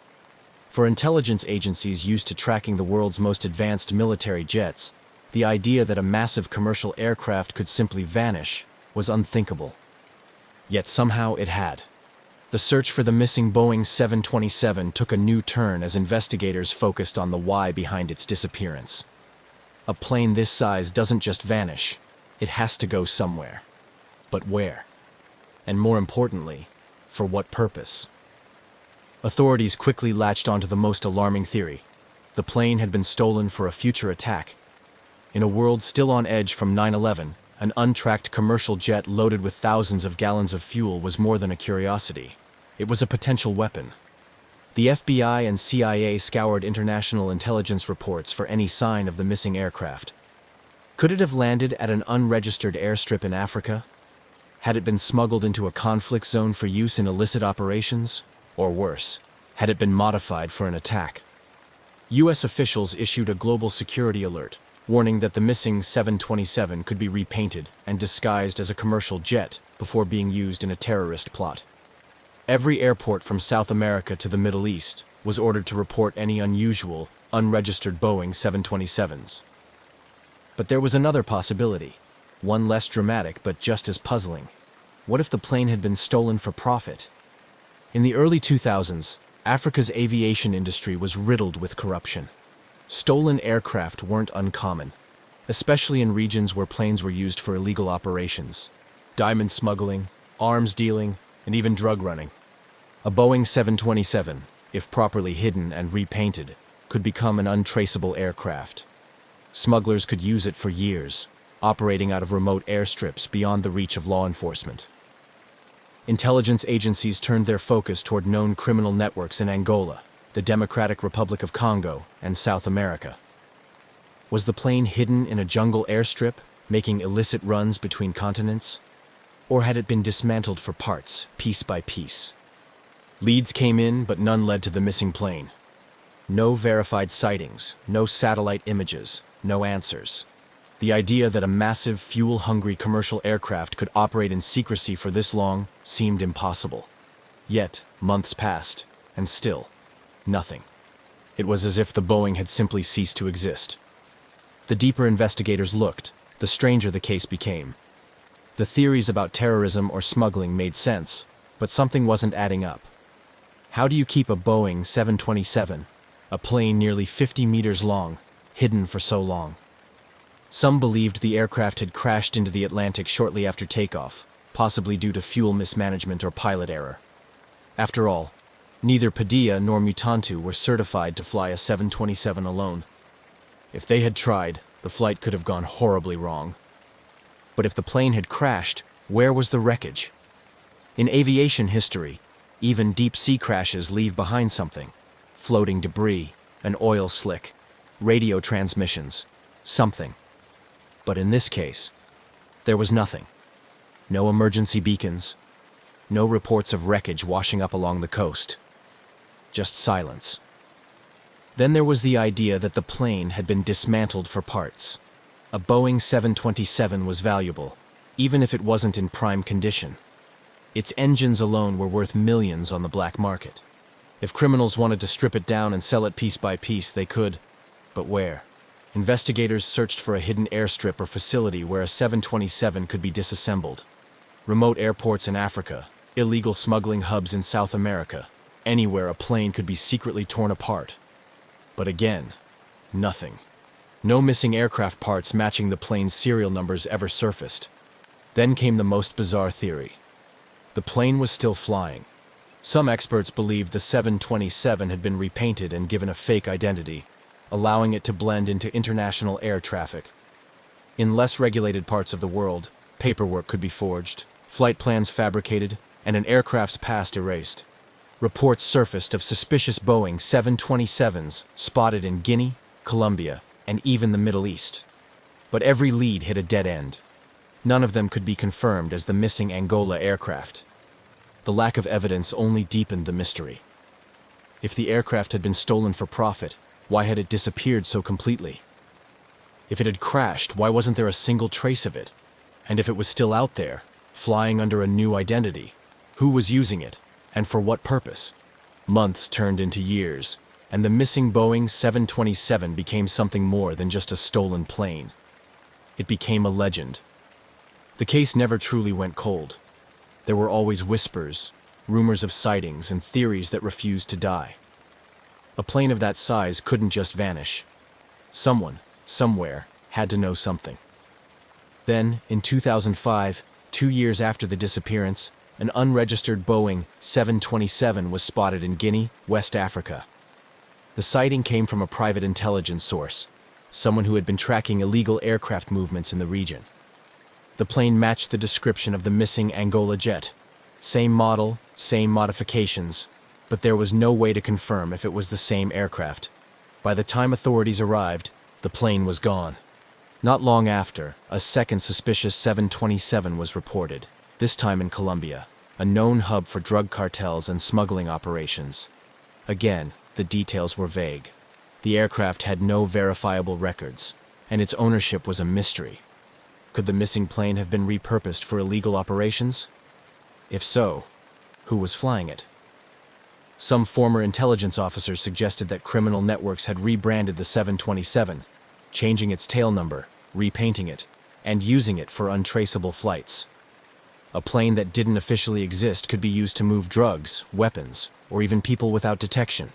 For intelligence agencies used to tracking the world's most advanced military jets, the idea that a massive commercial aircraft could simply vanish was unthinkable. Yet somehow it had. The The search for the missing Boeing 727 took a new turn as investigators focused on the why behind its disappearance. A plane this size doesn't just vanish, it has to go somewhere. But where? And more importantly, for what purpose? Authorities quickly latched onto the most alarming theory. The plane had been stolen for a future attack. In a world still on edge from 9/11, an untracked commercial jet loaded with thousands of gallons of fuel was more than a curiosity. It was a potential weapon. The FBI and CIA scoured international intelligence reports for any sign of the missing aircraft. Could it have landed at an unregistered airstrip in Africa? Had it been smuggled into a conflict zone for use in illicit operations? Or worse, had it been modified for an attack? U.S. officials issued a global security alert, warning that the missing 727 could be repainted and disguised as a commercial jet before being used in a terrorist plot. Every airport from South America to the Middle East was ordered to report any unusual, unregistered Boeing 727s. But there was another possibility, one less dramatic but just as puzzling. What if the plane had been stolen for profit? In the early 2000s, Africa's aviation industry was riddled with corruption. Stolen aircraft weren't uncommon, especially in regions where planes were used for illegal operations. Diamond smuggling, arms dealing, and even drug running. A Boeing 727, if properly hidden and repainted, could become an untraceable aircraft. Smugglers could use it for years, operating out of remote airstrips beyond the reach of law enforcement. Intelligence agencies turned their focus toward known criminal networks in Angola, the Democratic Republic of Congo, and South America. Was the plane hidden in a jungle airstrip, making illicit runs between continents? Or had it been dismantled for parts, piece by piece? Leads came in, but none led to the missing plane. No verified sightings, no satellite images, no answers. The idea that a massive, fuel-hungry commercial aircraft could operate in secrecy for this long seemed impossible. Yet, months passed, and still, nothing. It was as if the Boeing had simply ceased to exist. The deeper investigators looked, the stranger the case became. The theories about terrorism or smuggling made sense, but something wasn't adding up. How do you keep a Boeing 727, a plane nearly 50 meters long, hidden for so long? Some believed the aircraft had crashed into the Atlantic shortly after takeoff, possibly due to fuel mismanagement or pilot error. After all, neither Padilla nor Mutantu were certified to fly a 727 alone. If they had tried, the flight could have gone horribly wrong. But if the plane had crashed, where was the wreckage? In aviation history, even deep-sea crashes leave behind something. Floating debris, an oil slick, radio transmissions, something. But in this case, there was nothing. No emergency beacons, no reports of wreckage washing up along the coast. Just silence. Then there was the idea that the plane had been dismantled for parts. A Boeing 727 was valuable, even if it wasn't in prime condition. Its engines alone were worth millions on the black market. If criminals wanted to strip it down and sell it piece by piece, they could. But where? Investigators searched for a hidden airstrip or facility where a 727 could be disassembled. Remote airports in Africa, illegal smuggling hubs in South America, anywhere a plane could be secretly torn apart. But again, nothing. No missing aircraft parts matching the plane's serial numbers ever surfaced. Then came the most bizarre theory. The plane was still flying. Some experts believed the 727 had been repainted and given a fake identity, allowing it to blend into international air traffic. In less regulated parts of the world, paperwork could be forged, flight plans fabricated, and an aircraft's past erased. Reports surfaced of suspicious Boeing 727s spotted in Guinea, Colombia, and even the Middle East. But every lead hit a dead end. None of them could be confirmed as the missing Angola aircraft. The lack of evidence only deepened the mystery. If the aircraft had been stolen for profit, why had it disappeared so completely? If it had crashed, why wasn't there a single trace of it? And if it was still out there, flying under a new identity, who was using it, and for what purpose? Months turned into years, and the missing Boeing 727 became something more than just a stolen plane. It became a legend. The case never truly went cold. There were always whispers, rumors of sightings, and theories that refused to die. A plane of that size couldn't just vanish. Someone, somewhere, had to know something. Then, in 2005, 2 years after the disappearance, an unregistered Boeing 727 was spotted in Guinea, West Africa. The sighting came from a private intelligence source, someone who had been tracking illegal aircraft movements in the region. The plane matched the description of the missing Angola jet. Same model, same modifications, but there was no way to confirm if it was the same aircraft. By the time authorities arrived, the plane was gone. Not long after, a second suspicious 727 was reported, this time in Colombia, a known hub for drug cartels and smuggling operations. Again, the details were vague. The aircraft had no verifiable records, and its ownership was a mystery. Could the missing plane have been repurposed for illegal operations? If so, who was flying it? Some former intelligence officers suggested that criminal networks had rebranded the 727, changing its tail number, repainting it, and using it for untraceable flights. A plane that didn't officially exist could be used to move drugs, weapons, or even people without detection.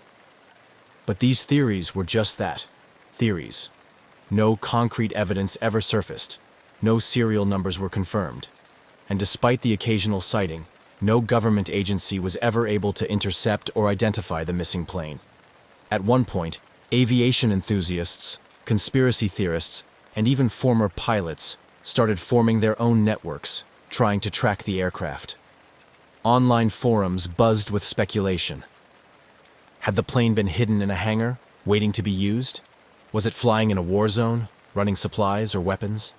But these theories were just that, theories. No concrete evidence ever surfaced, no serial numbers were confirmed, and despite the occasional sighting, no government agency was ever able to intercept or identify the missing plane. At one point, aviation enthusiasts, conspiracy theorists, and even former pilots started forming their own networks, trying to track the aircraft. Online forums buzzed with speculation. Had the plane been hidden in a hangar, waiting to be used? Was it flying in a war zone, running supplies or weapons?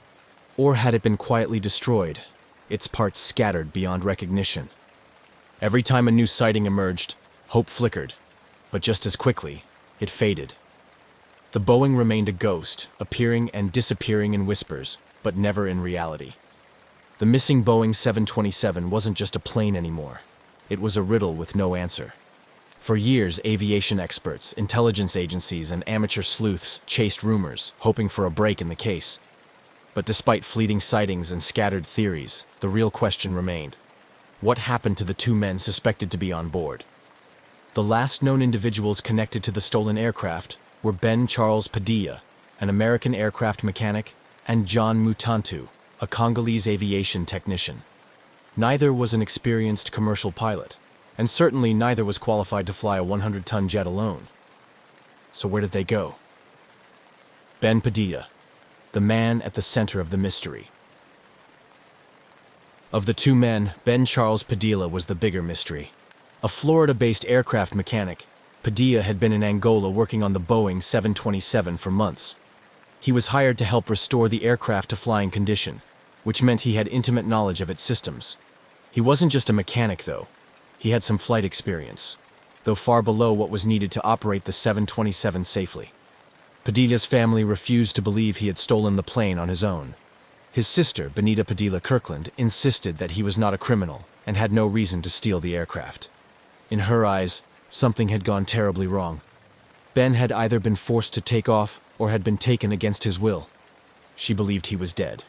Or had it been quietly destroyed, its parts scattered beyond recognition? Every time a new sighting emerged, hope flickered, but just as quickly, it faded. The Boeing remained a ghost, appearing and disappearing in whispers, but never in reality. The missing Boeing 727 wasn't just a plane anymore. It was a riddle with no answer. For years, aviation experts, intelligence agencies, and amateur sleuths chased rumors, hoping for a break in the case. But despite fleeting sightings and scattered theories, the real question remained. What happened to the two men suspected to be on board? The last known individuals connected to the stolen aircraft were Ben Charles Padilla, an American aircraft mechanic, and John Mutantu, a Congolese aviation technician. Neither was an experienced commercial pilot, and certainly neither was qualified to fly a 100-ton jet alone. So where did they go? Ben Padilla, the man at the center of the mystery. Of the two men, Ben Charles Padilla was the bigger mystery. A Florida-based aircraft mechanic, Padilla had been in Angola working on the Boeing 727 for months. He was hired to help restore the aircraft to flying condition, which meant he had intimate knowledge of its systems. He wasn't just a mechanic, though. He had some flight experience, though far below what was needed to operate the 727 safely. Padilla's family refused to believe he had stolen the plane on his own. His sister, Benita Padilla Kirkland, insisted that he was not a criminal and had no reason to steal the aircraft. In her eyes, something had gone terribly wrong. Ben had either been forced to take off or had been taken against his will. She believed he was dead.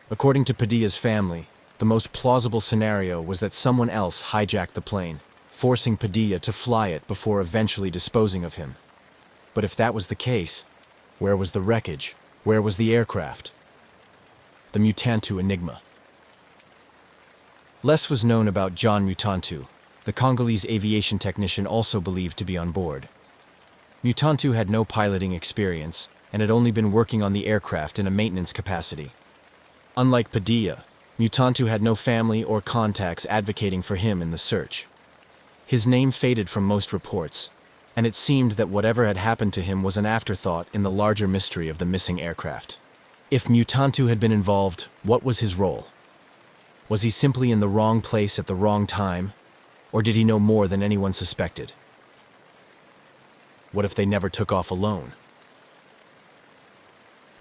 According to Padilla's family, the most plausible scenario was that someone else hijacked the plane, forcing Padilla to fly it before eventually disposing of him. But if that was the case, where was the wreckage? Where was the aircraft? The Mutantu enigma. Less was known about John Mutantu, the Congolese aviation technician also believed to be on board. Mutantu had no piloting experience and had only been working on the aircraft in a maintenance capacity. Unlike Padilla, Mutantu had no family or contacts advocating for him in the search. His name faded from most reports, and it seemed that whatever had happened to him was an afterthought in the larger mystery of the missing aircraft. If Mutantu had been involved, what was his role? Was he simply in the wrong place at the wrong time, or did he know more than anyone suspected? What if they never took off alone?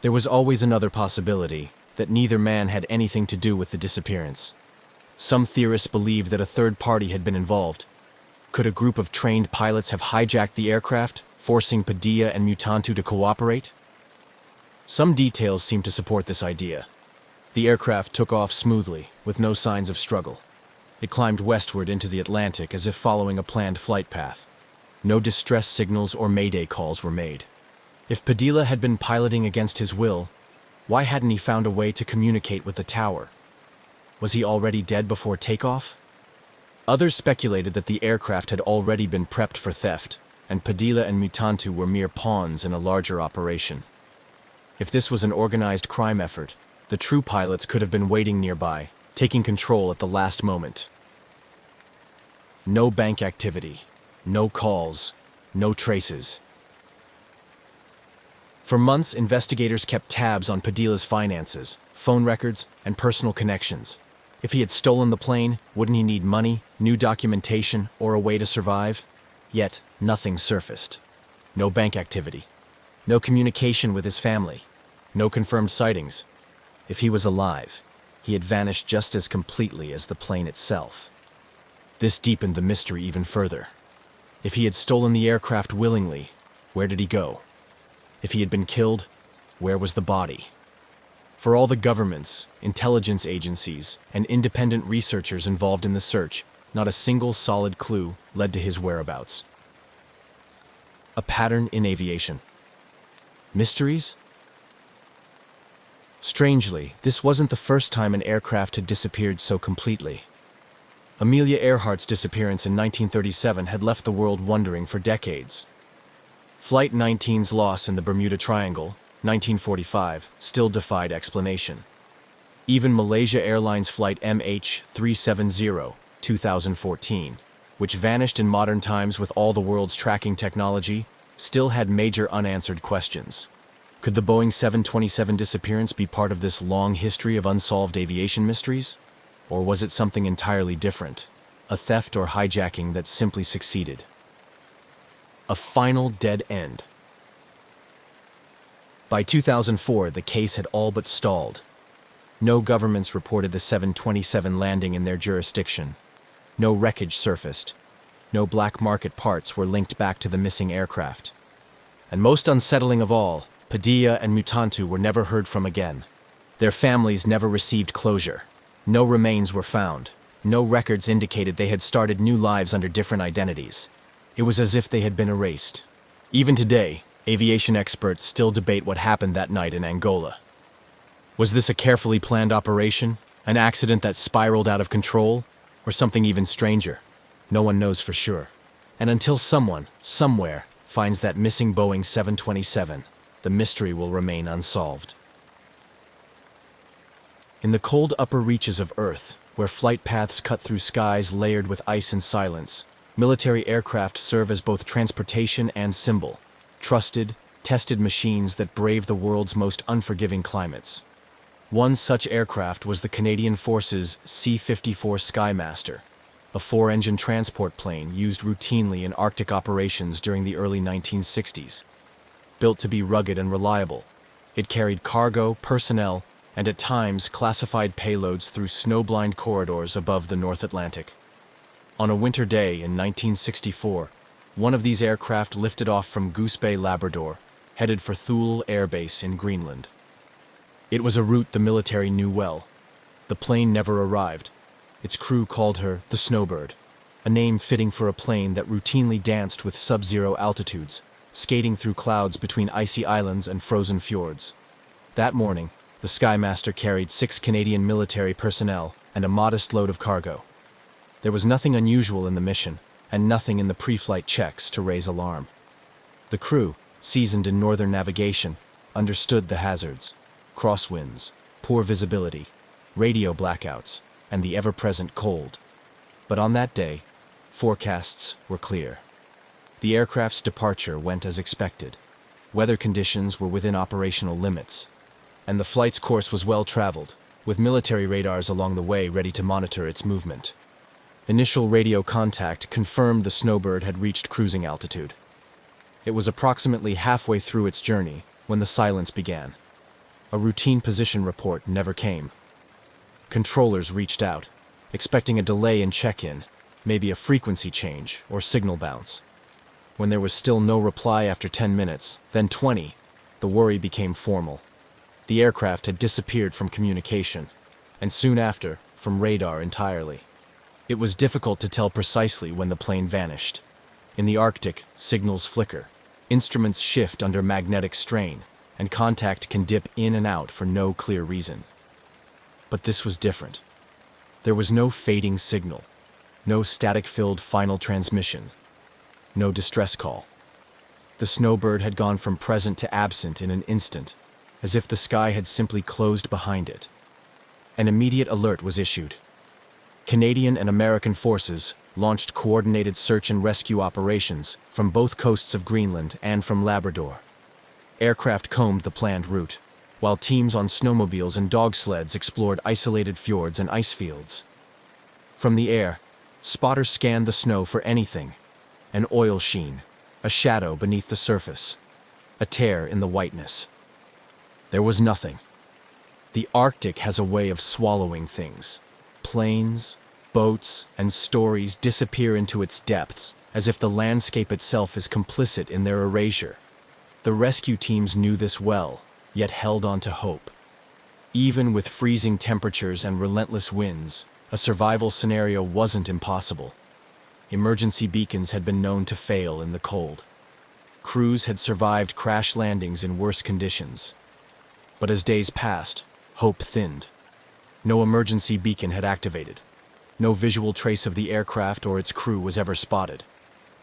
There was always another possibility, that neither man had anything to do with the disappearance. Some theorists believed that a third party had been involved. Could a group of trained pilots have hijacked the aircraft, forcing Padilla and Mutantu to cooperate? Some details seem to support this idea. The aircraft took off smoothly, with no signs of struggle. It climbed westward into the Atlantic as if following a planned flight path. No distress signals or mayday calls were made. If Padilla had been piloting against his will, why hadn't he found a way to communicate with the tower? Was he already dead before takeoff? Others speculated that the aircraft had already been prepped for theft, and Padilla and Mutantu were mere pawns in a larger operation. If this was an organized crime effort, the true pilots could have been waiting nearby, taking control at the last moment. No bank activity, no calls, no traces. For months, investigators kept tabs on Padilla's finances, phone records, and personal connections. If he had stolen the plane, wouldn't he need money, new documentation, or a way to survive? Yet, nothing surfaced. No bank activity. No communication with his family. No confirmed sightings. If he was alive, he had vanished just as completely as the plane itself. This deepened the mystery even further. If he had stolen the aircraft willingly, where did he go? If he had been killed, where was the body? For all the governments, intelligence agencies, and independent researchers involved in the search, not a single solid clue led to his whereabouts. A pattern in aviation. Mysteries? Strangely, this wasn't the first time an aircraft had disappeared so completely. Amelia Earhart's disappearance in 1937 had left the world wondering for decades. Flight 19's loss in the Bermuda Triangle, 1945, still defied explanation. Even Malaysia Airlines flight MH370, 2014, which vanished in modern times with all the world's tracking technology, still had major unanswered questions. Could the Boeing 727 disappearance be part of this long history of unsolved aviation mysteries? Or was it something entirely different? A theft or hijacking that simply succeeded? A final dead end. By 2004, the case had all but stalled. No governments reported the 727 landing in their jurisdiction. No wreckage surfaced. No black market parts were linked back to the missing aircraft. And most unsettling of all, Padilla and Mutantu were never heard from again. Their families never received closure. No remains were found. No records indicated they had started new lives under different identities. It was as if they had been erased. Even today, aviation experts still debate what happened that night in Angola. Was this a carefully planned operation, an accident that spiraled out of control, or something even stranger? No one knows for sure. And until someone, somewhere, finds that missing Boeing 727, the mystery will remain unsolved. In the cold upper reaches of Earth, where flight paths cut through skies layered with ice and silence, military aircraft serve as both transportation and symbol. Trusted, tested machines that brave the world's most unforgiving climates. One such aircraft was the Canadian Forces C-54 Skymaster, a four-engine transport plane used routinely in Arctic operations during the early 1960s. Built to be rugged and reliable, it carried cargo, personnel, and at times classified payloads through snow-blind corridors above the North Atlantic. On a winter day in 1964, one of these aircraft lifted off from Goose Bay, Labrador, headed for Thule Air Base in Greenland. It was a route the military knew well. The plane never arrived. Its crew called her the Snowbird, a name fitting for a plane that routinely danced with sub-zero altitudes, skating through clouds between icy islands and frozen fjords. That morning, the Skymaster carried 6 Canadian military personnel and a modest load of cargo. There was nothing unusual in the mission, and nothing in the pre-flight checks to raise alarm. The crew, seasoned in northern navigation, understood the hazards: crosswinds, poor visibility, radio blackouts, and the ever-present cold. But on that day, forecasts were clear. The aircraft's departure went as expected. Weather conditions were within operational limits, and the flight's course was well traveled, with military radars along the way ready to monitor its movement. Initial radio contact confirmed the Snowbird had reached cruising altitude. It was approximately halfway through its journey when the silence began. A routine position report never came. Controllers reached out, expecting a delay in check-in, maybe a frequency change or signal bounce. When there was still no reply after 10 minutes, then 20, the worry became formal. The aircraft had disappeared from communication, and soon after, from radar entirely. It was difficult to tell precisely when the plane vanished. In the Arctic, signals flicker, instruments shift under magnetic strain, and contact can dip in and out for no clear reason. But this was different. There was no fading signal, no static-filled final transmission, no distress call. The snowbird had gone from present to absent in an instant, as if the sky had simply closed behind it. An immediate alert was issued. Canadian and American forces launched coordinated search and rescue operations from both coasts of Greenland and from Labrador. Aircraft combed the planned route, while teams on snowmobiles and dog sleds explored isolated fjords and ice fields. From the air, spotters scanned the snow for anything: an oil sheen, a shadow beneath the surface, a tear in the whiteness. There was nothing. The Arctic has a way of swallowing things. Planes, boats, and stories disappear into its depths, as if the landscape itself is complicit in their erasure. The rescue teams knew this well, yet held on to hope. Even with freezing temperatures and relentless winds, a survival scenario wasn't impossible. Emergency beacons had been known to fail in the cold. Crews had survived crash landings in worse conditions. But as days passed, hope thinned. No emergency beacon had activated. No visual trace of the aircraft or its crew was ever spotted.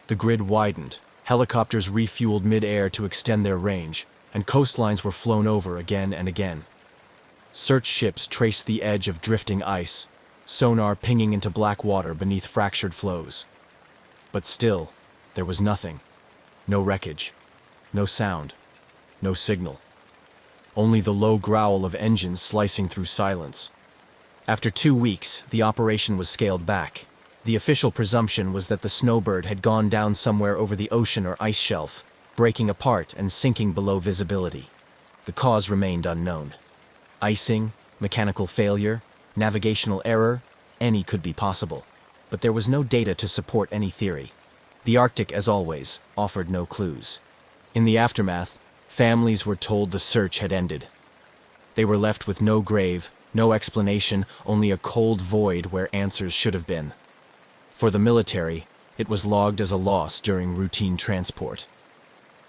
The grid widened, helicopters refueled mid-air to extend their range, and coastlines were flown over again and again. Search ships traced the edge of drifting ice, sonar pinging into black water beneath fractured floes. But still, there was nothing. No wreckage, no sound, no signal. Only the low growl of engines slicing through silence. After 2 weeks, the operation was scaled back. The official presumption was that the snowbird had gone down somewhere over the ocean or ice shelf, breaking apart and sinking below visibility. The cause remained unknown. Icing, mechanical failure, navigational error, any could be possible. But there was no data to support any theory. The Arctic, as always, offered no clues. In the aftermath, families were told the search had ended. They were left with no grave, no explanation, only a cold void where answers should have been. For the military, it was logged as a loss during routine transport.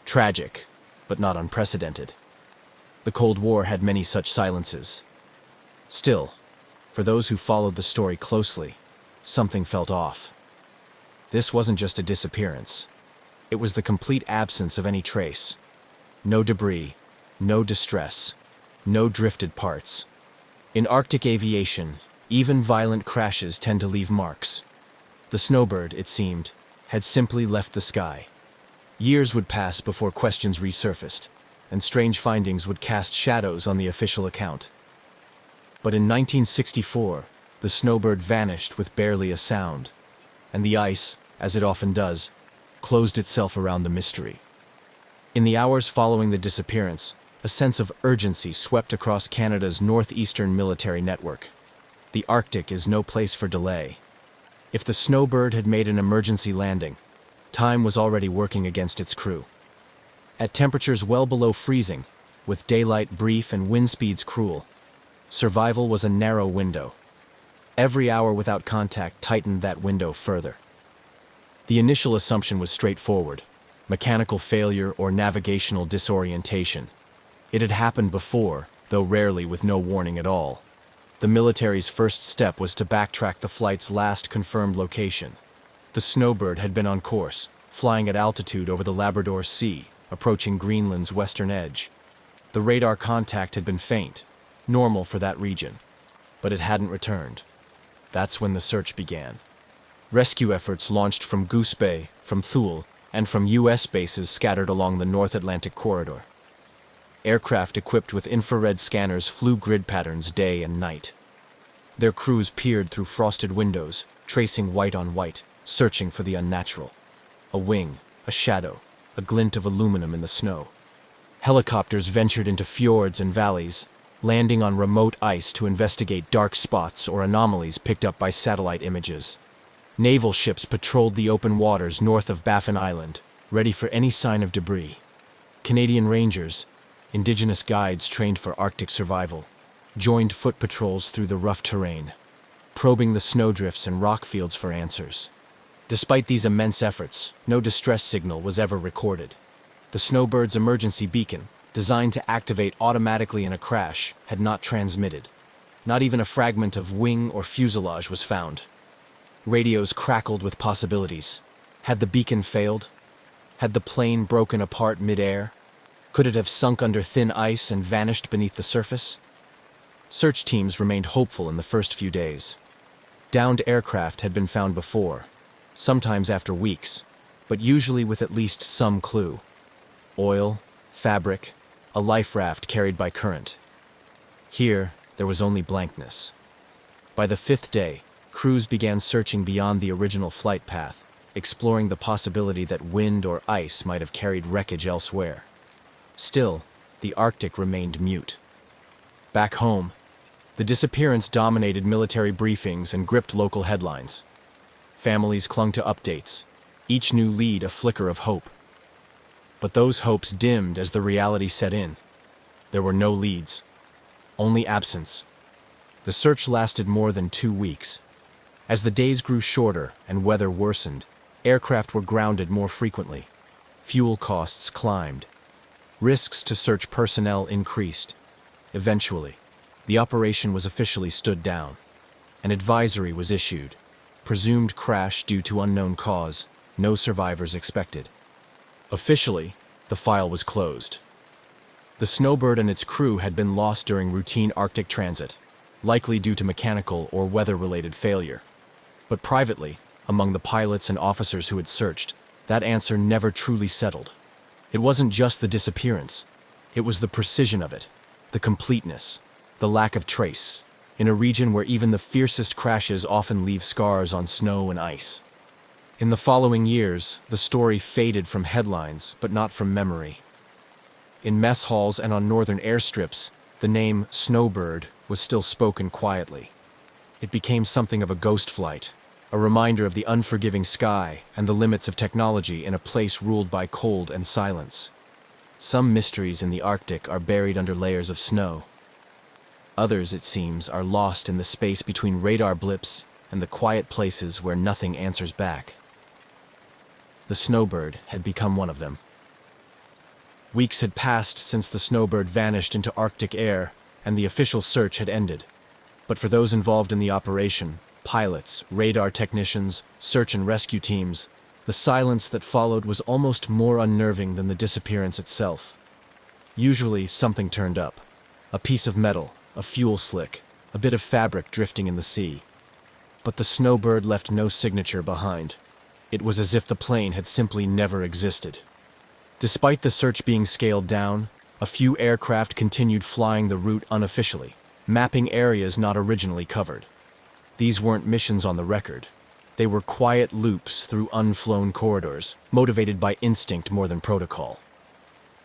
Tragic, but not unprecedented. The Cold War had many such silences. Still, for those who followed the story closely, something felt off. This wasn't just a disappearance. It was the complete absence of any trace. No debris, no distress, no drifted parts. In Arctic aviation, even violent crashes tend to leave marks. The snowbird, it seemed, had simply left the sky. Years would pass before questions resurfaced, and strange findings would cast shadows on the official account. But in 1964, the snowbird vanished with barely a sound, and the ice, as it often does, closed itself around the mystery. In the hours following the disappearance, a sense of urgency swept across Canada's northeastern military network. The Arctic is no place for delay. If the snowbird had made an emergency landing, time was already working against its crew. At temperatures well below freezing, with daylight brief and wind speeds cruel, survival was a narrow window. Every hour without contact tightened that window further. The initial assumption was straightforward: mechanical failure or navigational disorientation. It had happened before, though rarely with no warning at all. The military's first step was to backtrack the flight's last confirmed location. The snowbird had been on course, flying at altitude over the Labrador Sea, approaching Greenland's western edge. The radar contact had been faint, normal for that region, but it hadn't returned. That's when the search began. Rescue efforts launched from Goose Bay, from Thule, and from U.S. bases scattered along the North Atlantic corridor. Aircraft equipped with infrared scanners flew grid patterns day and night. Their crews peered through frosted windows, tracing white on white, searching for the unnatural. A wing, a shadow, a glint of aluminum in the snow. Helicopters ventured into fjords and valleys, landing on remote ice to investigate dark spots or anomalies picked up by satellite images. Naval ships patrolled the open waters north of Baffin Island, ready for any sign of debris. Canadian Rangers, indigenous guides trained for Arctic survival, joined foot patrols through the rough terrain. probing the snowdrifts and rock fields for answers. Despite these immense efforts, no distress signal was ever recorded. The snowbird's emergency beacon, designed to activate automatically in a crash, had not transmitted. Not even a fragment of wing or fuselage was found. Radios crackled with possibilities. Had the beacon failed? Had the plane broken apart mid-air? Could it have sunk under thin ice and vanished beneath the surface? Search teams remained hopeful in the first few days. Downed aircraft had been found before, sometimes after weeks, but usually with at least some clue. Oil, fabric, a life raft carried by current. Here, there was only blankness. By the 5th day, crews began searching beyond the original flight path, exploring the possibility that wind or ice might have carried wreckage elsewhere. Still, the Arctic remained mute. Back home, the disappearance dominated military briefings and gripped local headlines. Families clung to updates, each new lead a flicker of hope. But those hopes dimmed as the reality set in. There were no leads, only absence. The search lasted more than 2 weeks. As the days grew shorter and weather worsened, aircraft were grounded more frequently. Fuel costs climbed. Risks to search personnel increased. Eventually, the operation was officially stood down. An advisory was issued. Presumed crash due to unknown cause. No survivors expected. Officially, the file was closed. The Snowbird and its crew had been lost during routine Arctic transit, likely due to mechanical or weather-related failure. But privately, among the pilots and officers who had searched, that answer never truly settled. It wasn't just the disappearance. It was the precision of it, the completeness, the lack of trace, in a region where even the fiercest crashes often leave scars on snow and ice. In the following years, the story faded from headlines, but not from memory. In mess halls and on northern airstrips, the name Snowbird was still spoken quietly. It became something of a ghost flight, a reminder of the unforgiving sky and the limits of technology in a place ruled by cold and silence. Some mysteries in the Arctic are buried under layers of snow. Others, it seems, are lost in the space between radar blips and the quiet places where nothing answers back. The Snowbird had become one of them. Weeks had passed since the Snowbird vanished into Arctic air, and the official search had ended. But for those involved in the operation, pilots, radar technicians, search and rescue teams, the silence that followed was almost more unnerving than the disappearance itself. Usually, something turned up. A piece of metal, a fuel slick, a bit of fabric drifting in the sea. But the Snowbird left no signature behind. It was as if the plane had simply never existed. Despite the search being scaled down, a few aircraft continued flying the route unofficially, mapping areas not originally covered. These weren't missions on the record. They were quiet loops through unflown corridors, motivated by instinct more than protocol.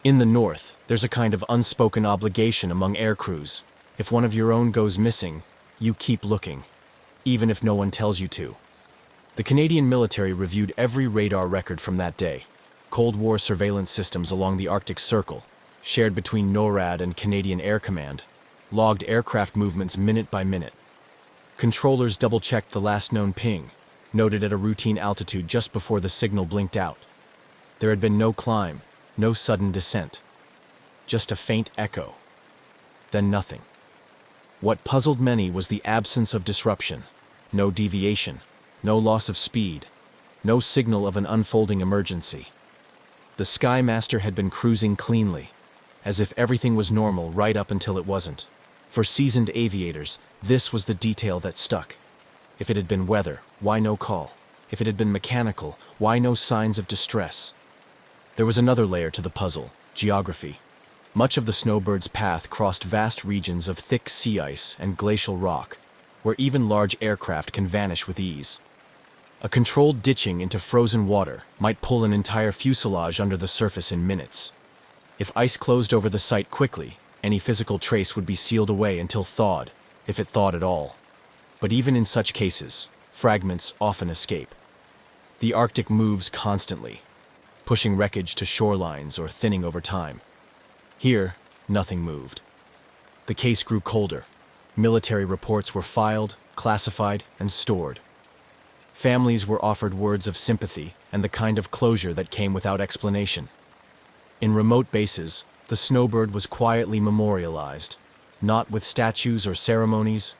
In the north, there's a kind of unspoken obligation among air crews. If one of your own goes missing, you keep looking, even if no one tells you to. The Canadian military reviewed every radar record from that day. Cold War surveillance systems along the Arctic Circle, shared between NORAD and Canadian Air Command, logged aircraft movements minute by minute. Controllers double-checked the last known ping, noted at a routine altitude just before the signal blinked out. There had been no climb, no sudden descent. Just a faint echo. Then nothing. What puzzled many was the absence of disruption. No deviation, no loss of speed, no signal of an unfolding emergency. The Skymaster had been cruising cleanly, as if everything was normal right up until it wasn't. For seasoned aviators, this was the detail that stuck. If it had been weather, why no call? If it had been mechanical, why no signs of distress? There was another layer to the puzzle: geography. Much of the Snowbird's path crossed vast regions of thick sea ice and glacial rock, where even large aircraft can vanish with ease. A controlled ditching into frozen water might pull an entire fuselage under the surface in minutes. If ice closed over the site quickly, any physical trace would be sealed away until thawed, if it thawed at all. But even in such cases, fragments often escape. The Arctic moves constantly, pushing wreckage to shorelines or thinning over time. Here, nothing moved. The case grew colder. Military reports were filed, classified, and stored. Families were offered words of sympathy and the kind of closure that came without explanation. In remote bases, the snowbird was quietly memorialized, not with statues or ceremonies,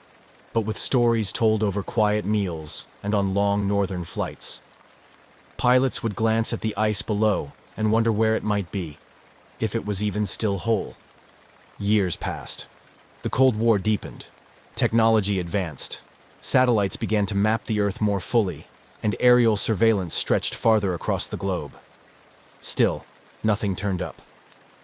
but with stories told over quiet meals and on long northern flights. Pilots would glance at the ice below and wonder where it might be, if it was even still whole. Years passed. The Cold War deepened. Technology advanced. Satellites began to map the Earth more fully, and aerial surveillance stretched farther across the globe. Still, nothing turned up.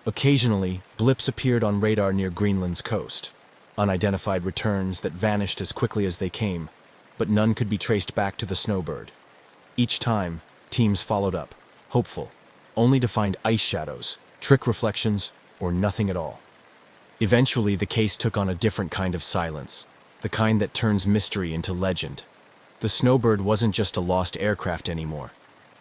Occasionally, blips appeared on radar near Greenland's coast, unidentified returns that vanished as quickly as they came, but none could be traced back to the snowbird. Each time, teams followed up, hopeful, only to find ice shadows, trick reflections, or nothing at all. Eventually, the case took on a different kind of silence, the kind that turns mystery into legend. The snowbird wasn't just a lost aircraft anymore.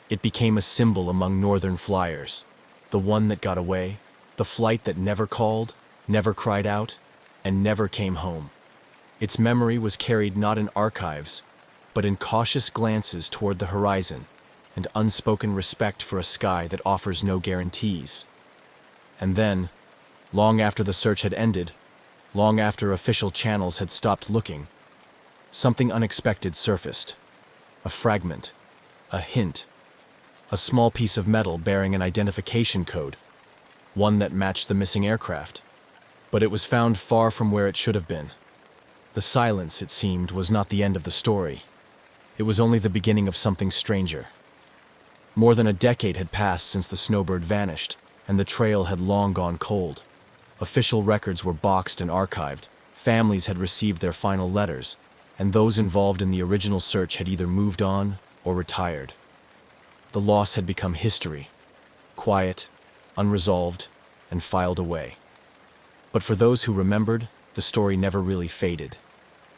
It became a symbol among northern flyers, the one that got away, the flight that never called, never cried out, and never came home. Its memory was carried not in archives, but in cautious glances toward the horizon and unspoken respect for a sky that offers no guarantees. And then, long after the search had ended, long after official channels had stopped looking, something unexpected surfaced. A fragment, a hint, a small piece of metal bearing an identification code, one that matched the missing aircraft. But it was found far from where it should have been. The silence, it seemed, was not the end of the story. It was only the beginning of something stranger. More than a decade had passed since the snowbird vanished, and the trail had long gone cold. Official records were boxed and archived, families had received their final letters, and those involved in the original search had either moved on or retired. The loss had become history, quiet, unresolved, and filed away. But for those who remembered, the story never really faded.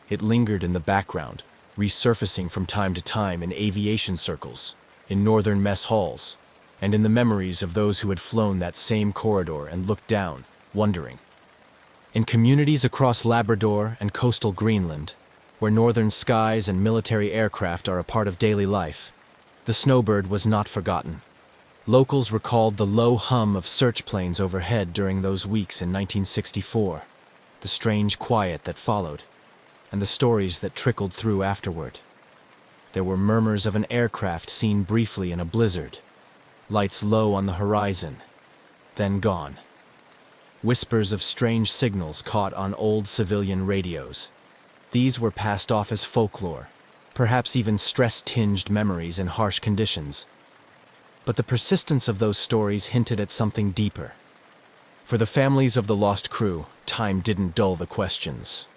It lingered in the background, resurfacing from time to time in aviation circles, in northern mess halls, and in the memories of those who had flown that same corridor and looked down, wondering. In communities across Labrador and coastal Greenland, where northern skies and military aircraft are a part of daily life, the snowbird was not forgotten. Locals recalled the low hum of search planes overhead during those weeks in 1964, the strange quiet that followed, and the stories that trickled through afterward. There were murmurs of an aircraft seen briefly in a blizzard, lights low on the horizon, then gone. Whispers of strange signals caught on old civilian radios. These were passed off as folklore, perhaps even stress-tinged memories in harsh conditions. But the persistence of those stories hinted at something deeper. For the families of the lost crew, time didn't dull the questions.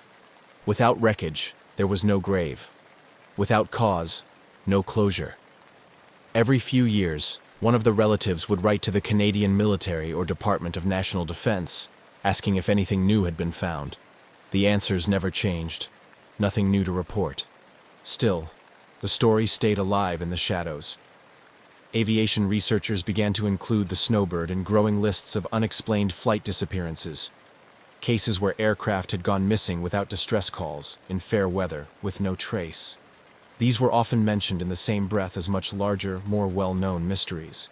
Without wreckage, there was no grave. Without cause, no closure. Every few years, one of the relatives would write to the Canadian military or Department of National Defense, asking if anything new had been found. The answers never changed. Nothing new to report. Still, the story stayed alive in the shadows. Aviation researchers began to include the snowbird in growing lists of unexplained flight disappearances, cases where aircraft had gone missing without distress calls, in fair weather, with no trace. These were often mentioned in the same breath as much larger, more well-known mysteries.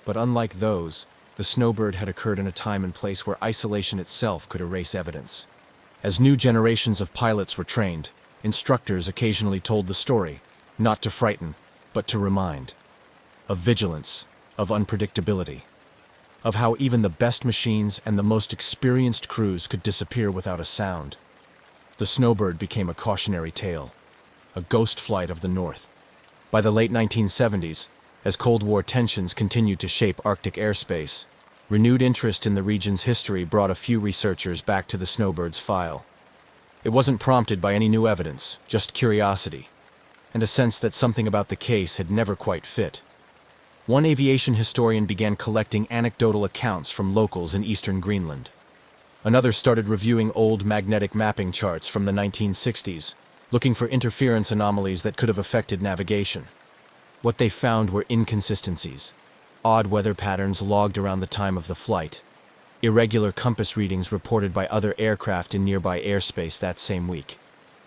But unlike those, the snowbird had occurred in a time and place where isolation itself could erase evidence. As new generations of pilots were trained, instructors occasionally told the story, not to frighten, but to remind. Of vigilance, of unpredictability, of how even the best machines and the most experienced crews could disappear without a sound. The snowbird became a cautionary tale, a ghost flight of the North. By the late 1970s, as Cold War tensions continued to shape Arctic airspace, renewed interest in the region's history brought a few researchers back to the snowbird's file. It wasn't prompted by any new evidence, just curiosity, and a sense that something about the case had never quite fit. One aviation historian began collecting anecdotal accounts from locals in eastern Greenland. Another started reviewing old magnetic mapping charts from the 1960s, looking for interference anomalies that could have affected navigation. What they found were inconsistencies, odd weather patterns logged around the time of the flight, irregular compass readings reported by other aircraft in nearby airspace that same week,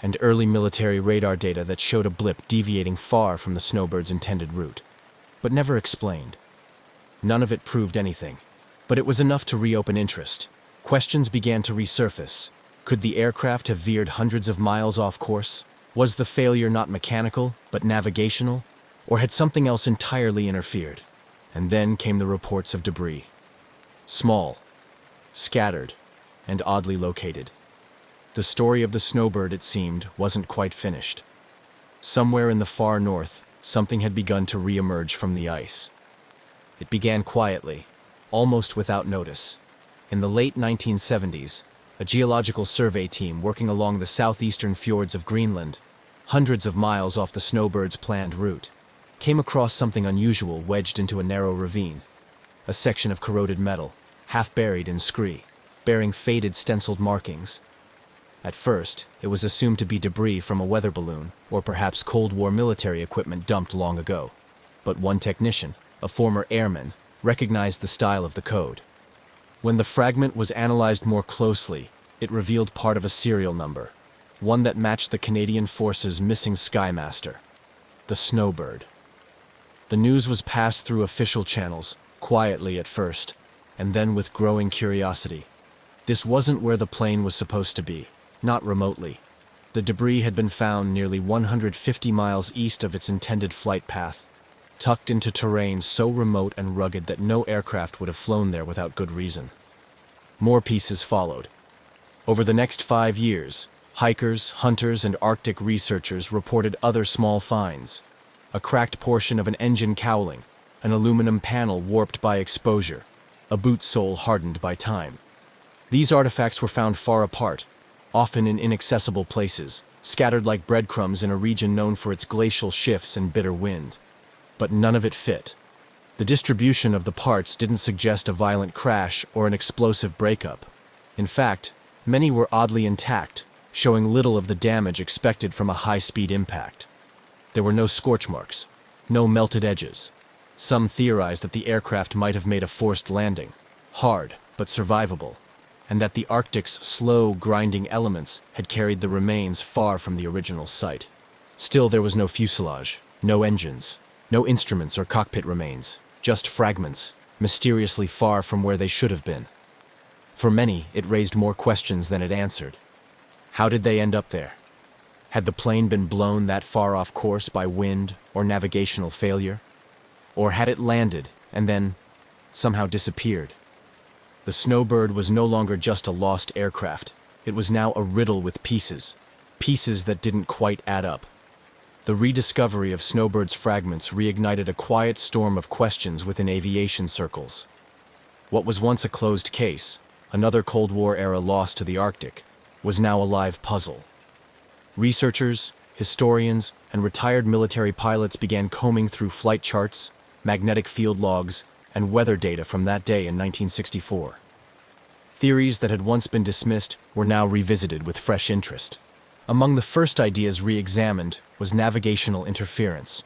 and early military radar data that showed a blip deviating far from the snowbird's intended route, but never explained. None of it proved anything, but it was enough to reopen interest. Questions began to resurface. Could the aircraft have veered hundreds of miles off course? Was the failure not mechanical, but navigational? Or had something else entirely interfered? And then came the reports of debris. Small, scattered, and oddly located. The story of the snowbird, it seemed, wasn't quite finished. Somewhere in the far north, something had begun to re-emerge from the ice. It began quietly, almost without notice. In the late 1970s, a geological survey team working along the southeastern fjords of Greenland, hundreds of miles off the snowbird's planned route, came across something unusual wedged into a narrow ravine. A section of corroded metal, half buried in scree, bearing faded stenciled markings. At first, it was assumed to be debris from a weather balloon, or perhaps Cold War military equipment dumped long ago. But one technician, a former airman, recognized the style of the code. When the fragment was analyzed more closely, it revealed part of a serial number, one that matched the Canadian Force's missing Skymaster, the Snowbird. The news was passed through official channels, quietly at first, and then with growing curiosity. This wasn't where the plane was supposed to be, not remotely. The debris had been found nearly 150 miles east of its intended flight path, tucked into terrain so remote and rugged that no aircraft would have flown there without good reason. More pieces followed. Over the next 5 years, hikers, hunters, and Arctic researchers reported other small finds. A cracked portion of an engine cowling, an aluminum panel warped by exposure, a boot sole hardened by time. These artifacts were found far apart, often in inaccessible places, scattered like breadcrumbs in a region known for its glacial shifts and bitter wind. But none of it fit. The distribution of the parts didn't suggest a violent crash or an explosive breakup. In fact, many were oddly intact, showing little of the damage expected from a high-speed impact. There were no scorch marks, no melted edges. Some theorized that the aircraft might have made a forced landing, hard but survivable, and that the Arctic's slow, grinding elements had carried the remains far from the original site. Still, there was no fuselage, no engines, no instruments or cockpit remains, just fragments, mysteriously far from where they should have been. For many, it raised more questions than it answered. How did they end up there? Had the plane been blown that far off course by wind or navigational failure? Or had it landed and then somehow disappeared? The Snowbird was no longer just a lost aircraft. It was now a riddle with pieces that didn't quite add up. The rediscovery of Snowbird's fragments reignited a quiet storm of questions within aviation circles. What was once a closed case, another Cold War-era loss to the Arctic, was now a live puzzle. Researchers, historians, and retired military pilots began combing through flight charts, magnetic field logs, and weather data from that day in 1964. Theories that had once been dismissed were now revisited with fresh interest. Among the first ideas re-examined was navigational interference.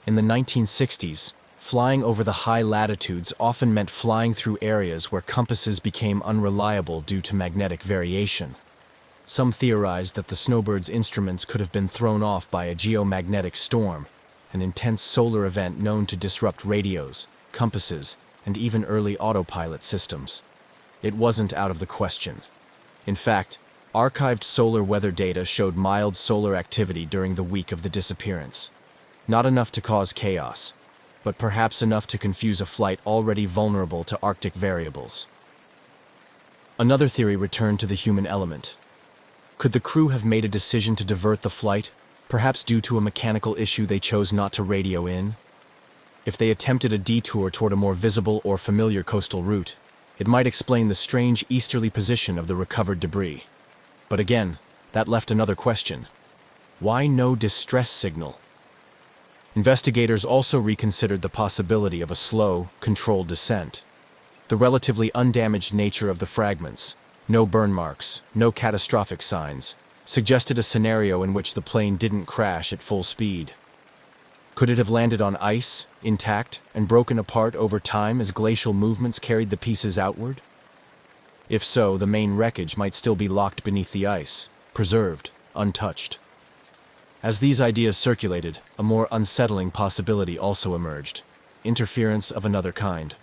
In the 1960s, flying over the high latitudes often meant flying through areas where compasses became unreliable due to magnetic variation. Some theorized that the Snowbird's instruments could have been thrown off by a geomagnetic storm, an intense solar event known to disrupt radios, compasses, and even early autopilot systems. It wasn't out of the question. In fact, archived solar weather data showed mild solar activity during the week of the disappearance. Not enough to cause chaos, but perhaps enough to confuse a flight already vulnerable to Arctic variables. Another theory returned to the human element. Could the crew have made a decision to divert the flight, perhaps due to a mechanical issue they chose not to radio in? If they attempted a detour toward a more visible or familiar coastal route, it might explain the strange easterly position of the recovered debris. But again, that left another question. Why no distress signal? Investigators also reconsidered the possibility of a slow, controlled descent. The relatively undamaged nature of the fragments, no burn marks, no catastrophic signs, suggested a scenario in which the plane didn't crash at full speed. Could it have landed on ice, intact, and broken apart over time as glacial movements carried the pieces outward? If so, the main wreckage might still be locked beneath the ice, preserved, untouched. As these ideas circulated, a more unsettling possibility also emerged: interference of another kind.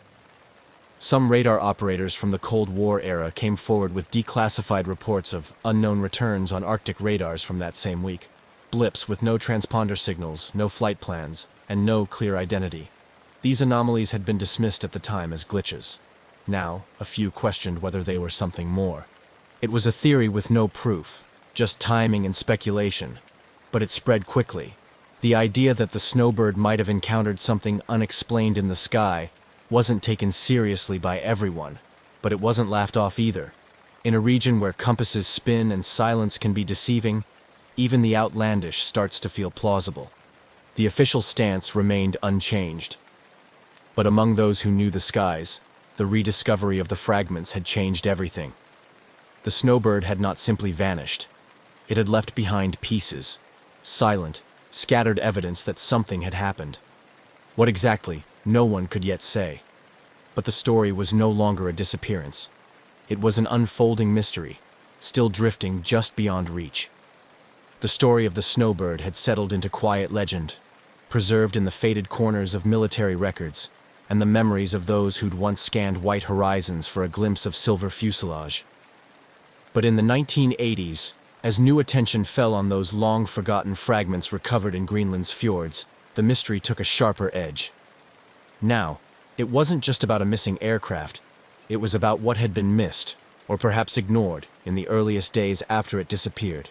Some radar operators from the Cold War era came forward with declassified reports of unknown returns on Arctic radars from that same week. Blips with no transponder signals, no flight plans, and no clear identity. These anomalies had been dismissed at the time as glitches. Now, a few questioned whether they were something more. It was a theory with no proof, just timing and speculation, but it spread quickly. The idea that the snowbird might have encountered something unexplained in the sky wasn't taken seriously by everyone, but it wasn't laughed off either. In a region where compasses spin and silence can be deceiving, even the outlandish starts to feel plausible. The official stance remained unchanged. But among those who knew the skies, the rediscovery of the fragments had changed everything. The snowbird had not simply vanished. It had left behind pieces, silent, scattered evidence that something had happened. What exactly, no one could yet say. But the story was no longer a disappearance. It was an unfolding mystery, still drifting just beyond reach. The story of the snowbird had settled into quiet legend, preserved in the faded corners of military records and the memories of those who'd once scanned white horizons for a glimpse of silver fuselage. But in the 1980s, as new attention fell on those long-forgotten fragments recovered in Greenland's fjords, the mystery took a sharper edge. Now, it wasn't just about a missing aircraft. It was about what had been missed, or perhaps ignored, in the earliest days after it disappeared.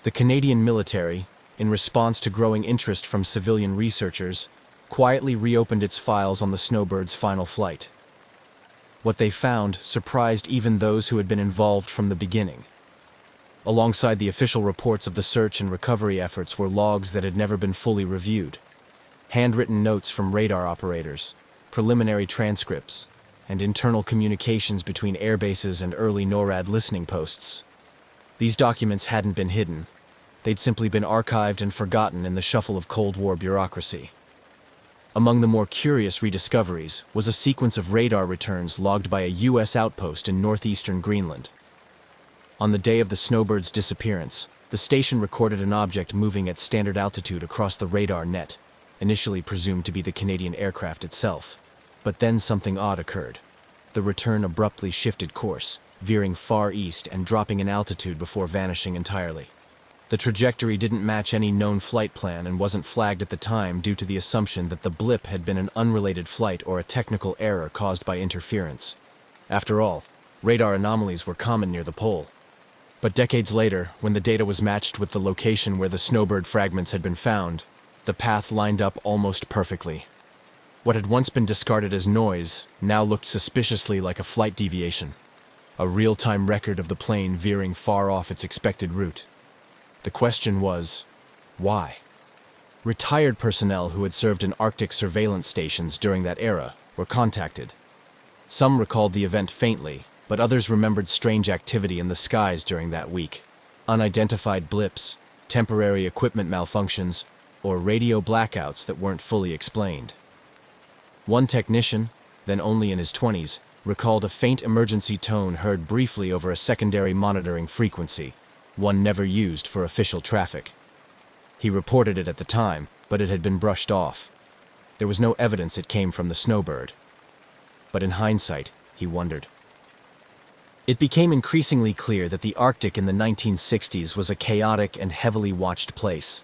The Canadian military, in response to growing interest from civilian researchers, quietly reopened its files on the snowbird's final flight. What they found surprised even those who had been involved from the beginning. Alongside the official reports of the search and recovery efforts were logs that had never been fully reviewed. Handwritten notes from radar operators, preliminary transcripts, and internal communications between airbases and early NORAD listening posts. These documents hadn't been hidden. They'd simply been archived and forgotten in the shuffle of Cold War bureaucracy. Among the more curious rediscoveries was a sequence of radar returns logged by a U.S. outpost in northeastern Greenland. On the day of the snowbird's disappearance, the station recorded an object moving at standard altitude across the radar net, initially presumed to be the Canadian aircraft itself. But then something odd occurred. The return abruptly shifted course, veering far east and dropping in altitude before vanishing entirely. The trajectory didn't match any known flight plan and wasn't flagged at the time due to the assumption that the blip had been an unrelated flight or a technical error caused by interference. After all, radar anomalies were common near the pole. But decades later, when the data was matched with the location where the snowbird fragments had been found, the path lined up almost perfectly. What had once been discarded as noise now looked suspiciously like a flight deviation, a real-time record of the plane veering far off its expected route. The question was, why? Retired personnel who had served in Arctic surveillance stations during that era were contacted. Some recalled the event faintly, but others remembered strange activity in the skies during that week. Unidentified blips, temporary equipment malfunctions, or radio blackouts that weren't fully explained. One technician, then only in his 20s, recalled a faint emergency tone heard briefly over a secondary monitoring frequency, one never used for official traffic. He reported it at the time, but it had been brushed off. There was no evidence it came from the snowbird. But in hindsight, he wondered. It became increasingly clear that the Arctic in the 1960s was a chaotic and heavily watched place.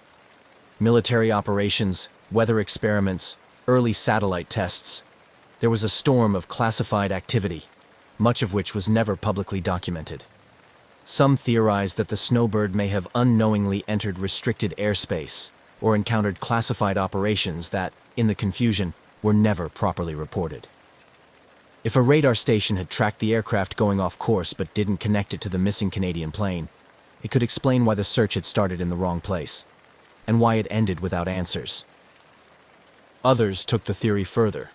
Military operations, weather experiments, early satellite tests. There was a storm of classified activity, much of which was never publicly documented. Some theorized that the snowbird may have unknowingly entered restricted airspace or encountered classified operations that, in the confusion, were never properly reported. If a radar station had tracked the aircraft going off course but didn't connect it to the missing Canadian plane, it could explain why the search had started in the wrong place, and why it ended without answers. Others took the theory further.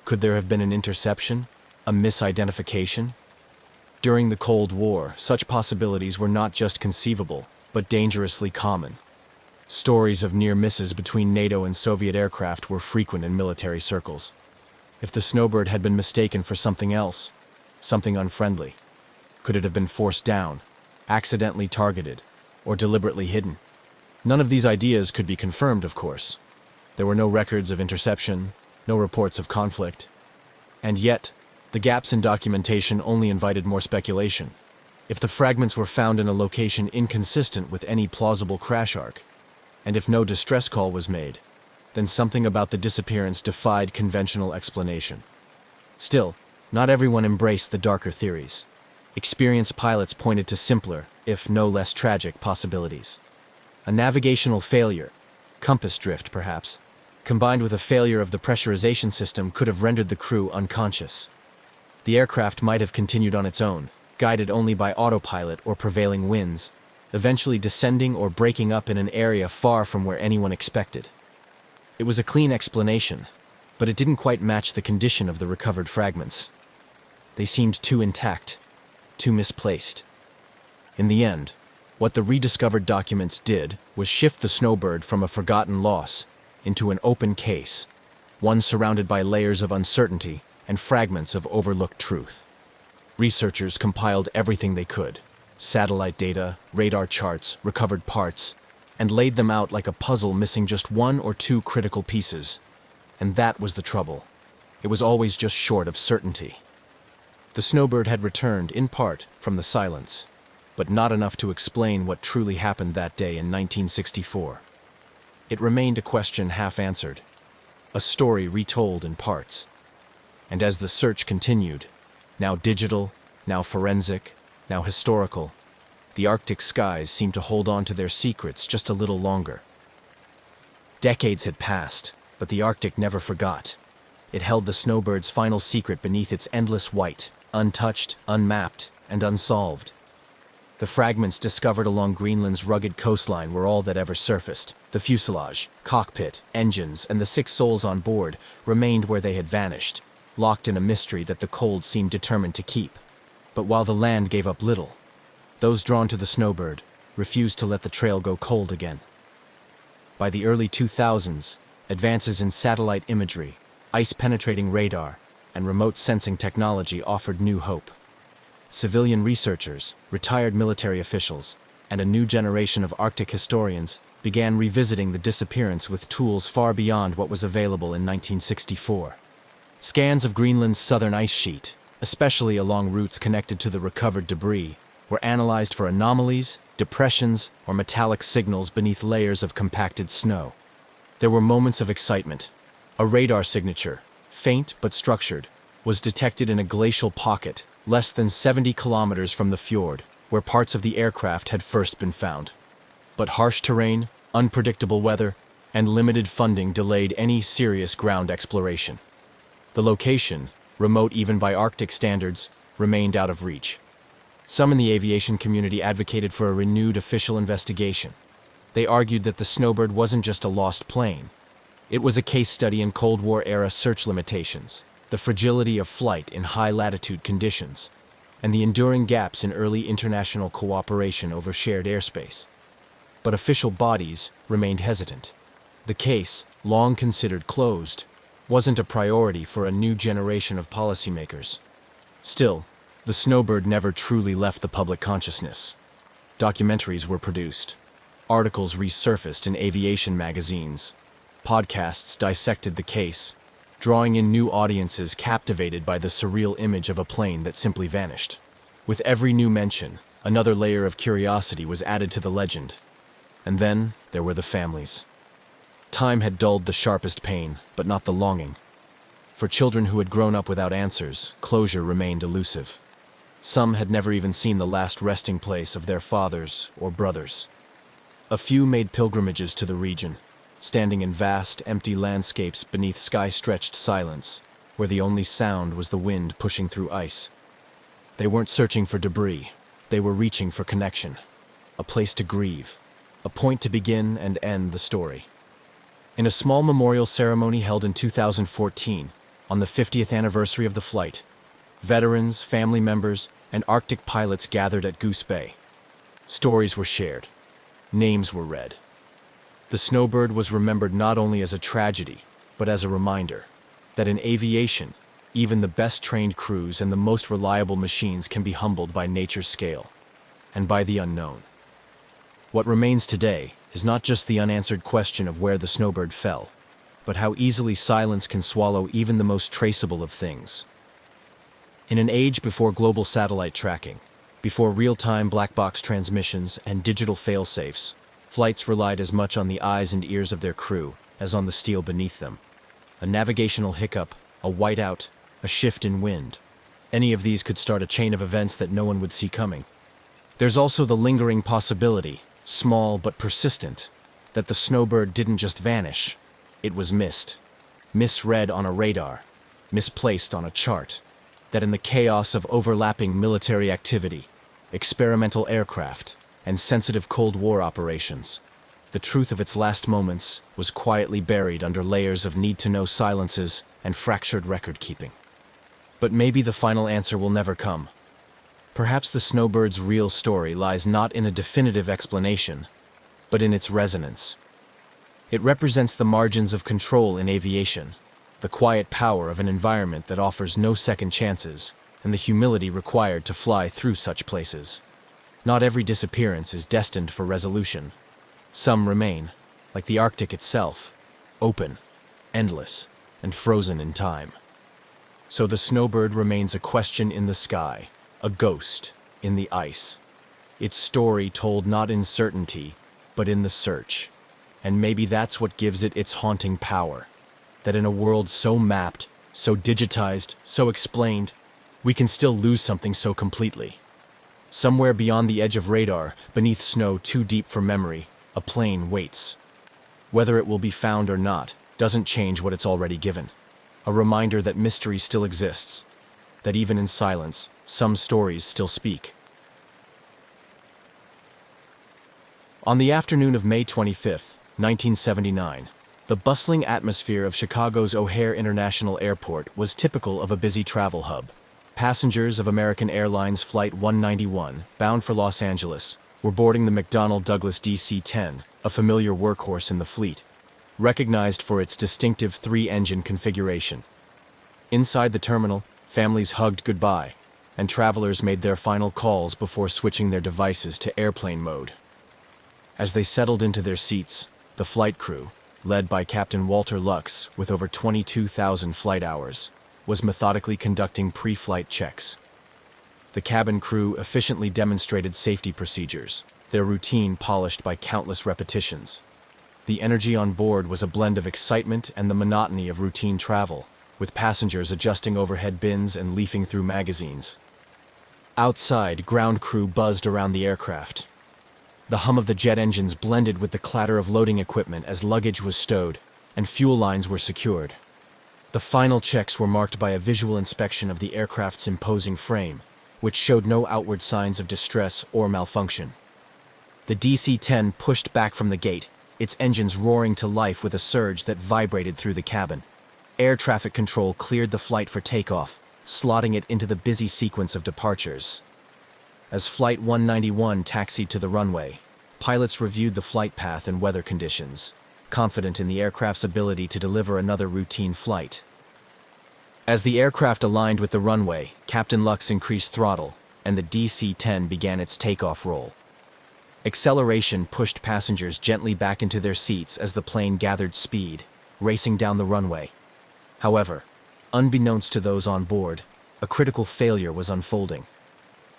Could there have been an interception? A misidentification? During the Cold War, such possibilities were not just conceivable, but dangerously common. Stories of near misses between NATO and Soviet aircraft were frequent in military circles. If the snowbird had been mistaken for something else, something unfriendly, could it have been forced down, accidentally targeted, or deliberately hidden. None of these ideas could be confirmed, of course. There were no records of interception, no reports of conflict. And yet, the gaps in documentation only invited more speculation. If the fragments were found in a location inconsistent with any plausible crash arc, and if no distress call was made, then something about the disappearance defied conventional explanation. Still, not everyone embraced the darker theories. Experienced pilots pointed to simpler, if no less tragic, possibilities. A navigational failure, compass drift perhaps, combined with a failure of the pressurization system could have rendered the crew unconscious. The aircraft might have continued on its own, guided only by autopilot or prevailing winds, eventually descending or breaking up in an area far from where anyone expected. It was a clean explanation, but it didn't quite match the condition of the recovered fragments. They seemed too intact, too misplaced. In the end, what the rediscovered documents did was shift the Snowbird from a forgotten loss into an open case, one surrounded by layers of uncertainty and fragments of overlooked truth. Researchers compiled everything they could: satellite data, radar charts, recovered parts, and laid them out like a puzzle missing just one or two critical pieces. And that was the trouble. It was always just short of certainty. The Snowbird had returned, in part, from the silence, but not enough to explain what truly happened that day in 1964. It remained a question half-answered, a story retold in parts. And as the search continued, now digital, now forensic, now historical, the Arctic skies seemed to hold on to their secrets just a little longer. Decades had passed, but the Arctic never forgot. It held the Snowbird's final secret beneath its endless white, untouched, unmapped, and unsolved. The fragments discovered along Greenland's rugged coastline were all that ever surfaced. The fuselage, cockpit, engines, and the 6 souls on board remained where they had vanished, locked in a mystery that the cold seemed determined to keep. But while the land gave up little, those drawn to the Snowbird refused to let the trail go cold again. By the early 2000s, advances in satellite imagery, ice-penetrating radar, and remote sensing technology offered new hope. Civilian researchers, retired military officials, and a new generation of Arctic historians began revisiting the disappearance with tools far beyond what was available in 1964. Scans of Greenland's southern ice sheet, especially along routes connected to the recovered debris, were analyzed for anomalies, depressions, or metallic signals beneath layers of compacted snow. There were moments of excitement. A radar signature, faint but structured, was detected in a glacial pocket less than 70 kilometers from the fjord, where parts of the aircraft had first been found. But harsh terrain, unpredictable weather, and limited funding delayed any serious ground exploration. The location, remote even by Arctic standards, remained out of reach. Some in the aviation community advocated for a renewed official investigation. They argued that the Snowbird wasn't just a lost plane. It was a case study in Cold War-era search limitations, the fragility of flight in high-latitude conditions, and the enduring gaps in early international cooperation over shared airspace. But official bodies remained hesitant. The case, long considered closed, wasn't a priority for a new generation of policymakers. Still, the Snowbird never truly left the public consciousness. Documentaries were produced. Articles resurfaced in aviation magazines. Podcasts dissected the case, drawing in new audiences captivated by the surreal image of a plane that simply vanished. With every new mention, another layer of curiosity was added to the legend. And then there were the families. Time had dulled the sharpest pain, but not the longing. For children who had grown up without answers, closure remained elusive. Some had never even seen the last resting place of their fathers or brothers. A few made pilgrimages to the region, standing in vast, empty landscapes beneath sky-stretched silence, where the only sound was the wind pushing through ice. They weren't searching for debris. They were reaching for connection, a place to grieve, a point to begin and end the story. In a small memorial ceremony held in 2014, on the 50th anniversary of the flight, veterans, family members, and Arctic pilots gathered at Goose Bay. Stories were shared. Names were read. The Snowbird was remembered not only as a tragedy, but as a reminder that in aviation, even the best-trained crews and the most reliable machines can be humbled by nature's scale and by the unknown. What remains today is not just the unanswered question of where the snowbird fell, but how easily silence can swallow even the most traceable of things. In an age before global satellite tracking, before real-time black box transmissions and digital fail-safes, flights relied as much on the eyes and ears of their crew as on the steel beneath them. A navigational hiccup, a whiteout, a shift in wind. Any of these could start a chain of events that no one would see coming. There's also the lingering possibility, small but persistent, that the snowbird didn't just vanish. It was missed. Misread on a radar. Misplaced on a chart. That in the chaos of overlapping military activity, experimental aircraft, and sensitive Cold War operations, the truth of its last moments was quietly buried under layers of need-to-know silences and fractured record-keeping. But maybe the final answer will never come. Perhaps the snowbird's real story lies not in a definitive explanation, but in its resonance. It represents the margins of control in aviation, the quiet power of an environment that offers no second chances, and the humility required to fly through such places. Not every disappearance is destined for resolution. Some remain, like the Arctic itself, open, endless, and frozen in time. So the snowbird remains a question in the sky, a ghost in the ice. Its story told not in certainty, but in the search. And maybe that's what gives it its haunting power. That in a world so mapped, so digitized, so explained, we can still lose something so completely. Somewhere beyond the edge of radar, beneath snow too deep for memory, a plane waits. Whether it will be found or not doesn't change what it's already given. A reminder that mystery still exists, that even in silence, some stories still speak. On the afternoon of May 25th, 1979, the bustling atmosphere of Chicago's O'Hare International Airport was typical of a busy travel hub. Passengers of American Airlines Flight 191, bound for Los Angeles, were boarding the McDonnell Douglas DC-10, a familiar workhorse in the fleet, recognized for its distinctive three-engine configuration. Inside the terminal, families hugged goodbye, and travelers made their final calls before switching their devices to airplane mode. As they settled into their seats, the flight crew, led by Captain Walter Lux with over 22,000 flight hours, was methodically conducting pre-flight checks. The cabin crew efficiently demonstrated safety procedures, their routine polished by countless repetitions. The energy on board was a blend of excitement and the monotony of routine travel, with passengers adjusting overhead bins and leafing through magazines. Outside, ground crew buzzed around the aircraft. The hum of the jet engines blended with the clatter of loading equipment as luggage was stowed and fuel lines were secured. The final checks were marked by a visual inspection of the aircraft's imposing frame, which showed no outward signs of distress or malfunction. The DC-10 pushed back from the gate, its engines roaring to life with a surge that vibrated through the cabin. Air traffic control cleared the flight for takeoff, slotting it into the busy sequence of departures. As Flight 191 taxied to the runway, pilots reviewed the flight path and weather conditions, confident in the aircraft's ability to deliver another routine flight. As the aircraft aligned with the runway, Captain Lux increased throttle, and the DC-10 began its takeoff roll. Acceleration pushed passengers gently back into their seats as the plane gathered speed, racing down the runway. However, unbeknownst to those on board, a critical failure was unfolding.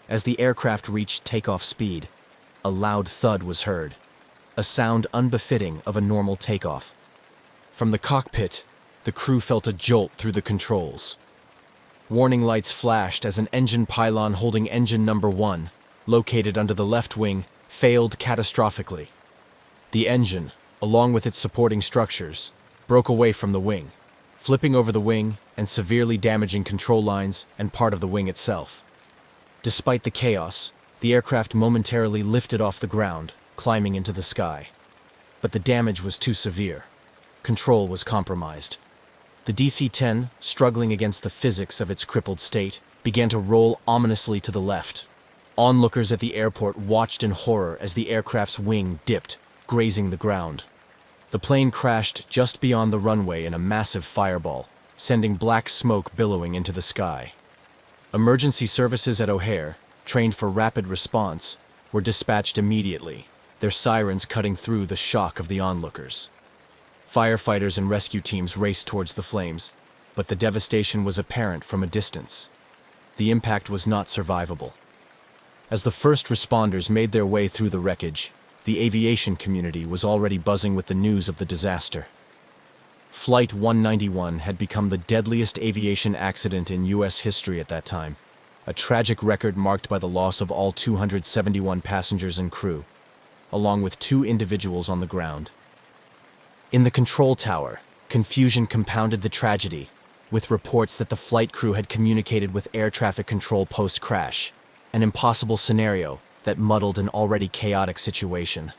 As the aircraft reached takeoff speed, a loud thud was heard, a sound unbefitting of a normal takeoff. From the cockpit, the crew felt a jolt through the controls. Warning lights flashed as an engine pylon holding engine number 1, located under the left wing, failed catastrophically. The engine, along with its supporting structures, broke away from the wing, flipping over the wing and severely damaging control lines and part of the wing itself. Despite the chaos, the aircraft momentarily lifted off the ground, climbing into the sky. But the damage was too severe. Control was compromised. The DC-10, struggling against the physics of its crippled state, began to roll ominously to the left. Onlookers at the airport watched in horror as the aircraft's wing dipped, grazing the ground. The plane crashed just beyond the runway in a massive fireball, sending black smoke billowing into the sky. Emergency services at O'Hare, trained for rapid response, were dispatched immediately, their sirens cutting through the shock of the onlookers. Firefighters and rescue teams raced towards the flames, but the devastation was apparent from a distance. The impact was not survivable. As the first responders made their way through the wreckage, the aviation community was already buzzing with the news of the disaster. Flight 191 had become the deadliest aviation accident in U.S. history at that time, a tragic record marked by the loss of all 271 passengers and crew, along with 2 individuals on the ground. In the control tower, confusion compounded the tragedy, with reports that the flight crew had communicated with air traffic control post-crash, an impossible scenario that muddled an already chaotic situation.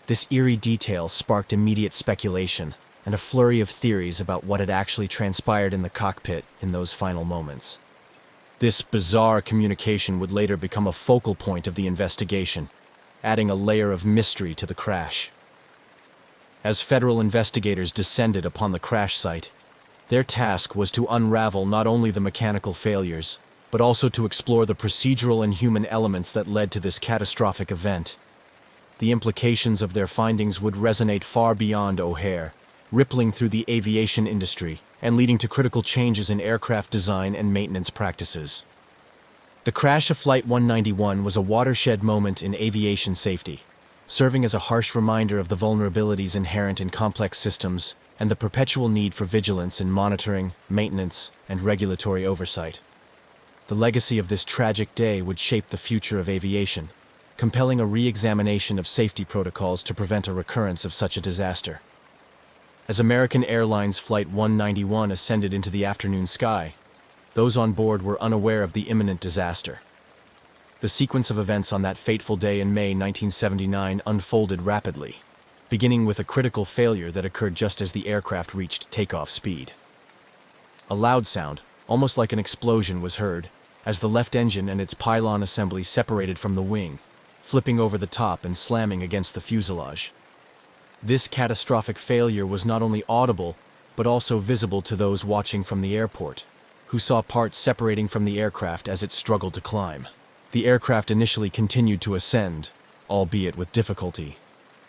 This eerie detail sparked immediate speculation and a flurry of theories about what had actually transpired in the cockpit in those final moments. This bizarre communication would later become a focal point of the investigation, adding a layer of mystery to the crash. As federal investigators descended upon the crash site, their task was to unravel not only the mechanical failures, but also to explore the procedural and human elements that led to this catastrophic event. The implications of their findings would resonate far beyond O'Hare, rippling through the aviation industry and leading to critical changes in aircraft design and maintenance practices. The crash of Flight 191 was a watershed moment in aviation safety, serving as a harsh reminder of the vulnerabilities inherent in complex systems and the perpetual need for vigilance in monitoring, maintenance, and regulatory oversight. The legacy of this tragic day would shape the future of aviation, compelling a re-examination of safety protocols to prevent a recurrence of such a disaster. As American Airlines Flight 191 ascended into the afternoon sky, those on board were unaware of the imminent disaster. The sequence of events on that fateful day in May 1979 unfolded rapidly, beginning with a critical failure that occurred just as the aircraft reached takeoff speed. A loud sound, almost like an explosion, was heard as the left engine and its pylon assembly separated from the wing, flipping over the top and slamming against the fuselage. This catastrophic failure was not only audible, but also visible to those watching from the airport, who saw parts separating from the aircraft as it struggled to climb. The aircraft initially continued to ascend, albeit with difficulty.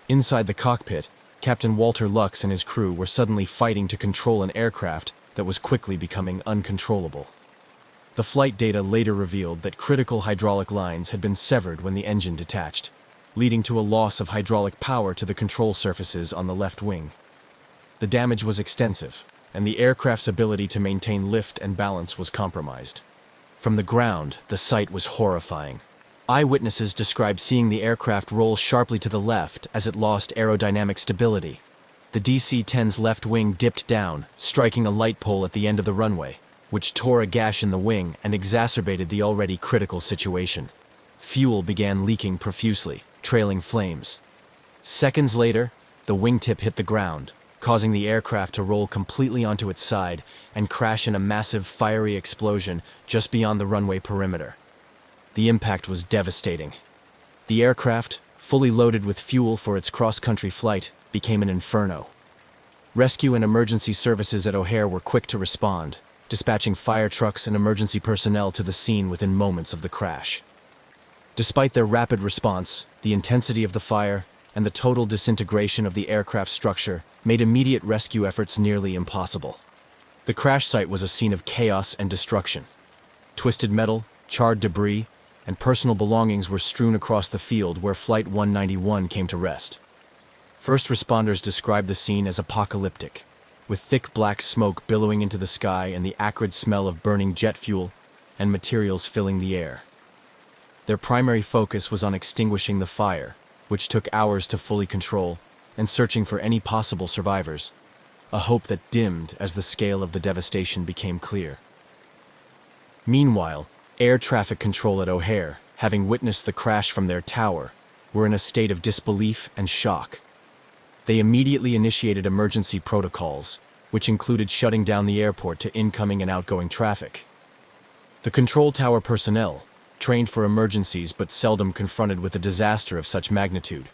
Inside the cockpit, Captain Walter Lux and his crew were suddenly fighting to control an aircraft that was quickly becoming uncontrollable. The flight data later revealed that critical hydraulic lines had been severed when the engine detached, leading to a loss of hydraulic power to the control surfaces on the left wing. The damage was extensive, and the aircraft's ability to maintain lift and balance was compromised. From the ground, the sight was horrifying. Eyewitnesses described seeing the aircraft roll sharply to the left as it lost aerodynamic stability. The DC-10's left wing dipped down, striking a light pole at the end of the runway, which tore a gash in the wing and exacerbated the already critical situation. Fuel began leaking profusely, trailing flames. Seconds later, the wingtip hit the ground, causing the aircraft to roll completely onto its side and crash in a massive fiery explosion just beyond the runway perimeter. The impact was devastating. The aircraft, fully loaded with fuel for its cross-country flight, became an inferno. Rescue and emergency services at O'Hare were quick to respond, dispatching fire trucks and emergency personnel to the scene within moments of the crash. Despite their rapid response, the intensity of the fire and the total disintegration of the aircraft structure made immediate rescue efforts nearly impossible. The crash site was a scene of chaos and destruction. Twisted metal, charred debris, and personal belongings were strewn across the field where Flight 191 came to rest. First responders described the scene as apocalyptic, with thick black smoke billowing into the sky and the acrid smell of burning jet fuel and materials filling the air. Their primary focus was on extinguishing the fire, which took hours to fully control, and searching for any possible survivors, a hope that dimmed as the scale of the devastation became clear. Meanwhile, air traffic control at O'Hare, having witnessed the crash from their tower, were in a state of disbelief and shock. They immediately initiated emergency protocols, which included shutting down the airport to incoming and outgoing traffic. The control tower personnel, trained for emergencies but seldom confronted with a disaster of such magnitude,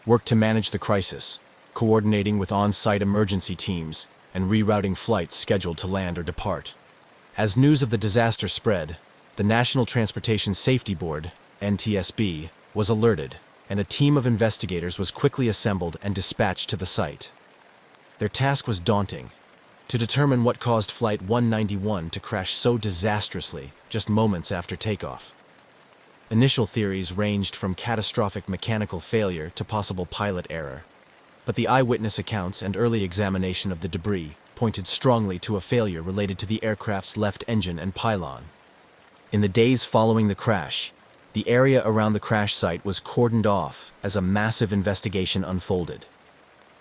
worked to manage the crisis, coordinating with on-site emergency teams and rerouting flights scheduled to land or depart. As news of the disaster spread, the National Transportation Safety Board, NTSB, was alerted, and a team of investigators was quickly assembled and dispatched to the site. Their task was daunting: to determine what caused Flight 191 to crash so disastrously just moments after takeoff. Initial theories ranged from catastrophic mechanical failure to possible pilot error, but the eyewitness accounts and early examination of the debris pointed strongly to a failure related to the aircraft's left engine and pylon. In the days following the crash, the area around the crash site was cordoned off as a massive investigation unfolded.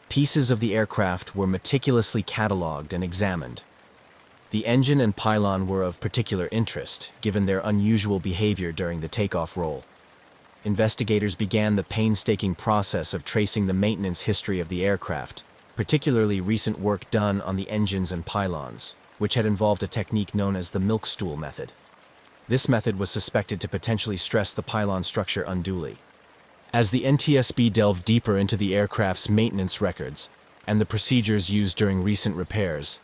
Pieces of the aircraft were meticulously catalogued and examined. The engine and pylon were of particular interest, given their unusual behavior during the takeoff roll. Investigators began the painstaking process of tracing the maintenance history of the aircraft, particularly recent work done on the engines and pylons, which had involved a technique known as the milk stool method. This method was suspected to potentially stress the pylon structure unduly. As the NTSB delved deeper into the aircraft's maintenance records and the procedures used during recent repairs,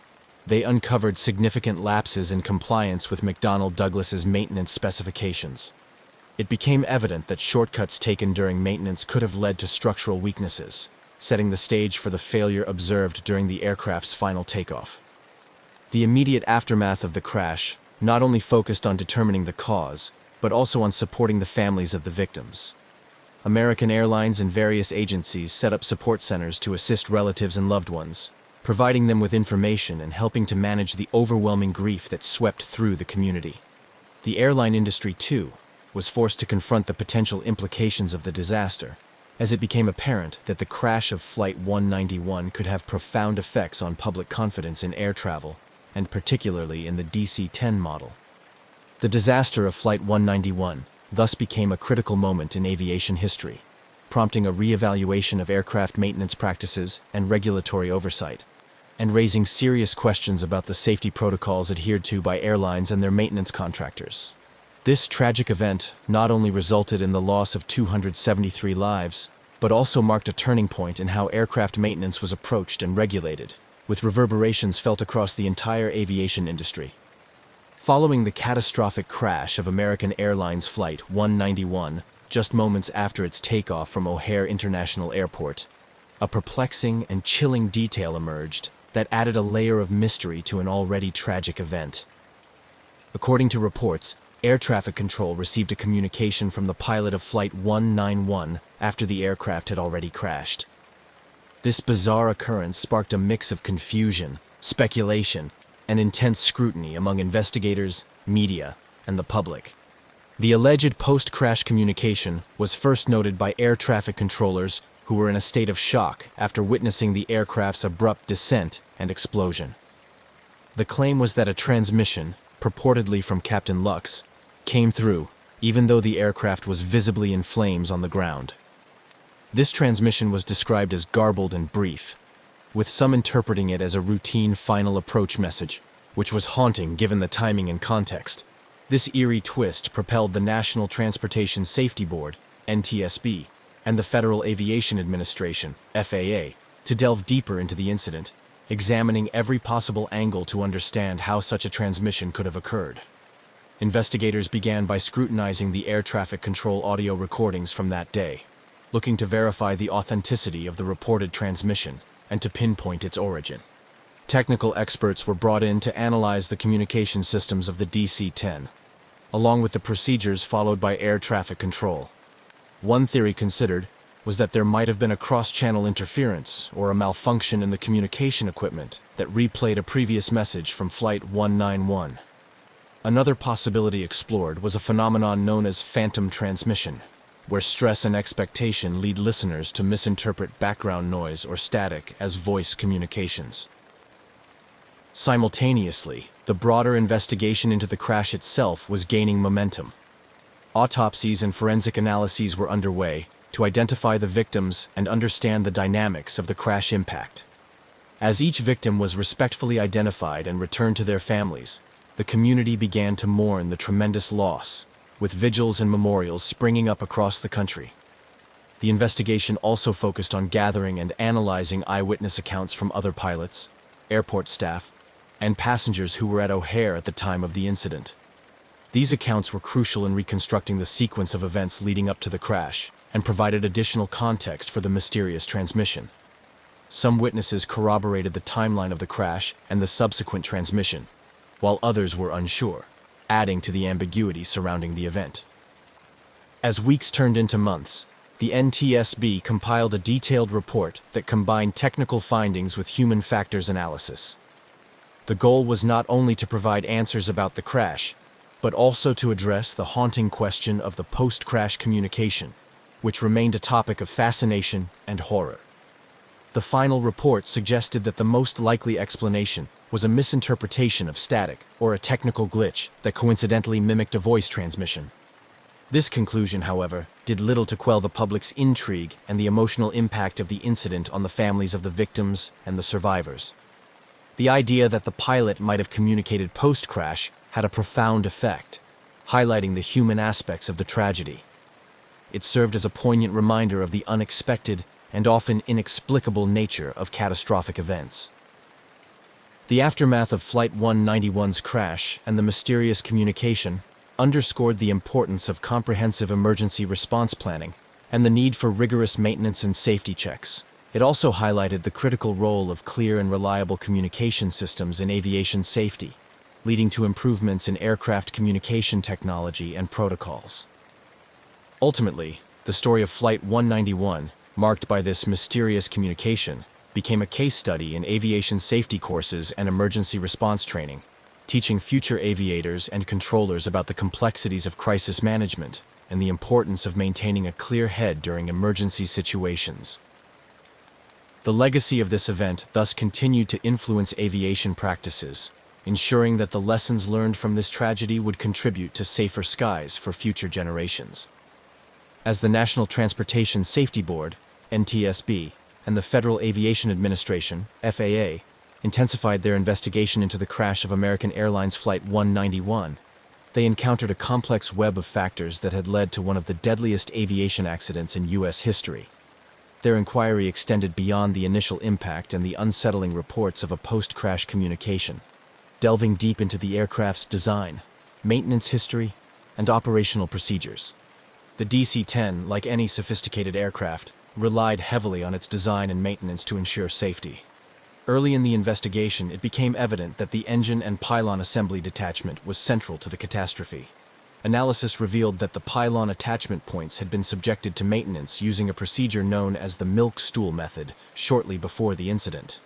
they uncovered significant lapses in compliance with McDonnell Douglas's maintenance specifications. It became evident that shortcuts taken during maintenance could have led to structural weaknesses, setting the stage for the failure observed during the aircraft's final takeoff. The immediate aftermath of the crash not only focused on determining the cause, but also on supporting the families of the victims. American Airlines and various agencies set up support centers to assist relatives and loved ones, providing them with information and helping to manage the overwhelming grief that swept through the community. The airline industry, too, was forced to confront the potential implications of the disaster, as it became apparent that the crash of Flight 191 could have profound effects on public confidence in air travel, and particularly in the DC-10 model. The disaster of Flight 191 thus became a critical moment in aviation history, prompting a re-evaluation of aircraft maintenance practices and regulatory oversight, and raising serious questions about the safety protocols adhered to by airlines and their maintenance contractors. This tragic event not only resulted in the loss of 273 lives, but also marked a turning point in how aircraft maintenance was approached and regulated, with reverberations felt across the entire aviation industry. Following the catastrophic crash of American Airlines Flight 191, just moments after its takeoff from O'Hare International Airport, a perplexing and chilling detail emerged that added a layer of mystery to an already tragic event. According to reports, Air Traffic Control received a communication from the pilot of Flight 191 after the aircraft had already crashed. This bizarre occurrence sparked a mix of confusion, speculation, and intense scrutiny among investigators, media, and the public. The alleged post-crash communication was first noted by air traffic controllers who were in a state of shock after witnessing the aircraft's abrupt descent and explosion. The claim was that a transmission, purportedly from Captain Lux, came through, even though the aircraft was visibly in flames on the ground. This transmission was described as garbled and brief, with some interpreting it as a routine final approach message, which was haunting given the timing and context. This eerie twist propelled the National Transportation Safety Board, NTSB, and the Federal Aviation Administration, FAA, to delve deeper into the incident, examining every possible angle to understand how such a transmission could have occurred. Investigators began by scrutinizing the air traffic control audio recordings from that day, looking to verify the authenticity of the reported transmission and to pinpoint its origin. Technical experts were brought in to analyze the communication systems of the DC-10, along with the procedures followed by air traffic control. One theory considered was that there might have been a cross-channel interference or a malfunction in the communication equipment that replayed a previous message from Flight 191. Another possibility explored was a phenomenon known as phantom transmission, where stress and expectation lead listeners to misinterpret background noise or static as voice communications. Simultaneously, the broader investigation into the crash itself was gaining momentum. Autopsies and forensic analyses were underway to identify the victims and understand the dynamics of the crash impact. As each victim was respectfully identified and returned to their families, the community began to mourn the tremendous loss, with vigils and memorials springing up across the country. The investigation also focused on gathering and analyzing eyewitness accounts from other pilots, airport staff, and passengers who were at O'Hare at the time of the incident. These accounts were crucial in reconstructing the sequence of events leading up to the crash, and provided additional context for the mysterious transmission. Some witnesses corroborated the timeline of the crash and the subsequent transmission, while others were unsure, adding to the ambiguity surrounding the event. As weeks turned into months, the NTSB compiled a detailed report that combined technical findings with human factors analysis. The goal was not only to provide answers about the crash, but also to address the haunting question of the post-crash communication, which remained a topic of fascination and horror. The final report suggested that the most likely explanation was a misinterpretation of static or a technical glitch that coincidentally mimicked a voice transmission. This conclusion, however, did little to quell the public's intrigue and the emotional impact of the incident on the families of the victims and the survivors. The idea that the pilot might have communicated post-crash had a profound effect, highlighting the human aspects of the tragedy. It served as a poignant reminder of the unexpected and often inexplicable nature of catastrophic events. The aftermath of Flight 191's crash and the mysterious communication underscored the importance of comprehensive emergency response planning and the need for rigorous maintenance and safety checks. It also highlighted the critical role of clear and reliable communication systems in aviation safety, leading to improvements in aircraft communication technology and protocols. Ultimately, the story of Flight 191, marked by this mysterious communication, became a case study in aviation safety courses and emergency response training, teaching future aviators and controllers about the complexities of crisis management and the importance of maintaining a clear head during emergency situations. The legacy of this event thus continued to influence aviation practices, ensuring that the lessons learned from this tragedy would contribute to safer skies for future generations. As the National Transportation Safety Board, NTSB, and the Federal Aviation Administration, FAA, intensified their investigation into the crash of American Airlines Flight 191, they encountered a complex web of factors that had led to one of the deadliest aviation accidents in U.S. history. Their inquiry extended beyond the initial impact and the unsettling reports of a post-crash communication, delving deep into the aircraft's design, maintenance history, and operational procedures. The DC-10, like any sophisticated aircraft, relied heavily on its design and maintenance to ensure safety. Early in the investigation, it became evident that the engine and pylon assembly detachment was central to the catastrophe. Analysis revealed that the pylon attachment points had been subjected to maintenance using a procedure known as the milk stool method shortly before the incident.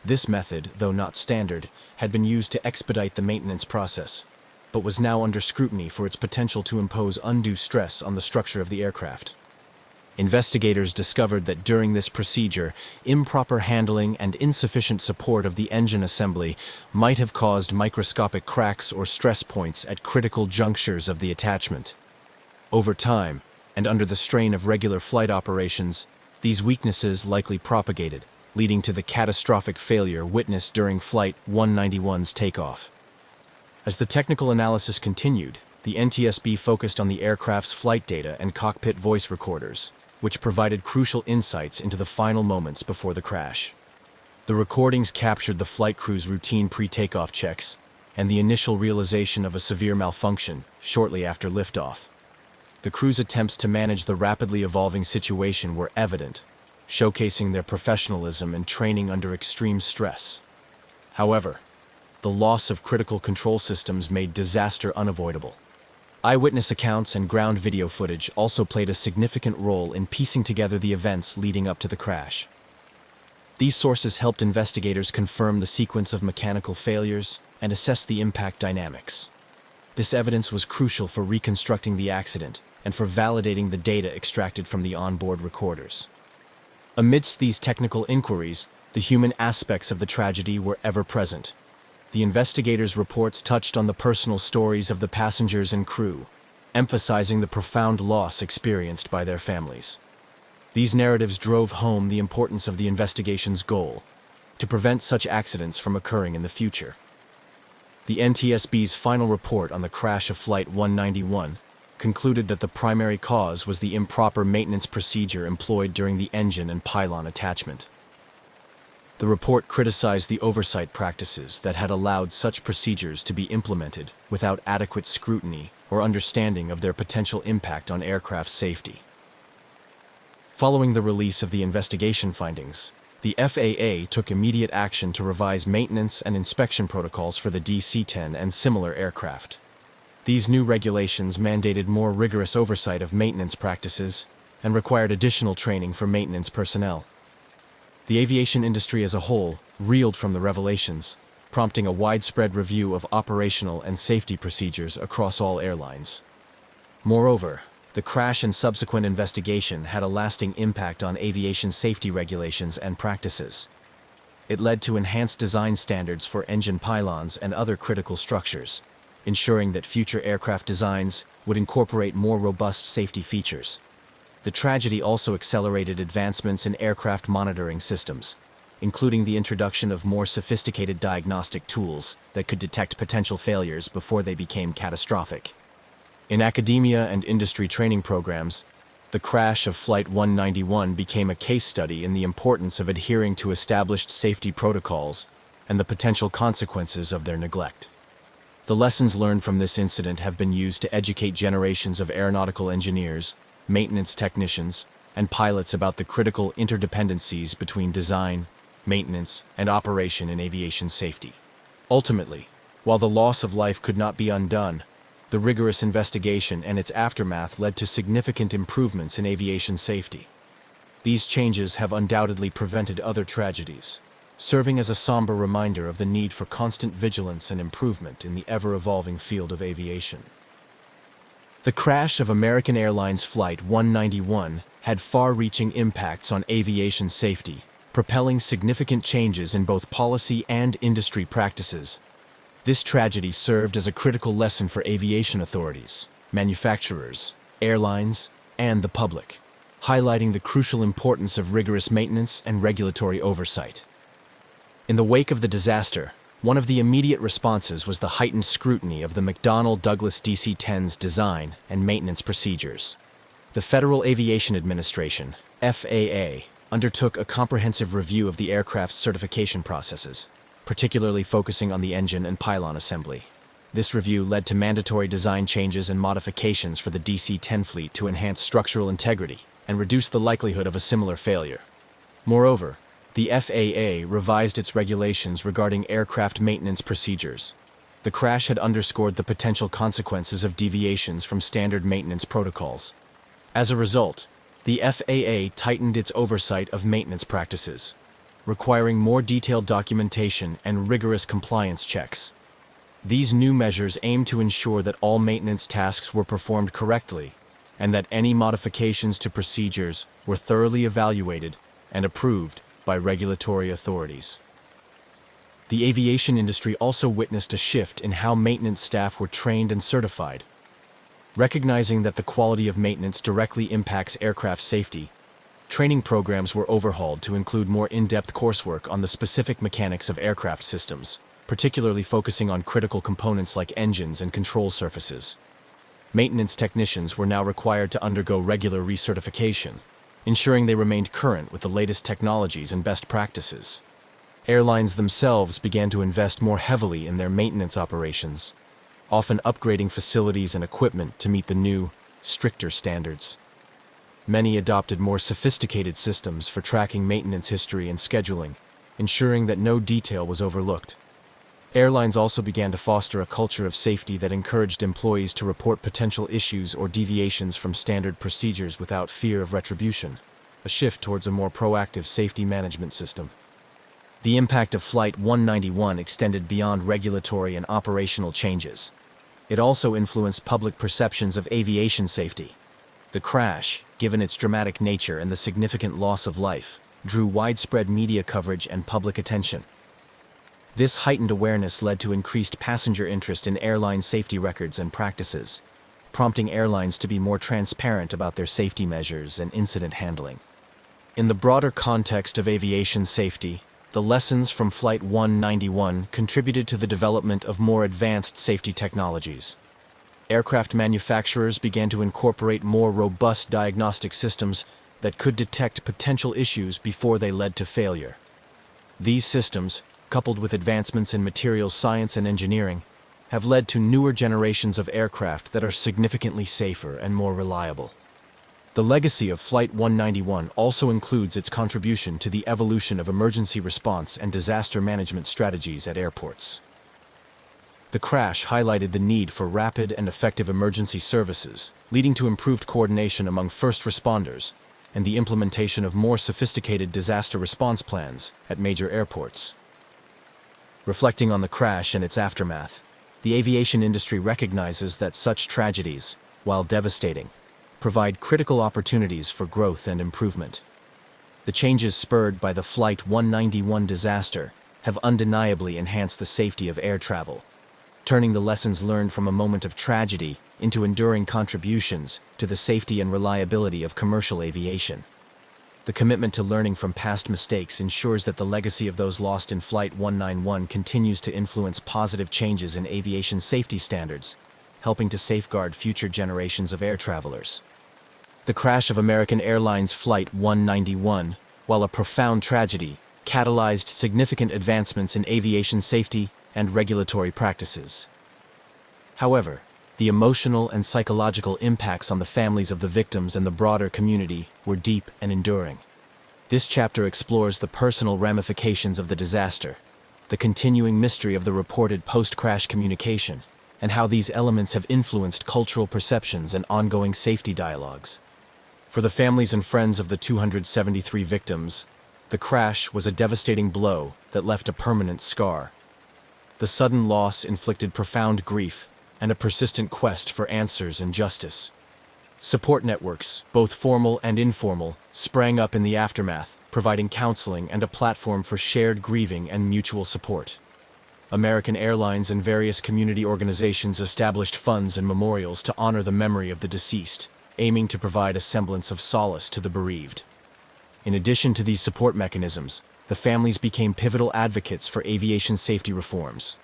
This method, though not standard, had been used to expedite the maintenance process, but was now under scrutiny for its potential to impose undue stress on the structure of the aircraft. Investigators discovered that during this procedure, improper handling and insufficient support of the engine assembly might have caused microscopic cracks or stress points at critical junctures of the attachment. Over time, and under the strain of regular flight operations, these weaknesses likely propagated, leading to the catastrophic failure witnessed during Flight 191's takeoff. As the technical analysis continued, the NTSB focused on the aircraft's flight data and cockpit voice recorders, which provided crucial insights into the final moments before the crash. The recordings captured the flight crew's routine pre-takeoff checks and the initial realization of a severe malfunction shortly after liftoff. The crew's attempts to manage the rapidly evolving situation were evident, showcasing their professionalism and training under extreme stress. However, the loss of critical control systems made disaster unavoidable. Eyewitness accounts and ground video footage also played a significant role in piecing together the events leading up to the crash. These sources helped investigators confirm the sequence of mechanical failures and assess the impact dynamics. This evidence was crucial for reconstructing the accident and for validating the data extracted from the onboard recorders. Amidst these technical inquiries, the human aspects of the tragedy were ever present. The investigators' reports touched on the personal stories of the passengers and crew, emphasizing the profound loss experienced by their families. These narratives drove home the importance of the investigation's goal, to prevent such accidents from occurring in the future. The NTSB's final report on the crash of Flight 191 concluded that the primary cause was the improper maintenance procedure employed during the engine and pylon attachment. The report criticized the oversight practices that had allowed such procedures to be implemented without adequate scrutiny or understanding of their potential impact on aircraft safety. Following the release of the investigation findings, the FAA took immediate action to revise maintenance and inspection protocols for the DC-10 and similar aircraft. These new regulations mandated more rigorous oversight of maintenance practices and required additional training for maintenance personnel. The aviation industry as a whole reeled from the revelations, prompting a widespread review of operational and safety procedures across all airlines. Moreover, the crash and subsequent investigation had a lasting impact on aviation safety regulations and practices. It led to enhanced design standards for engine pylons and other critical structures, ensuring that future aircraft designs would incorporate more robust safety features. The tragedy also accelerated advancements in aircraft monitoring systems, including the introduction of more sophisticated diagnostic tools that could detect potential failures before they became catastrophic. In academia and industry training programs, the crash of Flight 191 became a case study in the importance of adhering to established safety protocols and the potential consequences of their neglect. The lessons learned from this incident have been used to educate generations of aeronautical engineers, maintenance technicians, and pilots about the critical interdependencies between design, maintenance, and operation in aviation safety. Ultimately, while the loss of life could not be undone, the rigorous investigation and its aftermath led to significant improvements in aviation safety. These changes have undoubtedly prevented other tragedies, serving as a somber reminder of the need for constant vigilance and improvement in the ever-evolving field of aviation. The crash of American Airlines Flight 191 had far-reaching impacts on aviation safety, propelling significant changes in both policy and industry practices. This tragedy served as a critical lesson for aviation authorities, manufacturers, airlines, and the public, highlighting the crucial importance of rigorous maintenance and regulatory oversight. In the wake of the disaster, one of the immediate responses was the heightened scrutiny of the McDonnell Douglas DC-10's design and maintenance procedures. The Federal Aviation Administration, FAA, undertook a comprehensive review of the aircraft's certification processes, particularly focusing on the engine and pylon assembly. This review led to mandatory design changes and modifications for the DC-10 fleet to enhance structural integrity and reduce the likelihood of a similar failure. Moreover, the FAA revised its regulations regarding aircraft maintenance procedures. The crash had underscored the potential consequences of deviations from standard maintenance protocols. As a result, the FAA tightened its oversight of maintenance practices, requiring more detailed documentation and rigorous compliance checks. These new measures aim to ensure that all maintenance tasks were performed correctly and that any modifications to procedures were thoroughly evaluated and approved by regulatory authorities. The aviation industry also witnessed a shift in how maintenance staff were trained and certified. Recognizing that the quality of maintenance directly impacts aircraft safety, training programs were overhauled to include more in-depth coursework on the specific mechanics of aircraft systems, particularly focusing on critical components like engines and control surfaces. Maintenance technicians were now required to undergo regular recertification, ensuring they remained current with the latest technologies and best practices. Airlines themselves began to invest more heavily in their maintenance operations, often upgrading facilities and equipment to meet the new, stricter standards. Many adopted more sophisticated systems for tracking maintenance history and scheduling, ensuring that no detail was overlooked. Airlines also began to foster a culture of safety that encouraged employees to report potential issues or deviations from standard procedures without fear of retribution, a shift towards a more proactive safety management system. The impact of Flight 191 extended beyond regulatory and operational changes. It also influenced public perceptions of aviation safety. The crash, given its dramatic nature and the significant loss of life, drew widespread media coverage and public attention. This heightened awareness led to increased passenger interest in airline safety records and practices, prompting airlines to be more transparent about their safety measures and incident handling. In the broader context of aviation safety, the lessons from Flight 191 contributed to the development of more advanced safety technologies. Aircraft manufacturers began to incorporate more robust diagnostic systems that could detect potential issues before they led to failure. These systems, coupled with advancements in materials science and engineering, have led to newer generations of aircraft that are significantly safer and more reliable. The legacy of Flight 191 also includes its contribution to the evolution of emergency response and disaster management strategies at airports. The crash highlighted the need for rapid and effective emergency services, leading to improved coordination among first responders and the implementation of more sophisticated disaster response plans at major airports. Reflecting on the crash and its aftermath, the aviation industry recognizes that such tragedies, while devastating, provide critical opportunities for growth and improvement. The changes spurred by the Flight 191 disaster have undeniably enhanced the safety of air travel, turning the lessons learned from a moment of tragedy into enduring contributions to the safety and reliability of commercial aviation. The commitment to learning from past mistakes ensures that the legacy of those lost in Flight 191 continues to influence positive changes in aviation safety standards, helping to safeguard future generations of air travelers. The crash of American Airlines Flight 191, while a profound tragedy, catalyzed significant advancements in aviation safety and regulatory practices. However, the emotional and psychological impacts on the families of the victims and the broader community were deep and enduring. This chapter explores the personal ramifications of the disaster, the continuing mystery of the reported post-crash communication, and how these elements have influenced cultural perceptions and ongoing safety dialogues. For the families and friends of the 273 victims, the crash was a devastating blow that left a permanent scar. The sudden loss inflicted profound grief and a persistent quest for answers and justice. Support networks, both formal and informal, sprang up in the aftermath, providing counseling and a platform for shared grieving and mutual support. American Airlines and various community organizations established funds and memorials to honor the memory of the deceased, aiming to provide a semblance of solace to the bereaved. In addition to these support mechanisms, the families became pivotal advocates for aviation safety reforms.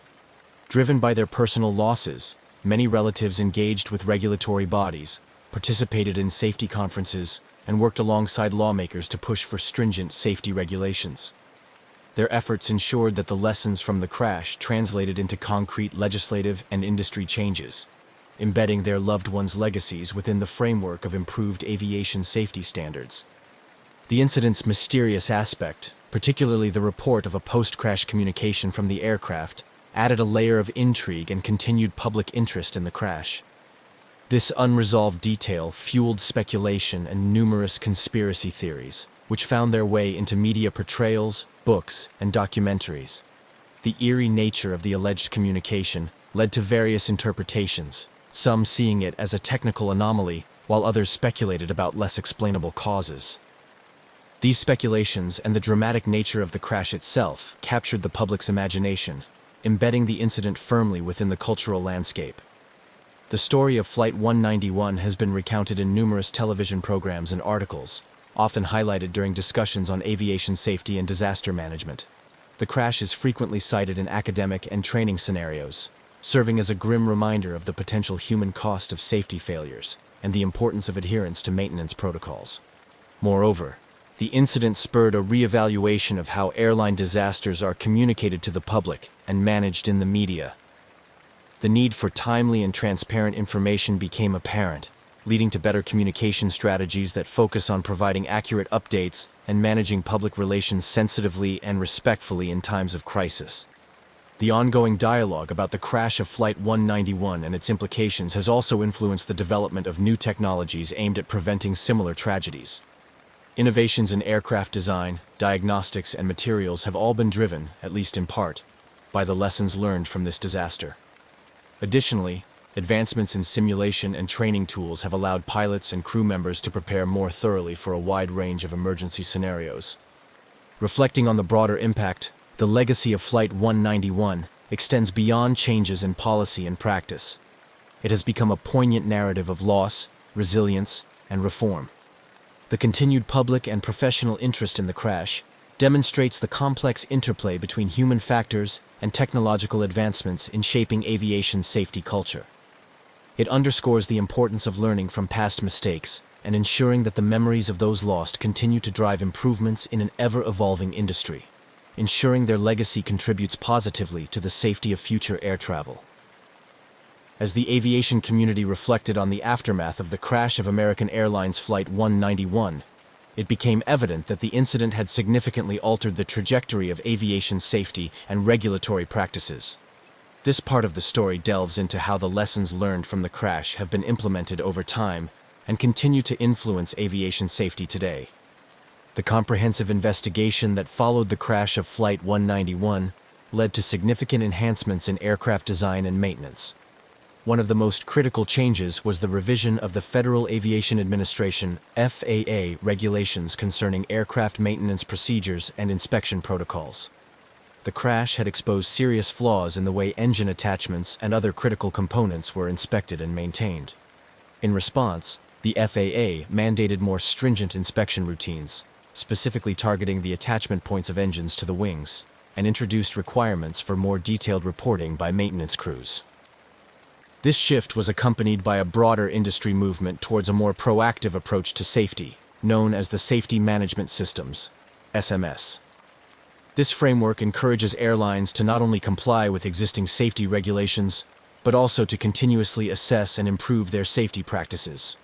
Driven by their personal losses, many relatives engaged with regulatory bodies, participated in safety conferences, and worked alongside lawmakers to push for stringent safety regulations. Their efforts ensured that the lessons from the crash translated into concrete legislative and industry changes, embedding their loved ones' legacies within the framework of improved aviation safety standards. The incident's mysterious aspect, particularly the report of a post-crash communication from the aircraft, added a layer of intrigue and continued public interest in the crash. This unresolved detail fueled speculation and numerous conspiracy theories, which found their way into media portrayals, books, and documentaries. The eerie nature of the alleged communication led to various interpretations, some seeing it as a technical anomaly, while others speculated about less explainable causes. These speculations and the dramatic nature of the crash itself captured the public's imagination, embedding the incident firmly within the cultural landscape. The story of Flight 191 has been recounted in numerous television programs and articles, often highlighted during discussions on aviation safety and disaster management. The crash is frequently cited in academic and training scenarios, serving as a grim reminder of the potential human cost of safety failures and the importance of adherence to maintenance protocols. Moreover, the incident spurred a reevaluation of how airline disasters are communicated to the public and managed in the media. The need for timely and transparent information became apparent, leading to better communication strategies that focus on providing accurate updates and managing public relations sensitively and respectfully in times of crisis. The ongoing dialogue about the crash of Flight 191 and its implications has also influenced the development of new technologies aimed at preventing similar tragedies. Innovations in aircraft design, diagnostics, and materials have all been driven, at least in part, by the lessons learned from this disaster. Additionally, advancements in simulation and training tools have allowed pilots and crew members to prepare more thoroughly for a wide range of emergency scenarios. Reflecting on the broader impact, the legacy of Flight 191 extends beyond changes in policy and practice. It has become a poignant narrative of loss, resilience, and reform. The continued public and professional interest in the crash demonstrates the complex interplay between human factors and technological advancements in shaping aviation safety culture. It underscores the importance of learning from past mistakes and ensuring that the memories of those lost continue to drive improvements in an ever-evolving industry, ensuring their legacy contributes positively to the safety of future air travel. As the aviation community reflected on the aftermath of the crash of American Airlines Flight 191, it became evident that the incident had significantly altered the trajectory of aviation safety and regulatory practices. This part of the story delves into how the lessons learned from the crash have been implemented over time and continue to influence aviation safety today. The comprehensive investigation that followed the crash of Flight 191 led to significant enhancements in aircraft design and maintenance. One of the most critical changes was the revision of the Federal Aviation Administration (FAA) regulations concerning aircraft maintenance procedures and inspection protocols. The crash had exposed serious flaws in the way engine attachments and other critical components were inspected and maintained. In response, the FAA mandated more stringent inspection routines, specifically targeting the attachment points of engines to the wings, and introduced requirements for more detailed reporting by maintenance crews. This shift was accompanied by a broader industry movement towards a more proactive approach to safety, known as the Safety Management Systems (SMS). This framework encourages airlines to not only comply with existing safety regulations, but also to continuously assess and improve their safety practices.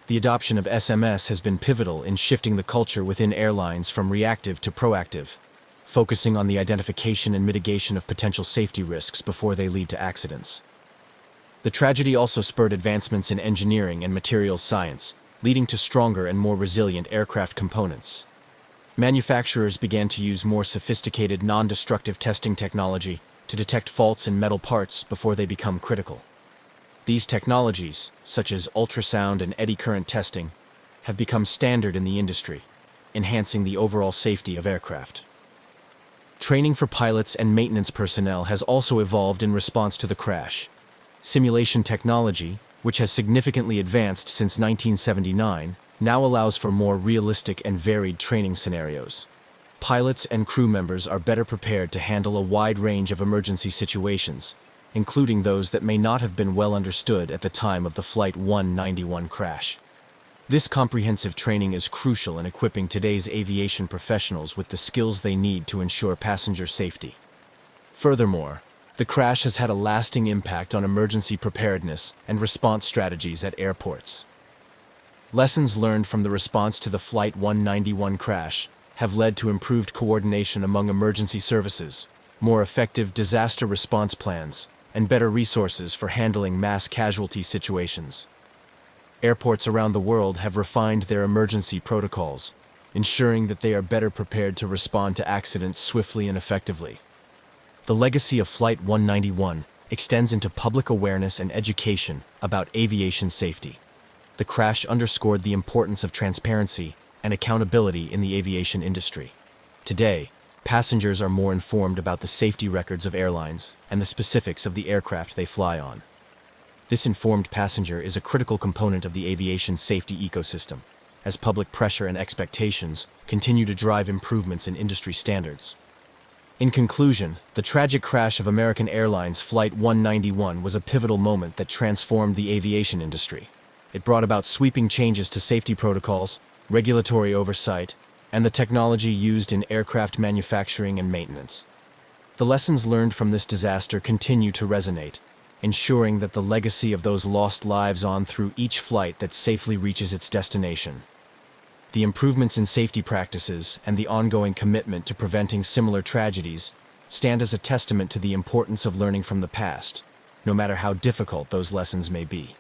The adoption of SMS has been pivotal in shifting the culture within airlines from reactive to proactive, focusing on the identification and mitigation of potential safety risks before they lead to accidents. The tragedy also spurred advancements in engineering and materials science, leading to stronger and more resilient aircraft components. Manufacturers began to use more sophisticated non-destructive testing technology to detect faults in metal parts before they become critical. These technologies, such as ultrasound and eddy current testing, have become standard in the industry, enhancing the overall safety of aircraft. Training for pilots and maintenance personnel has also evolved in response to the crash. Simulation technology, which has significantly advanced since 1979, now allows for more realistic and varied training scenarios. Pilots and crew members are better prepared to handle a wide range of emergency situations, including those that may not have been well understood at the time of the Flight 191 crash. This comprehensive training is crucial in equipping today's aviation professionals with the skills they need to ensure passenger safety. Furthermore, the crash has had a lasting impact on emergency preparedness and response strategies at airports. Lessons learned from the response to the Flight 191 crash have led to improved coordination among emergency services, more effective disaster response plans, and better resources for handling mass casualty situations. Airports around the world have refined their emergency protocols, ensuring that they are better prepared to respond to accidents swiftly and effectively. The legacy of Flight 191 extends into public awareness and education about aviation safety. The crash underscored the importance of transparency and accountability in the aviation industry. Today, passengers are more informed about the safety records of airlines and the specifics of the aircraft they fly on. This informed passenger is a critical component of the aviation safety ecosystem, as public pressure and expectations continue to drive improvements in industry standards. In conclusion, the tragic crash of American Airlines Flight 191 was a pivotal moment that transformed the aviation industry. It brought about sweeping changes to safety protocols, regulatory oversight, and the technology used in aircraft manufacturing and maintenance. The lessons learned from this disaster continue to resonate, ensuring that the legacy of those lost lives on through each flight that safely reaches its destination. The improvements in safety practices and the ongoing commitment to preventing similar tragedies stand as a testament to the importance of learning from the past, no matter how difficult those lessons may be.